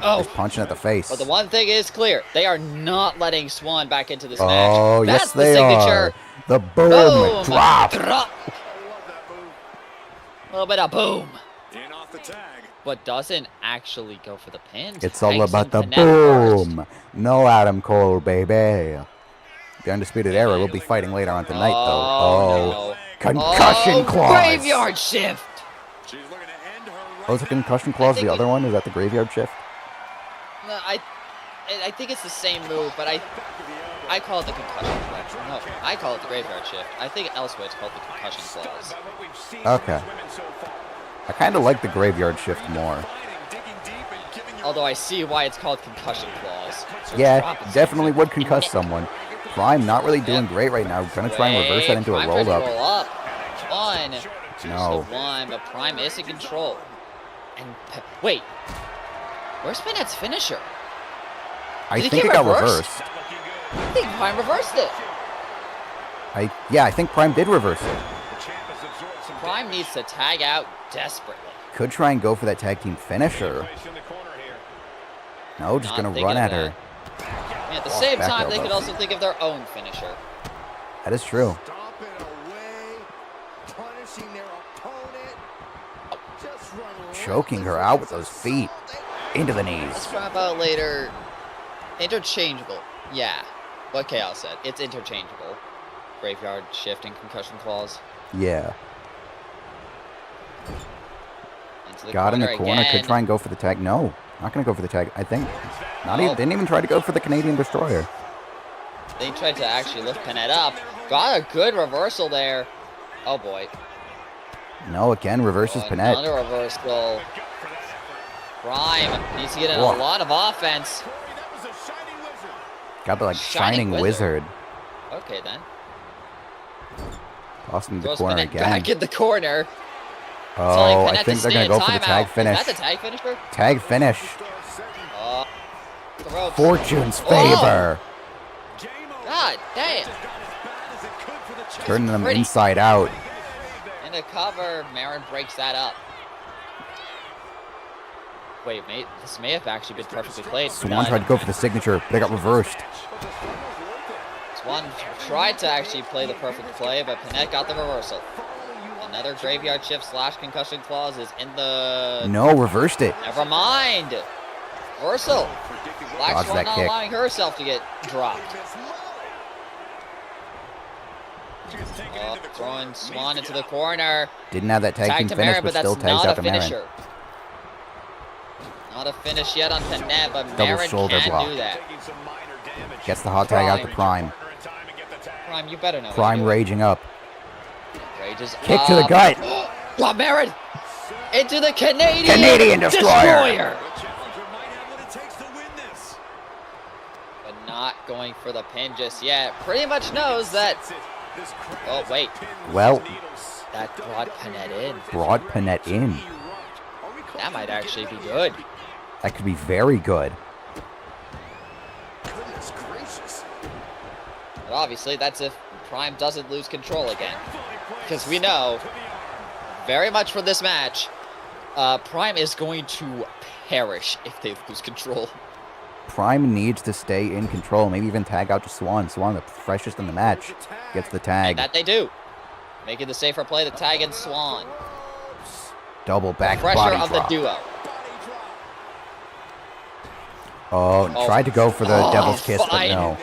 C: Oh,
A: He's punching at the face.
C: but the one thing is clear: they are not letting Swan back into this
A: Oh,
C: match.
A: yes,
C: That's
A: they
C: the signature.
A: are. The boom,
C: Boom!
A: drop.
C: A little bit of boom, but doesn't actually go for the pin.
A: It's all
C: Tags
A: about
C: in
A: the
C: Pinat first.
A: boom. No Adam Cole, baby. The Undisputed Era will be fighting later on tonight, though.
C: Oh, no.
A: Concussion clause.
C: Graveyard shift.
A: Oh, is the concussion clause
C: think
A: the other one? Is that the graveyard shift?
C: No, I think it's the same move, but I call it the concussion clause. No, I call it the graveyard shift. I think elsewhere it's called the concussion clause.
A: Okay. I kind of like the graveyard shift more.
C: Although I see why it's called concussion clause.
A: Yeah,
C: Drop it.
A: definitely would concuss someone. Prime not really doing great right now. Gonna try and reverse that into a
C: Prime tries to
A: roll-up.
C: roll up. One.
A: No.
C: One, but Prime is in control. And wait, where's Pinat's finisher?
A: I
C: Did he
A: think
C: get
A: it got
C: reversed?
A: reversed.
C: I think Prime reversed it.
A: I think Prime did reverse it.
C: Prime needs to tag out desperately.
A: Could try and go for that tag team finisher. No, just
C: Not
A: gonna
C: thinking
A: run
C: of
A: at
C: that.
A: her.
C: And at the
A: Oh,
C: same
A: back
C: time, they
A: elbow.
C: could also think of their own finisher.
A: That is true. Choking her out with those feet. Into the
C: Let's
A: knees.
C: talk about later. Interchangeable. Yeah. What Chaos said. It's interchangeable. Graveyard shift and concussion clause.
A: Yeah.
C: Into the
A: Got in the corner.
C: again.
A: Could try and go for the tag. No, not gonna go for the tag. I think. Not
C: No.
A: even. Didn't even try to go for the Canadian Destroyer.
C: They tried to actually lift Pinat up. Got a good reversal there. Oh boy.
A: No, again, reverses Panette.
C: Another reversal. Prime needs to get in a lot of offense.
A: Got the, like, Shining Wizard.
C: Okay, then.
A: Tossing in the
C: Throws
A: corner
C: Panette
A: again.
C: back in the corner.
A: Oh, I think they're going to go for the tag finish.
C: Is that the tag finisher?
A: Tag finish.
C: The ropes.
A: Fortune's favor.
C: God damn.
A: Turning them inside out.
C: In the cover, Marin breaks that up. Wait, mate, this may have actually been perfectly played.
A: Swan tried to go for the signature. They got reversed.
C: Swan tried to actually play the perfect play, but Panette got the reversal. Another graveyard shift / concussion clause is in the...
A: No, reversed it.
C: Never mind. Reversal. Black
A: Dodge
C: Swan
A: that
C: not
A: kick.
C: allowing herself to get dropped. Throwing Swan into the corner.
A: Didn't have that tag team
C: to
A: finish,
C: Marin,
A: but
C: but
A: still
C: that's
A: tags
C: not
A: out
C: a
A: to Marin.
C: finisher. Not a finish yet on Panette, but
A: Double
C: Marin
A: shoulder
C: can
A: block.
C: do that.
A: Gets the hot tag out to Prime.
C: Prime, you better know.
A: Prime raging up.
C: Rages
A: Kick to the gut.
C: Oh, Marin! Into the Canadian
A: Destroyer.
C: But not going for the pin just yet. Pretty much knows that... Oh, wait.
A: Well,
C: That brought Panette in.
A: brought Panette in.
C: That might actually be good.
A: That could be very good.
C: But obviously, that's if Prime doesn't lose control again. Because we know, very much for this match, Prime is going to perish if they lose control.
A: Prime needs to stay in control, maybe even tag out to Swan. Swan, the freshest in the match, gets the tag.
C: And that they do. Making the safer play, the tag in Swan.
A: Double back
C: Pressure
A: body
C: of
A: drop.
C: the duo.
A: Oh, tried to go for the Devil's Kiss, but
C: fine.
A: no.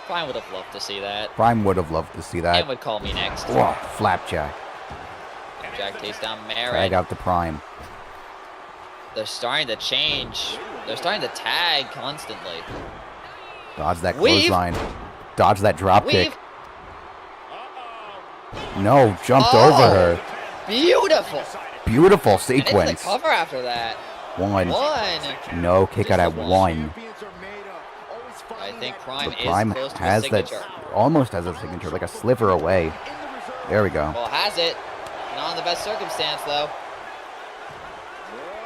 C: Prime would have loved to see that.
A: Prime would have loved to see that.
C: And would call me next.
A: Whoa, flapjack.
C: Jack takes down Marin.
A: Tag out to Prime.
C: They're starting to change. They're starting to tag constantly.
A: Dodge that
C: Weave.
A: clothesline. Dodge that drop
C: Weave.
A: kick. No, jumped
C: Oh.
A: over her.
C: Beautiful.
A: Beautiful
C: And into the
A: sequence.
C: cover after that.
A: One.
C: One.
A: No, kick out at one.
C: I think Prime
A: But
C: is
A: Prime
C: close to
A: has
C: his
A: that,
C: signature.
A: almost has a signature, like a sliver away. There we go.
C: Well, has it. Not in the best circumstance, though.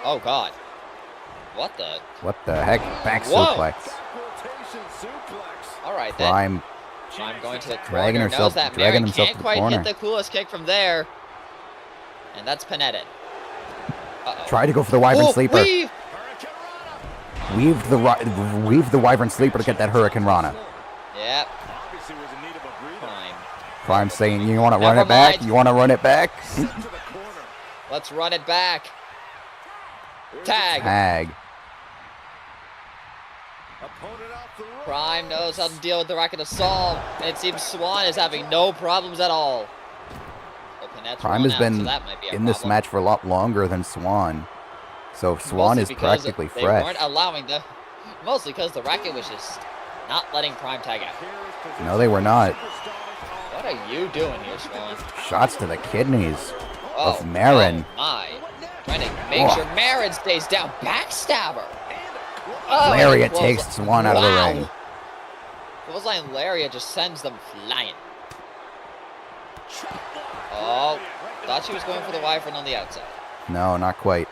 C: Oh, God. What the?
A: What the heck? Back
C: Whoa.
A: suplex.
C: All right, then.
A: Prime
C: Prime going to the corner.
A: Dragging
C: Knows
A: herself-
C: that
A: dragging
C: Marin
A: himself
C: can't
A: to the
C: quite
A: corner.
C: hit the coolest kick from there. And that's Panette in. Uh-oh.
A: tried to go for the Wyvern
C: Oh,
A: Sleeper.
C: weave!
A: Weaved the Wyvern Sleeper to get that Hurricane Rana.
C: Yep. Prime.
A: Prime saying, you want to run
C: Never
A: it back?
C: mind.
A: You want to run it back?
C: Let's run it back. Tag.
A: Tag.
C: Prime knows how to deal with the Racket of Solm, and it seems Swan is having no problems at all. So Panette's
A: Prime
C: run
A: has
C: out,
A: been
C: so that might be a
A: in this
C: problem.
A: match for a lot longer than Swan. So Swan
C: Mostly
A: is
C: because
A: practically
C: they
A: fresh.
C: weren't allowing the... Mostly because the Racket was just not letting Prime tag out.
A: No, they were not.
C: What are you doing here, Swan?
A: Shots to the kidneys
C: Oh,
A: of Marin.
C: Oh my. Trying to make
A: Oh.
C: sure Marin stays down. Backstabber. Oh,
A: Lariat
C: and a
A: takes
C: clothesline.
A: Swan out of the
C: Wow.
A: ring.
C: Clothesline Lariat just sends them flying. Oh, thought she was going for the Wyvern on the outside.
A: No, not quite.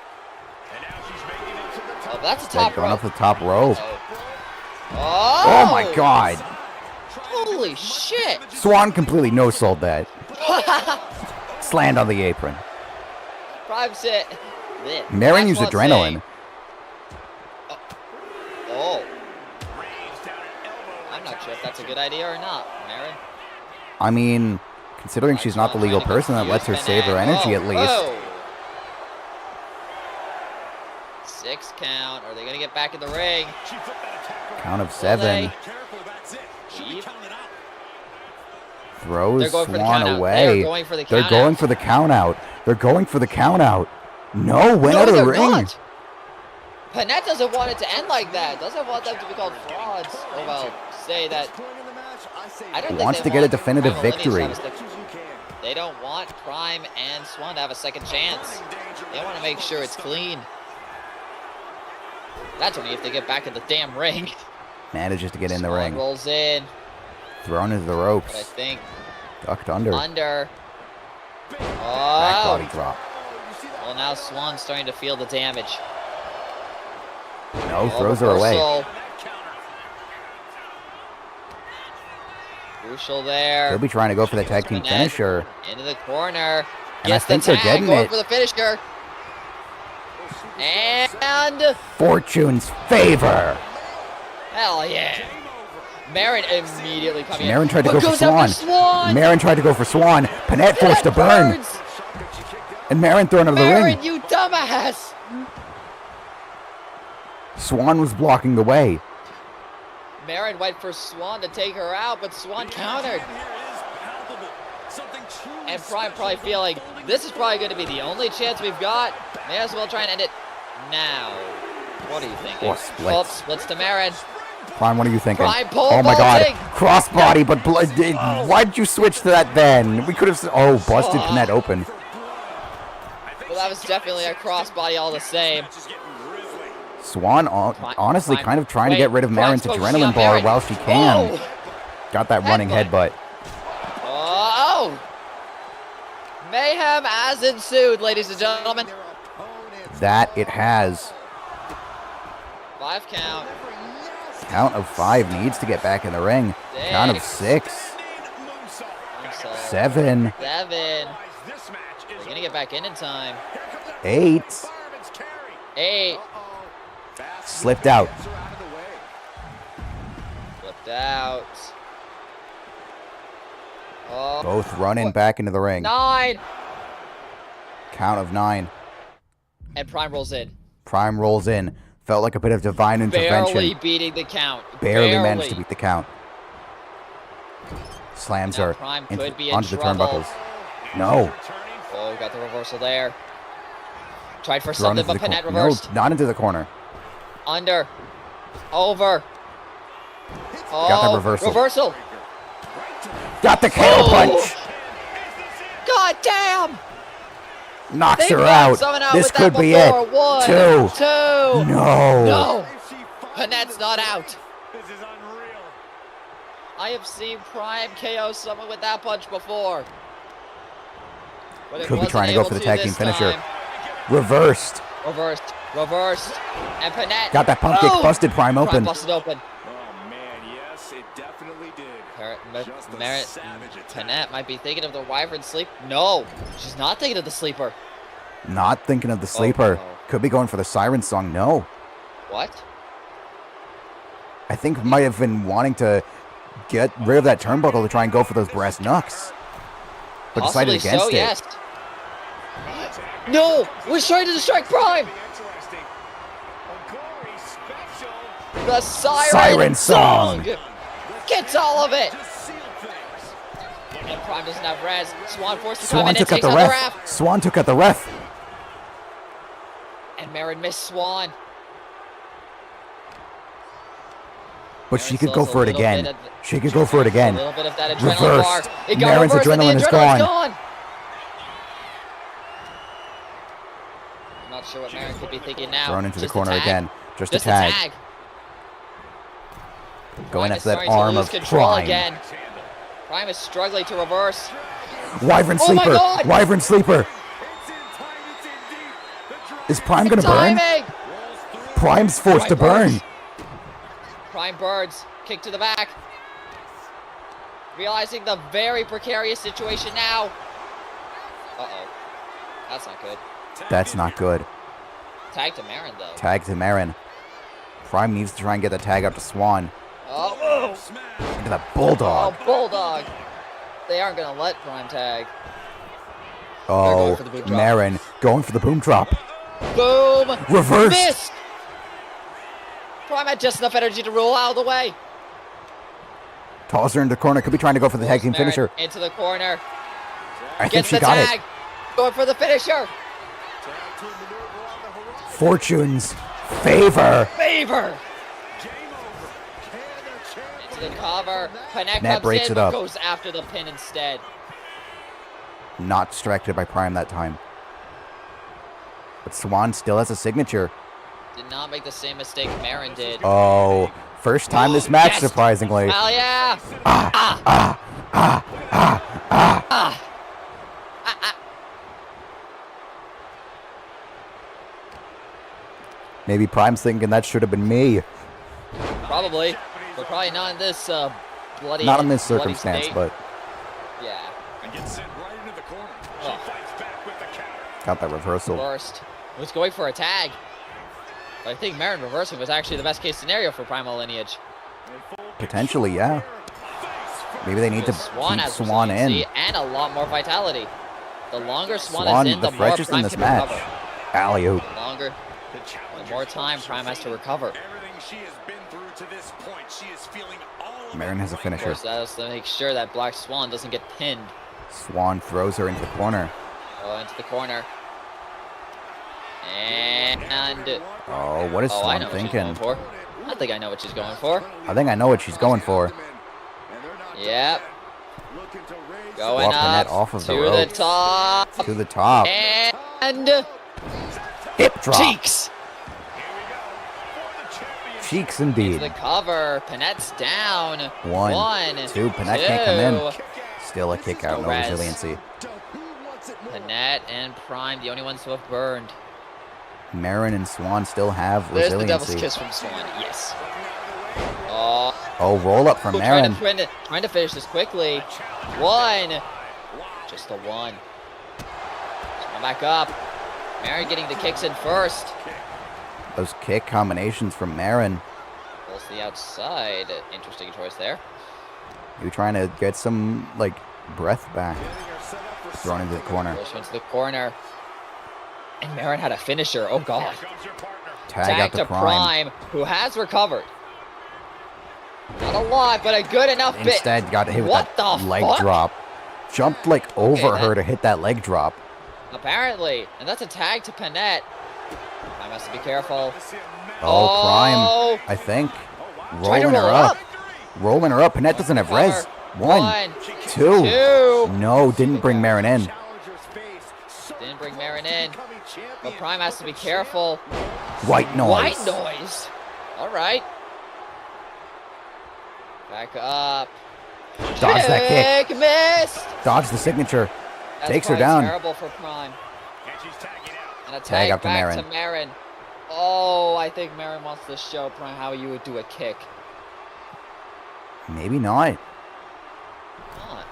C: Oh, that's a
A: They're
C: top
A: going
C: rope.
A: up the top rope.
C: Oh.
A: Oh my god.
C: Holy shit.
A: Swan completely no-sold that. Slammed on the apron.
C: Prime sit.
A: Marin used
C: That's one
A: adrenaline.
C: thing. Oh. I'm not sure if that's a good idea or not, Marin.
A: I mean, considering she's not the legal person, that lets her save her energy at least.
C: Whoa. 6 count. Are they going to get back in the ring?
A: Count of
C: Will
A: 7.
C: they? Keep.
A: Throws
C: They're going for the
A: Swan
C: count out.
A: away.
C: They're going for the
A: They're
C: count
A: going
C: out.
A: for the count out. They're going for the count out. No, went
C: No,
A: out of the
C: they're
A: ring.
C: not. Panette doesn't want it to end like that. Doesn't want them to be called frauds. Or, well, say that I don't think
A: Wants
C: they
A: to get a
C: want
A: definitive
C: Primal Lineage to
A: victory.
C: have a They don't want Prime and Swan to have a second chance. They want to make sure it's clean. That's only if they get back in the damn ring.
A: Manages to get in the
C: Swan
A: ring.
C: rolls in,
A: Thrown into the
C: but I
A: ropes.
C: think
A: Ducked under.
C: under.
A: Back
C: Oh,
A: body drop.
C: well now Swan's starting to feel the damage.
A: No, throws her away.
C: Reversal. Crucial there.
A: They'll be trying to go for the tag team
C: Net
A: finisher.
C: into the corner.
A: And I
C: Gets the
A: think they're
C: tag,
A: getting
C: going
A: it.
C: for the finisher. And
A: Fortune's favor.
C: hell yeah. Marin immediately coming in.
A: Marin tried to
C: But
A: go for
C: goes after
A: Swan. Marin tried to go for Swan. Panette forced to burn.
C: Burns.
A: And Marin thrown out of the
C: Marin,
A: ring.
C: you dumbass.
A: Swan was blocking the way.
C: Marin went for Swan to take her out, but Swan countered. And Prime probably feeling this is probably going to be the only chance we've got. May as well try and end it now. What are you thinking?
A: Oh, splits.
C: Oh, splits to Marin.
A: Prime, what are you thinking?
C: Prime pole
A: Oh my god.
C: vaulting.
A: Crossbody, but why did you switch to that then? We could have. Oh, busted Panette open.
C: Well, that was definitely a crossbody all the same.
A: Swan, honestly,
C: Prime-
A: kind of trying to
C: wait,
A: get rid of Marin's
C: Prime's focusing
A: adrenaline
C: on
A: bar
C: Marin.
A: while she can.
C: Whoa.
A: Got that running
C: Headbutt.
A: headbutt.
C: Oh! Mayhem has ensued, ladies and gentlemen.
A: That it has.
C: 5 count.
A: Count of 5 needs to get back in the ring. Count of 6. 7.
C: 7. They're going to get back in time.
A: 8.
C: 8.
A: Slipped out.
C: Flipped out. Oh.
A: Both running back into the ring.
C: 9.
A: Count of 9.
C: And Prime rolls in.
A: Prime rolls in. Felt like a bit of divine intervention.
C: Barely beating the count.
A: Barely managed to beat the count. Slams
C: Now
A: her
C: Prime could be in
A: onto the
C: trouble.
A: turnbuckles. No.
C: Oh, got the reversal there. Tried for
A: Thrown
C: something,
A: into
C: but
A: the
C: Panette
A: corner. No,
C: reversed.
A: not into the corner.
C: Under. Over. Oh,
A: Got the reversal.
C: Reversal.
A: Got the KO
C: Oh!
A: punch.
C: God damn.
A: Knocks
C: They
A: her
C: knocked
A: out.
C: someone out
A: This
C: with
A: could
C: that
A: be
C: before.
A: it.
C: 1,
A: 2.
C: 2.
A: No.
C: No. Panette's not out.
D: This is unreal.
C: I have seen Prime KO someone with that punch before. But it
A: Could be
C: wasn't
A: trying to go
C: able
A: for the tag team
C: this
A: finisher.
C: time.
A: Reversed.
C: Reversed. Reversed. And Panette.
A: Got that pump kick. Busted Prime
C: Prime
A: open.
C: busted open.
D: Oh man, yes, it definitely did. Just a
C: Merit.
D: savage attack.
C: Panette might be thinking of the Wyvern sleep. No, she's not thinking of the sleeper.
A: Not thinking of the sleeper.
C: no.
A: Could be going for the siren song. No.
C: What?
A: I think might have been wanting to get rid of that turnbuckle to try and go for those brass knucks. But decided
C: Possibly
A: against
C: so,
A: it.
C: yes. No! We're trying to distract Prime!
D: Interesting. A gory special.
C: The siren,
A: Siren song.
C: Gets all of it!
D: Just seal things.
C: And Prime doesn't have res. Swan forced to come
A: Swan
C: in and
A: took out
C: takes
A: the
C: out
A: ref.
C: the ref.
A: Swan took out the ref.
C: And Marin missed Swan.
A: But she
C: Marin
A: could
C: still
A: go
C: has a
A: for it
C: little
A: again.
C: bit of-
A: She could go for it
C: A
A: again.
C: little bit of that adrenaline
A: Reversed.
C: bar. It got
A: Marin's
C: reversed and
A: adrenaline
C: the
A: is
C: adrenaline's
A: gone.
C: I'm not sure what Marin could be thinking now.
A: Thrown into the
C: Just a
A: corner
C: tag.
A: again. Just a
C: Just
A: tag. Going
C: Prime is
A: after that
C: starting to
A: arm
C: lose
A: of
C: control
A: Prime.
C: again. Prime is struggling to reverse.
A: Wyvern
C: Oh my
A: sleeper.
C: God!
A: Wyvern sleeper.
D: It's in time, it's in deep. The drop
A: Is Prime gonna burn?
C: Timing!
D: rolls through.
A: Prime's forced to
C: Prime
A: burn.
C: burns. Prime birds. Kick to the back. Realizing the very precarious situation now. Uh-oh. That's not good.
A: That's not good.
C: Tag to Marin, though.
A: Tag to Marin. Prime needs to try and get the tag out to Swan.
C: Oh,
A: Look at that bulldog.
C: oh, Bulldog. They aren't going to let Prime tag.
A: Oh,
C: going for the boom drop.
A: Marin going for the boom drop.
C: Boom.
A: Reverse.
C: Missed. Prime had just enough energy to roll out of the way.
A: Tosses her into the corner. Could be trying to go for the tag team
C: Marin
A: finisher.
C: into the corner.
A: I think
C: Gets
A: she
C: the
A: got
C: tag.
A: it.
C: Going for the finisher.
A: Fortune's favor.
C: Favor.
D: Game over. Can the champ
C: to the cover. Panette
A: Net
C: comes
A: breaks
C: in,
A: it
C: but
A: up.
C: goes after the pin instead.
A: Not distracted by Prime that time. But Swan still has a signature.
C: Did not make the same mistake Marin did.
A: Oh, first time this match,
C: Yes.
A: surprisingly.
C: Hell yeah!
A: Maybe Prime's thinking that should have been me.
C: Probably, but probably not in this bloody.
A: Not in this
C: bloody
A: circumstance,
C: state.
A: but
D: And gets sent right into the corner. She
C: Oh.
D: fights back with the counter.
A: got that reversal.
C: First was going for a tag. But I think Marin reversing was actually the best case scenario for Primal Lineage.
A: Potentially, yeah. Maybe they need to
C: Swan
A: keep
C: has
A: Swan in.
C: resiliency and a lot more vitality. The longer Swan
A: Swan,
C: is in,
A: the
C: the more
A: freshest
C: Prime
A: in this
C: can
A: match.
C: recover.
A: Alley-oop.
C: The longer, the more time Prime has to recover.
D: Everything she has been through to this point, she is feeling all of
A: Marin
D: it
A: has a
D: right
C: Of
A: finisher.
C: course, that is to make sure that Black Swan doesn't get pinned.
A: Swan throws her into the corner.
C: Oh, into the corner. And
A: Oh, what is
C: oh, I
A: Swan
C: know what she's
A: thinking?
C: going for. I think I know what she's going for.
A: I think I know what she's going for.
C: Yep. Going
A: Walk the net
C: up
A: off of the
C: to the
A: rope.
C: top.
A: To the top.
C: And
A: Hip drop.
C: cheeks.
A: Cheeks
C: Into
A: indeed.
C: the cover. Panette's down.
A: One, two. Panette can't come in. Still a kick out, no
C: Res.
A: resiliency.
C: Panette and Prime, the only ones who have burned.
A: Marin and Swan still have
C: There's the devil's
A: resiliency.
C: kiss from Swan. Yes. Oh,
A: Oh, roll up from Marin.
C: trying to finish this quickly. One. Just a one. Come back up. Marin getting the kicks in first.
A: Those kick combinations from Marin.
C: Pulls to the outside. Interesting choice there.
A: You trying to get some, like, breath back. Thrown into the corner.
C: Goes into the corner. And Marin had a finisher. Oh, God.
A: Tag out
C: to
A: to Prime.
C: who has recovered. Not a lot, but a good enough bit.
A: Instead, got hit with
C: What
A: that
C: the
A: leg
C: fuck?
A: drop. Jumped, like, over
C: Okay,
A: her to hit that leg drop.
C: Apparently. And that's a tag to Panette. Prime has to be careful.
A: Oh, Prime, I think.
C: Trying to
A: Rolling her
C: roll
A: up.
C: up.
A: Rolling her up. Panette doesn't have res.
C: Cover.
A: One, two.
C: Two.
A: No, didn't bring Marin in.
C: Didn't bring Marin in. But Prime has to be careful.
A: White noise.
C: White noise. All right. Back up.
A: Dodge that kick.
C: Missed.
A: Dodge the signature.
C: That's
A: Takes her
C: probably
A: down.
C: Terrible for Prime. And a
A: Tag
C: tag
A: up to
C: back
A: Marin.
C: to Marin. Oh, I think Marin wants to show Prime how you would do a kick.
A: Maybe not.
C: Not.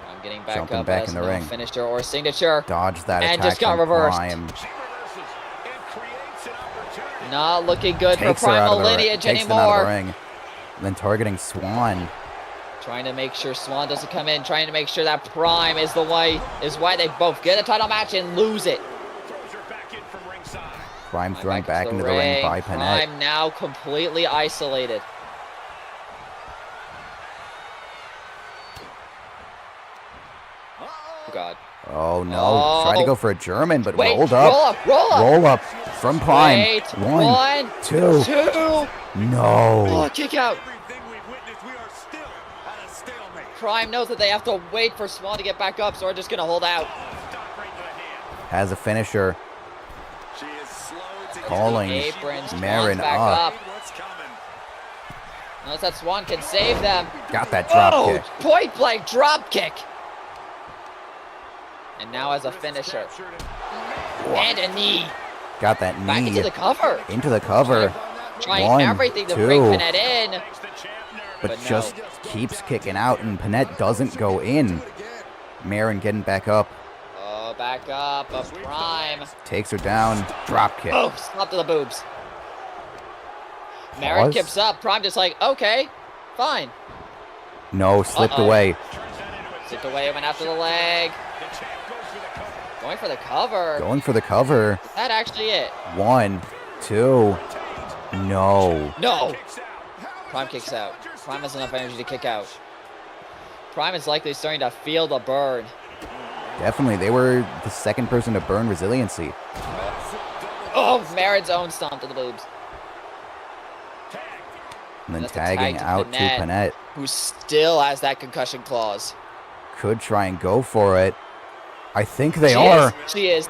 C: I'm getting back
A: Jumping
C: up
A: back
C: as
A: in the
C: no
A: ring.
C: finisher or signature.
A: Dodge that
C: And
A: attack
C: just got
A: from
C: reversed.
A: Prime.
C: Not looking good
A: Takes
C: for
A: her out
C: Primal
A: of the ring.
C: Lineage
A: Takes them out of the
C: anymore.
A: ring. And then targeting Swan.
C: Trying to make sure Swan doesn't come in. Trying to make sure that Prime is why they both get a title match and lose it.
A: Prime thrown
C: Back
A: back into the ring by Panette.
C: Prime now completely isolated. Oh, God.
A: Oh no.
C: Oh.
A: Tried to go for a German, but
C: Wait,
A: rolled up.
C: roll up, roll up.
A: Roll up from Prime.
C: Wait,
A: One, two.
C: two.
A: No.
C: Oh, kick out. Prime knows that they have to wait for Swan to get back up, so we're just going to hold out.
A: Has a finisher. Calling
C: Apron, Swan's
A: Marin
C: back
A: up.
C: Notice that Swan can save them.
A: Got that drop
C: Oh,
A: kick.
C: point blank drop kick. And now as a finisher. And a knee.
A: Got that knee.
C: Back into the cover.
A: Into the cover.
C: Trying
A: One,
C: everything to
A: two.
C: bring Panette in.
A: But
C: But no.
A: just keeps kicking out, and Panette doesn't go in. Marin getting back up.
C: Oh, back up. A Prime.
A: Takes her down. Drop kick.
C: Oh, slap to the boobs. Marin
A: Pause.
C: kips up. Prime just like, okay, fine.
A: No, slipped
C: Uh-oh.
A: away.
C: Slipped away, went after the leg. Going for the cover.
A: Going for the cover.
C: Is that actually it?
A: One, two. No.
C: No. Prime kicks out. Prime has enough energy to kick out. Prime is likely starting to feel the burn.
A: Definitely. They were the second person to burn resiliency.
C: Oh, Marin's own stomp to the boobs.
A: And then
C: That's a
A: tagging
C: tag to
A: out to Panette.
C: who still has that concussion clause.
A: Could try and go for it. I think they
C: She
A: are.
C: is. She is.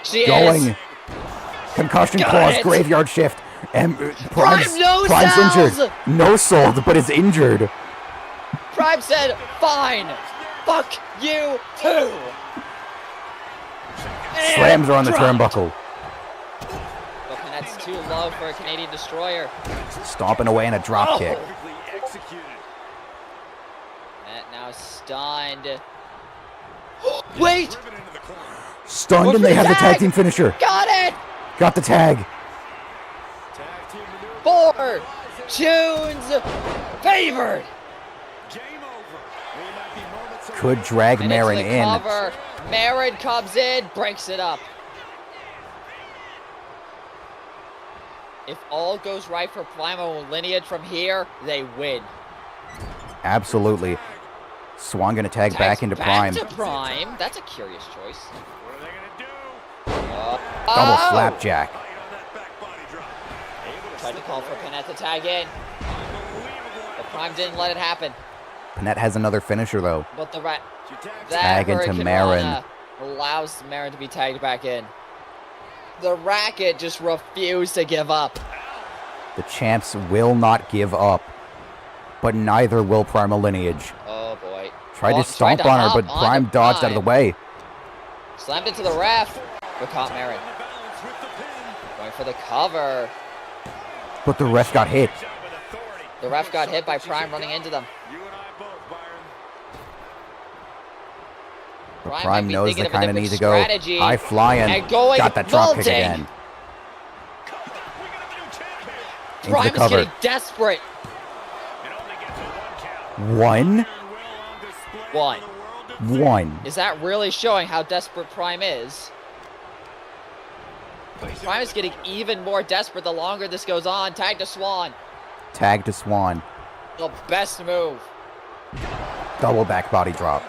C: She
A: Going.
C: is.
A: Concussion
C: Got
A: clause,
C: it.
A: graveyard shift. And Prime's
C: no-sells.
A: injured. No sold, but is injured.
C: Prime said, fine. Fuck you too.
A: Slams her on the
C: dropped.
A: turnbuckle.
C: But Panette's too low for a Canadian Destroyer.
A: Stomping away in a drop kick.
D: Perfectly executed.
C: Panette now stunned. Wait!
D: Driven into the corner.
A: Stunned,
C: Look
A: and
C: for
A: they
C: the
A: have the
C: tag.
A: tag team finisher.
C: Got it!
A: Got the tag.
D: Tag team maneuver.
C: Fortune's favored.
D: Game over. We might be moments away.
A: Could drag
C: And into
A: Marin
C: the
A: in.
C: cover. Marin comes in, breaks it up. If all goes right for Primal and Lineage from here, they win.
A: Absolutely. Swan gonna tag
C: Tags
A: back into Prime.
C: to Prime. That's a curious choice.
D: What are they going to do?
A: Double
C: Oh!
A: flapjack.
D: Light on that back body drop. Able to
C: Tried to
D: slip
C: call for
D: away.
C: Panette to tag in,
D: Unbelievable.
C: but Prime didn't let it happen.
A: Panette has another finisher, though.
C: But the
D: She tags
C: that
A: Tag into
C: Hurricane
A: Marin.
C: Rana allows Marin to be tagged back in. The Racket just refused to give up.
A: The champs will not give up. But neither will Primal Lineage.
C: Oh boy.
A: Tried
C: Oh,
A: to stomp
C: to
A: on her,
C: hop
A: but
C: onto
A: Prime dodged out of the way.
C: Slammed into the ref, but caught Marin.
D: balance with the pin.
C: Going for the cover.
A: But the ref got hit.
D: Job with authority.
C: The ref got hit by Prime running into them.
D: You and I both, Byron.
A: Prime
C: might be
A: knows
C: thinking
A: they
C: of a
A: kind of need
C: different
A: to go
C: strategy
A: high flying.
C: and going
A: Got that drop kick
C: vaulting.
A: again.
D: We got a new champion.
A: Into the
C: Prime is
A: cover.
C: getting desperate.
D: It only gets a 1 count.
A: One.
D: Will on display for
C: One.
D: the world to see.
A: One.
C: Is that really showing how desperate Prime is? Prime is getting even more desperate the longer this goes on. Tag to Swan.
A: Tag to Swan.
C: The best move.
A: Double back body drop.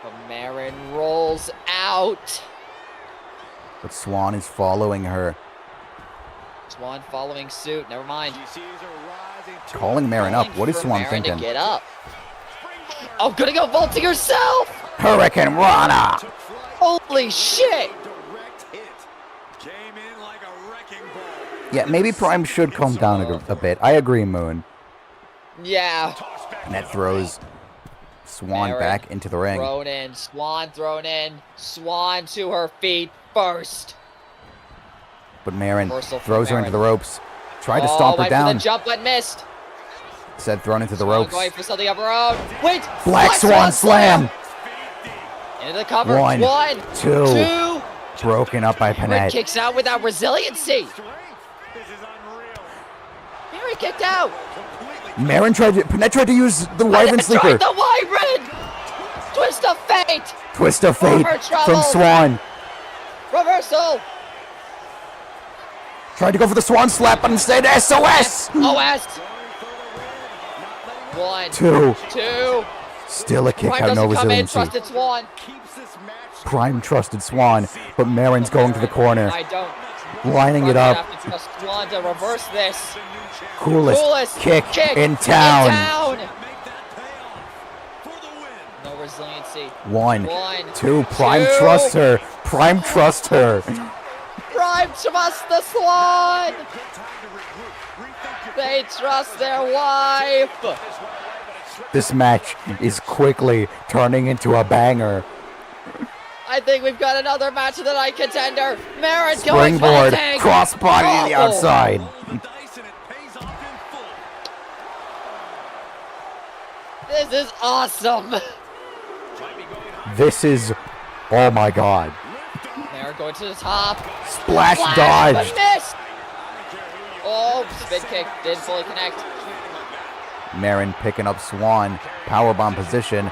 C: But Marin rolls out.
A: But Swan is following her.
C: Swan following suit. Never mind.
D: GCs are rising to
A: Calling Marin up.
C: Calling
A: What is
C: for
A: Swan
C: Marin to
A: thinking?
C: get up. Oh, gonna go vaulting herself.
A: Hurricane Rana!
D: took flight.
C: Holy shit.
D: Direct hit. Came in like a wrecking ball.
A: Yeah, maybe Prime should calm down a bit. I agree, Moon.
C: Yeah.
D: Tossed back
A: And that
D: to the
A: throws Swan
C: Marin
A: back into the ring.
C: Thrown in. Swan thrown in. Swan to her feet first.
A: But Marin
C: Reversal from
A: throws her into the
C: Marin.
A: ropes. Tried to stomp her
C: went for
A: down.
C: the jump but missed.
A: Said thrown into the
C: Swan
A: ropes.
C: going for something of her own. Wait.
A: Black Swan slam.
C: Into the cover.
A: One, two.
C: Two.
A: Broken up by
C: Marin
A: Panette.
C: kicks out without resiliency.
D: strength. This is unreal.
C: Marin kicked out.
A: Marin tried to. Panette tried to use the Wyvern
C: Tried
A: Sleeper.
C: the Wyvern. Twist of fate.
A: Twist of fate
C: Over
A: from
C: trouble.
A: Swan.
C: Reversal.
A: Tried to go for the Swan slap, but instead SOS.
C: OS. One.
A: Two.
C: Two.
A: Still a kick
C: Prime
A: out, no
C: doesn't come in.
A: resiliency.
C: Trusted Swan.
D: Keeps this match.
A: Prime trusted Swan, but Marin's going to the corner,
C: I don't.
A: lining it
C: Prime
A: up.
C: have to trust Swan to reverse this.
A: Coolest kick in
C: in
A: town.
C: town.
D: Make that pay off for the win.
C: No resiliency.
A: One,
C: One,
A: two. Prime
C: two.
A: trusts her. Prime trusts her.
C: Prime trust the Swan.
D: Good time to regroup. Rethink your
C: They trust their wife.
A: This match is quickly turning into a banger.
C: I think we've got another match of the night contender. Marin going
A: Springboard,
C: vaulting.
A: crossbody to the
C: Oh.
A: outside.
D: roll the dice and it pays off in full.
C: This is awesome.
D: Might be going high.
A: This is, oh my god.
C: Marin going to the top.
A: Splash
C: Flash,
A: dodge.
C: but missed. Oh, spin kick didn't fully connect.
A: Marin picking up Swan, powerbomb position,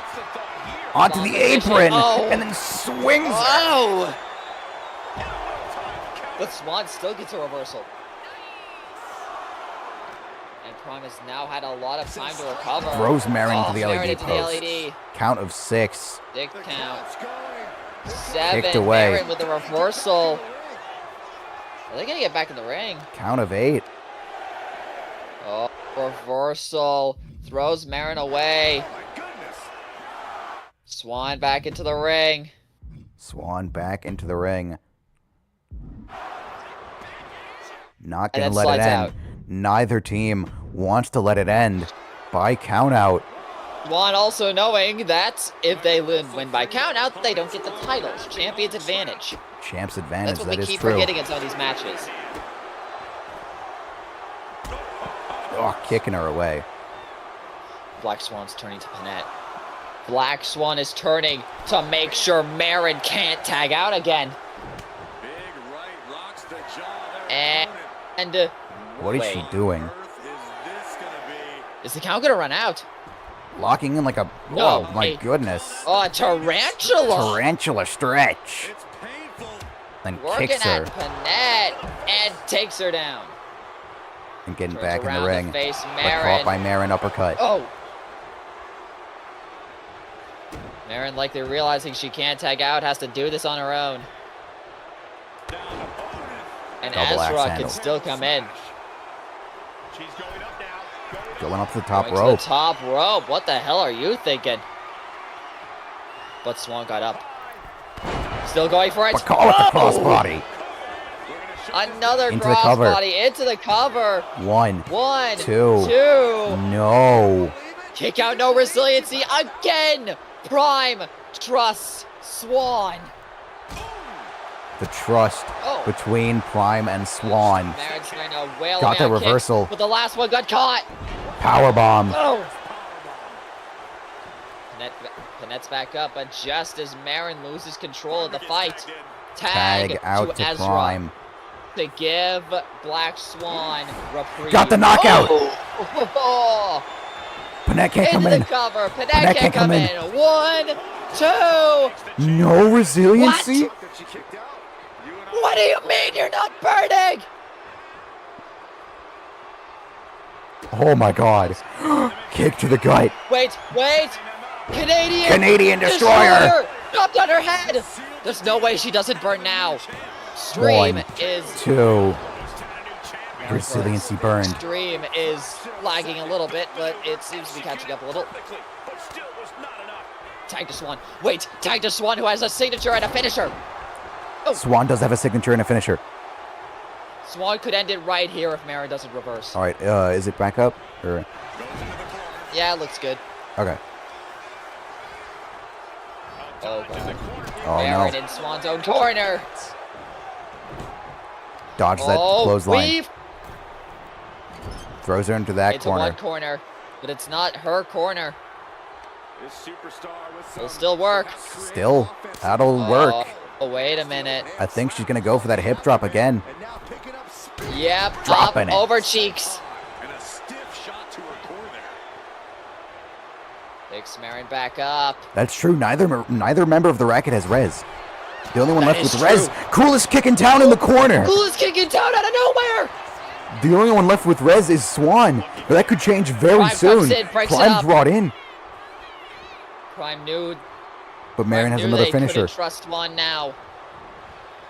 A: onto the apron,
C: Oh.
A: and then swings her.
C: Oh! But Swan still gets a reversal. And Prime has now had a lot of time to recover.
A: Throws Marin to the
C: Marin
A: LED
C: into the
A: post.
C: LED.
A: Count of 6.
C: Big count.
D: It's going.
C: 7.
A: Kicked away.
C: Marin with the reversal. Are they going to get back in the ring?
A: Count of 8.
C: Reversal. Throws Marin away. Swan back into the ring.
A: Swan back into the ring. Not
C: And
A: going to
C: then
A: let it
C: slides
A: end.
C: out.
A: Neither team wants to let it end by countout.
C: Swan also knowing that if they win by countout, they don't get the titles. Champion's advantage.
A: Champ's advantage,
C: That's what
A: that
C: we
A: is
C: keep
A: true.
C: forgetting in some of these matches.
A: Oh, kicking her away.
C: Black Swan's turning to Panette. Black Swan is turning to make sure Marin can't tag out again.
D: Big right rocks the jaw there.
C: And
A: What is
C: wait,
A: she doing?
D: Earth is this gonna be?
C: is the count gonna run out?
A: Locking in like a...
C: No,
A: oh, my
C: hey.
A: goodness.
C: Oh, a tarantula!
A: Tarantula stretch.
D: It's painful.
A: Then
C: Working
A: kicks
C: at
A: her.
C: Panette and takes her down.
A: And getting
C: Turns
A: back in
C: around
A: the
C: to
A: ring.
C: face
A: But
C: Marin.
A: caught by Marin uppercut.
C: Oh! Marin, likely realizing she can't tag out, has to do this on her own. And
A: Double axe
C: Ezra
A: handle.
C: can still come in.
D: She's going up now.
A: Going up to the top
C: Going to
A: rope.
C: the top rope. What the hell are you thinking? But Swan got up. Still going for it.
A: But call it the
C: Oh!
A: crossbody.
C: Another
A: Into the cover.
C: crossbody into the cover.
A: One.
C: One,
A: Two.
C: two.
A: No.
C: Kick out, no resiliency again. Prime trusts Swan.
A: The trust
C: Oh.
A: between Prime and Swan.
C: Marin's trying to wail
A: Got
C: him
A: the
C: out,
A: reversal.
C: but the last one got caught.
A: Powerbomb.
C: Oh. Panette's back up, but just as Marin loses control of the fight,
A: Tag out to
C: Ezra
A: Prime.
C: to give Black Swan reprieve.
A: Got the knockout.
C: Oh.
A: Panette can't come
C: Into
A: in.
C: the cover. Panette can't come in. 1, 2.
A: No resiliency?
C: What do you mean you're not burning?
A: Oh my god. Kick to the gut.
C: Wait.
A: Canadian Destroyer.
C: Dropped on her head. There's no way she doesn't burn now. Stream
A: One,
C: is
A: two. Resiliency burned.
C: Stream is lagging a little bit, but it seems to be catching up a little. Tag to Swan. Wait, tag to Swan, who has a signature and a finisher.
A: Swan does have a signature and a finisher.
C: Swan could end it right here if Marin doesn't reverse.
A: All right, is it back up? Or...
C: Yeah, it looks good.
A: Okay.
C: Oh, God.
A: Oh,
C: Marin
A: no.
C: in Swan's own corner.
A: Dodge that clothesline.
C: Weave.
A: Throws her into that
C: It's
A: corner.
C: one corner, but it's not her corner.
D: This superstar with
C: It'll
D: some
C: still work.
A: Still, that'll work.
C: Oh, wait a minute.
A: I think she's going to go for that hip drop again.
D: and now picking up speed
C: Yep,
A: Dropping
C: up
A: it.
C: over cheeks.
D: and a stiff shot to her core there.
C: Picks Marin back up.
A: That's true. Neither member of the Racket has res. The only one
C: That
A: left
C: is
A: with res.
C: true.
A: Coolest kick in town in the corner.
C: Coolest kicking down out of nowhere.
A: The only one left with res is Swan. But that could change very
C: Prime
A: soon.
C: comes in, breaks it
A: Prime's
C: up.
A: brought in.
C: Prime knew.
A: But Marin
C: Prime
A: has
C: knew
A: another
C: they
A: finisher.
C: couldn't trust one now.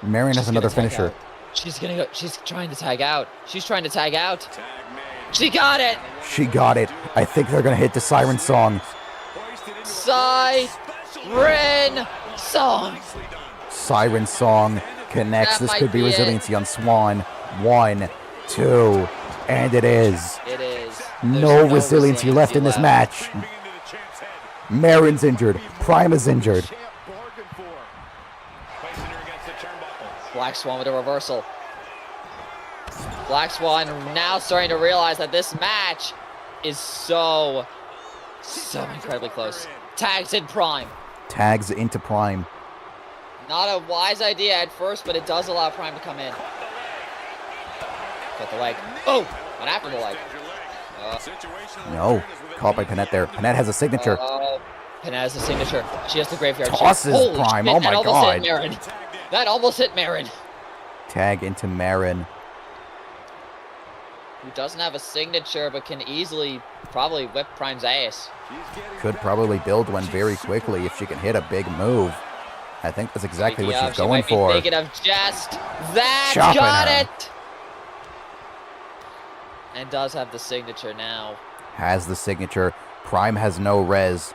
A: Marin has
C: She's
A: another
C: gonna tag
A: finisher.
C: out. She's gonna go. She's trying to tag out. She's trying to tag out.
D: Tag made.
C: She got it.
A: She got it. I think they're going to hit the siren song.
D: Hoisted into a
C: Siren song.
D: nicely done.
A: Siren song connects.
C: That
A: This
C: might
A: could be
C: be it.
A: resiliency on Swan. 1, 2, and it is.
C: It is.
A: No
C: There's
A: resiliency left in this match.
D: Creeping into the champ's head.
A: Marin's injured. Prime is injured.
D: Champ bargained for. Placing her against the turnbuckle.
C: Black Swan with a reversal. Black Swan now starting to realize that this match is so incredibly close. Tags in Prime.
A: Tags into Prime.
C: Not a wise idea at first, but it does allow Prime to come in. Got the leg. Oh! Went after the leg.
D: Situational
A: No.
D: awareness with a
A: Caught by Panette there. Panette has a signature.
C: Panette has a signature. She has the graveyard.
A: Tosses
C: Holy
A: Prime.
C: shit,
A: Oh
C: that
A: my
C: almost
A: God.
C: hit Marin. That almost hit Marin.
A: Tag into Marin.
C: Who doesn't have a signature, but can easily probably whip Prime's ass.
A: Could probably build one very quickly if she can hit a big move. I think that's exactly what
C: Yeah,
A: she's
C: she
A: going
C: might be
A: for.
C: thinking of just that.
A: Chopping
C: Got
A: her.
C: it. And does have the signature now.
A: Has the signature. Prime has no res.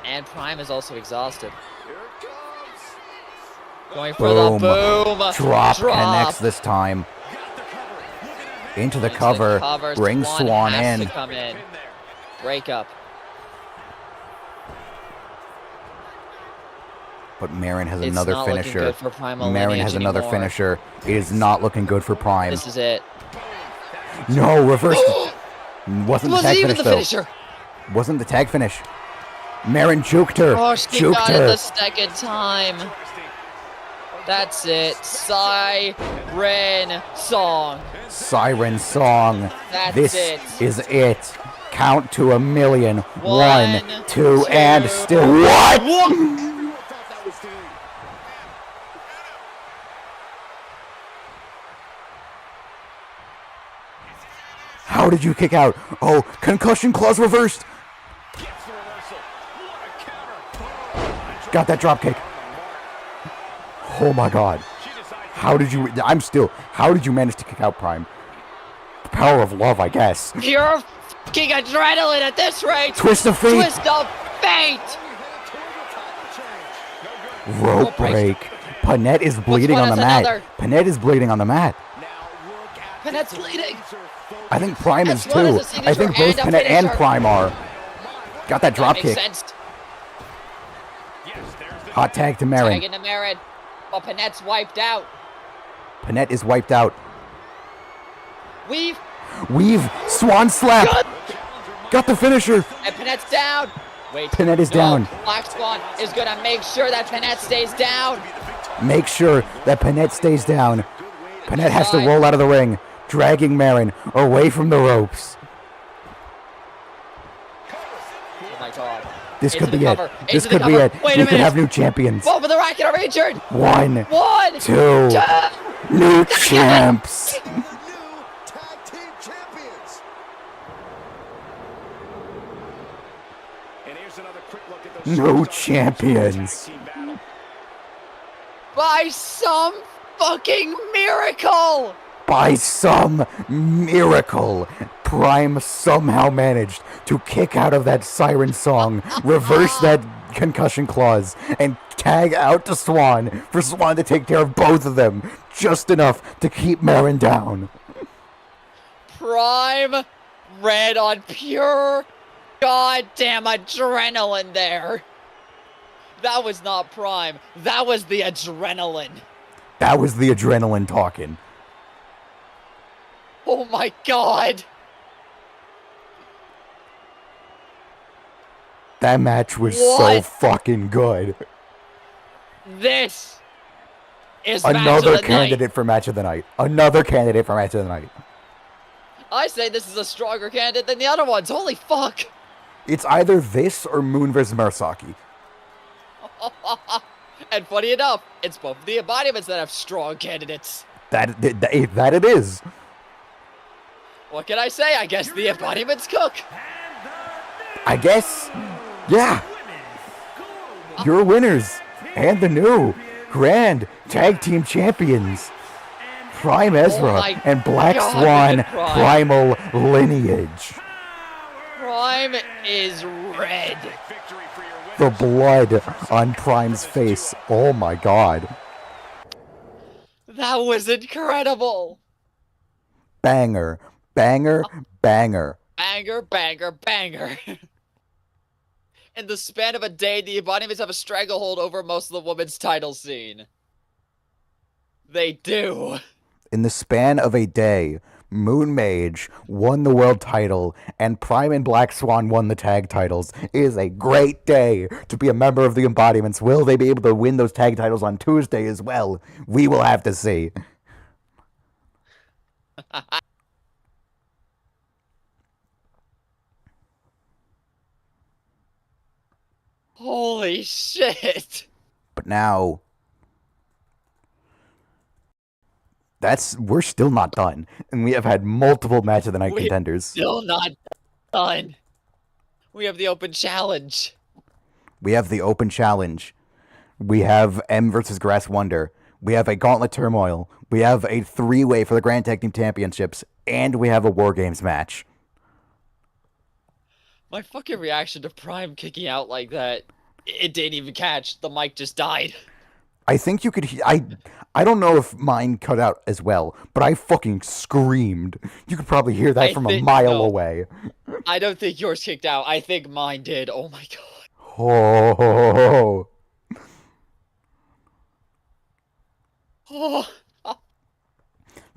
C: And Prime is also exhausted.
D: Here it comes.
C: Going for the
A: Boom.
C: boom.
A: Drop connects this time. Into the cover. Bring Swan
C: has
A: in.
C: to come in. Break up.
A: But Marin has
C: It's
A: another
C: not looking
A: finisher.
C: good for Primal
A: Marin
C: Lineage
A: has another
C: anymore.
A: finisher. It is not looking good for Prime.
C: This is it.
A: No, reverse. Wasn't the
C: Wasn't
A: tag
C: even
A: finish,
C: the
A: though.
C: finisher.
A: Wasn't the tag finish. Marin juked her.
C: Oh, she
A: Juked
C: got it
A: her.
C: the second time. That's it. Siren song.
A: Siren song.
C: That's
A: This
C: it.
A: is it. Count to 1,000,000.
C: One,
A: 1, 2,
C: two.
A: and still. What? How did you kick out? Oh, concussion clause reversed. Got that drop kick. Oh my god. How did you? How did you manage to kick out Prime? The power of love, I guess.
C: Pure fucking adrenaline at this rate.
A: Twist of fate.
C: Twist of fate.
A: Rope break. Panette is bleeding
C: one
A: on the
C: is
A: mat.
C: another?
A: Panette is bleeding on the mat.
C: Panette's bleeding.
A: I think Prime is
C: That's one
A: too.
C: is a signature
A: I think both
C: and a
A: Panette and
C: finisher.
A: Prime are. Got that drop
C: That makes
A: kick.
C: sense.
A: Hot tag to Marin.
C: Tag into Marin. But Panette's wiped out.
A: Panette is wiped out.
C: Weave.
A: Weave. Swan slap. Got the finisher.
C: And Panette's down. Wait.
A: Panette is
C: no.
A: down.
C: Black Swan is going to make sure that Panette stays down.
A: Make sure that Panette stays down. Panette has to roll out of the ring, dragging Marin away from the ropes.
C: Oh my god.
A: This
C: Into
A: could
C: the
A: be
C: cover.
A: it. This
C: Into the
A: could be
C: cover.
A: it.
C: Wait a
A: We could
C: minute.
A: have new champions.
C: Both of the Racket are injured.
A: 1,
C: 1,
A: 2, new champs. New champions.
C: By some fucking miracle.
A: By some miracle, Prime somehow managed to kick out of that siren song, reverse that concussion clause, and tag out to Swan for Swan to take care of both of them, just enough to keep Marin down.
C: Prime red on pure goddamn adrenaline there. That was not Prime. That was the adrenaline.
A: That was the adrenaline talking.
C: Oh my god.
A: That match was so
C: What?
A: fucking good.
C: This is match
A: Another
C: of the
A: candidate
C: night.
A: for match of the night. Another candidate for match of the night.
C: I say this is a stronger candidate than the other ones. Holy fuck.
A: It's either this or Moon vs. Murasaki.
C: And funny enough, it's both the embodiments that have strong candidates.
A: That it is.
C: What can I say? I guess the embodiments cook.
A: I guess. Yeah. You're winners. And the new Grand Tag Team Champions. Prime Ezra
C: my
A: and Black
C: God,
A: Swan
C: look at Prime.
A: Primal Lineage.
C: Prime is red.
A: The blood on Prime's face. Oh my god.
C: That was incredible.
A: Banger. Banger. Banger.
C: Banger, banger, banger. In the span of a day, the embodiments have a stranglehold over most of the women's title scene. They do.
A: In the span of a day, MoonMage won the world title, and Prime and Black Swan won the tag titles. It is a great day to be a member of the embodiments. Will they be able to win those tag titles on Tuesday as well? We will have to see.
C: Holy shit.
A: But now, we're still not done, and we have had multiple match of the night
C: We're
A: contenders.
C: Still not done. We have the open challenge.
A: We have the open challenge. We have M versus Grass Wonder. We have a Gauntlet Turmoil. We have a 3-way for the Grand Tag Team Championships. and we have a War Games match.
C: My fucking reaction to Prime kicking out like that, it didn't even catch. The mic just died.
A: I think you could I don't know if mine cut out as well, but I fucking screamed. You could probably hear that from a mile away.
C: I don't think yours kicked out. I think mine did. Oh my god.
A: Oh.
C: Oh.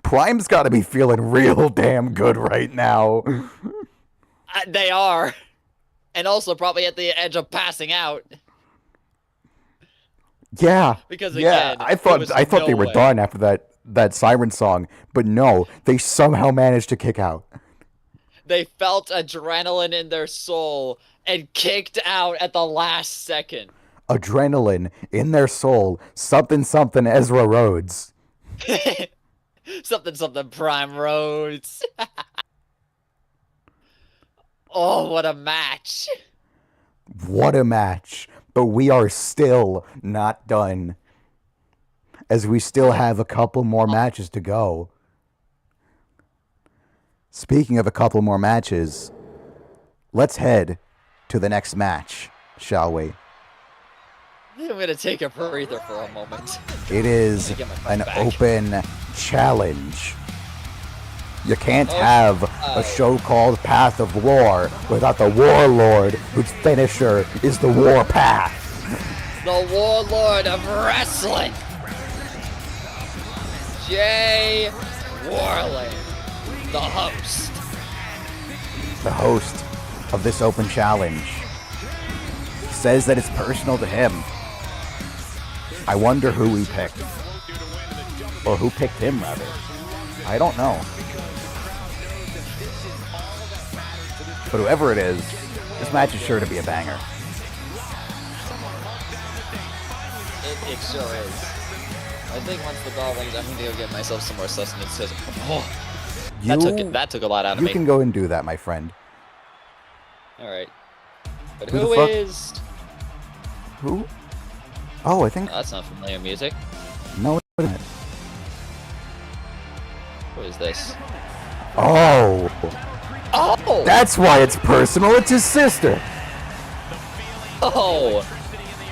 A: Prime's got to be feeling real damn good right now.
C: They are. And also probably at the edge of passing out.
A: Yeah.
C: Because again,
A: I thought they were done after that siren song, but no, they somehow managed to kick out.
C: They felt adrenaline in their soul and kicked out at the last second.
A: Adrenaline in their soul, something Ezra Rhodes.
C: something Prime Rhodes. Oh, what a match.
A: What a match. But we are still not done, as we still have a couple more matches to go. Speaking of a couple more matches, let's head to the next match, shall we?
C: I'm going to take a breather for a moment.
A: It is an open challenge. You can't have a show called Path of War without the Warlord, whose finisher is the Warpath.
C: The Warlord of Wrestling, Jay Warlen, the host.
A: The host of this open challenge says that it's personal to him. I wonder who he picked. Or who picked him, rather. I don't know. But whoever it is, this match is sure to be a banger.
C: It sure is. I think once the bell rings, I'm going to go get myself some more sustenance. That took a lot out of me.
A: You can go and do that, my friend.
C: Alright. But
A: Who
C: who
A: the fuck?
C: is...
A: Who? Oh, I think...
C: that's not familiar music.
A: No, it isn't.
C: Who is this?
A: Oh!
C: Oh!
A: That's why it's personal. It's his sister.
C: Oh!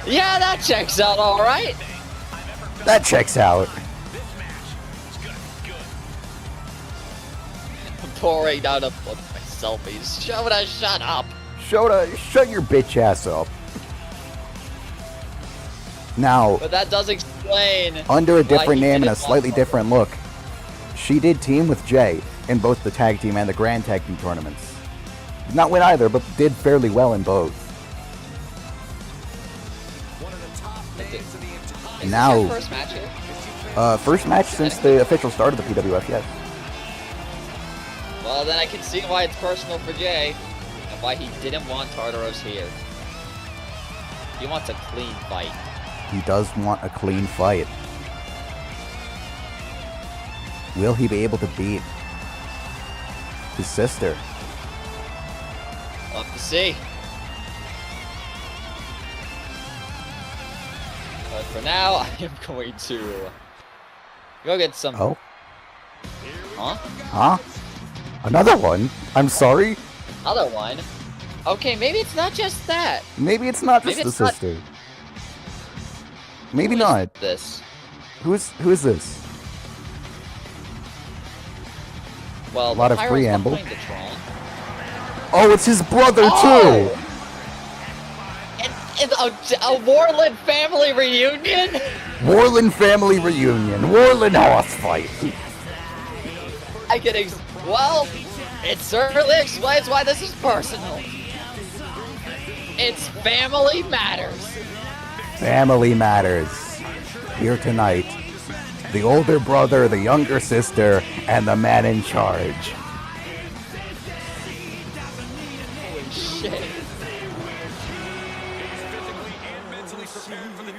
C: Yeah, that checks out alright.
A: That checks out.
C: I'm pouring down a book of my selfies. Shota, shut up.
A: Shota, shut your bitch ass up. Now,
C: But that does explain...
A: under a
C: why
A: different
C: he
A: name and a
C: didn't
A: slightly
C: want-
A: different look, she did team with Jay in both the tag team and the grand tag team tournaments. Did not win either, but did fairly well in both. And now,
C: First match here?
A: first match since the official start of the PWF, yes.
C: Well, then I can see why it's personal for Jay, and why he didn't want Tartaros here. He wants a clean fight.
A: He does want a clean fight. Will he be able to beat his sister?
C: We'll have to see. But for now, I am going to go get some...
A: Oh?
C: Huh?
A: Huh? Another one? I'm sorry?
C: Another one? Okay, maybe it's not just that.
A: Maybe it's not just
C: Maybe
A: the
C: it's not-
A: sister. Maybe
C: Who is
A: not.
C: this?
A: Who is this?
C: Well,
A: A lot
C: the
A: of
C: pyro's
A: preamble.
C: behind the Tron.
A: Oh, it's his brother
C: Oh!
A: too!
C: It's a Warlen family reunion?
A: Warlen family reunion. Warlen horse fight.
C: I can well, it certainly explains why this is personal. It's Family Matters.
A: Family matters. Here tonight, the older brother, the younger sister, and the man in charge.
C: Holy shit.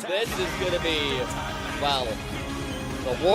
C: This is gonna be, well, the war